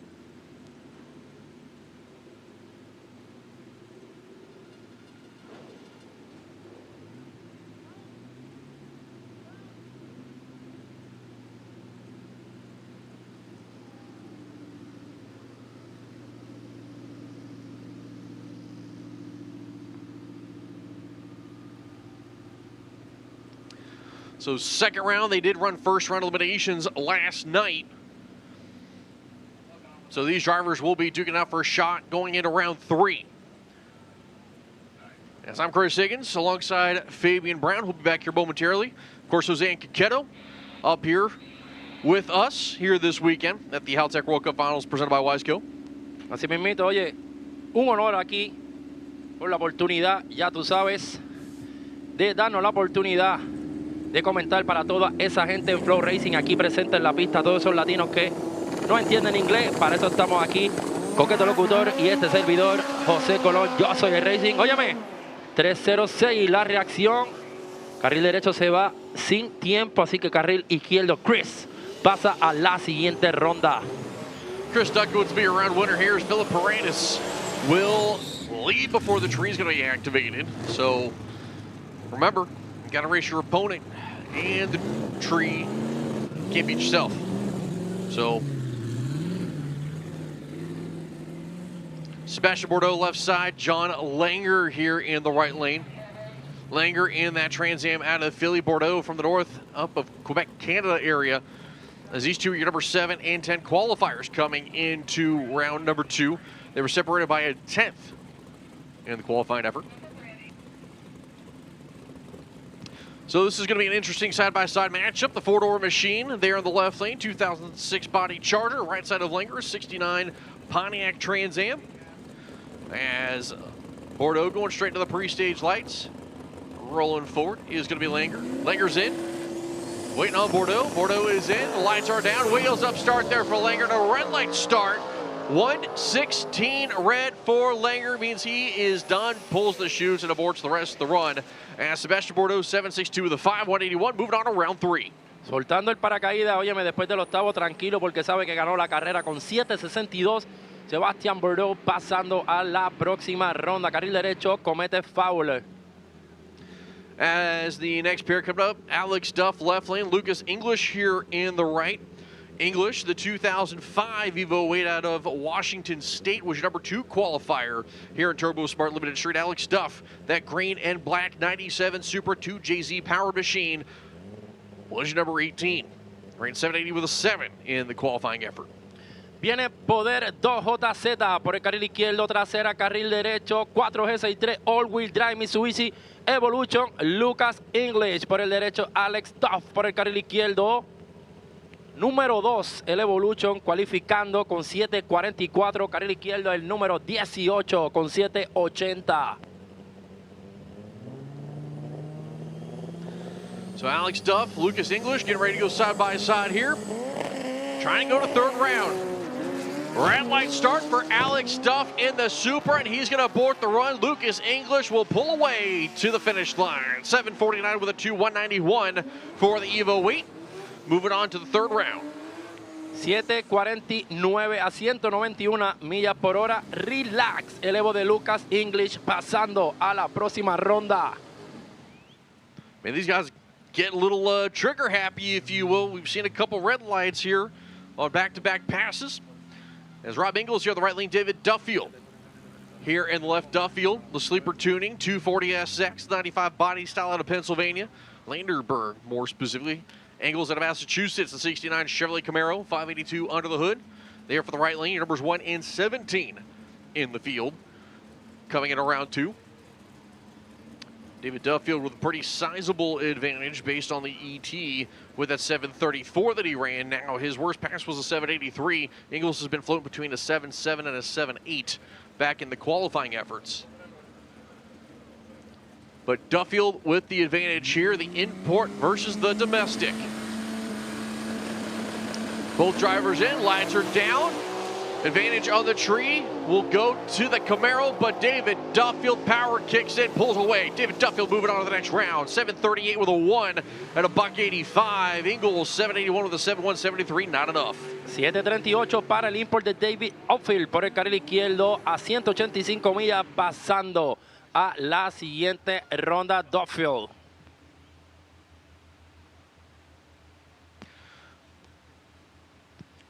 S17: So second round, they did run first round eliminations last night. So these drivers will be duking out for a shot going into round 3. As I'm Chris Higgins alongside Fabian Brown, who'll be back here momentarily. Of course, Jose Caquetto up here with us here this weekend at the Haltech World Cup Finals presented by Wiseco.
S20: Así mismito, oye, un honor aquí por la oportunidad, ya tú sabes, de darnos la oportunidad de comentar para toda esa gente en Flow Racing aquí presente en la pista, todos esos latinos que no entienden inglés, para eso estamos aquí. Coqueto locutor y este servidor, José Colón, yo soy el Racing. Óyeme, 306 la reacción. Carril derecho se va sin tiempo, así que carril izquierdo, Chris pasa a la siguiente ronda.
S17: Chris Dukowitz be a round winner here as Philip Paranis will lead before the tree is going to be activated. So remember, you got to race your opponent and the tree. Can't beat yourself. So Sebastian Bourdeau left side, John Langer here in the right lane. Langer in that Trans Am out of Philly, Bourdeau from the north up of Quebec, Canada area. As these two are your number 7 and 10 qualifiers coming into round number 2. They were separated by a 10th in the qualifying effort. So this is going to be an interesting side-by-side matchup. The 4-door machine there in the left lane, 2006 body Charger, right side of Langer, 69 Pontiac Trans Am. As Bourdeau going straight to the pre-stage lights. Rolling forward is going to be Langer. Langer's in. Waiting on Bourdeau. Bourdeau is in. The lights are down. Wheels up start there for Langer. No red light start. 1:16 red for Langer means he is done. Pulls the shoes and aborts the rest of the run. As Sebastian Bourdeau 7.62 with a 5.181. Moving on to round 3.
S20: Soltando el paracaídas, óyeme, después del octavo tranquilo porque sabe que ganó la carrera con 7.62. Sebastian Bourdeau pasando a la próxima ronda. Carril derecho, comete foul.
S17: As the next pair coming up, Alex Duff left lane, Lucas English here in the right. English, the 2005 Evo weight out of Washington State, was your number 2 qualifier here in Turbo Smart Limited Street. Alex Duff, that green and black 97 Supra 2JZ powered machine, was your number 18. Ran 780 with a 7 in the qualifying effort.
S20: Viene Poder 2JZ por el carril izquierdo, trasera, carril derecho, 4G63 All-Wheel Drive Mitsubishi Evolution, Lucas English por el derecho, Alex Duff por el carril izquierdo. Número 2, el Evolution, cualificando con 7.44, carril izquierdo, el número 18 con 7.80.
S17: So Alex Duff, Lucas English getting ready to go side by side here. Trying to go to third round. Red light start for Alex Duff in the Supra, and he's going to abort the run. Lucas English will pull away to the finish line. 7:49 with a 2:191 for the Evo weight. Moving on to the third round.
S20: 7:49 a 191 millas por hora. Relax, el Evo de Lucas English pasando a la próxima ronda.
S17: Man, these guys get a little trigger happy, if you will. We've seen a couple red lights here on back-to-back passes. As Rob Ingles here on the right lane, David Duffield here in the left Duffield. The sleeper tuning, 240SX, 95 body style out of Pennsylvania. Landerberg, more specifically. Angles out of Massachusetts, the 69 Chevrolet Camaro, 582 under the hood. There for the right lane, numbers 1 and 17 in the field. Coming in around 2. David Duffield with a pretty sizable advantage based on the ET with that 734 that he ran. Now his worst pass was a 783. Ingles has been floating between a 7.7 and a 7.8 back in the qualifying efforts. But Duffield with the advantage here, the import versus the domestic. Both drivers in, lights are down. Advantage on the tree will go to the Camaro, but David Duffield power kicks in, pulls away. David Duffield moving on to the next round. 738 with a 1 at a $1.85. Ingles 781 with a 7.173, not enough.
S20: 7:38 para el import de David Duffield por el carril izquierdo a 185 millas pasando a la siguiente ronda. Duffield.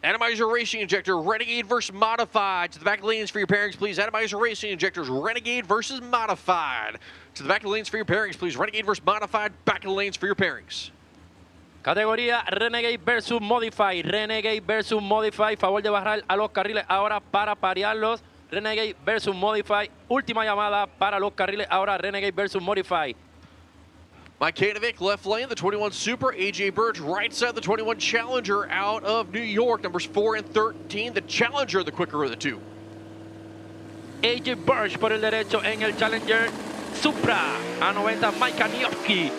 S17: Atomizer Racing Injector, Renegade versus Modified. To the back of the lanes for your pairings, please. Atomizer Racing Injectors, Renegade versus Modified. To the back of the lanes for your pairings, please. Renegade versus Modified, back of the lanes for your pairings.
S20: Categoría Renegade versus Modify. Renegade versus Modify. Favor de bajar a los carriles ahora para parearlos. Renegade versus Modify. Última llamada para los carriles ahora. Renegade versus Modify.
S17: Mike Kanovic, left lane, the 21 Supra. AJ Birch, right side, the 21 Challenger out of New York. Numbers 4 and 13. The Challenger, the quicker of the two.
S20: AJ Birch por el derecho en el Challenger Supra. A 90, Mike Kaniowski.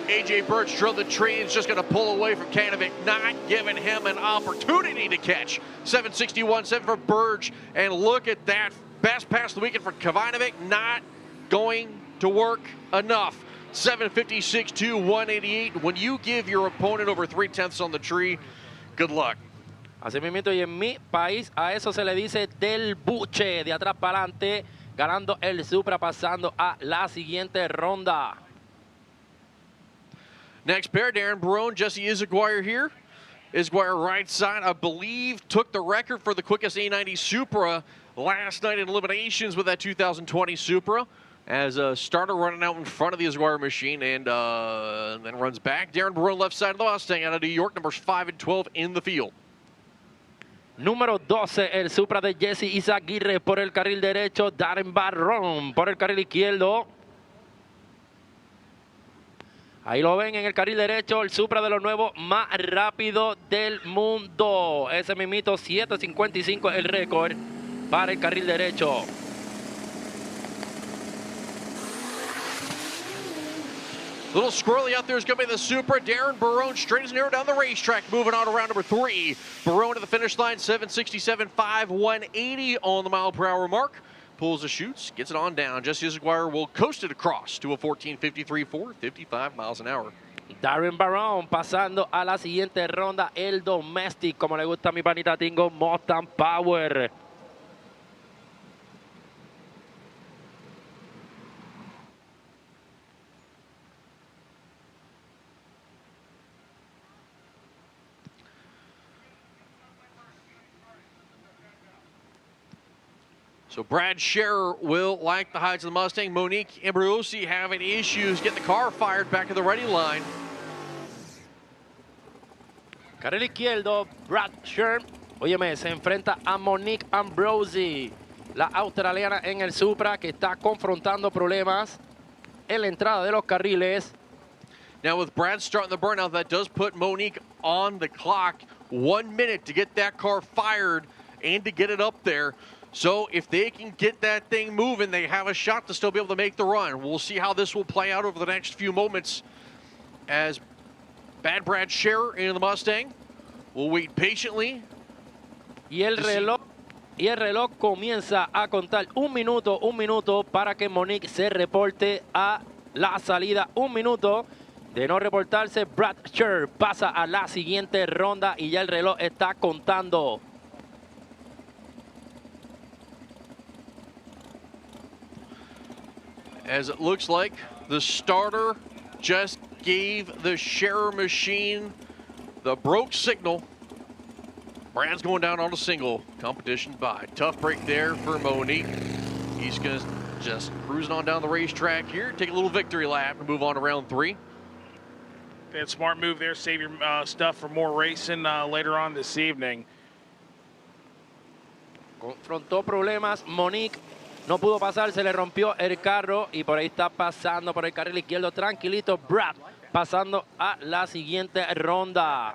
S17: AJ Birch drove the tree and is just going to pull away from Kanovic, not giving him an opportunity to catch. 761, 7 for Birch. And look at that. Best pass of the weekend for Kavinovic, not going to work enough. 756 to 188. When you give your opponent over 3/10 on the tree, good luck.
S20: Así mismo, y en mi país a eso se le dice del buche, de atrás para adelante, ganando el Supra, pasando a la siguiente ronda.
S17: Next pair, Darren Barone, Jesse Izaguirre here. Izaguirre right side, I believe, took the record for the quickest A90 Supra last night in eliminations with that 2020 Supra. As a starter running out in front of the Izaguirre machine and then runs back. Darren Barone left side of the Mustang out of New York, numbers 5 and 12 in the field.
S20: Número 12, el Supra de Jesse Izaguirre por el carril derecho. Darren Barone por el carril izquierdo. Ahí lo ven en el carril derecho, el Supra de los nuevos más rápido del mundo. Ese mismito, 7.55 el récord para el carril derecho.
S17: Little squirrely out there is going to be the Supra. Darren Barone straight as an arrow down the racetrack. Moving on to round number 3. Barone to the finish line, 767.5, 180 on the mile-per-hour mark. Pulls the chutes, gets it on down. Jesse Izaguirre will coast it across to a 14.53.4, 55 miles an hour.
S20: Darren Barone pasando a la siguiente ronda. El Domestic, como le gusta a mi panita Tingo, Mustang Power.
S17: So Brad Scherer will like the heights of the Mustang. Monique Ambrossi having issues getting the car fired back to the ready line.
S20: Carril izquierdo, Brad Scherer. Óyeme, se enfrenta a Monique Ambrosi, la australiana en el Supra, que está confrontando problemas en la entrada de los carriles.
S17: Now with Brad starting the burnout, that does put Monique on the clock. 1 minute to get that car fired and to get it up there. So if they can get that thing moving, they have a shot to still be able to make the run. We'll see how this will play out over the next few moments as Bad Brad Scherer in the Mustang. We'll wait patiently.
S20: Y el reloj comienza a contar un minuto para que Monique se reporte a la salida. 1 minuto de no reportarse. Brad Scherer pasa a la siguiente ronda y ya el reloj está contando.
S17: As it looks like the starter just gave the Scherer machine the broke signal. Brad's going down on a single. Competition by. Tough break there for Monique. He's going to just cruising on down the racetrack here. Take a little victory lap and move on to round 3.
S5: That smart move there. Save your stuff for more racing later on this evening.
S20: Confrontó problemas. Monique no pudo pasar, se le rompió el carro y por ahí está pasando por el carril izquierdo tranquilito. Brad pasando a la siguiente ronda.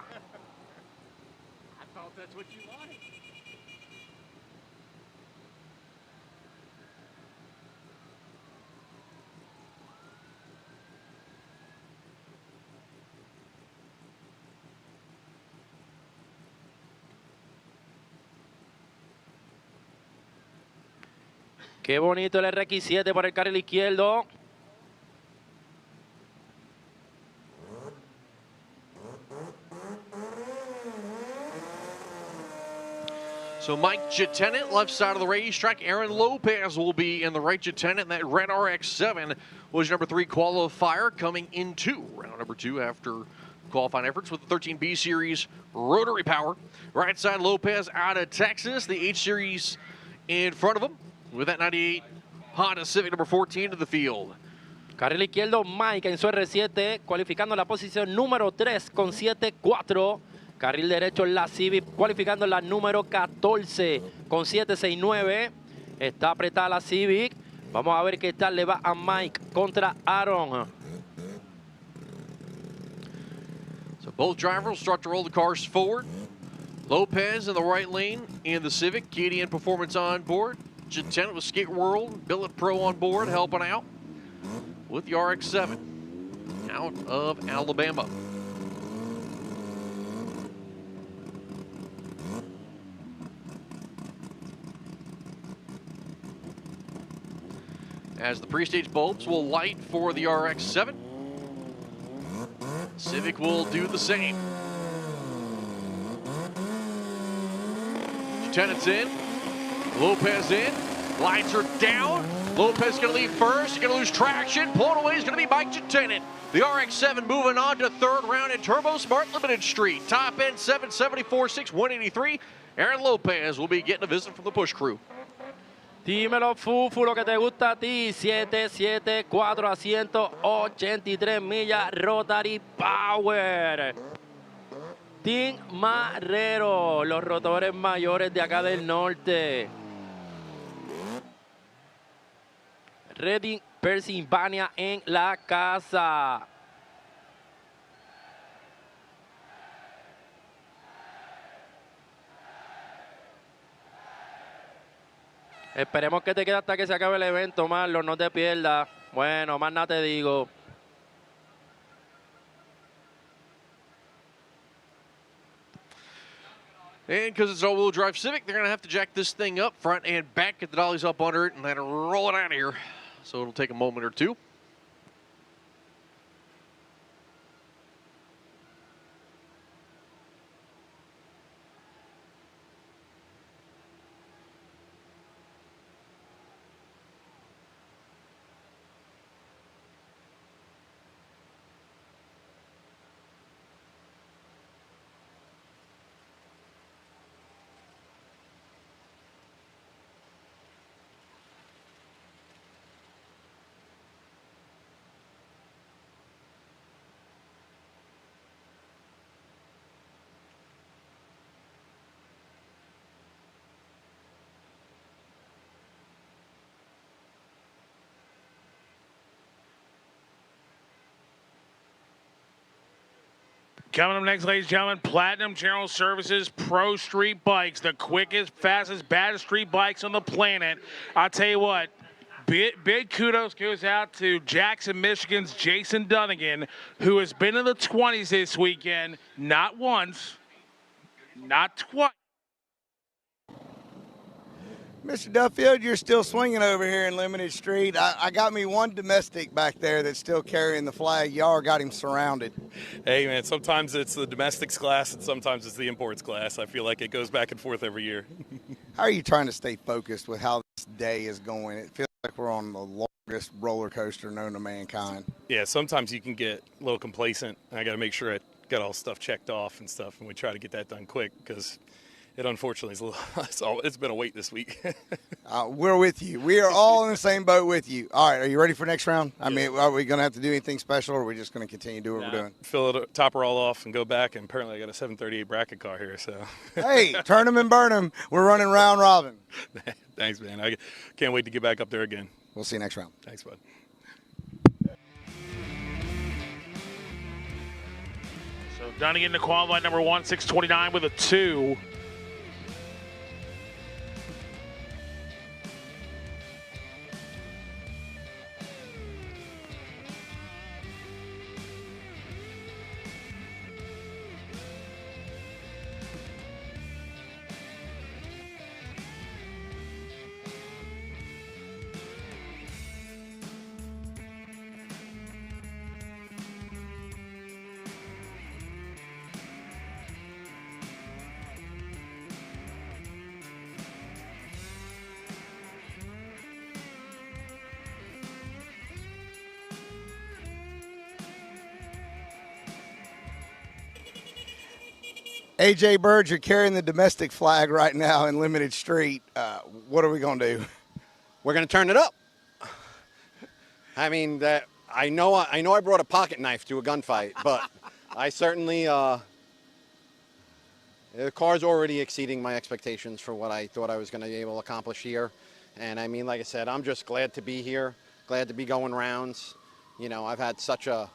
S20: Qué bonito el RX7 por el carril izquierdo.
S17: So Mike Jatennant, left side of the racetrack. Aaron Lopez will be in the right Jatennant. That red RX-7 was number 3 qualifier coming into round number 2 after qualifying efforts with the 13B Series rotary power. Right side Lopez out of Texas. The H Series in front of him with that 98 Honda Civic number 14 to the field.
S20: Carril izquierdo, Mike en su R7, cualificando la posición número 3 con 7.4. Carril derecho, la Civic, cualificando la número 14 con 7.69. Está apretada la Civic. Vamos a ver qué tal le va a Mike contra Aaron.
S17: So both drivers will start to roll the cars forward. Lopez in the right lane in the Civic. KDN Performance on board. Jatennant with Skate World. Billet Pro on board, helping out with the RX-7 out of Alabama. As the pre-stage bulbs will light for the RX-7. Civic will do the same. Jatennant's in. Lopez in. Lights are down. Lopez going to leave first. He's going to lose traction. Pulling away is going to be Mike Jatennant. The RX-7 moving on to third round in Turbo Smart Limited Street. Top end 774.6, 183. Aaron Lopez will be getting a visit from the push crew.
S20: Dímelo, Fufu, lo que te gusta a ti. 774 a 183 millas. Rotary Power. Team Marrero, los rotores mayores de acá del norte. Reading, Pennsylvania en la casa. Esperemos que te quede hasta que se acabe el evento, Marlon, no te pierdas. Bueno, más nada te digo.
S17: And because it's all-wheel drive Civic, they're going to have to jack this thing up front and back, get the dollies up under it, and then roll it out of here. So it'll take a moment or two.
S5: Coming up next, ladies and gentlemen, Platinum General Services Pro Street Bikes, the quickest, fastest, baddest street bikes on the planet. I'll tell you what, big kudos goes out to Jackson, Michigan's Jason Dunnigan, who has been in the 20s this weekend, not once, not twice.
S11: Mr. Duffield, you're still swinging over here in Limited Street. I got me one domestic back there that's still carrying the flag. Y'all got him surrounded.
S16: Hey, man, sometimes it's the domestics class and sometimes it's the imports class. I feel like it goes back and forth every year.
S11: How are you trying to stay focused with how this day is going? It feels like we're on the longest roller coaster known to mankind.
S16: Yeah, sometimes you can get a little complacent. I got to make sure I got all stuff checked off and stuff, and we try to get that done quick because it unfortunately is a little, it's been a wait this week.
S11: We're with you. We are all in the same boat with you. All right, are you ready for next round? I mean, are we going to have to do anything special, or are we just going to continue doing what we're doing?
S16: Fill it, topper all off, and go back. And apparently, I got a 738 bracket car here. So,
S11: hey, turn them and burn them. We're running round robin.
S16: Thanks, man. I can't wait to get back up there again.
S11: We'll see you next round.
S16: Thanks, bud.
S5: So Dunnigan to qualify number 1, 629 with a 2.
S11: AJ Bird, you're carrying the domestic flag right now in Limited Street. What are we going to do?
S18: We're going to turn it up. I mean, I know I brought a pocket knife to a gunfight, but I certainly the car's already exceeding my expectations for what I thought I was going to be able to accomplish here. And I mean, like I said, I'm just glad to be here, glad to be going rounds. You know, I've had such a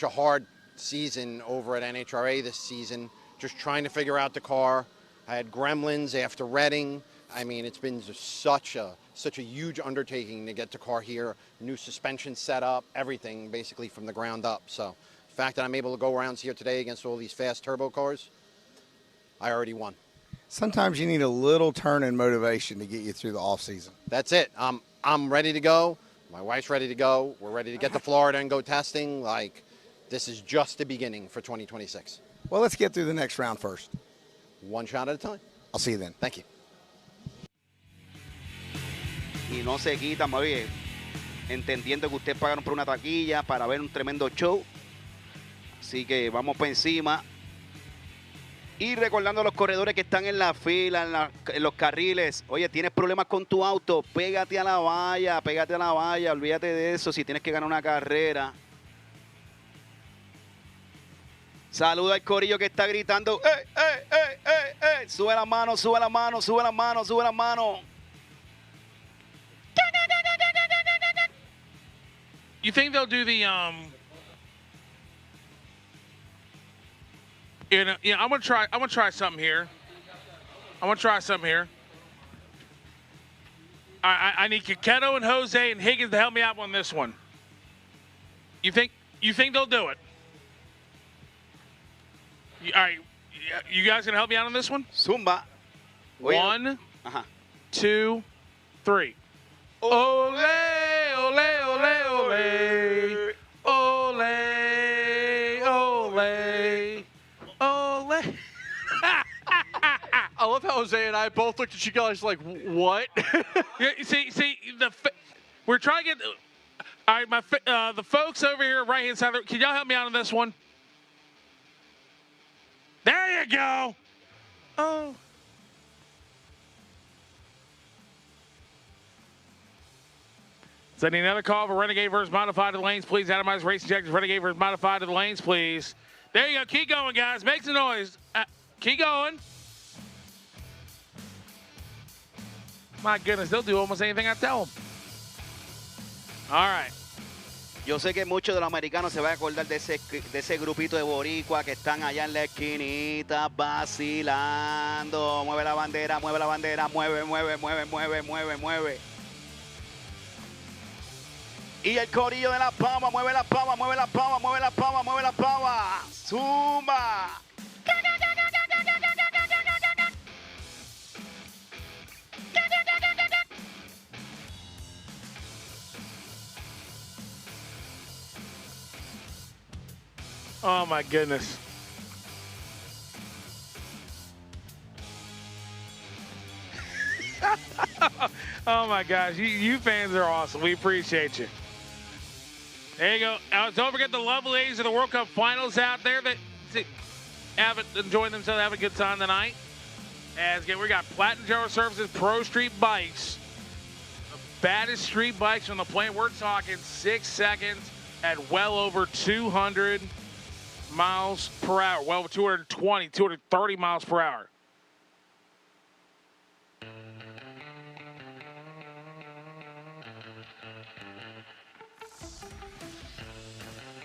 S18: hard season over at NHRA this season, just trying to figure out the car. I had gremlins after Reading. I mean, it's been just such a huge undertaking to get the car here, new suspension setup, everything basically from the ground up. So the fact that I'm able to go rounds here today against all these fast turbo cars, I already won.
S11: Sometimes you need a little turn in motivation to get you through the off season.
S18: That's it. I'm ready to go. My wife's ready to go. We're ready to get to Florida and go testing. Like, this is just the beginning for 2026.
S11: Well, let's get through the next round first.
S18: One shot at a time.
S11: I'll see you then.
S18: Thank you.
S7: Y no se quitan, oye, entendiendo que ustedes pagaron por una taquilla para ver un tremendo show. Así que vamos para encima. Y recordando a los corredores que están en la fila, en los carriles. Oye, tienes problemas con tu auto, pégate a la valla, olvídate de eso si tienes que ganar una carrera. Saluda al corillo que está gritando. ¡Ey, ey, ey, ey, ey! Sube la mano, sube la mano, sube la mano, sube la mano.
S5: You think they'll do the I'm gonna try something here. I need Kaketo and Jose and Higgins to help me out on this one. You think they'll do it? All right, you guys gonna help me out on this one?
S7: Zumba.
S5: 1, 2, 3. Ole, ole, ole, ole. Ole, ole, ole.
S17: I love how Jose and I both looked at you guys like, what?
S5: Yeah, see, we're trying to get. All right, the folks over here, right hand side. Can y'all help me out on this one? There you go. Oh. Sending another call for Renegade versus Modified to the lanes, please. Atomize Racing Injectors, Renegade versus Modified to the lanes, please. There you go. Keep going, guys. Make some noise. Keep going. My goodness, they'll do almost anything I tell them. All right.
S7: Yo sé que muchos de los americanos se van a acordar de ese grupito de boricua que están allá en la esquinita vacilando. Mueve la bandera, mueve la bandera, mueve, mueve, mueve, mueve, mueve, mueve. Y el corillo de la pava, mueve la pava, mueve la pava, mueve la pava, mueve la pava. Zumba.
S5: Oh my goodness. Oh my gosh, you fans are awesome. We appreciate you. There you go. Don't forget the lovely ladies of the World Cup Finals out there that enjoying themselves, having a good time tonight. As again, we got Platinum General Services Pro Street Bikes, the baddest street bikes on the planet. We're talking 6 seconds at well over 200 miles per hour, well over 220, 230 miles per hour.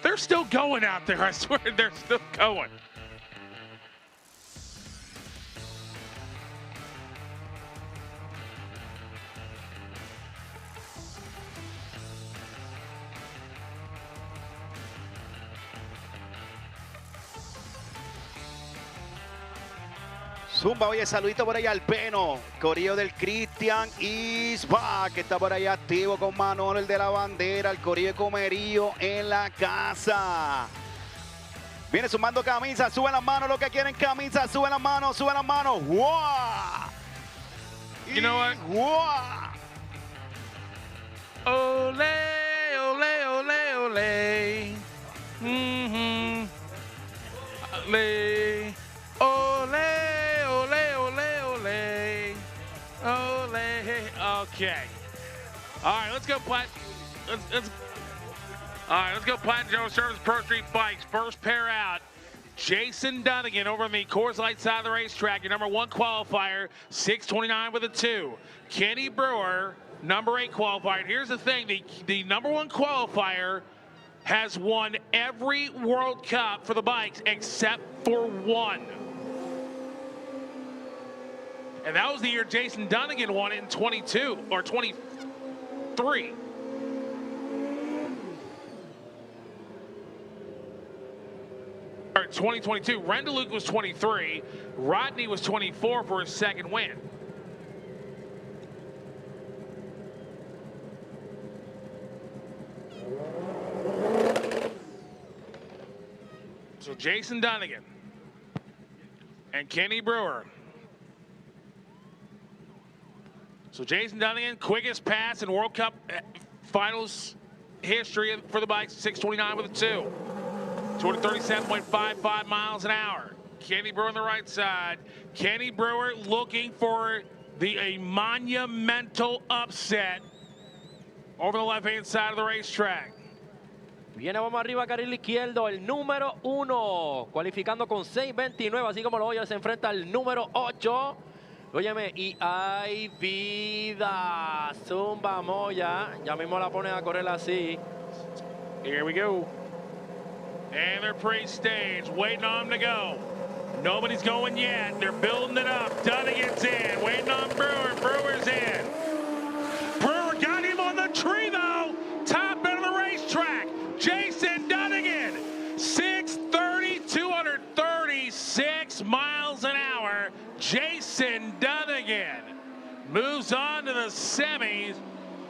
S5: They're still going out there. I swear they're still going.
S7: Zumba, oye, saludito por ahí al Peno, corillo del Cristian Isba, que está por ahí activo con Manolo, el de la bandera, el corillo de Comerío en la casa. Viene sumando camisas, suben las manos, los que quieren camisas, suben las manos, suben las manos. ¡Wow!
S5: You know what?
S7: ¡Wow!
S5: Ole, ole, ole, ole. Mm-hmm. Ole, ole. Okay. All right, let's go All right, let's go Platinum General Service Pro Street Bikes. First pair out. Jason Dunnigan over on the Coors Light side of the racetrack. Your number 1 qualifier, 6:29 with a 2. Kenny Brewer, number 8 qualifier. And here's the thing: the number 1 qualifier has won every World Cup for the bikes except for 1. And that was the year Jason Dunnigan won it in 22 or 23. Or 2022. Rendeluke was 23. Rodney was 24 for his second win. So Jason Dunnigan and Kenny Brewer. So Jason Dunnigan, quickest pass in World Cup Finals history for the bikes, 6:29 with a 2. 237.55 miles an hour. Kenny Brewer on the right side. Kenny Brewer looking for a monumental upset over the left-hand side of the racetrack.
S20: Viene, vamos arriba, carril izquierdo, el número 1, cualificando con 6:29, así como lo oye, se enfrenta al número 8. Óyeme, y hay vida. Zumba Moya. Ya mismo la ponen a correr así.
S5: Here we go. And they're pre-staged, waiting on them to go. Nobody's going yet. They're building it up. Dunnigan's in, waiting on Brewer. Brewer's in. Brewer got him on the tree, though. Top end of the racetrack. Jason Dunnigan, 630, 236 miles an hour. Jason Dunnigan moves on to the semis,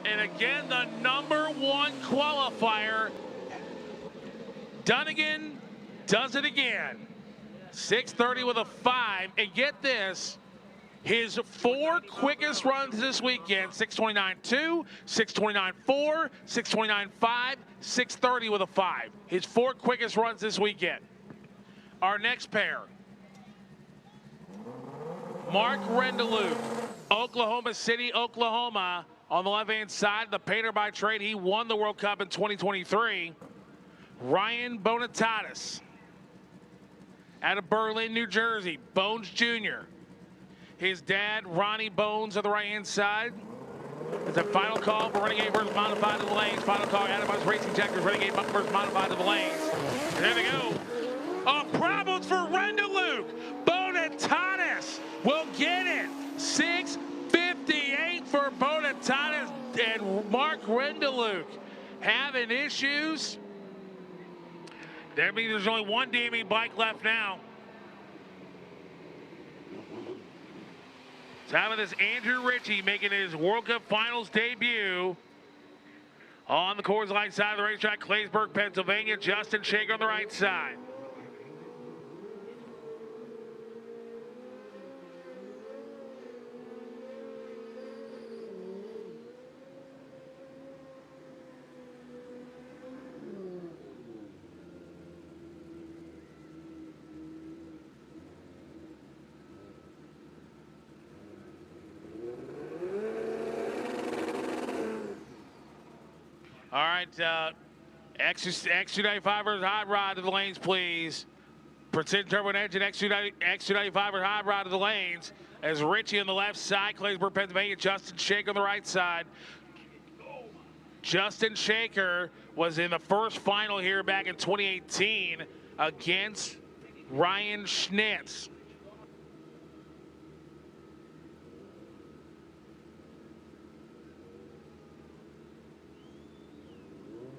S5: and again the number 1 qualifier. Dunnigan does it again. 630 with a 5, and get this, his 4 quickest runs this weekend: 629.2, 629.4, 629.5, 630 with a 5. His 4 quickest runs this weekend. Our next pair. Mark Rendeluke, Oklahoma City, Oklahoma. On the left-hand side, the painter by trade. He won the World Cup in 2023. Ryan Bonitatis out of Berlin, New Jersey. Bones Jr. His dad, Ronnie Bones, on the right-hand side. It's a final call for Renegade versus Modified to the lanes. Final call, Adamus Racing Checkers, Renegade versus Modified to the lanes. And there they go. Problems for Rendeluke. Bonitatis will get it. 6:58 for Bonitatis and Mark Rendeluke having issues. That means there's only one DME bike left now. So having this Andrew Ritchie making his World Cup Finals debut on the Coors Light side of the racetrack, Claysburg, Pennsylvania. Justin Shaker on the right side. All right, X295 versus Hot Rod to the lanes, please. Precision Turbo Engine, X295 versus Hot Rod to the lanes. As Ritchie on the left side, Claysburg, Pennsylvania, Justin Shaker on the right side. Justin Shaker was in the first final here back in 2018 against Ryan Schnitz.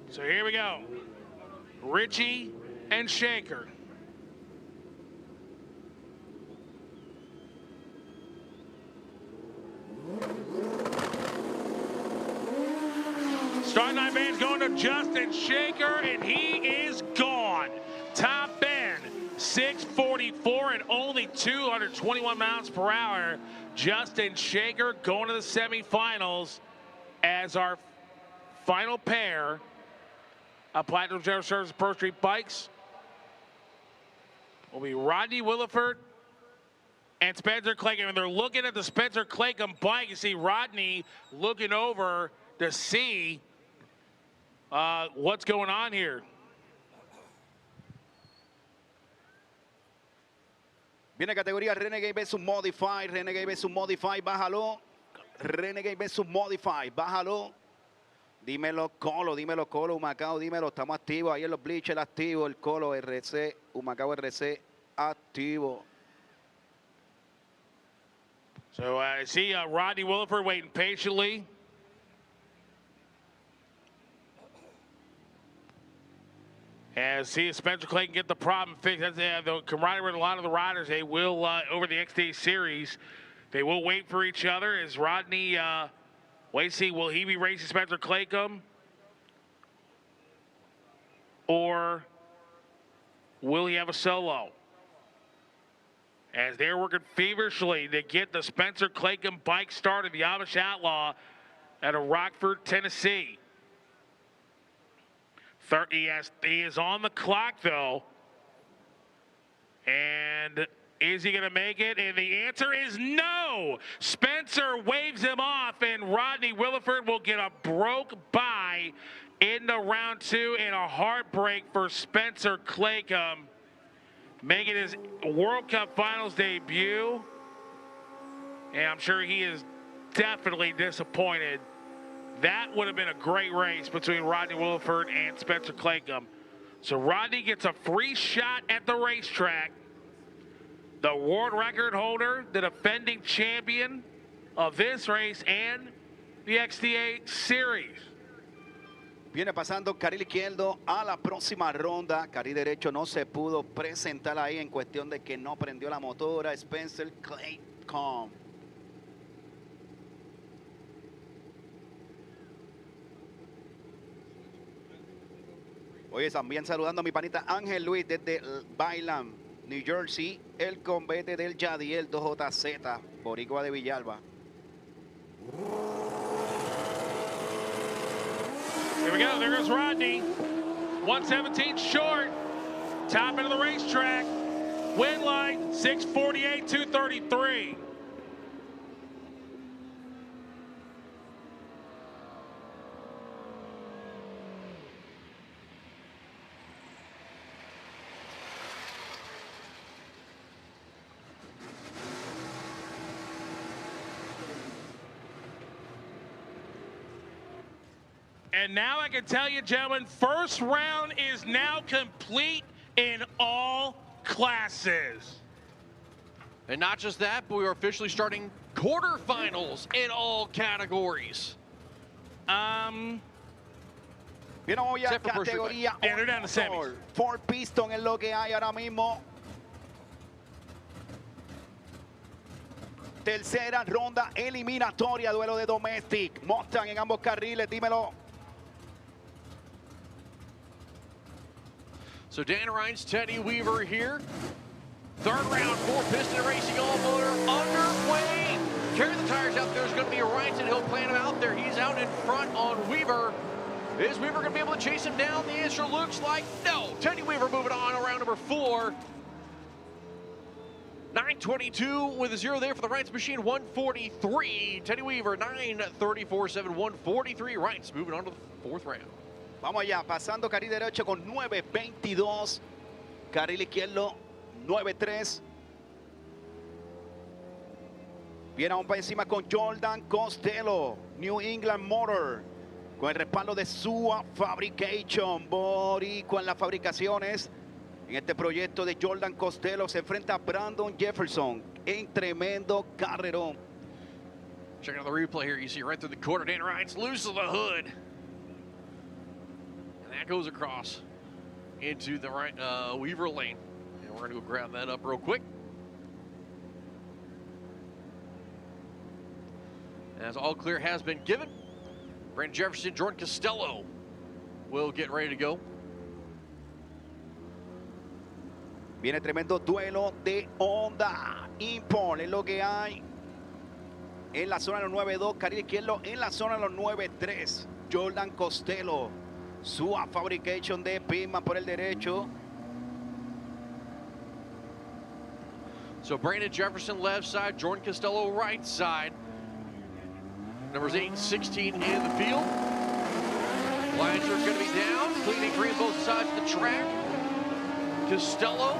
S5: So here we go. Ritchie and Shaker. Start nine band's going to Justin Shaker, and he is gone. Top end, 644 and only 221 miles per hour. Justin Shaker going to the semifinals as our final pair of Platinum General Service Pro Street bikes will be Rodney Williford and Spencer Claycomb. And they're looking at the Spencer Claycomb bike. You see Rodney looking over to see what's going on here.
S7: Viene categoría Renegade versus Modify. Renegade versus Modify, bájalo. Renegade versus Modify, bájalo. Dímelo, Colo, Humacao, dímelo. Estamos activos ahí en los bleachers, activo. El Colo RC, Humacao RC, activo.
S5: So I see Rodney Williford waiting patiently. As see Spencer Clayton get the problem fixed. That's the camaraderie with a lot of the riders. They will, over the XD series, they will wait for each other as Rodney, wait, see, will he be racing Spencer Claycomb? Or will he have a solo? As they're working feverishly to get the Spencer Claycomb bike started, the Amish Outlaw out of Rockford, Tennessee. He is on the clock, though. And is he going to make it? And the answer is no. Spencer waves him off, and Rodney Williford will get a broke bye into round two, and a heartbreak for Spencer Claycomb, making his World Cup Finals debut. And I'm sure he is definitely disappointed. That would have been a great race between Rodney Williford and Spencer Claycomb. So Rodney gets a free shot at the racetrack. The world record holder, the defending champion of this race and the XD8 series.
S7: Viene pasando carril izquierdo a la próxima ronda. Carril derecho no se pudo presentar ahí en cuestión de que no prendió la motora. Spencer Claycomb. Oye, también saludando a mi panita Ángel Luis desde Bailan, New Jersey. El combate del Yadiel 2JZ, boricua de Villalba.
S5: Here we go. There goes Rodney. 117 short. Top end of the racetrack. Win line 648, 233. And now I can tell you, gentlemen, first round is now complete in all classes.
S17: And not just that, but we are officially starting quarterfinals in all categories.
S7: Bien, hoy a categoría Four Piston es lo que hay ahora mismo. Tercera ronda eliminatoria, duelo de Domestic. Mustang en ambos carriles, dímelo.
S17: So Dan Rines, Teddy Weaver here. Third round, four-piston racing all-motor underway. Carry the tires out. There's going to be a Rines, and he'll plan him out there. He's out in front on Weaver. Is Weaver going to be able to chase him down? The answer looks like no. Teddy Weaver moving on around number 4. 9:22 with a 0 there for the Rines machine. 1:43. Teddy Weaver, 9:34.7. 1:43. Rines moving on to the fourth round.
S7: Vamos allá, pasando carril derecho con 9.22. Carril izquierdo, 9.3. Viene aún para encima con Jordan Costello, New England Motor, con el respaldo de SUA Fabrication. Boricua en las fabricaciones. En este proyecto de Jordan Costello se enfrenta a Brandon Jefferson en tremendo carrerón.
S17: Check out the replay here. You see right through the quarter. Dan Rines loses the hood. And that goes across into the right Weaver lane. And we're going to go grab that up real quick. As all clear has been given, Brandon Jefferson, Jordan Costello will get ready to go.
S7: Viene tremendo duelo de Honda Import, es lo que hay en la zona de los 9.2, carril izquierdo en la zona de los 9.3. Jordan Costello, SUA Fabrication de Pitman por el derecho.
S17: So Brandon Jefferson left side, Jordan Costello right side. Numbers 8 and 16 in the field. Blanchard's going to be down, cleaning green both sides of the track. Costello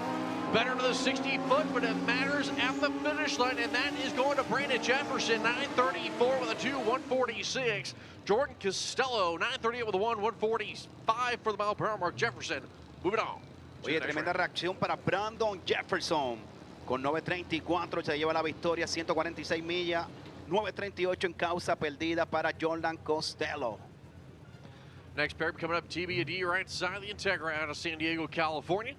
S17: better to the 60-foot, but it matters at the finish line, and that is going to Brandon Jefferson. 9:34 with a 2, 1:46. Jordan Costello, 9:38 with a 1, 1:45 for the mile per hour mark. Jefferson, moving on.
S7: Oye, tremenda reacción para Brandon Jefferson. Con 9.34 se lleva la victoria, 146 millas. 9.38 en causa perdida para Jordan Costello.
S17: Next pair coming up, TBD right side of the Integra out of San Diego, California.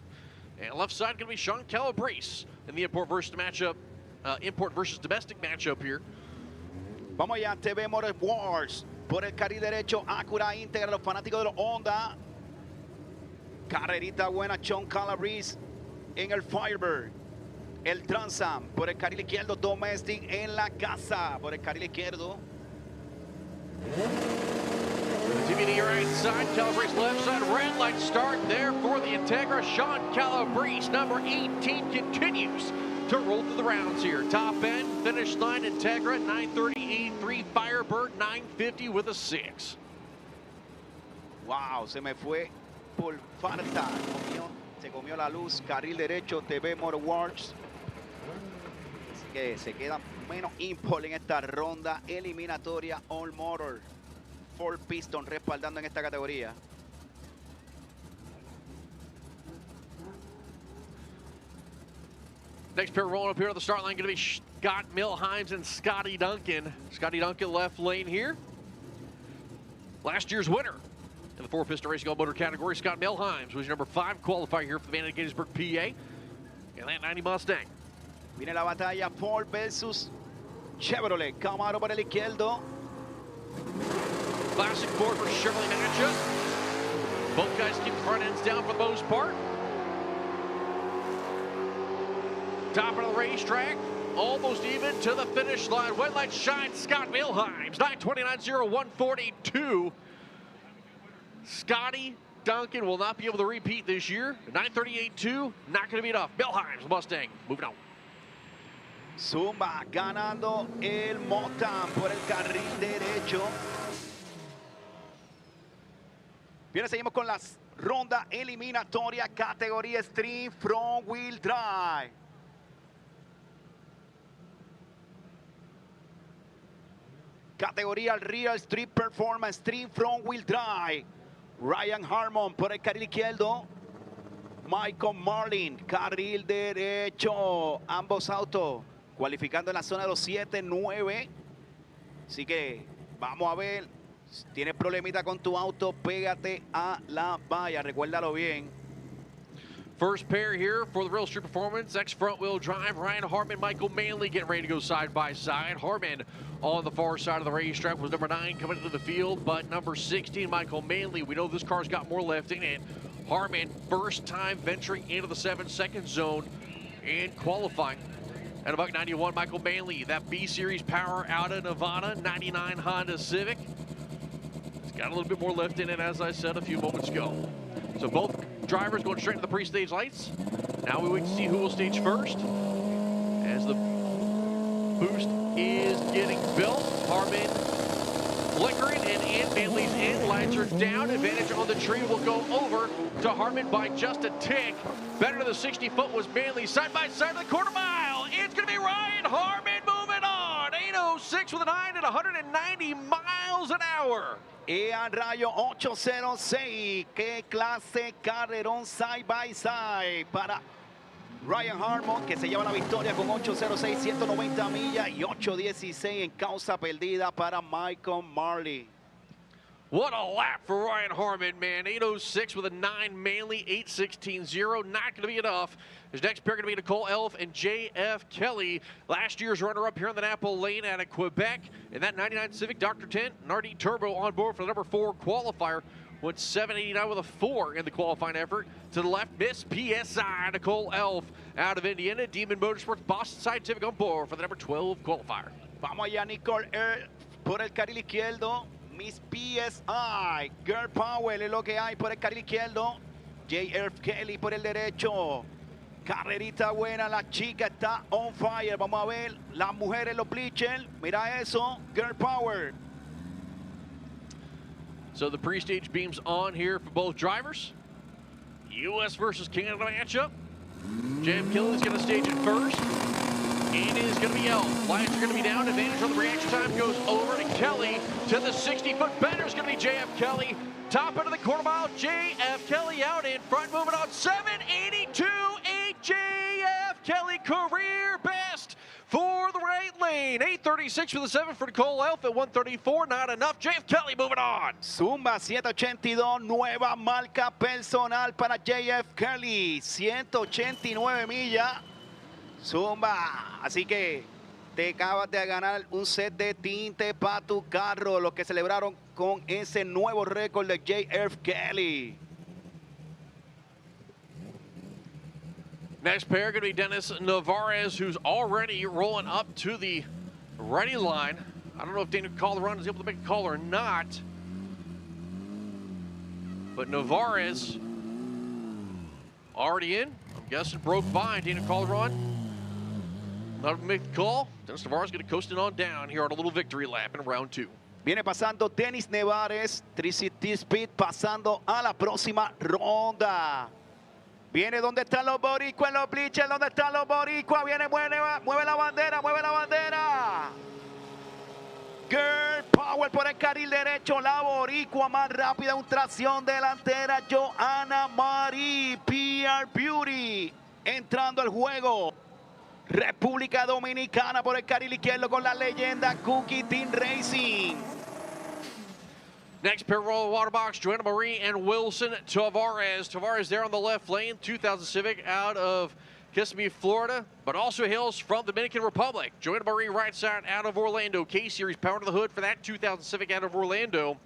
S17: And left side going to be Sean Calabrese in the import versus domestic matchup here.
S7: Vamos allá, TV Motor Wars. Por el carril derecho, Acura íntegra, los fanáticos de los Honda. Carrerita buena, Sean Calabrese en el Firebird. El Transam por el carril izquierdo, Domestic en la casa por el carril izquierdo.
S17: TBD right side, Calabrese left side, red light start there for the Integra. Sean Calabrese, number 18, continues to roll through the rounds here. Top end, finish line, Integra, 9:30.83, Firebird, 9:50 with a 6.
S7: Wow, se me fue por falta. Se comió la luz, carril derecho, TV Motor Wars. Así que se queda menos import en esta ronda eliminatoria All Motor. Four Piston respaldando en esta categoría.
S17: Next pair rolling up here on the start line going to be Scott Milheims and Scotty Duncan. Scotty Duncan left lane here. Last year's winner in the four-piston racing all-motor category, Scott Milheims, was your number 5 qualifier here for the Vanity Gettysburg, PA. And that 90 Mustang.
S7: Viene la batalla Ford versus Chevrolet. Camaro por el izquierdo.
S17: Classic Ford versus Chevrolet matchup. Both guys keep the front ends down for the most part. Top of the racetrack, almost even to the finish line. Red light shine, Scott Milheims, 9:29.0, 1:42. Scotty Duncan will not be able to repeat this year. 9:38.2, not going to be enough. Milheims, Mustang, moving on.
S7: Zumba ganando el Mustang por el carril derecho. Bien, seguimos con la ronda eliminatoria categoría Stream Front Wheel Drive. categoría Real Street Performance, Street Front Wheel Drive. Ryan Harmon por el carril izquierdo. Michael Marlin, carril derecho. Ambos autos cualificando en la zona de los 7-9. Así que vamos a ver. Si tienes problemita con tu auto, pégate a la valla. Recuérdalo bien.
S17: First pair here for the Real Street Performance, X front wheel drive. Ryan Hartman, Michael Manley getting ready to go side by side. Hartman on the far side of the racetrack was number 9 coming into the field, but number 16, Michael Manley. We know this car's got more left in it. Hartman, first time venturing into the 7-second zone and qualifying. At about 91, Michael Manley, that B-Series power out of Nevada, 99 Honda Civic. It's got a little bit more left in it, as I said a few moments ago. So both drivers going straight to the pre-stage lights. Now we wait to see who will stage first. As the boost is getting built, Hartman flickering and in. Manley's in, lights are down. Advantage on the tree will go over to Hartman by just a tick. Better to the 60-foot was Manley. Side by side of the quarter mile. It's going to be Ryan Hartman moving on. 8:06 with a 9 at 190 miles an hour.
S7: Ian Rayo 806. Qué clase carrerón side by side para Ryan Harmon, que se lleva la victoria con 806, 190 millas y 816 en causa perdida para Michael Marley.
S17: What a lap for Ryan Hartman, man. 8:06 with a 9 Manley, 8:16.0. Not going to be enough. His next pair going to be Nicole Elf and J.F. Kelly. Last year's runner-up here in the Napa Lane out of Quebec. In that 99 Civic Dr. 10, Nardi Turbo on board for the number 4 qualifier. Went 7.89 with a 4 in the qualifying effort. To the left, Miss PSI, Nicole Elf out of Indiana. Demon Motorsports, Boston Scientific on board for the number 12 qualifier.
S7: Vamos allá, Nicole Elf por el carril izquierdo. Miss PSI, Girl Power es lo que hay por el carril izquierdo. J.F. Kelly por el derecho. Carrerita buena, la chica está on fire. Vamos a ver las mujeres, los bleachers. Mira eso, Girl Power.
S17: So the pre-stage beams on here for both drivers. U.S. versus Canada matchup. J.F. Kelly is going to stage it first. It is going to be Elf. Lights are going to be down. Advantage on the reaction time goes over to Kelly. To the 60-foot better is going to be J.F. Kelly. Top end of the quarter mile, J.F. Kelly out in front, moving on 7.82.8. J.F. Kelly career best for the right lane. 8.36 for the 7 for Nicole Elf at 1.34. Not enough. J.F. Kelly moving on.
S7: Zumba 782, nueva marca personal para J.F. Kelly. 189 millas. Zumba, así que te acabas de ganar un set de tinte para tu carro, los que celebraron con ese nuevo récord de J.F. Kelly.
S17: Next pair going to be Dennis Navarez, who's already rolling up to the ready line. I don't know if Daniel Calderon is able to make a call or not, but Navarez already in. I'm guessing broke by Daniel Calderon. Not to make the call. Dennis Navarez going to coast it on down here on a little victory lap in round 2.
S7: Viene pasando Dennis Navarez, 360 Speed pasando a la próxima ronda. Viene donde están los boricuas, los bleachers, donde están los boricuas. Viene, mueve la bandera, mueve la bandera. Girl Power por el carril derecho, la boricua más rápida, un tracción delantera, Joanna Marie, PR Beauty, entrando al juego. República Dominicana por el carril izquierdo con la leyenda Cookie Team Racing.
S17: Next pair roll the water box, Joanna Marie and Wilson Tavares. Tavares there on the left lane, 2000 Civic out of Kissimmee, Florida, but also hails from the Dominican Republic. Joanna Marie right side out of Orlando. K-Series power to the hood for that 2000 Civic out of Orlando.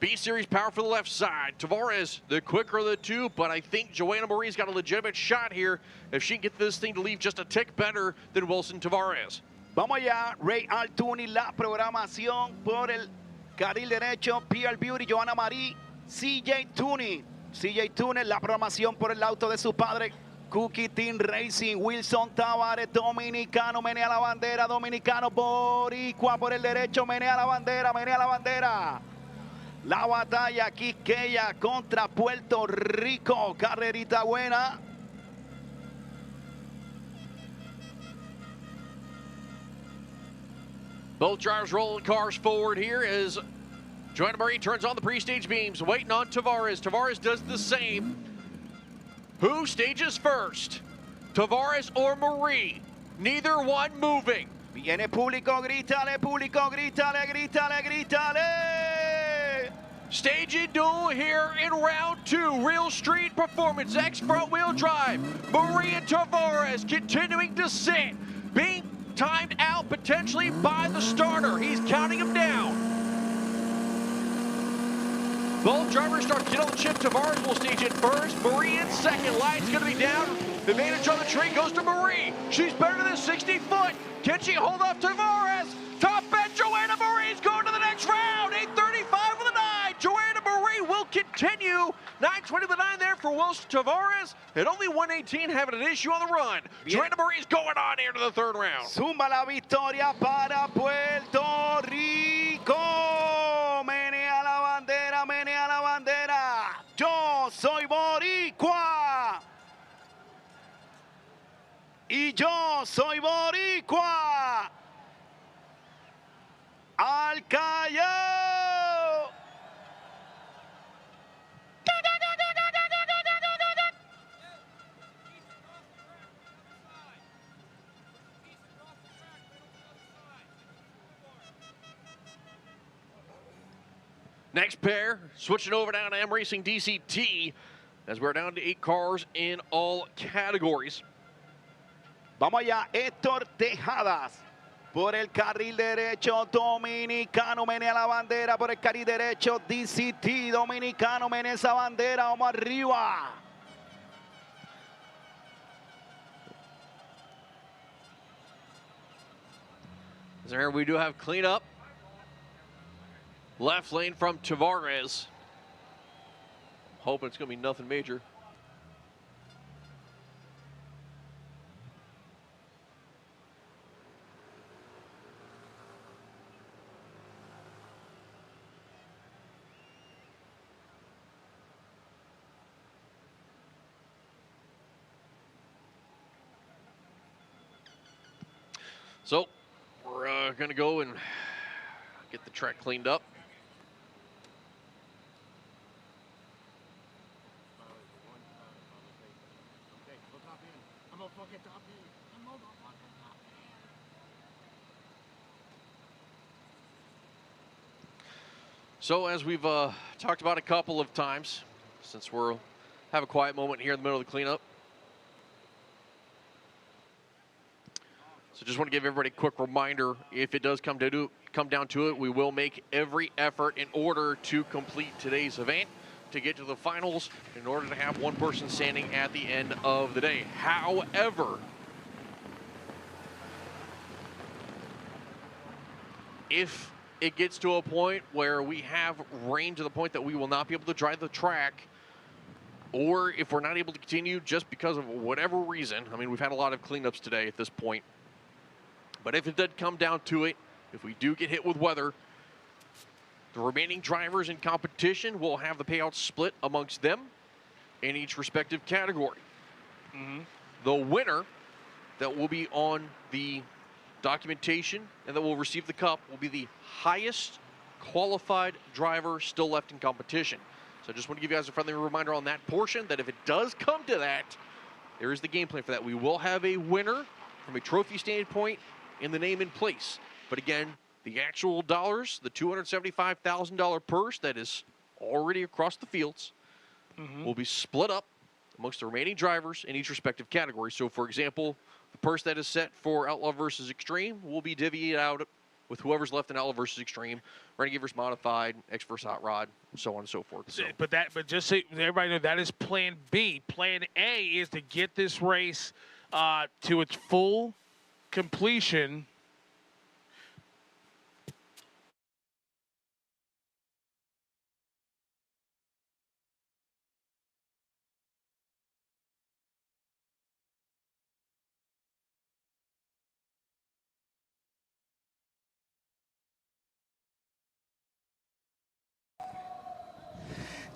S17: B-Series power for the left side. Tavares, the quicker of the two, but I think Joanna Marie's got a legitimate shot here if she can get this thing to leave just a tick better than Wilson Tavares.
S7: Vamos allá, Ray Altuni, la programación por el carril derecho, PR Beauty, Joanna Marie, CJ Tuning. CJ Tuning, la programación por el auto de su padre, Cookie Team Racing. Wilson Tavares, dominicano, menea la bandera, dominicano, boricua por el derecho, menea la bandera, menea la bandera. La batalla Quisqueya contra Puerto Rico. Carrerita buena.
S17: Both drivers rolling cars forward here as Joanna Marie turns on the pre-stage beams, waiting on Tavares. Tavares does the same. Who stages first? Tavares or Marie? Neither one moving.
S7: Viene público, grítale, público, grítale, grítale, grítale.
S17: Staging duel here in round 2. Real Street Performance X front wheel drive. Marie and Tavares continuing to sit. Being timed out potentially by the starter. He's counting him down. Both drivers start to get on the chip. Tavares will stage it first. Marie in second. Light's going to be down. The advantage on the tree goes to Marie. She's better than 60 foot. Can she hold off Tavares? Top end, Joanna Marie's going to the next round. 8:35 for the 9. Joanna Marie will continue. 9:20 the 9 there for Wilson Tavares. At only 1:18 having an issue on the run. Joanna Marie's going on here to the 3rd round.
S7: Zumba la victoria para Puerto Rico. Menea la bandera, menea la bandera. Yo soy boricua. Y yo soy boricua. Al Callao.
S17: Next pair, switching over down to M Racing DCT as we're down to 8 cars in all categories.
S7: Vamos allá, Héctor Tejadas. Por el carril derecho, Dominicano, menea la bandera. Por el carril derecho, DCT, Dominicano, menea esa bandera. Vamos arriba.
S17: There we do have cleanup. Left lane from Tavares. Hoping it's going to be nothing major. So we're going to go and get the track cleaned up. So as we've talked about a couple of times, since we'll have a quiet moment here in the middle of the cleanup. So just want to give everybody a quick reminder, if it does come down to it, we will make every effort in order to complete today's event, to get to the finals, in order to have one person standing at the end of the day. However, if it gets to a point where we have rain to the point that we will not be able to drive the track, or if we're not able to continue just because of whatever reason, I mean, we've had a lot of cleanups today at this point, but if it did come down to it, if we do get hit with weather, the remaining drivers in competition will have the payouts split amongst them in each respective category. The winner that will be on the documentation and that will receive the cup will be the highest qualified driver still left in competition. So I just want to give you guys a friendly reminder on that portion, that if it does come to that, there is the game plan for that. We will have a winner from a trophy standpoint in the name and place. But again, the actual dollars, the $275,000 purse that is already across the fields, will be split up amongst the remaining drivers in each respective category. So for example, the purse that is set for Outlaw versus Extreme will be divvied out with whoever's left in Outlaw versus Extreme, Renegade versus Modified, X versus Hot Rod, so on and so forth. So.
S5: But just so everybody know, that is Plan B. Plan A is to get this race to its full completion.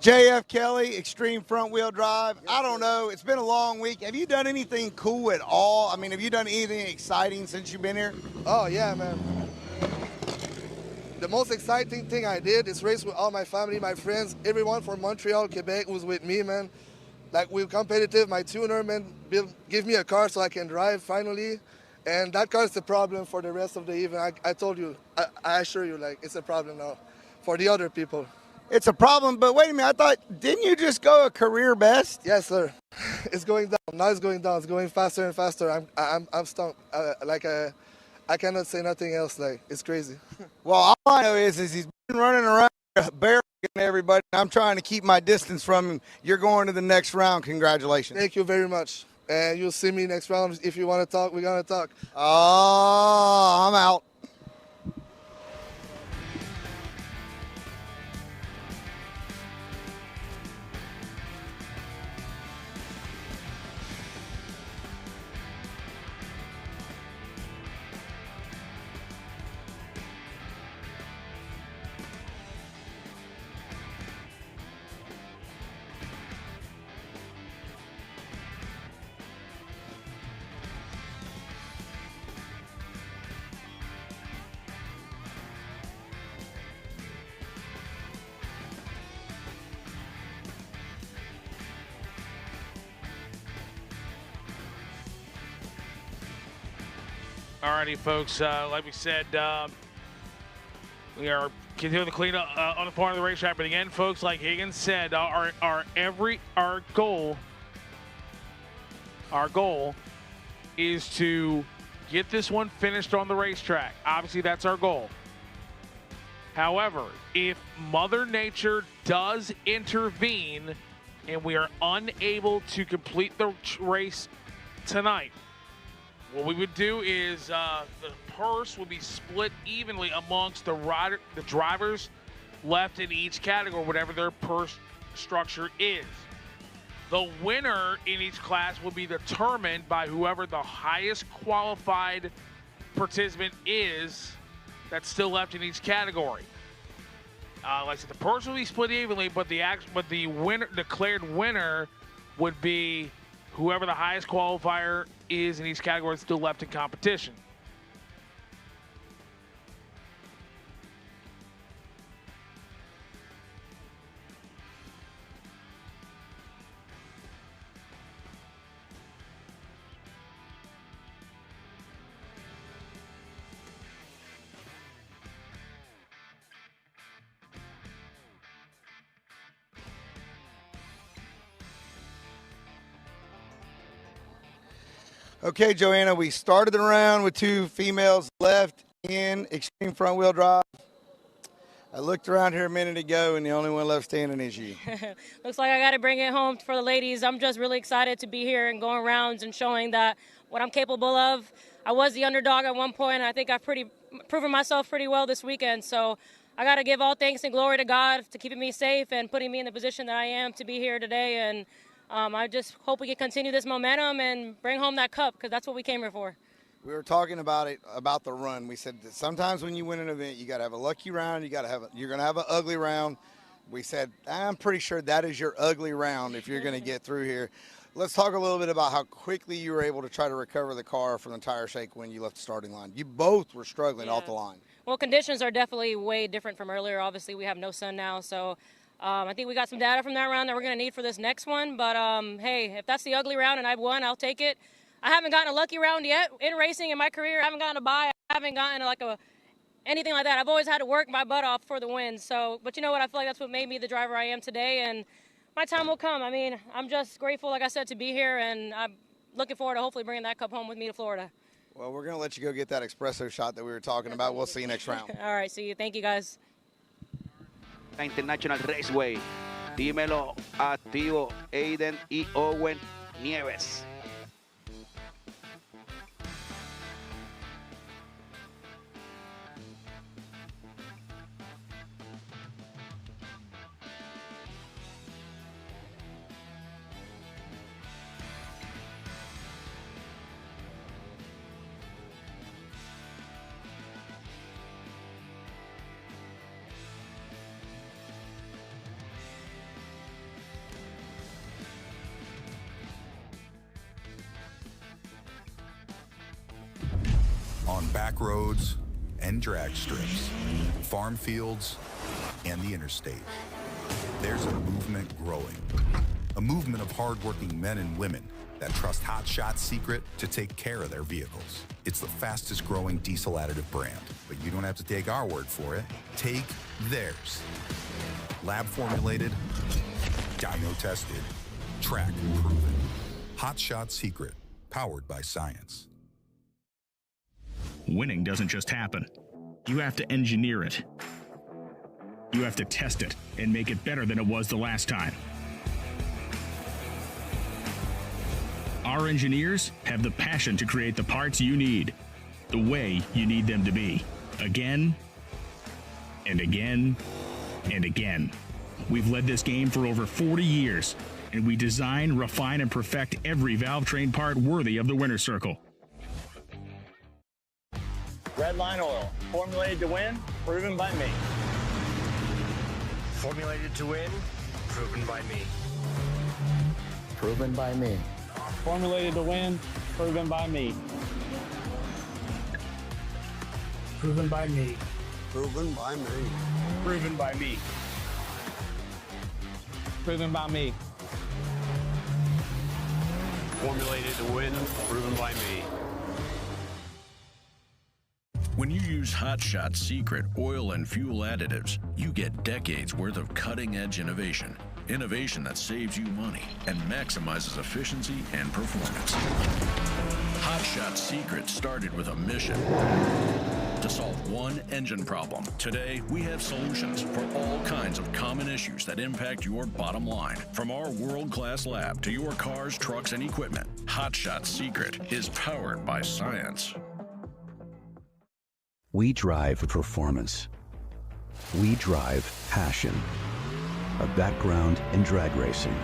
S11: JF Kelly, Extreme Front Wheel Drive. I don't know. It's been a long week. Have you done anything cool at all? I mean, have you done anything exciting since you've been here?
S1: Oh, yeah, man. The most exciting thing I did is race with all my family, my friends, everyone from Montreal, Quebec was with me, man. Like, we're competitive. My tuner, man, give me a car so I can drive finally. And that car is the problem for the rest of the event. I told you, I assure you, like, it's a problem now for the other people.
S11: It's a problem, but wait a minute. I thought, didn't you just go a career best?
S1: Yes, sir. It's going down. Now it's going down. It's going faster and faster. I'm stumped. I cannot say nothing else. Like, it's crazy.
S11: Well, all I know is he's been running around barreling everybody. I'm trying to keep my distance from him. You're going to the next round. Congratulations.
S1: Thank you very much. And you'll see me next round. If you want to talk, we're going to talk.
S11: Oh, I'm out.
S5: Alrighty, folks. Like we said, we are continuing the cleanup on the part of the racetrack. But again, folks, like Higgins said, our goal is to get this one finished on the racetrack. Obviously, that's our goal. However, if Mother Nature does intervene and we are unable to complete the race tonight, what we would do is the purse would be split evenly amongst the drivers left in each category, whatever their purse structure is. The winner in each class will be determined by whoever the highest qualified participant is that's still left in each category. Like I said, the purse will be split evenly, but the winner, declared winner would be whoever the highest qualifier is in each category that's still left in competition.
S11: Okay, Joanna, we started the round with two females left in extreme front wheel drive. I looked around here a minute ago, and the only one left standing is you.
S21: Looks like I got to bring it home for the ladies. I'm just really excited to be here and going rounds and showing that what I'm capable of. I was the underdog at one point, and I think I've proven myself pretty well this weekend. So I got to give all thanks and glory to God for keeping me safe and putting me in the position that I am to be here today. And I just hope we can continue this momentum and bring home that cup, because that's what we came here for.
S11: We were talking about the run. We said that sometimes when you win an event, you got to have a lucky round. You're going to have an ugly round. We said, I'm pretty sure that is your ugly round if you're going to get through here. Let's talk a little bit about how quickly you were able to try to recover the car from the tire shake when you left the starting line. You both were struggling off the line.
S21: Well, conditions are definitely way different from earlier. Obviously, we have no sun now, so I think we got some data from that round that we're going to need for this next one. But, hey, if that's the ugly round and I've won, I'll take it. I haven't gotten a lucky round yet in racing in my career. I haven't gotten a bye. I haven't gotten anything like that. I've always had to work my butt off for the win. So, but you know what? I feel like that's what made me the driver I am today, and my time will come. I mean, I'm just grateful, like I said, to be here, and I'm looking forward to hopefully bringing that cup home with me to Florida.
S11: Well, we're going to let you go get that espresso shot that we were talking about. We'll see you next round.
S21: All right, see you. Thank you, guys.
S7: International Raceway. Dímelo, Activo, Aiden y Owen Nieves.
S22: On back roads,
S13: and drag strips, farm fields, and the interstate. There's a movement growing, a movement of hardworking men and women that trust Hot Shots Secret to take care of their vehicles. It's the fastest growing diesel additive brand, but you don't have to take our word for it. Take theirs. Lab formulated, dyno tested, track proven. Hot Shots Secret, powered by science.
S22: Winning doesn't just happen. You have to engineer it. You have to test it and make it better than it was the last time. Our engineers have the passion to create the parts you need, the way you need them to be, again and again and again. We've led this game for over 40 years, and we design, refine, and perfect every valve train part worthy of the winner's circle.
S23: Redline Oil, formulated to win, proven by me.
S24: Formulated to win, proven by me.
S23: Proven by me. Formulated to win, proven by me.
S24: Proven by me.
S23: Proven by me. Proven by me. Proven by me.
S24: Formulated to win, proven by me.
S25: When you use Hot Shots Secret oil and fuel additives, you get decades worth of cutting-edge innovation. Innovation that saves you money and maximizes efficiency and performance. Hot Shots Secret started with a mission to solve one engine problem. Today, we have solutions for all kinds of common issues that impact your bottom line. From our world-class lab to your cars, trucks, and equipment, Hot Shots Secret is powered by science.
S26: We drive performance. We drive passion. A background in drag racing.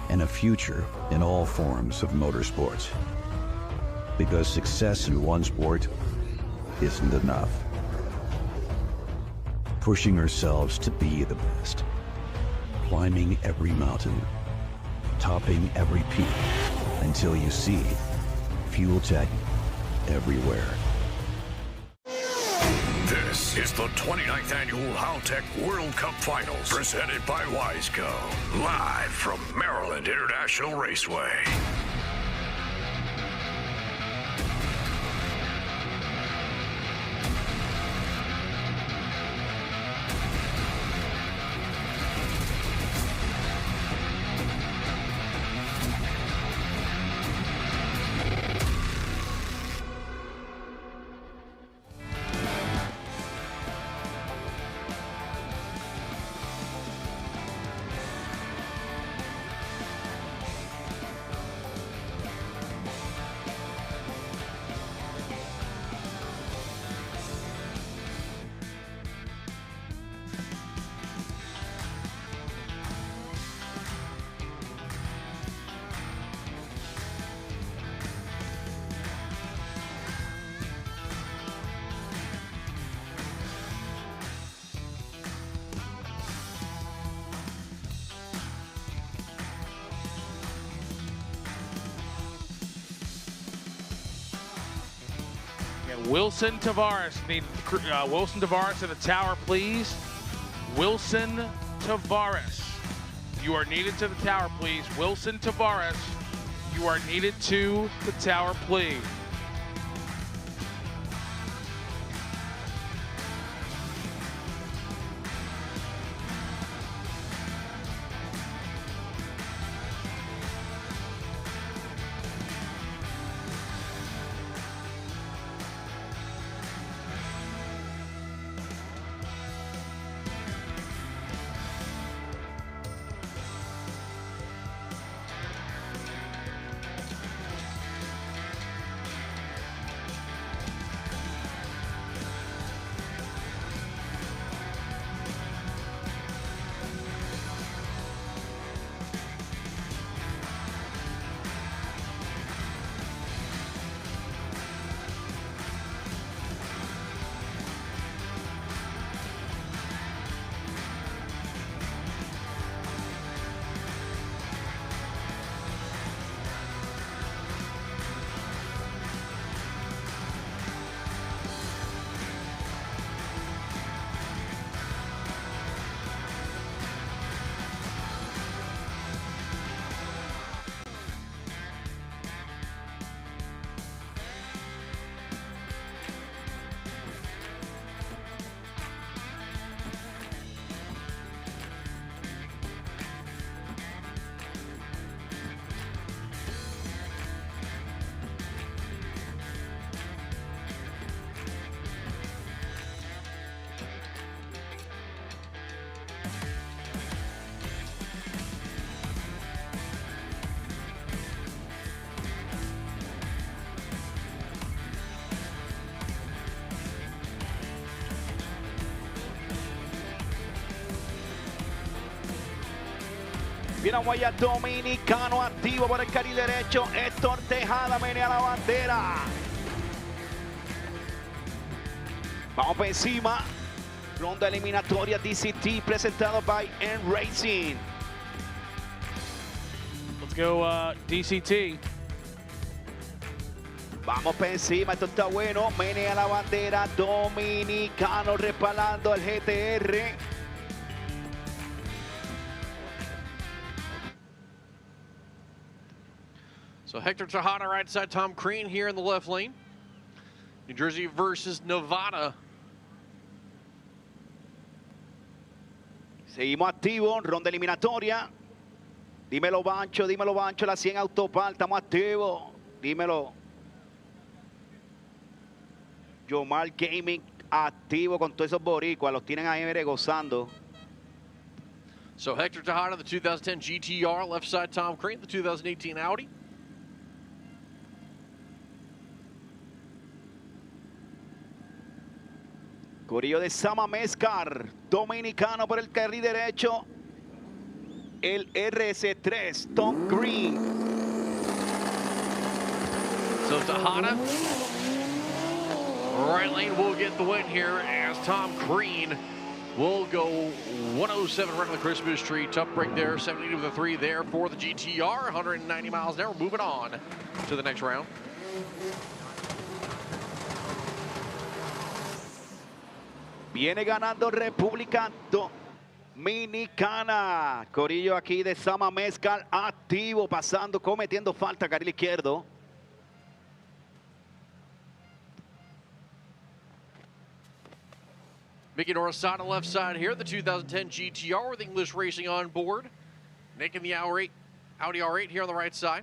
S26: And a future in all forms of motorsports. Because success in one sport isn't enough. Pushing ourselves to be the best. Climbing every mountain. Topping every peak. Until you see Fuel Tech everywhere.
S27: This is the 29th Annual Haltech World Cup Finals, presented by Wiseco, live from Maryland International Raceway.
S5: Wilson Tavares. Need Wilson Tavares at the tower, please. Wilson Tavares. You are needed to the tower, please. Wilson Tavares. You are needed to the tower, please.
S7: Viene a Guaya Dominicano activo por el carril derecho. Héctor Tejada menea la bandera. Vamos por encima. Ronda eliminatoria DCT presentado by N Racing.
S5: Let's go DCT.
S7: Vamos por encima, esto está bueno. Menea la bandera, Dominicano respaldando el GTR.
S17: So Hector Tejada right side, Tom Crean here in the left lane. New Jersey versus Nevada.
S7: Seguimos activos, ronda eliminatoria. Dímelo Bancho, la 100 Autopal, estamos activos. Dímelo. Yomar Gaming activo con todos esos boricuas, los tienen ahí gozando.
S17: So Hector Tejada, the 2010 GTR, left side Tom Crean, the 2018 Audi.
S7: Corillo de Sama Mezcar, dominicano por el carril derecho. El RS3, Tom Green.
S17: So Tejada, right lane will get the win here as Tom Crean will go 107 right on the Christmas tree. Tough break there, 70 with a 3 there for the GTR, 190 miles an hour. Moving on to the next round.
S7: Viene ganando República Dominicana. Corillo aquí de Sama Mezcal activo, pasando, cometiendo falta, carril izquierdo.
S17: Mickey Norrisada left side here, the 2010 GTR with English Racing on board. Nick in the Audi R8 here on the right side.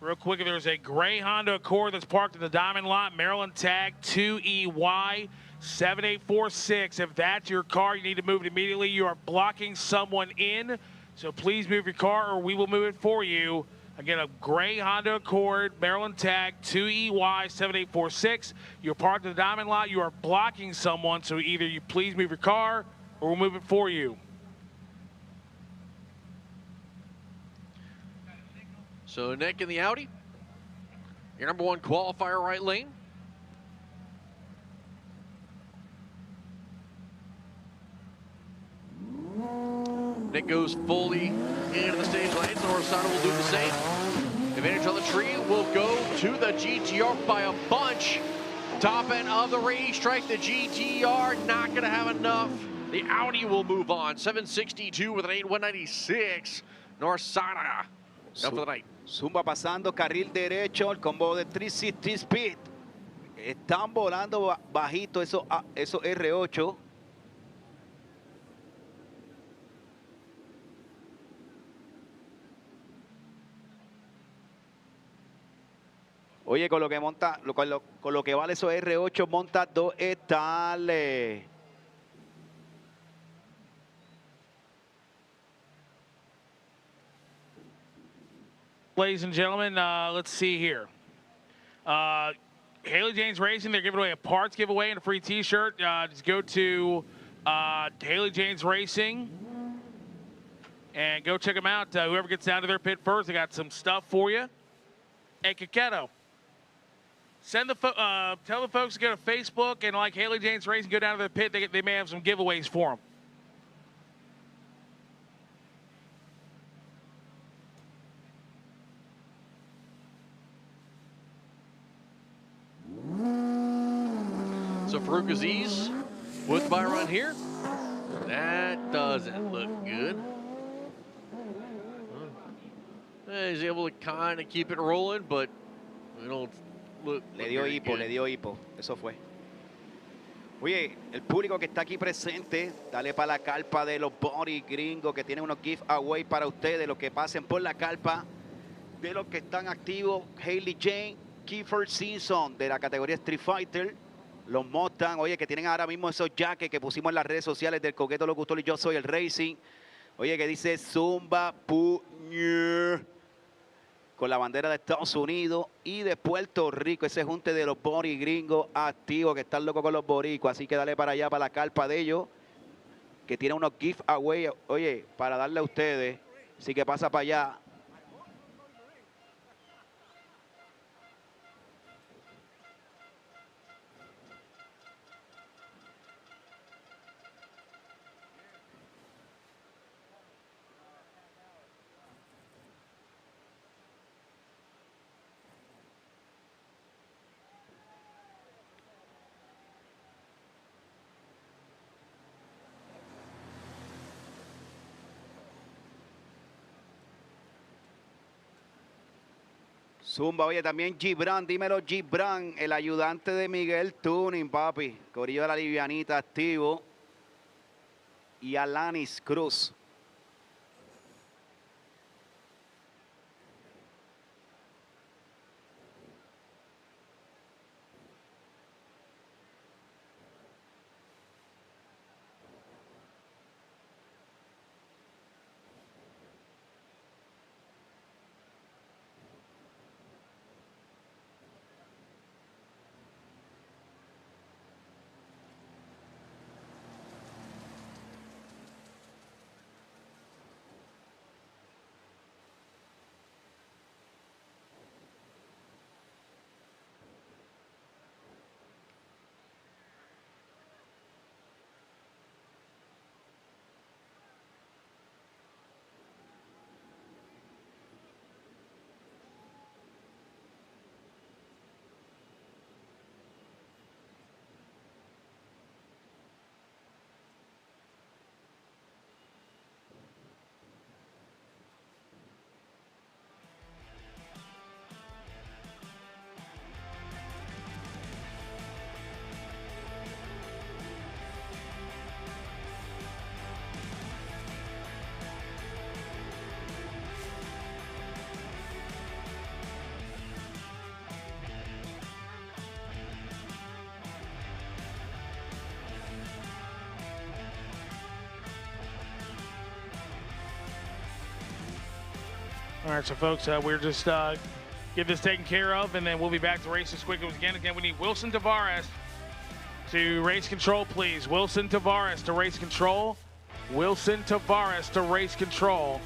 S5: Real quick, there's a gray Honda Accord that's parked in the Diamond Lot, Maryland tag 2EY 7846. If that's your car, you need to move it immediately. You are blocking someone in, so please move your car or we will move it for you. Again, a gray Honda Accord, Maryland tag 2EY 7846. You're parked in the Diamond Lot. You are blocking someone, so either you please move your car or we'll move it for you.
S17: So Nick in the Audi, your number 1 qualifier right lane. Nick goes fully into the stage lane, so Norrisada will do the same. Advantage on the tree will go to the GTR by a bunch. Top end of the racetrack, the GTR not gonna have enough. The Audi will move on, 762 with an 8196. Norrisada up for the night.
S7: Zumba pasando, carril derecho, el combo de 360 Speed. Están volando bajito esos R8. Oye, con lo que monta, con lo que vale esos R8, monta 2 estales.
S5: Ladies and gentlemen, let's see here. Haley James Racing, they're giving away a parts giveaway and a free t-shirt. Just go to Haley James Racing and go check them out. Whoever gets down to their pit first, they got some stuff for you. Hey, Kaketo, send tell the folks to go to Facebook and like Haley James Racing, go down to their pit. They may have some giveaways for them.
S17: So Farouk Aziz with the buy run here. That doesn't look good. He's able to kind of keep it rolling, but we don't look.
S7: Le dio hipo, eso fue. Oye, el público que está aquí presente, dale para la carpa de los Body Gringos que tienen unos giveaway para ustedes, los que pasen por la carpa, de los que están activos, Hailey Jane, Kiefer Simpson de la categoría Street Fighter, los Mustang, oye, que tienen ahora mismo esos jackets que pusimos en las redes sociales del Coqueto Locutor y Yo Soy el Racing, oye, que dice Zumba Puñer, con la bandera de Estados Unidos y de Puerto Rico, ese junte de los Body Gringos activos que están locos con los boricos, así que dale para allá, para la carpa de ellos, que tiene unos giveaway, oye, para darle a ustedes. Así que pasa para allá. Zumba, oye, también Gibran, dímelo Gibran, el ayudante de Miguel Tuning, papi. Corillo de la Livianita activo. Y Alanis Cruz.
S5: All right, so folks, we're just get this taken care of, and then we'll be back to race as quick as we can. Again, we need Wilson Tavares to race control, please. Wilson Tavares to race control. Wilson Tavares to race control.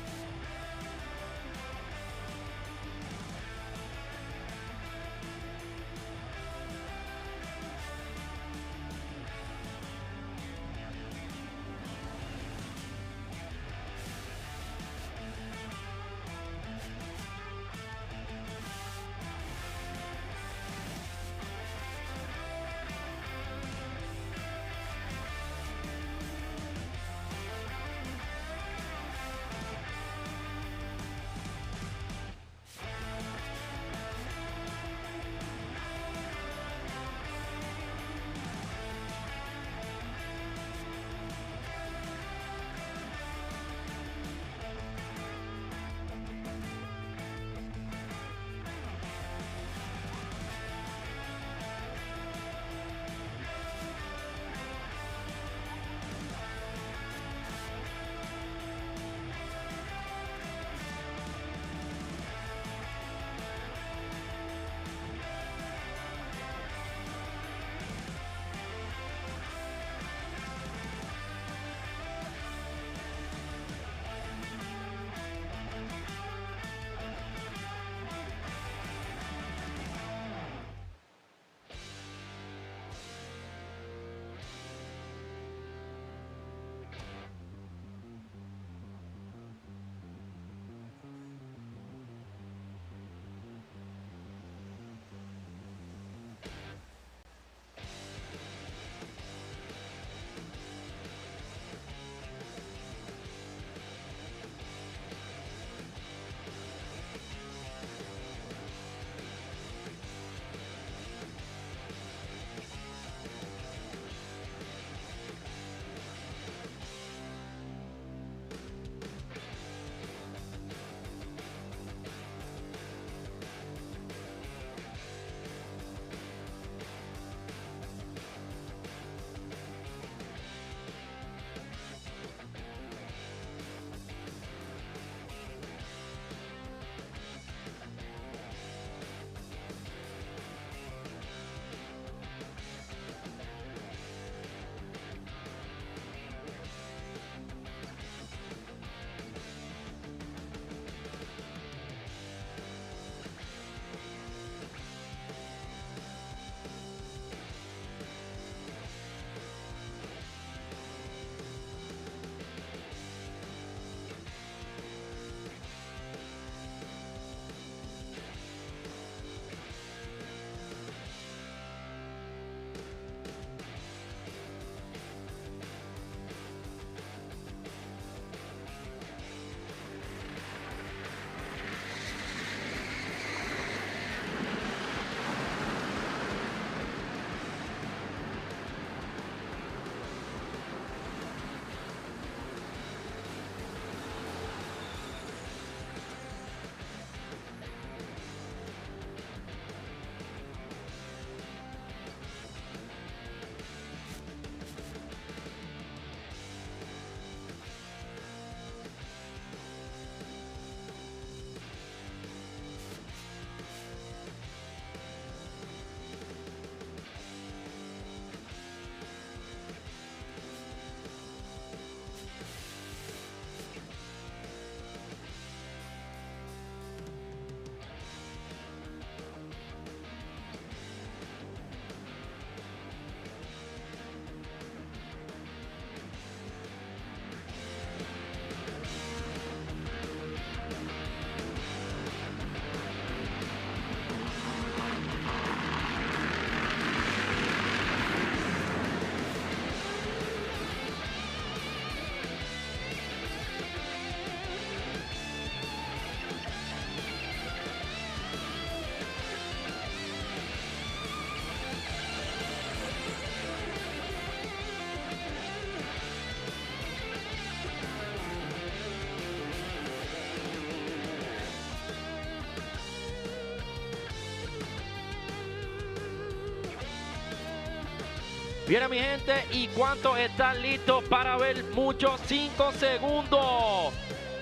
S20: Viene mi gente, ¿y cuántos están listos para ver muchos? 5 segundos.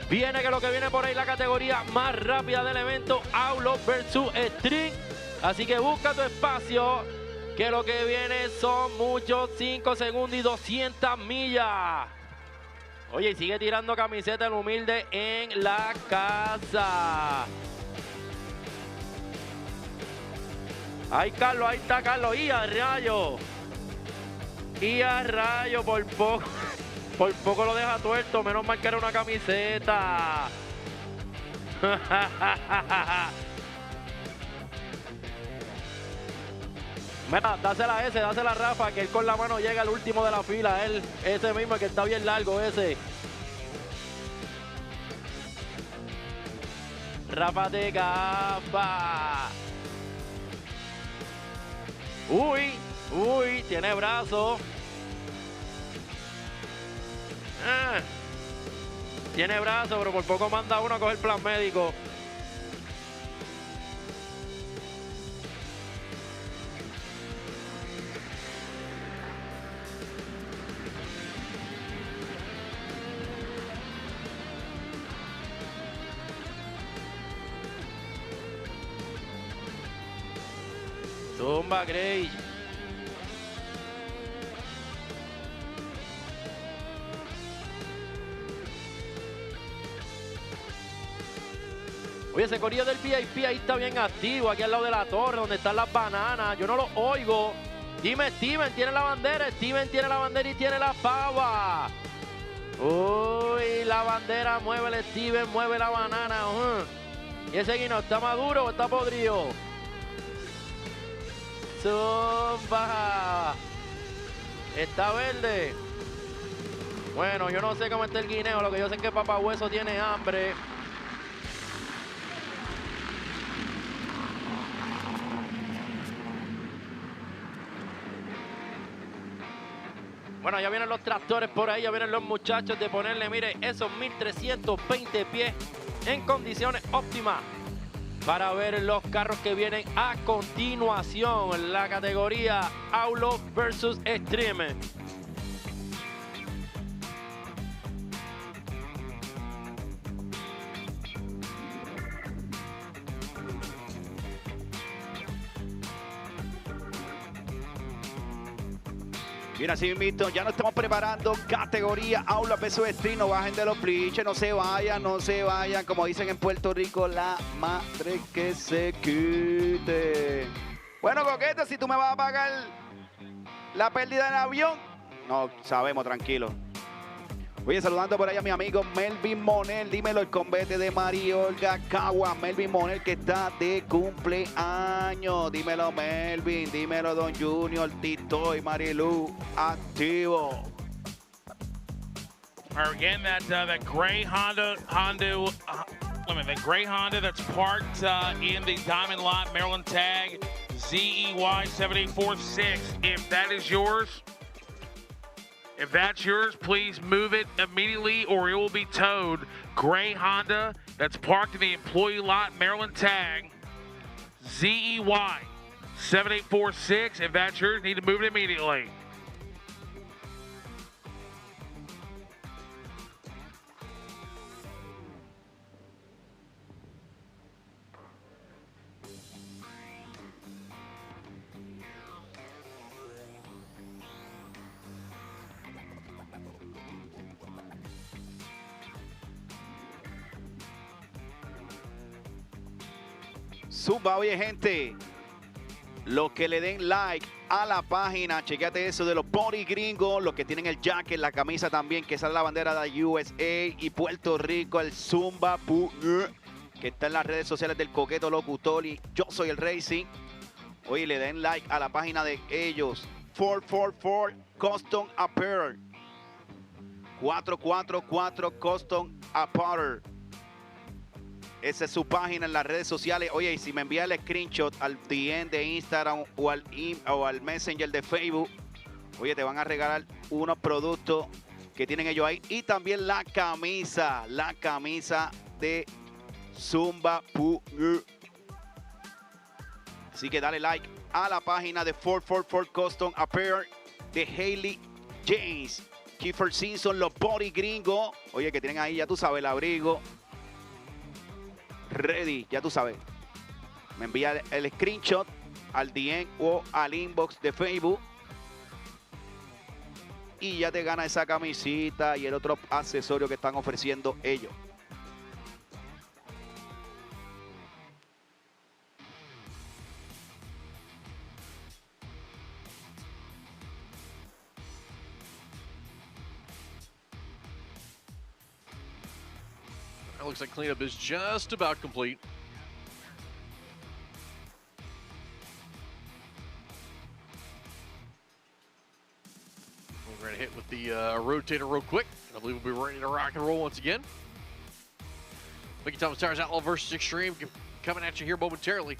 S20: Viene que lo que viene por ahí la categoría más rápida del evento, Outlaw versus Street. Así que busca tu espacio, que lo que viene son muchos 5 segundos y 200 millas. Oye, y sigue tirando camiseta el humilde en la casa. Ahí Carlos, ahí está Carlos. Y a rayo. Y a rayo, por poco lo deja tuerto. Menos mal que era una camiseta. Mira, dásela a ese, dásela a Rafa, que él con la mano llega al último de la fila. Él, ese mismo, que está bien largo, ese. Rafa de Gapa. Uy, tiene brazo. Tiene brazo, pero por poco manda uno a coger plan médico. Zumba, Gray. Oye, ese corillo del VIP ahí está bien activo, aquí al lado de la torre, donde están las bananas. Yo no lo oigo. Dime, Steven, tiene la bandera. Steven tiene la bandera y tiene la pava. Uy, la bandera, mueve el Steven, mueve la banana. ¿Y ese guino está maduro o está podrido? Zumba. Está verde. Bueno, yo no sé cómo está el guineo. Lo que yo sé es que Papá Hueso tiene hambre. Bueno, ya vienen los tractores por ahí. Ya vienen los muchachos de ponerle, mire, esos 1320 pies en condiciones óptimas para ver los carros que vienen a continuación en la categoría Outlaw versus Extreme.
S7: Bien, así mismo, ya nos estamos preparando. Categoría Outlaw versus Street. No bajen de los pliches, no se vayan, no se vayan. Como dicen en Puerto Rico, la madre que se quite. Bueno, Coqueto, si tú me vas a pagar la pérdida del avión. No, sabemos, tranquilo. Oye, saludando por ahí a mi amigo Melvin Monel. Dímelo, el convete de María Olga Cagua. Melvin Monel, que está de cumpleaños. Dímelo, Melvin. Dímelo, Don Junior, Tito y Marilu. Activo.
S5: Again, that gray Honda, the gray Honda that's parked in the Diamond Lot, Maryland tag, ZEY 7846. If that is yours, if that's yours, please move it immediately or it will be towed. Gray Honda that's parked in the employee lot, Maryland tag, ZEY 7846. If that's yours, need to move it immediately.
S7: Zumba, oye, gente, los que le den like a la página, chequéate eso de los Body Gringos, los que tienen el jacket, la camisa también, que sale la bandera de USA y Puerto Rico, el Zumba, que está en las redes sociales del Coqueto Locutor y Yo Soy el Racing. Oye, le den like a la página de ellos, 444 Custom Apparel, 444 Custom Apparel. Esa es su página en las redes sociales. Oye, y si me envía el screenshot al DM de Instagram o al Messenger de Facebook, oye, te van a regalar unos productos que tienen ellos ahí. Y también la camisa de Zumba. Así que dale like a la página de 444 Custom Apparel de Hailey James. Kiefer Simpson, los body gringos. Oye, que tienen ahí, ya tú sabes, el abrigo. Ready, ya tú sabes. Me envía el screenshot al DM o al inbox de Facebook. Y ya te gana esa camisita y el otro accesorio que están ofreciendo ellos.
S17: It looks like cleanup is just about complete. We're going to hit with the rotator real quick. I believe we'll be ready to rock and roll once again. Mickey Thomas Tires Outlaw versus Extreme coming at you here momentarily.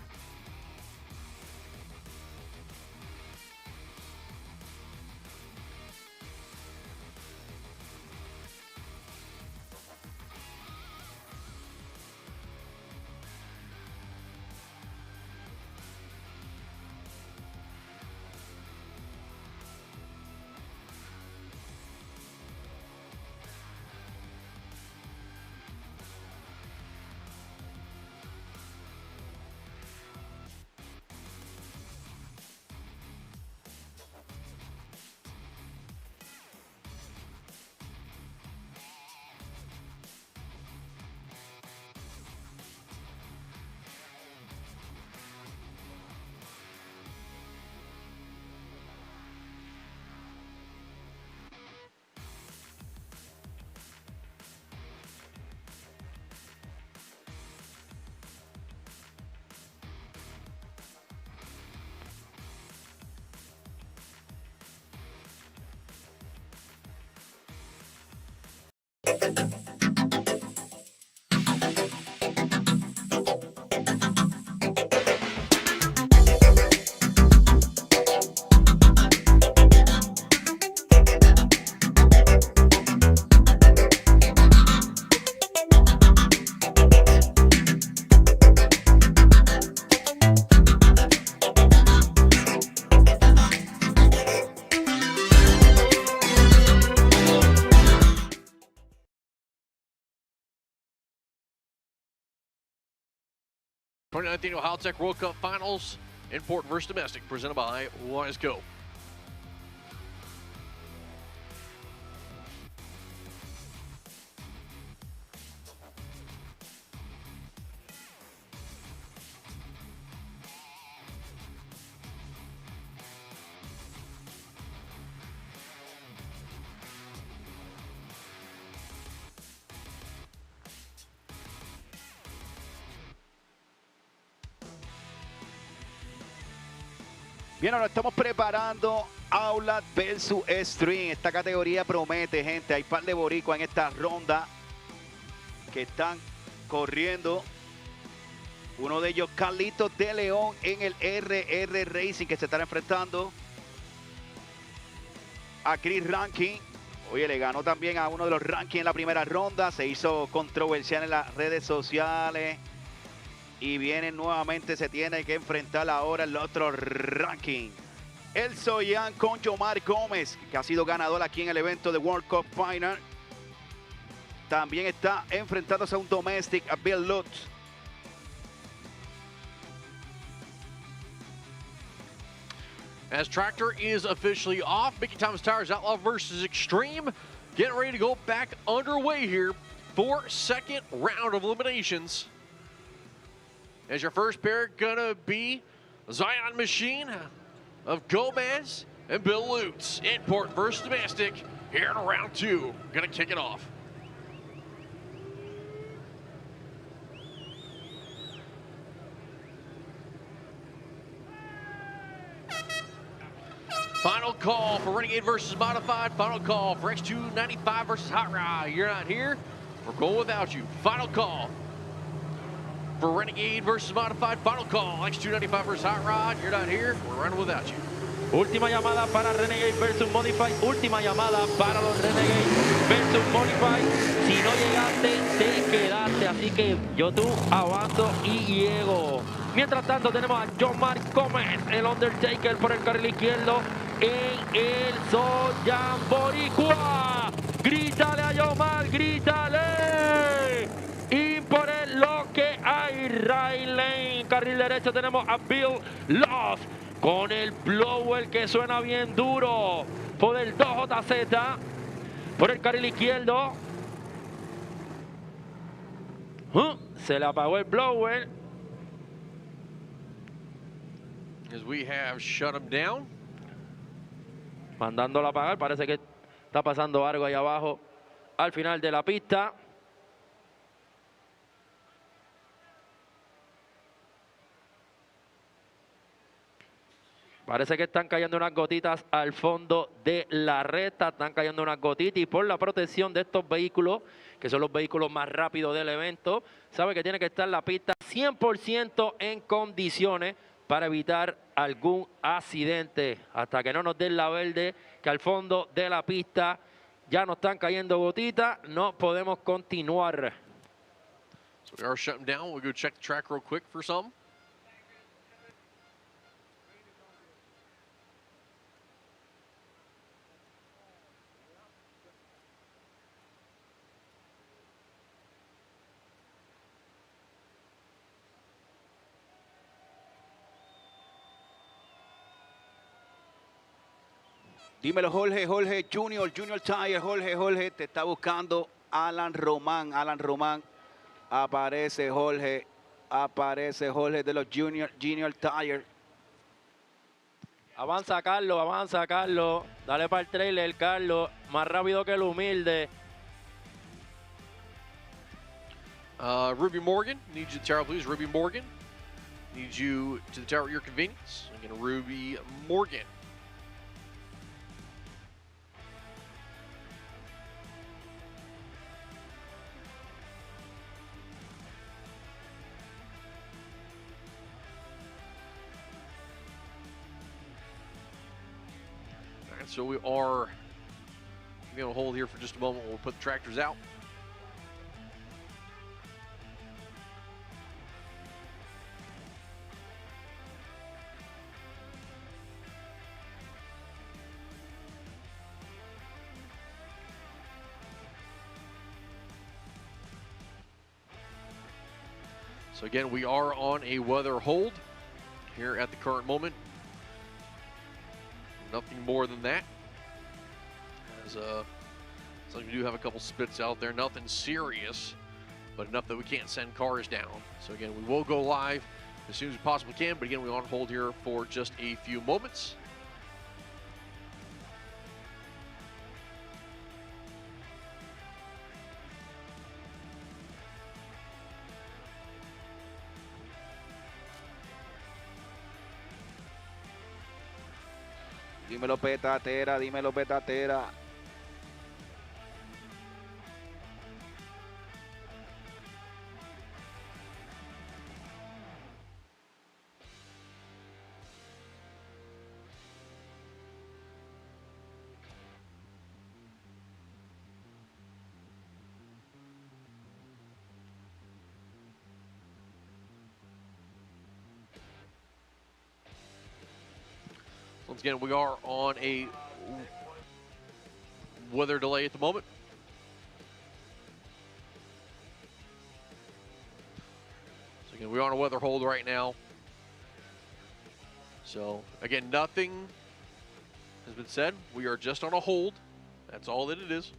S17: Annual Haltech World Cup Finals, import versus domestic, presented by Wiseco.
S7: Bien, ahora estamos preparando Outlaw versus Extreme. Esta categoría promete, gente. Hay un par de boricuas en esta ronda que están corriendo. Uno de ellos, Carlitos de León, en el RR Racing, que se estará enfrentando a Chris Rankin. Oye, le ganó también a uno de los Rankin en la primera ronda. Se hizo controversial en las redes sociales. Y viene nuevamente, se tiene que enfrentar ahora el otro Rankin. El Soyan con Yomar Gómez, que ha sido ganador aquí en el evento de World Cup Final. También está enfrentándose a un domestic, a Bill Lutz.
S17: As tractor is officially off, Mickey Thomas Tires Outlaw versus Extreme. Getting ready to go back underway here for second round of eliminations. As your first pair gonna be Zion Machine of Gomez and Bill Lutz. Import versus domestic here in round two. Gonna kick it off. Final call for Renegade versus Modified. Final call for X295 versus Hot Rod. You're not here, we're going without you. Final call for Renegade versus Modified. Final call, X295 versus Hot Rod. You're not here, we're running without you.
S20: Última llamada para Renegade versus Modified. Última llamada para los Renegade versus Modified. Si no llegaste, te quedaste. Así que yo tú avanzo y llego. Mientras tanto tenemos a John Mark Gómez, el Undertaker por el carril izquierdo. en el Soyan Boricua. Grítale a Yomar, grítale. Y por el lo que hay, Riley. Carril derecho tenemos a Bill Love con el blower que suena bien duro. Por el 2JZ. Por el carril izquierdo. Se le apagó el blower.
S17: As we have shut him down.
S20: Mandándolo a apagar. Parece que está pasando algo ahí abajo al final de la pista. Parece que están cayendo unas gotitas al fondo de la recta. Están cayendo unas gotitas y por la protección de estos vehículos, que son los vehículos más rápidos del evento, sabe que tiene que estar la pista 100% en condiciones para evitar algún accidente. Hasta que no nos den la verde, que al fondo de la pista ya nos están cayendo gotitas, no podemos continuar.
S17: So we are shutting down. We'll go check the track real quick for some.
S7: Dímelo, Jorge, Junior Tire, Jorge, te está buscando Alan Román, aparece Jorge de los Junior Tire.
S20: Avanza Carlos, dale para el trailer, Carlos, más rápido que el humilde.
S17: Ruby Morgan, need you to the tower, please. Ruby Morgan, need you to the tower at your convenience. Again, Ruby Morgan. So we are going to hold here for just a moment. We'll put the tractors out. So again, we are on a weather hold here at the current moment. Nothing more than that. As so we do have a couple spits out there. Nothing serious, but enough that we can't send cars down. So again, we will go live as soon as we possibly can. But again, we're on hold here for just a few moments.
S7: Dímelo petatera.
S17: Once again, we are on a weather delay at the moment. So again, we're on a weather hold right now. So again, nothing has been said. We are just on a hold. That's all that it is.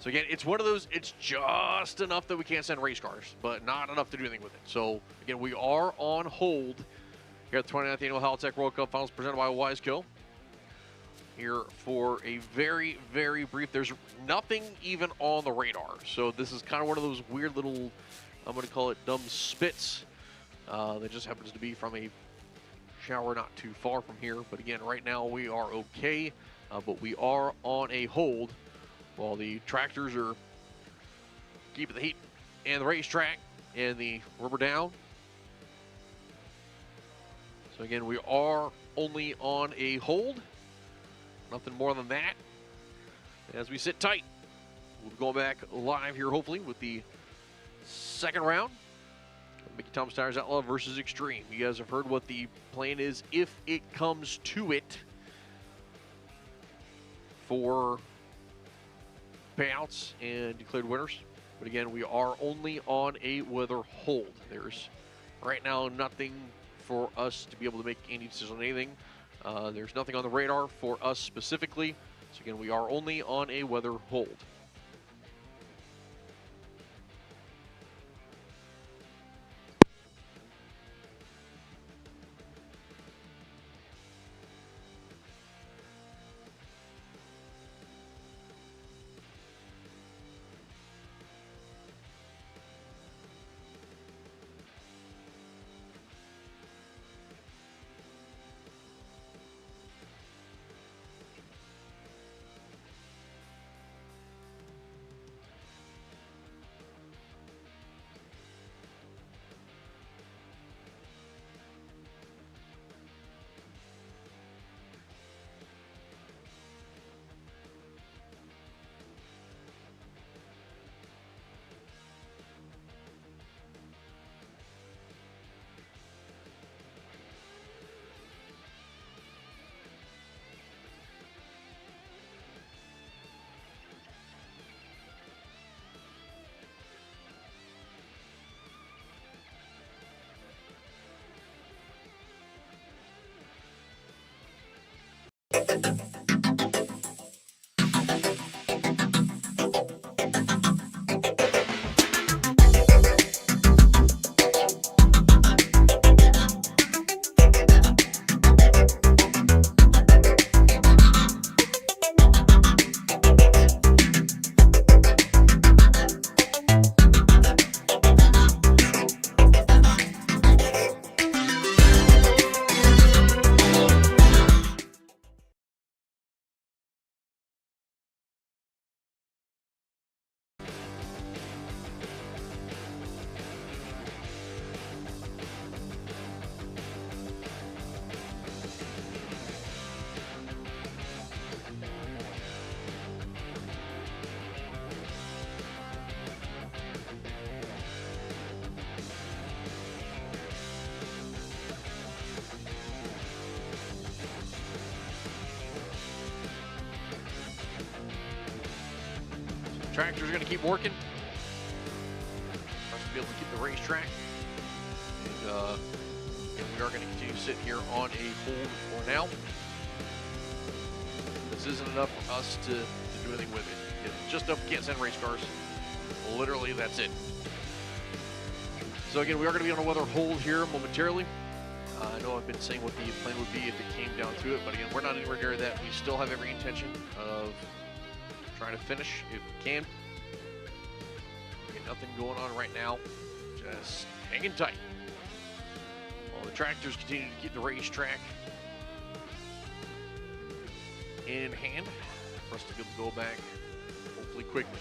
S17: So again, it's one of those, it's just enough that we can't send race cars, but not enough to do anything with it. So again, we are on hold here at the 29th Annual Haltech World Cup Finals presented by Wiseco. Here for a very, very brief, there's nothing even on the radar. So this is kind of one of those weird little, I'm going to call it dumb spits that just happens to be from a shower not too far from here. But again, right now we are okay, but we are on a hold while the tractors are keeping the heat and the racetrack and the rubber down. So again, we are only on a hold. Nothing more than that. As we sit tight, we'll go back live here hopefully with the second round. Mickey Thomas Tires Outlaw versus Extreme. You guys have heard what the plan is if it comes to it for payouts and declared winners. But again, we are only on a weather hold. There's right now nothing for us to be able to make any decision on anything. There's nothing on the radar for us specifically. So again, we are only on a weather hold. Tractor's going to keep working for us to be able to keep the racetrack. And we are going to continue to sit here on a hold for now. This isn't enough for us to do anything with it. It's just enough we can't send race cars. Literally, that's it. So again, we are going to be on a weather hold here momentarily. I know I've been saying what the plan would be if it came down to it, but again, we're not anywhere near that. We still have every intention of trying to finish if we can. We got nothing going on right now. Just hanging tight. While the tractors continue to keep the racetrack in hand for us to be able to go back hopefully quickly.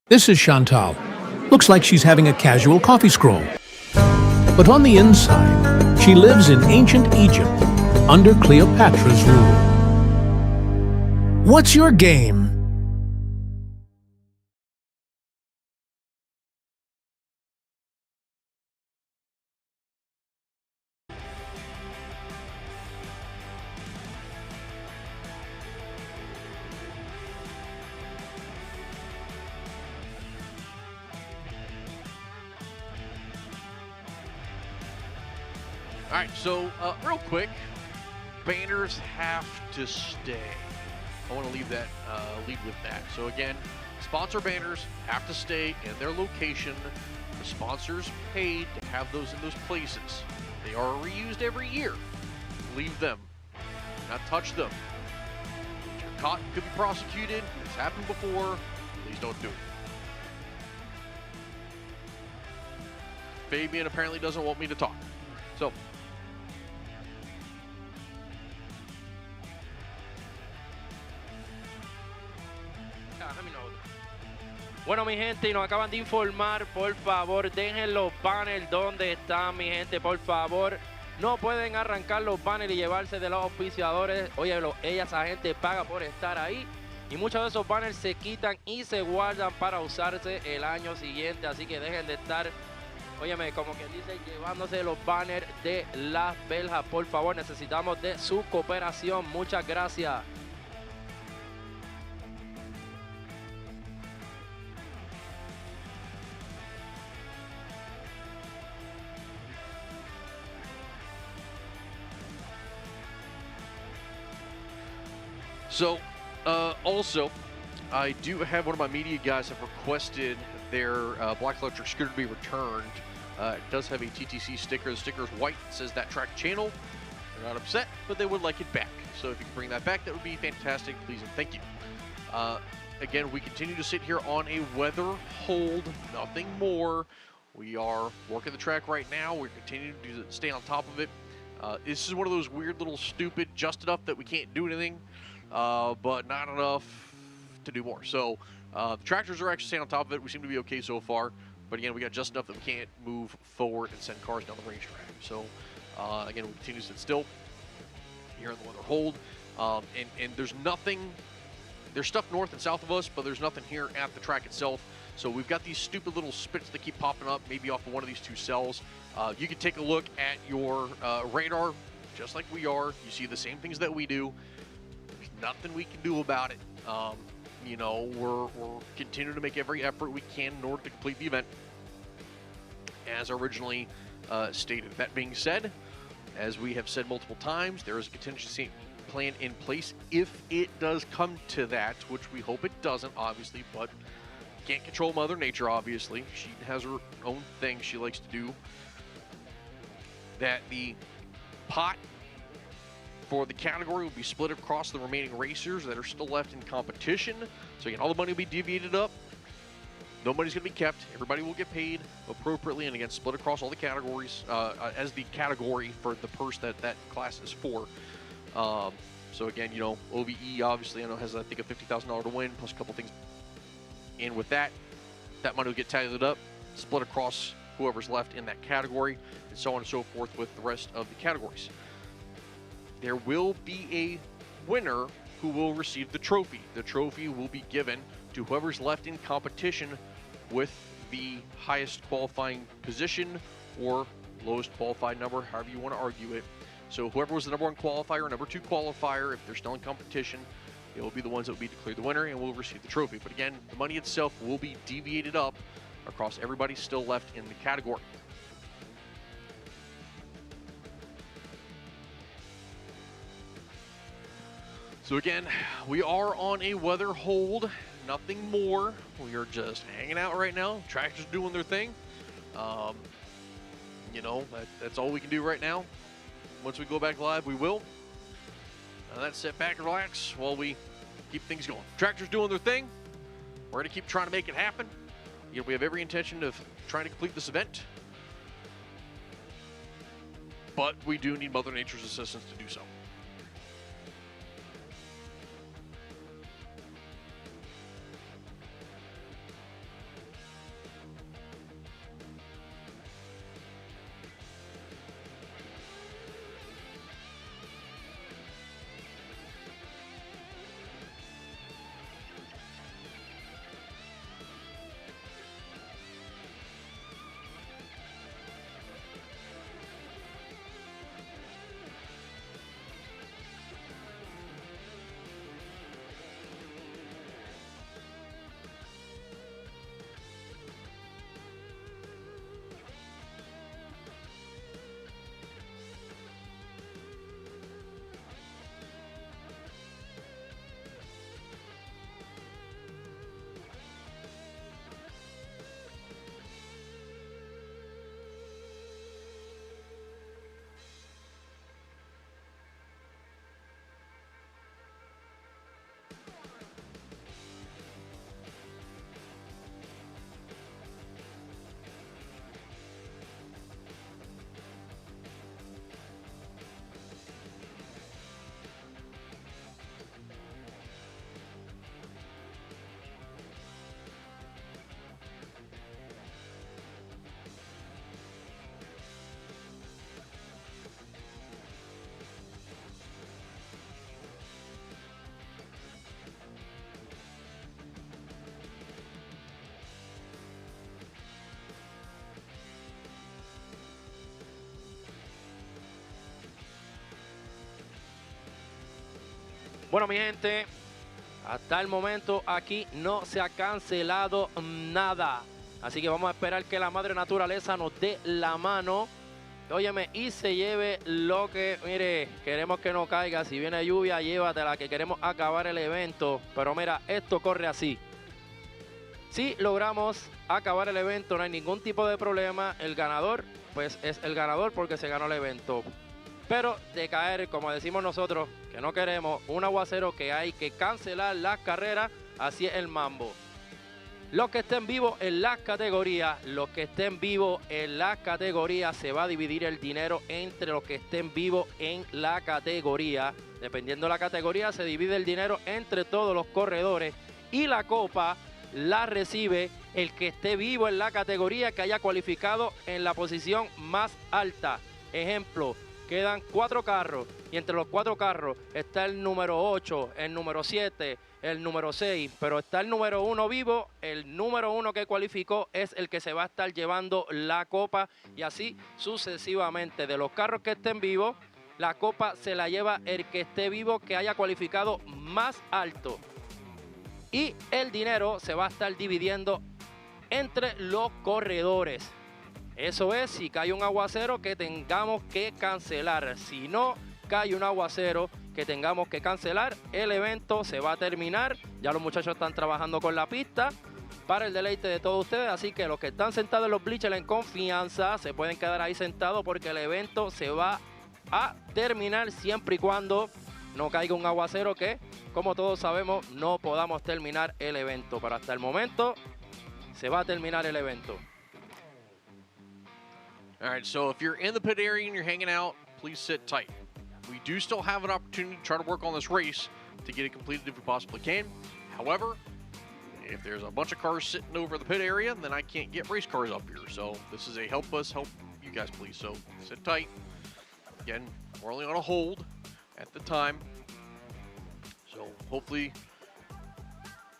S4: This is Chantal. Looks like she's having a casual coffee scroll. But on the inside, she lives in ancient Egypt under Cleopatra's rule. What's your game?
S17: All right, so real quick, banners have to stay. I want to lead with that. So again, sponsor banners have to stay in their location. The sponsors paid to have those in those places. They are reused every year. Leave them. Not touch them. If you're caught, could be prosecuted. It's happened before. Please don't do it. Fabian apparently doesn't want me to talk. So.
S20: Bueno, mi gente, y nos acaban de informar, por favor, dejen los banners donde están, mi gente, por favor. No pueden arrancar los banners y llevarse de los auspiciadores. Oye, esa gente paga por estar ahí. Y muchos de esos banners se quitan y se guardan para usarse el año siguiente. Así que dejen de estar, óyeme, como quien dice, llevándose los banners de Las Beljas. Por favor, necesitamos de su cooperación. Muchas gracias.
S17: So, also, I do have one of my media guys have requested their Black Electric scooter to be returned. It does have a TTC sticker. The sticker is white. It says that track channel. They're not upset, but they would like it back. So if you can bring that back, that would be fantastic. Please and thank you. Again, we continue to sit here on a weather hold, nothing more. We are working the track right now. We're continuing to stay on top of it. This is one of those weird little stupid, just enough that we can't do anything. But not enough to do more. So the tractors are actually staying on top of it. We seem to be okay so far. But again, we got just enough that we can't move forward and send cars down the racetrack. So again, we continue to sit still here in the weather hold. And there's nothing, there's stuff north and south of us, but there's nothing here at the track itself. So we've got these stupid little spits that keep popping up, maybe off of one of these two cells. You can take a look at your radar, just like we are. You see the same things that we do. Nothing we can do about it. You know, we're continuing to make every effort we can in order to complete the event as originally stated. That being said, as we have said multiple times, there is a contingency plan in place if it does come to that, which we hope it doesn't, obviously, but can't control Mother Nature, obviously. She has her own thing she likes to do. That the pot for the category will be split across the remaining racers that are still left in competition. So again, all the money will be deviated up. No money's going to be kept. Everybody will get paid appropriately, and again, split across all the categories as the category for the purse that class is for. So again, you know, OVE obviously I know has I think a $50,000 to win plus a couple things. And with that money will get tallied up, split across whoever's left in that category, and so on and so forth with the rest of the categories. There will be a winner who will receive the trophy. The trophy will be given to whoever's left in competition with the highest qualifying position or lowest qualified number, however you want to argue it. So whoever was the number one qualifier or number two qualifier, if they're still in competition, it will be the ones that will be declared the winner and will receive the trophy. But again, the money itself will be deviated up across everybody still left in the category. So again, we are on a weather hold, nothing more. We are just hanging out right now. Tractors doing their thing. You know, that's all we can do right now. Once we go back live, we will. Now that's sit back and relax while we keep things going. Tractors doing their thing. We're going to keep trying to make it happen. You know, we have every intention of trying to complete this event. But we do need Mother Nature's assistance to do so.
S20: Bueno, mi gente, hasta el momento aquí no se ha cancelado nada. Así que vamos a esperar que la madre naturaleza nos dé la mano. Óyeme, y se lleve lo que, mire, queremos que no caiga. Si viene lluvia, llévatela, que queremos acabar el evento. Pero mira, esto corre así. Si logramos acabar el evento, no hay ningún tipo de problema. El ganador, pues es el ganador porque se ganó el evento. Pero de caer, como decimos nosotros, que no queremos un aguacero, que hay que cancelar las carreras, así es el mambo. Los que estén vivos en las categorías, se va a dividir el dinero entre los que estén vivos en la categoría. Dependiendo de la categoría, se divide el dinero entre todos los corredores y la copa la recibe el que esté vivo en la categoría que haya cualificado en la posición más alta. Ejemplo, quedan 4 carros y entre los 4 carros está el número 8, el número 7, el número 6, pero está el número 1 vivo. El número 1 que cualificó es el que se va a estar llevando la copa y así sucesivamente. De los carros que estén vivos, la copa se la lleva el que esté vivo que haya cualificado más alto. Y el dinero se va a estar dividiendo entre los corredores. Eso es, si cae un aguacero que tengamos que cancelar. Si no cae un aguacero que tengamos que cancelar, el evento se va a terminar. Ya los muchachos están trabajando con la pista para el deleite de todos ustedes. Así que los que están sentados en los bleachers en confianza se pueden quedar ahí sentados porque el evento se va a terminar siempre y cuando no caiga un aguacero que, como todos sabemos, no podamos terminar el evento. Pero hasta el momento se va a terminar el evento.
S17: All right, so if you're in the pit area and you're hanging out, please sit tight. We do still have an opportunity to try to work on this race to get it completed if we possibly can. However, if there's a bunch of cars sitting over the pit area, then I can't get race cars up here. So this is a help us help you guys, please. So sit tight. Again, we're only on a hold at the time. So hopefully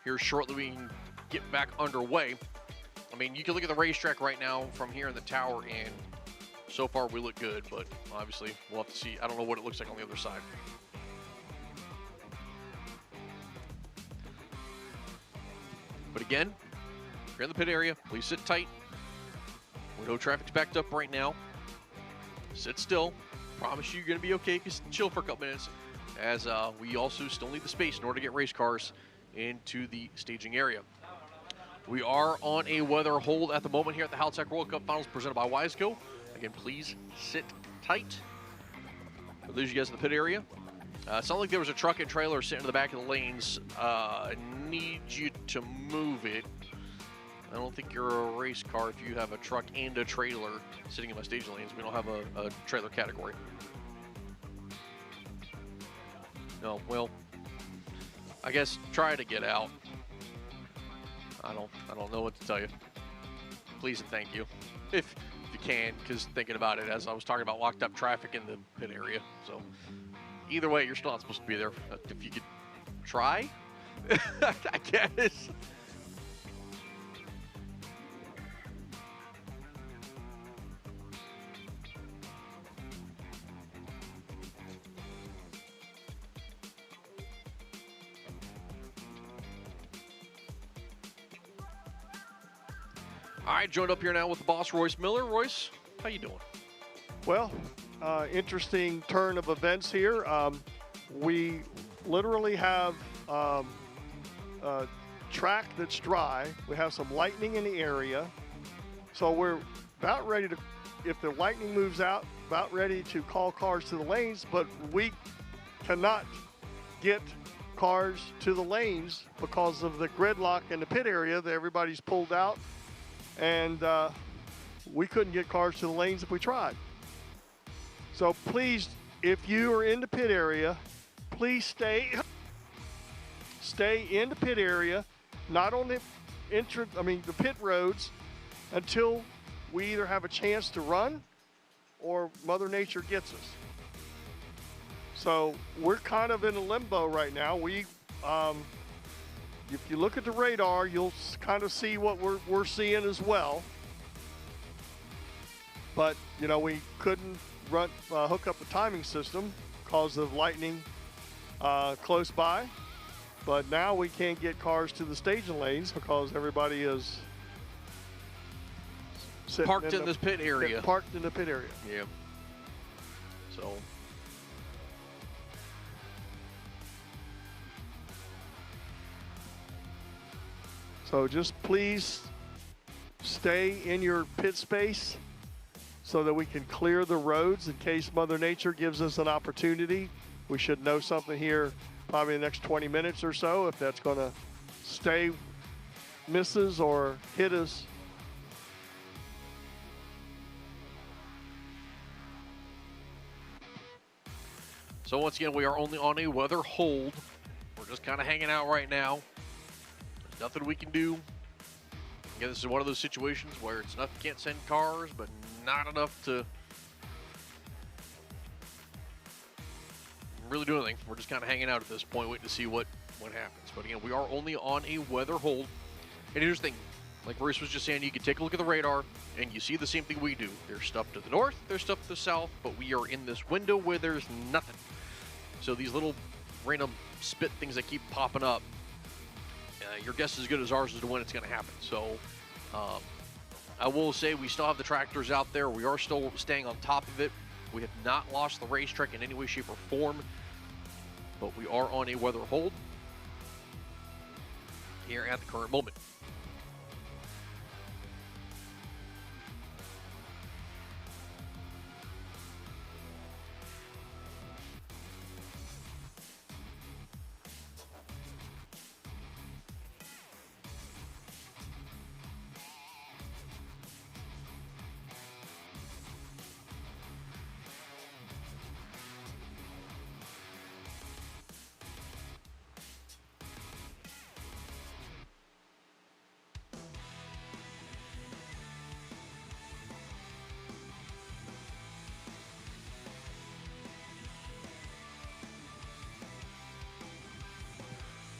S17: here shortly we can get back underway. I mean, you can look at the racetrack right now from here in the tower, and so far we look good, but obviously we'll have to see. I don't know what it looks like on the other side. But again, if you're in the pit area, please sit tight. We know traffic's backed up right now. Sit still. Promise you you're going to be okay. Just chill for a couple minutes, as we also still need the space in order to get race cars into the staging area. We are on a weather hold at the moment here at the Haltech World Cup Finals presented by Wiseco. Again, please sit tight. For those of you guys in the pit area, it sounded like there was a truck and trailer sitting in the back of the lanes. I need you to move it. I don't think you're a race car if you have a truck and a trailer sitting in my staging lanes. We don't have a trailer category. No, well, I guess try to get out. I don't know what to tell you. Please and thank you, if you can, because thinking about it, as I was talking about locked up traffic in the pit area. So either way, you're still not supposed to be there. If you could try, I guess. All right, joined up here now with the boss, Royce Miller. Royce, how you doing?
S3: Well, interesting turn of events here. We literally have a track that's dry. We have some lightning in the area. So we're about ready to, if the lightning moves out, about ready to call cars to the lanes, but we cannot get cars to the lanes because of the gridlock in the pit area that everybody's pulled out. And we couldn't get cars to the lanes if we tried. So please, if you are in the pit area, please stay in the pit area, not on the the pit roads, until we either have a chance to run or Mother Nature gets us. So we're kind of in a limbo right now. If you look at the radar, you'll kind of see what we're seeing as well. But, you know, we couldn't hook up the timing system because of lightning close by. But now we can't get cars to the staging lanes because everybody is
S17: Parked in this pit area.
S3: Parked in the pit area.
S17: Yeah.
S3: So just please stay in your pit space so that we can clear the roads in case Mother Nature gives us an opportunity. We should know something here probably in the next 20 minutes or so if that's going to stay misses or hit us.
S17: So once again, we are only on a weather hold. We're just kind of hanging out right now. There's nothing we can do. Again, this is one of those situations where it's enough you can't send cars, but not enough to really do anything. We're just kind of hanging out at this point, waiting to see what happens. But again, we are only on a weather hold. And here's the thing. Like Bruce was just saying, you can take a look at the radar, and you see the same thing we do. There's stuff to the north, there's stuff to the south, but we are in this window where there's nothing. So these little random spit things that keep popping up, your guess is as good as ours as to when it's going to happen. So I will say we still have the tractors out there. We are still staying on top of it. We have not lost the racetrack in any way, shape, or form, but we are on a weather hold here at the current moment.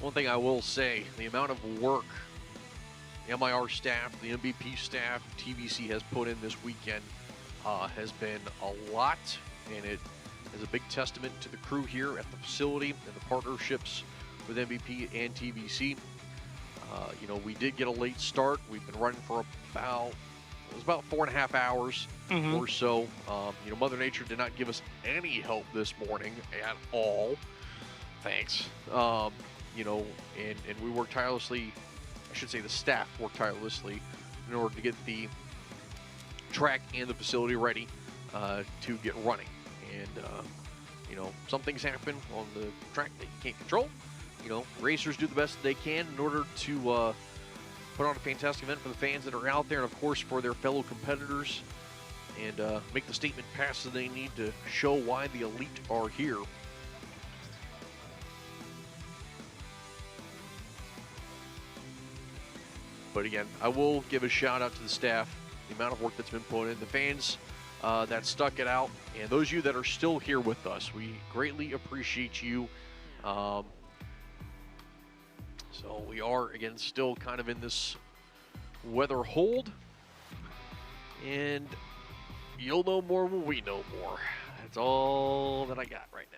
S17: One thing I will say, the amount of work the MIR staff, the MVP staff, TVC has put in this weekend has been a lot, and it is a big testament to the crew here at the facility and the partnerships with MVP and TVC. You know, we did get a late start. We've been running for about 4.5 hours or so. You know, Mother Nature did not give us any help this morning at all. Thanks. You know, and we worked tirelessly, I should say the staff worked tirelessly in order to get the track and the facility ready to get running. And, you know, some things happen on the track that you can't control. You know, racers do the best they can in order to put on a fantastic event for the fans that are out there and, of course, for their fellow competitors and make the statement passes they need to show why the elite are here. But again, I will give a shout out to the staff, the amount of work that's been put in, the fans that stuck it out, and those of you that are still here with us. We greatly appreciate you. So we are, again, still kind of in this weather hold, and you'll know more when we know more. That's all that I got right now.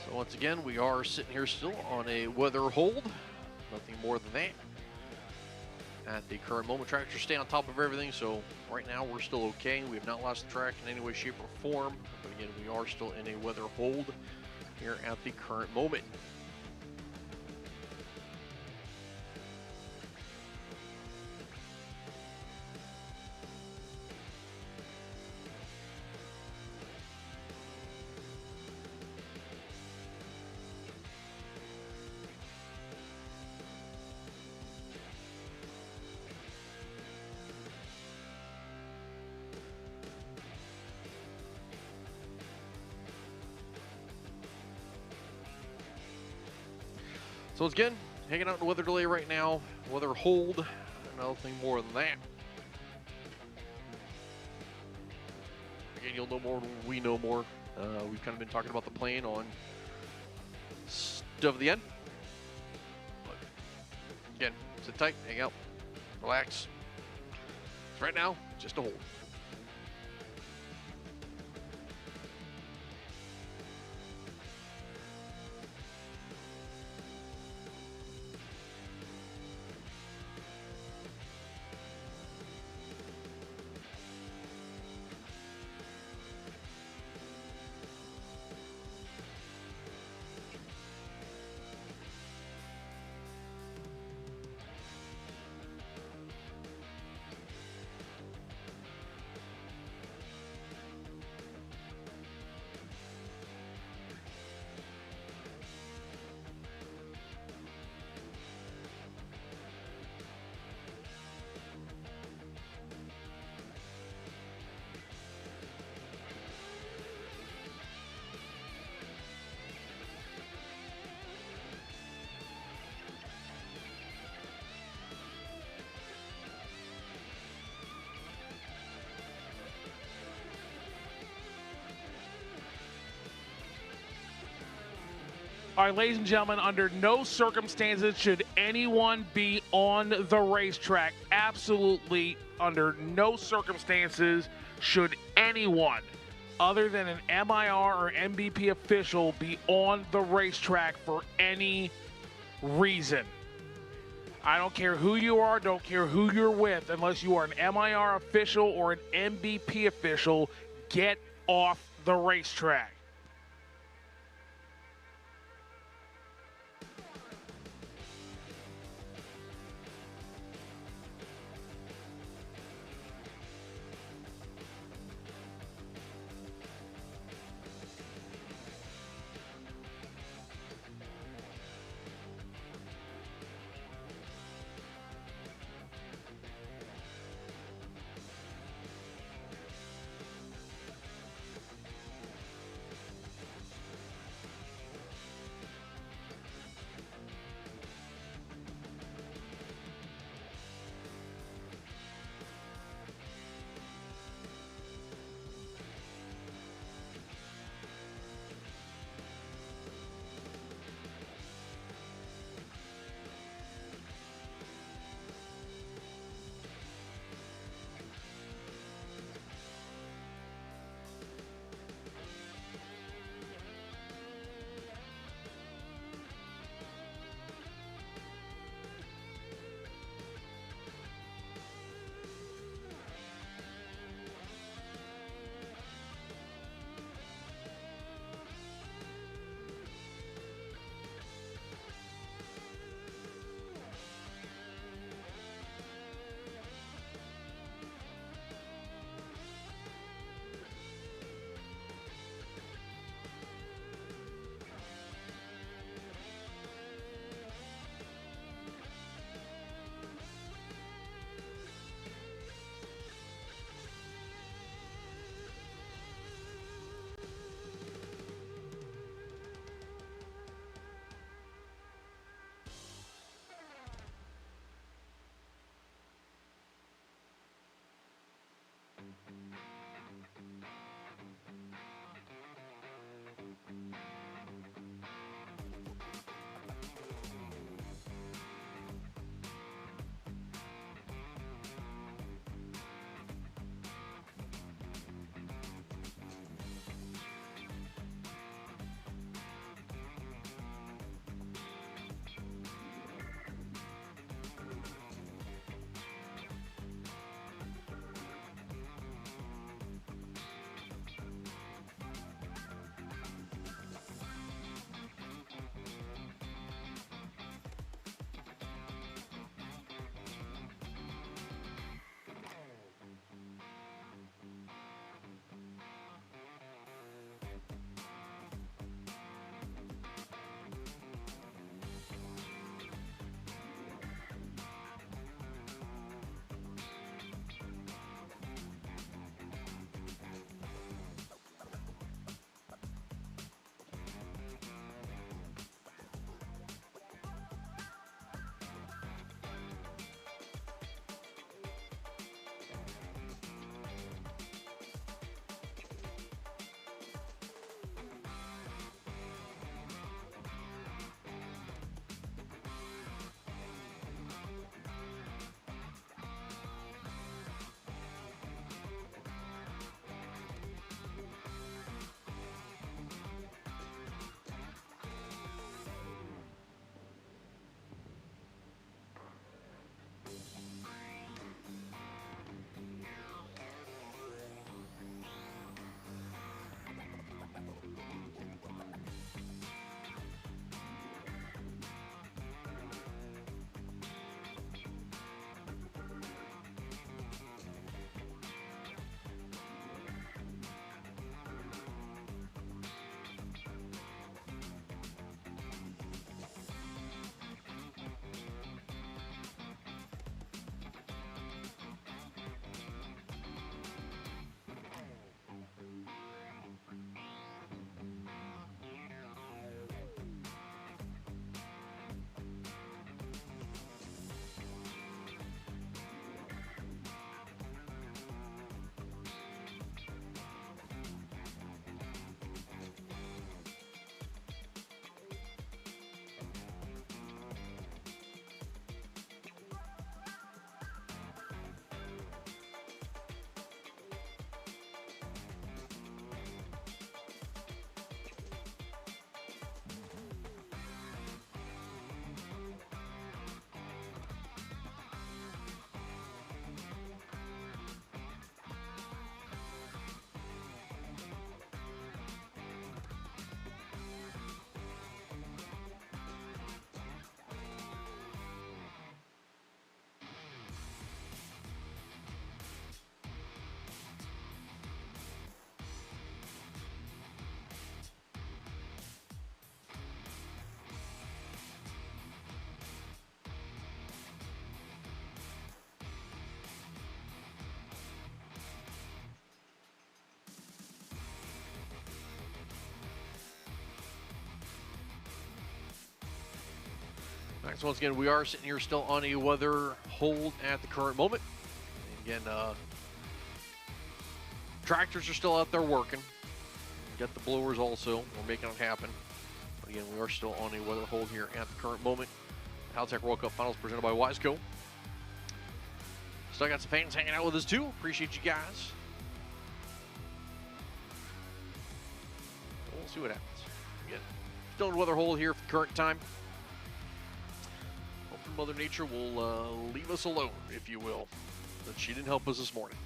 S17: So once again, we are sitting here still on a weather hold. Nothing more than that. At the current moment, tractors stay on top of everything, so right now we're still okay. We have not lost the track in any way, shape, or form. But again, we are still in a weather hold here at the current moment. So once again, hanging out in the weather delay right now, weather hold, nothing more than that. Again, you'll know more when we know more. We've kind of been talking about the plane on stuff at the end. But again, sit tight, hang out, relax. So right now, just a hold.
S5: All right, ladies and gentlemen, under no circumstances should anyone be on the racetrack. Absolutely under no circumstances should anyone other than an MIR or MVP official be on the racetrack for any reason. I don't care who you are, don't care who you're with, unless you are an MIR official or an MVP official, get off the racetrack.
S17: So once again, we are sitting here still on a weather hold at the current moment. And again, tractors are still out there working. Got the blowers also. We're making it happen. But again, we are still on a weather hold here at the current moment. Haltech World Cup Finals presented by Wiseco. Still got some fans hanging out with us too. Appreciate you guys. We'll see what happens. Again, still in weather hold here for the current time. Hopefully Mother Nature will leave us alone, if you will. But she didn't help us this morning.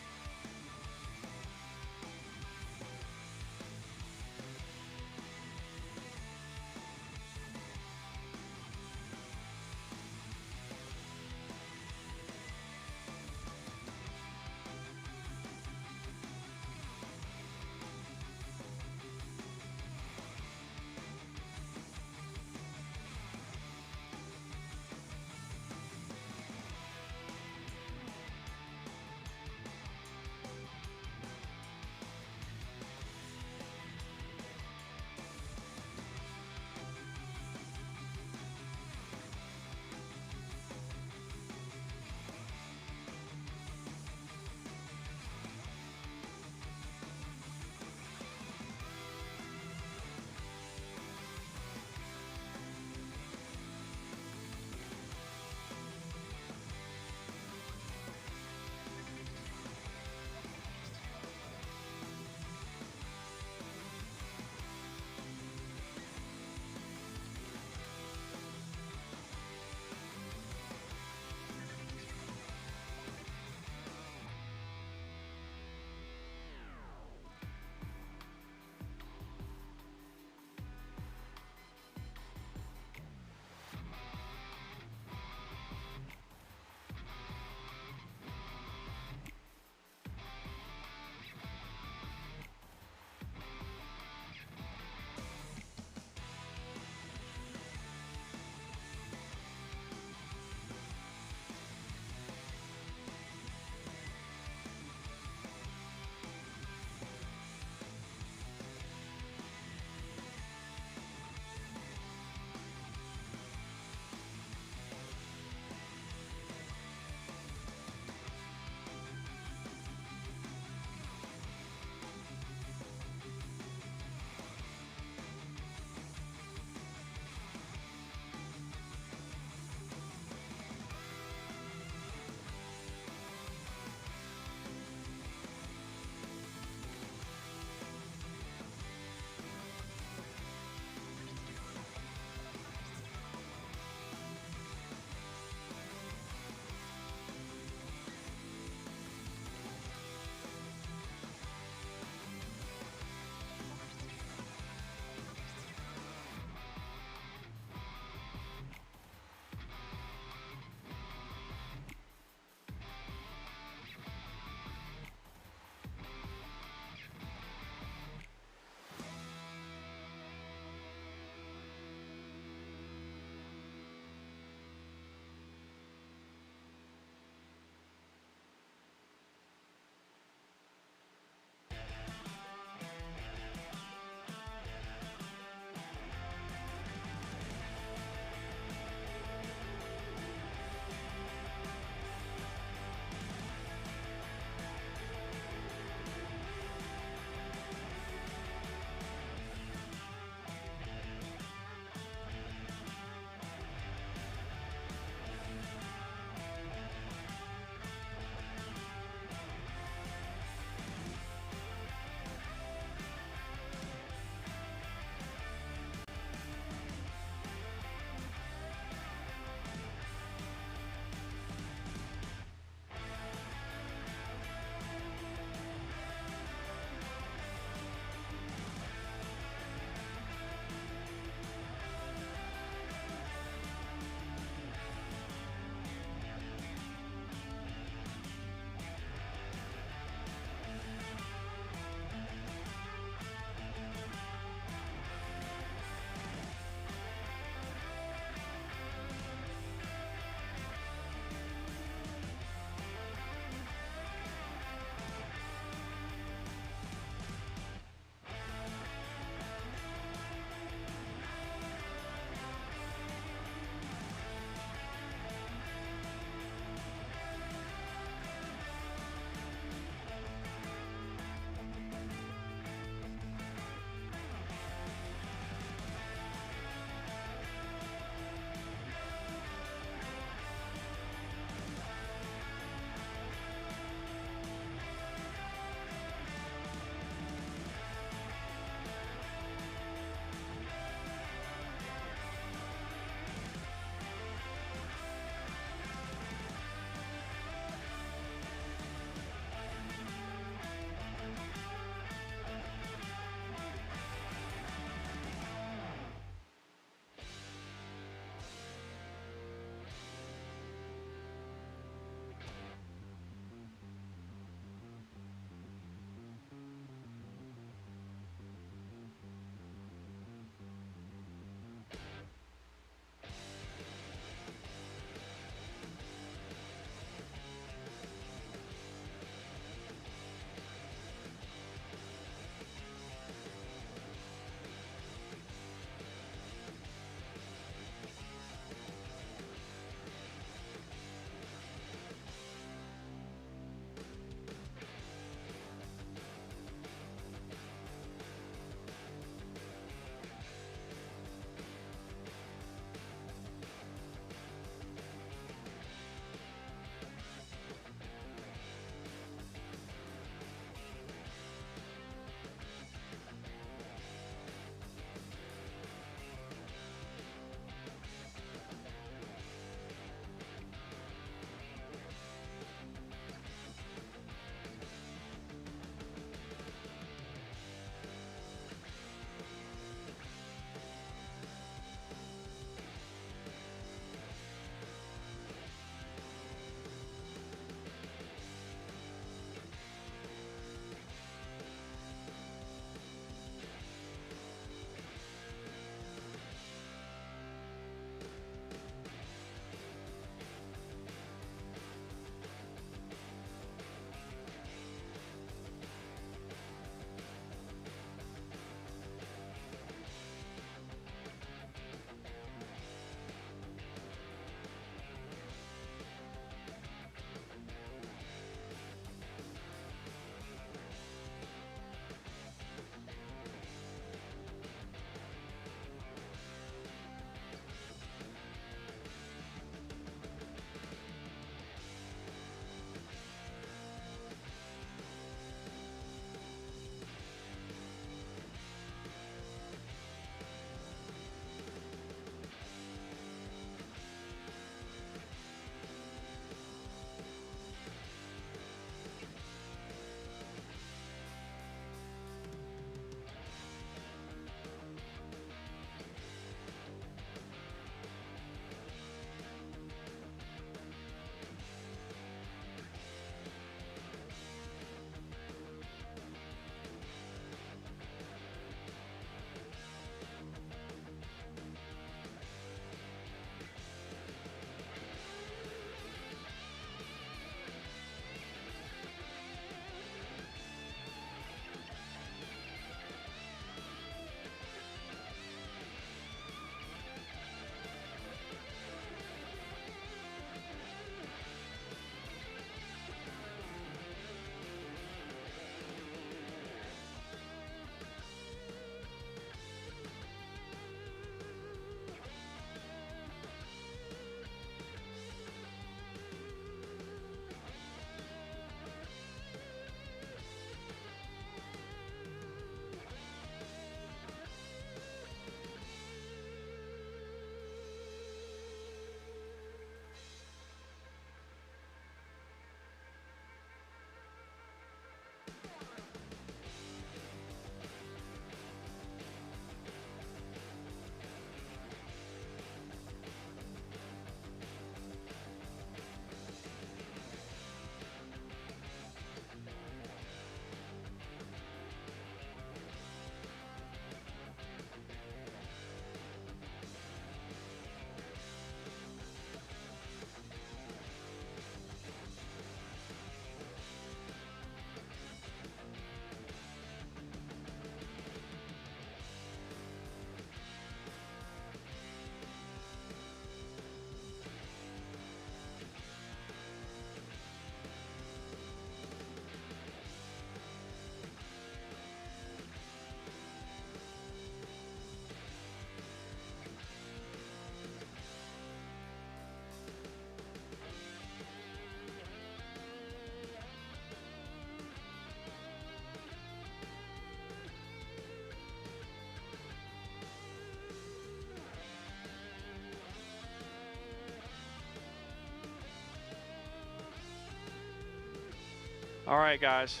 S8: All right, guys.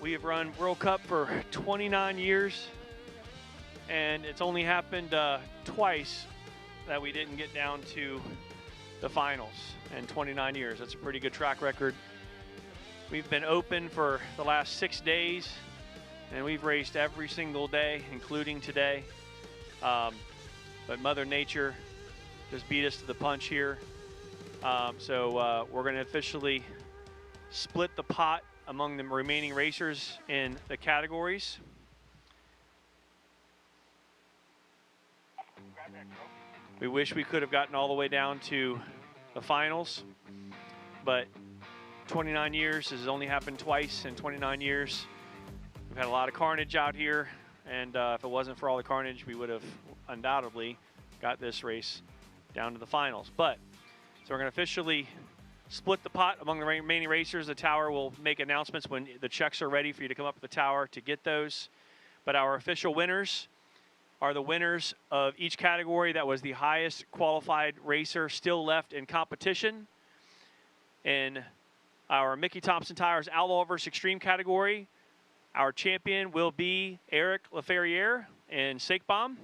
S8: We have run World Cup for 29 years, and it's only happened twice that we didn't get down to the finals in 29 years. That's a pretty good track record. We've been open for the last 6 days, and we've raced every single day, including today. But Mother Nature just beat us to the punch here. So we're going to officially split the pot among the remaining racers in the categories. We wish we could have gotten all the way down to the finals, but 29 years has only happened twice in 29 years. We've had a lot of carnage out here, and if it wasn't for all the carnage, we would have undoubtedly got this race down to the finals. But so we're going to officially split the pot among the remaining racers. The tower will make announcements when the checks are ready for you to come up to the tower to get those. But our official winners are the winners of each category that was the highest qualified racer still left in competition. In our Mickey Thompson Tires Outlaw vs. Extreme category, our champion will be Eric Laferriere in Sakebaum.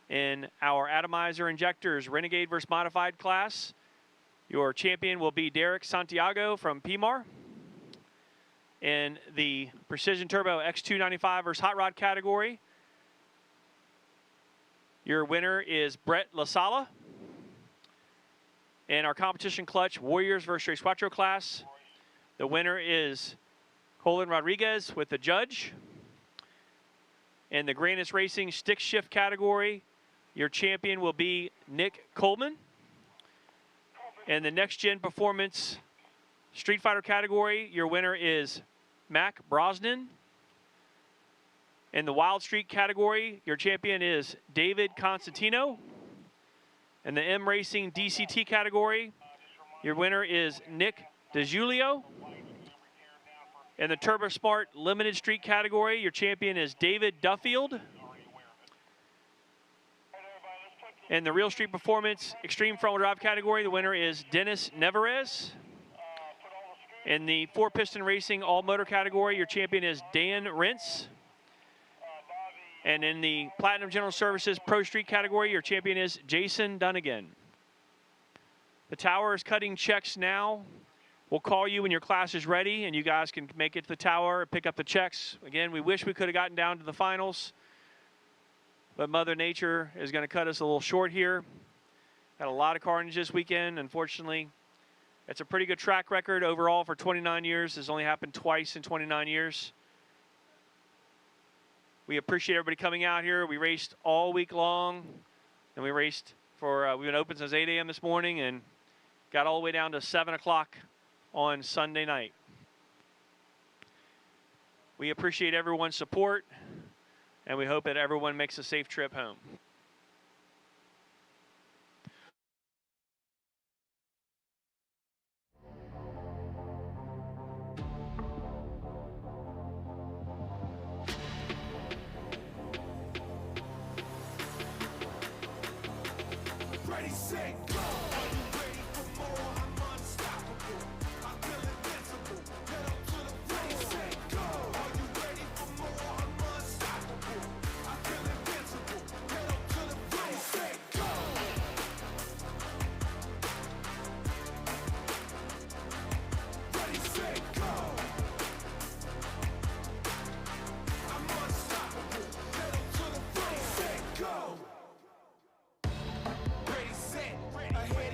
S8: In our Atomizer Injectors Renegade vs. Modified class, your champion will be Derek Santiago from PMAR. In the Precision Turbo X295 vs. Hot Rod category, your winner is Brett LaSala. In our Competition Clutch Warriors vs. Race Quattro class, the winner is Colin Rodriguez with the Judge. In the Grandis Racing Stick Shift category, your champion will be Nick Coleman. In the Next Gen Performance Street Fighter category, your winner is Mac Brosnan. In the Wild Street category, your champion is David Constantino. In the M Racing DCT category, your winner is Nick DeGiulio. In the Turbo Smart Limited Street category, your champion is David Duffield. In the Real Street Performance Extreme Front Wheel Drive category, the winner is Dennis Nevarez. In the 4-Piston Racing All Motor category, your champion is Dan Rentz. And in the Platinum General Services Pro Street category, your champion is Jason Dunnigan. The tower is cutting checks now. We'll call you when your class is ready, and you guys can make it to the tower and pick up the checks. Again, we wish we could have gotten down to the finals, but Mother Nature is going to cut us a little short here. Had a lot of carnage this weekend, unfortunately. It's a pretty good track record overall for 29 years. It's only happened twice in 29 years. We appreciate everybody coming out here. We raced all week long, and we raced for, we've been open since 8 a.m. this morning and got all the way down to 7 o'clock on Sunday night. We appreciate everyone's support, and we hope that everyone makes a safe trip home.
S9: Ready, set, go! Are you ready for more? I'm unstoppable. I feel invincible. Pedal to the ready, set, go! Are you ready for more? I'm unstoppable. I feel invincible. Pedal to the ready, set, go! Ready, set, go! I'm unstoppable. Pedal to the ready, set, go! Ready, set, ahead.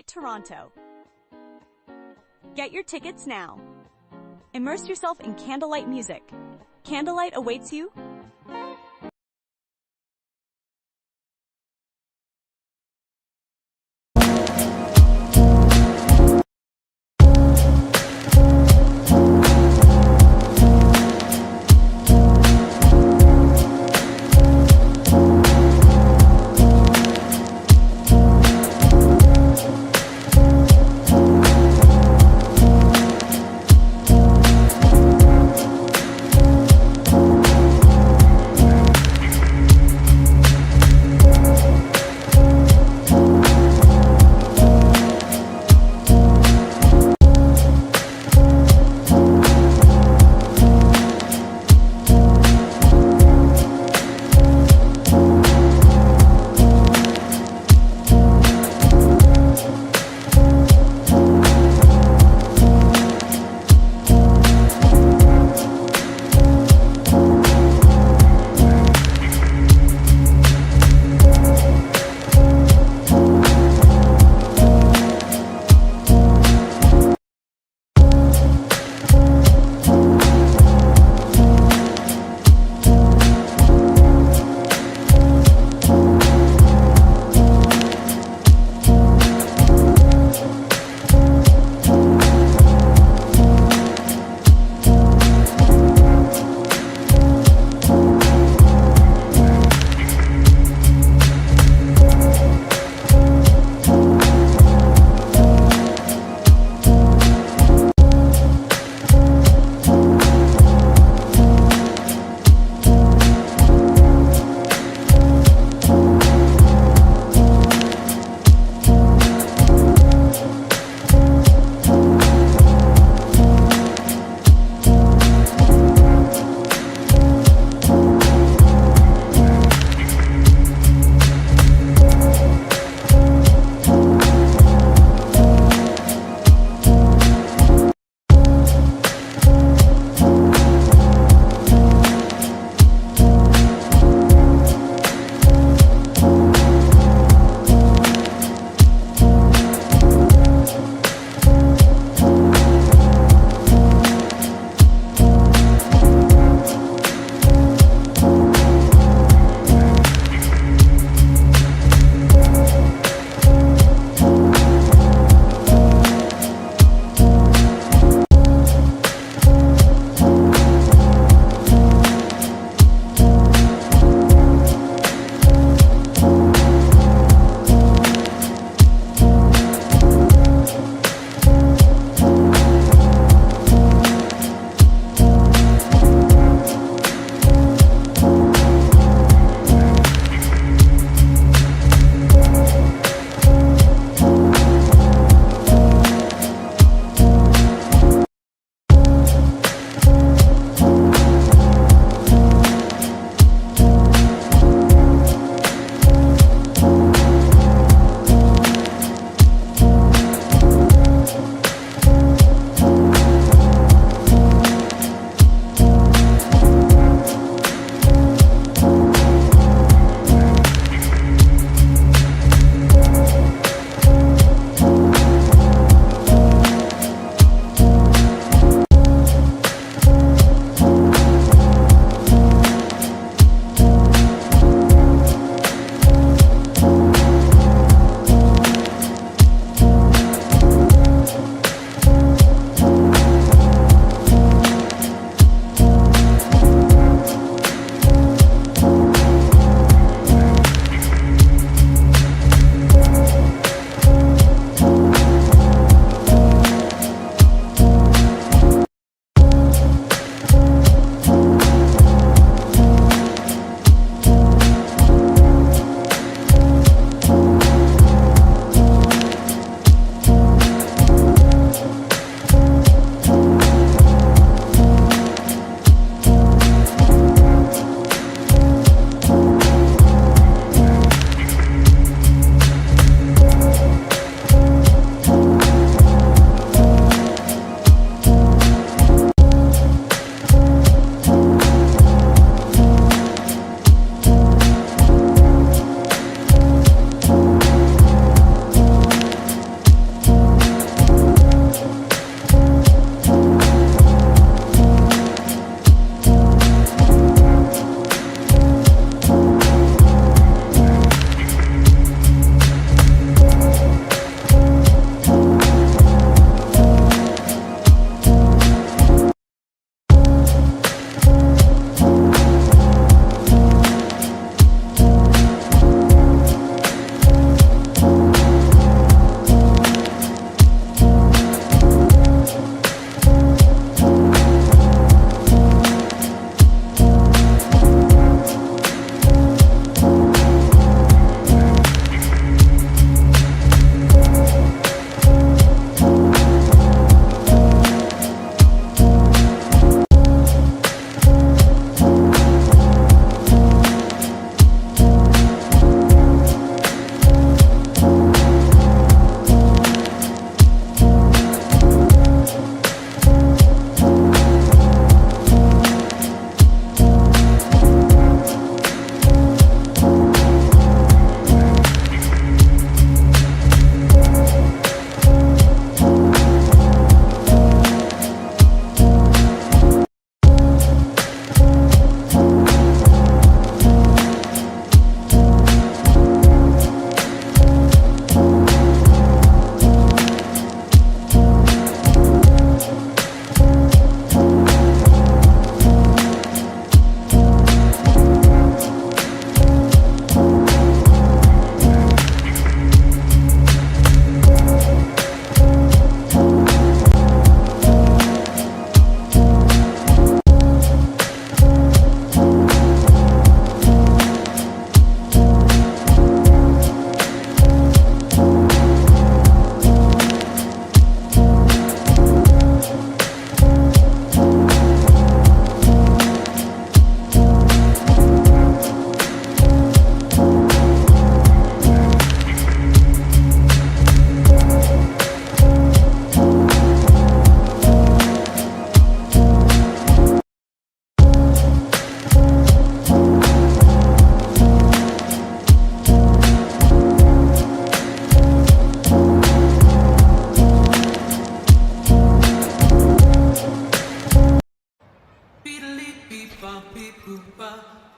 S2: Toronto. Get your tickets now. Immerse yourself in candlelight music. Candlelight awaits you.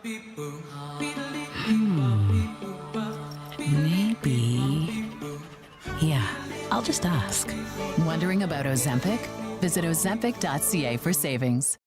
S6: Maybe. Yeah, I'll just ask. Wondering about Ozempic? Visit Ozempic.ca for savings.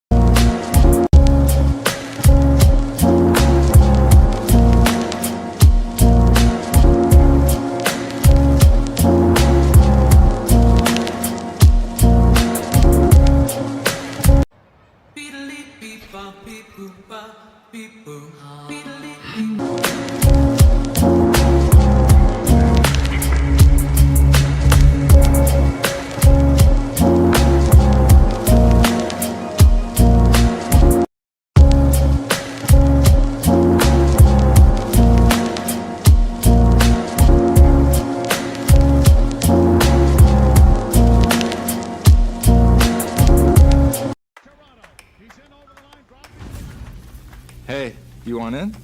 S10: Hey, you want in?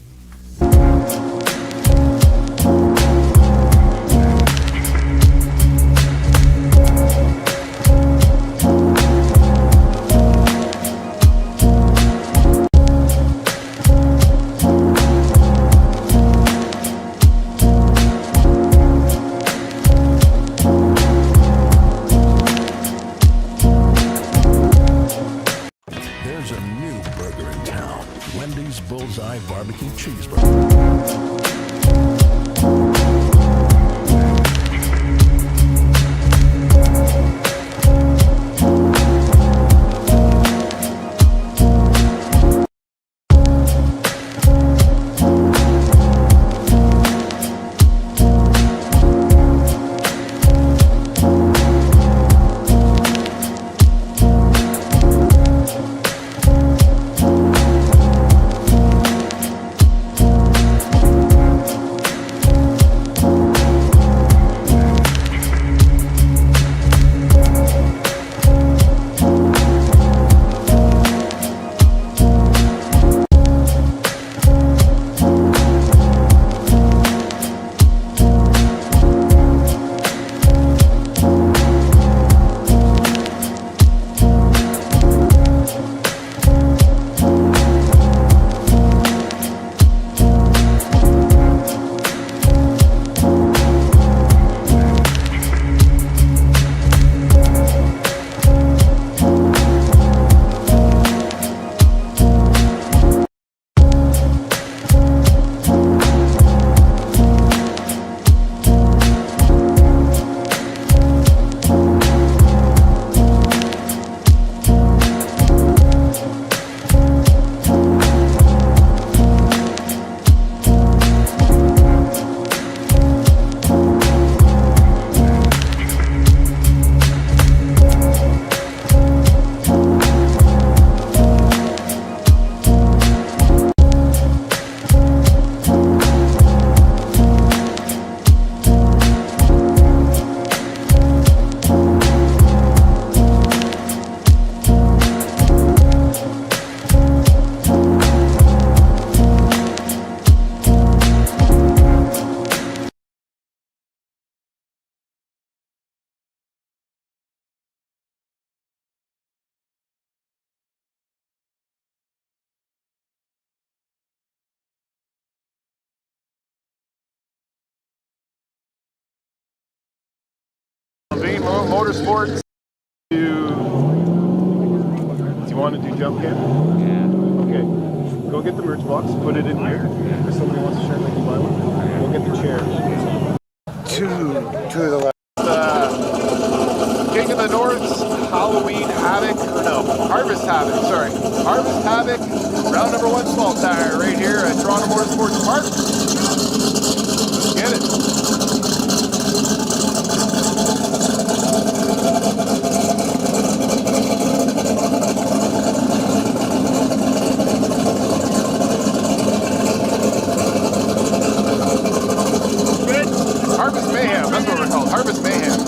S25: There's a new burger in town. Wendy's Bullseye Barbecue Cheeseburger.
S12: Vein Motorsports. Do you want to do jump cam? Yeah. Okay. Go get the merch box, put it in here. If somebody wants to share, like you buy one. Go get the chair. Two to the left. King of the North's Halloween Havoc, or no, Harvest Havoc, sorry. Harvest Havoc, round number 1 small tire right here at Toronto Motorsports Park. Let's get it. Harvest Mayhem, that's what we're called, Harvest Mayhem.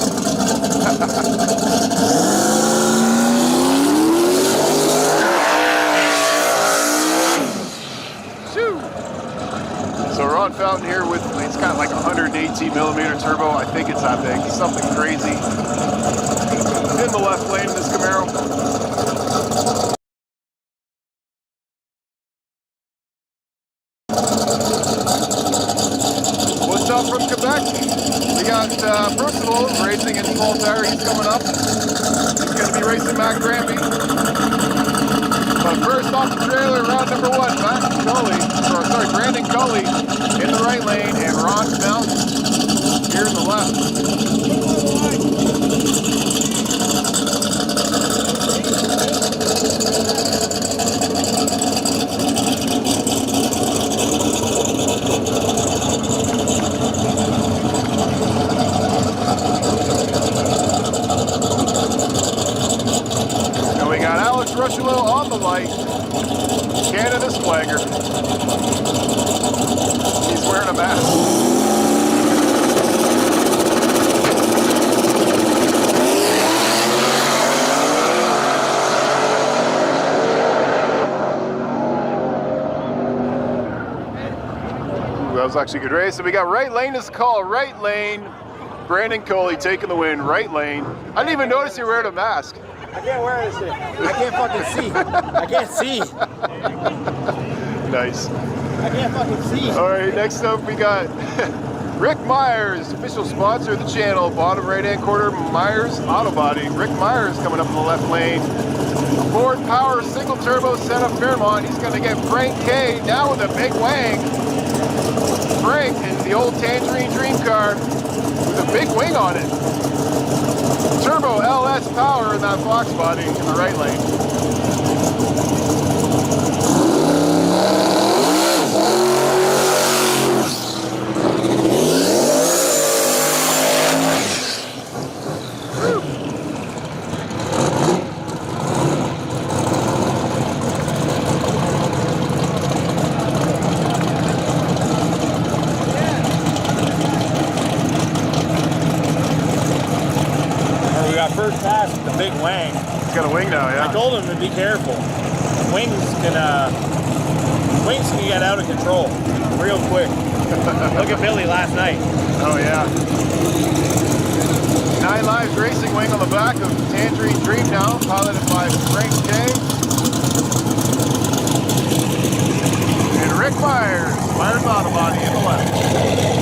S12: So Ron Fountain here with, it's got like 118 millimeter turbo, I think it's that big, something crazy. In the left lane in this Camaro. Grant Percival racing in small tire. He's coming up. He's going to be racing Matt Granby. But first off the trailer, round number 1, Brandon Cully in the right lane, and Ron Mount here in the left. And we got Alex Rushelo on the light, Canada Swagger. He's wearing a mask. That was actually a good race. So we got right lane is called. Right lane. Brandon Coley taking the win. Right lane. I didn't even notice you were wearing a mask.
S24: I can't wear this shit. I can't fucking see. I can't see.
S12: Nice.
S24: I can't fucking see.
S12: All right, next up we got Rick Myers, official sponsor of the channel. Bottom right-hand corner, Myers Auto Body. Rick Myers coming up in the left lane. Ford Power single turbo Santa Fairmont. He's going to get Frank K now with a big wang. Frank in the old Tangerine Dream car with a big wing on it. Turbo LS power in that Fox body in the right lane.
S23: First pass with the big wing.
S12: He's got a wing now, yeah.
S23: I told him to be careful. Wings can get out of control real quick. Look at Billy last night.
S12: Oh yeah. 9 Lives Racing wing on the back of Tangerine Dream now, piloted by Frank K. And Rick Myers, Myers Auto Body in the left.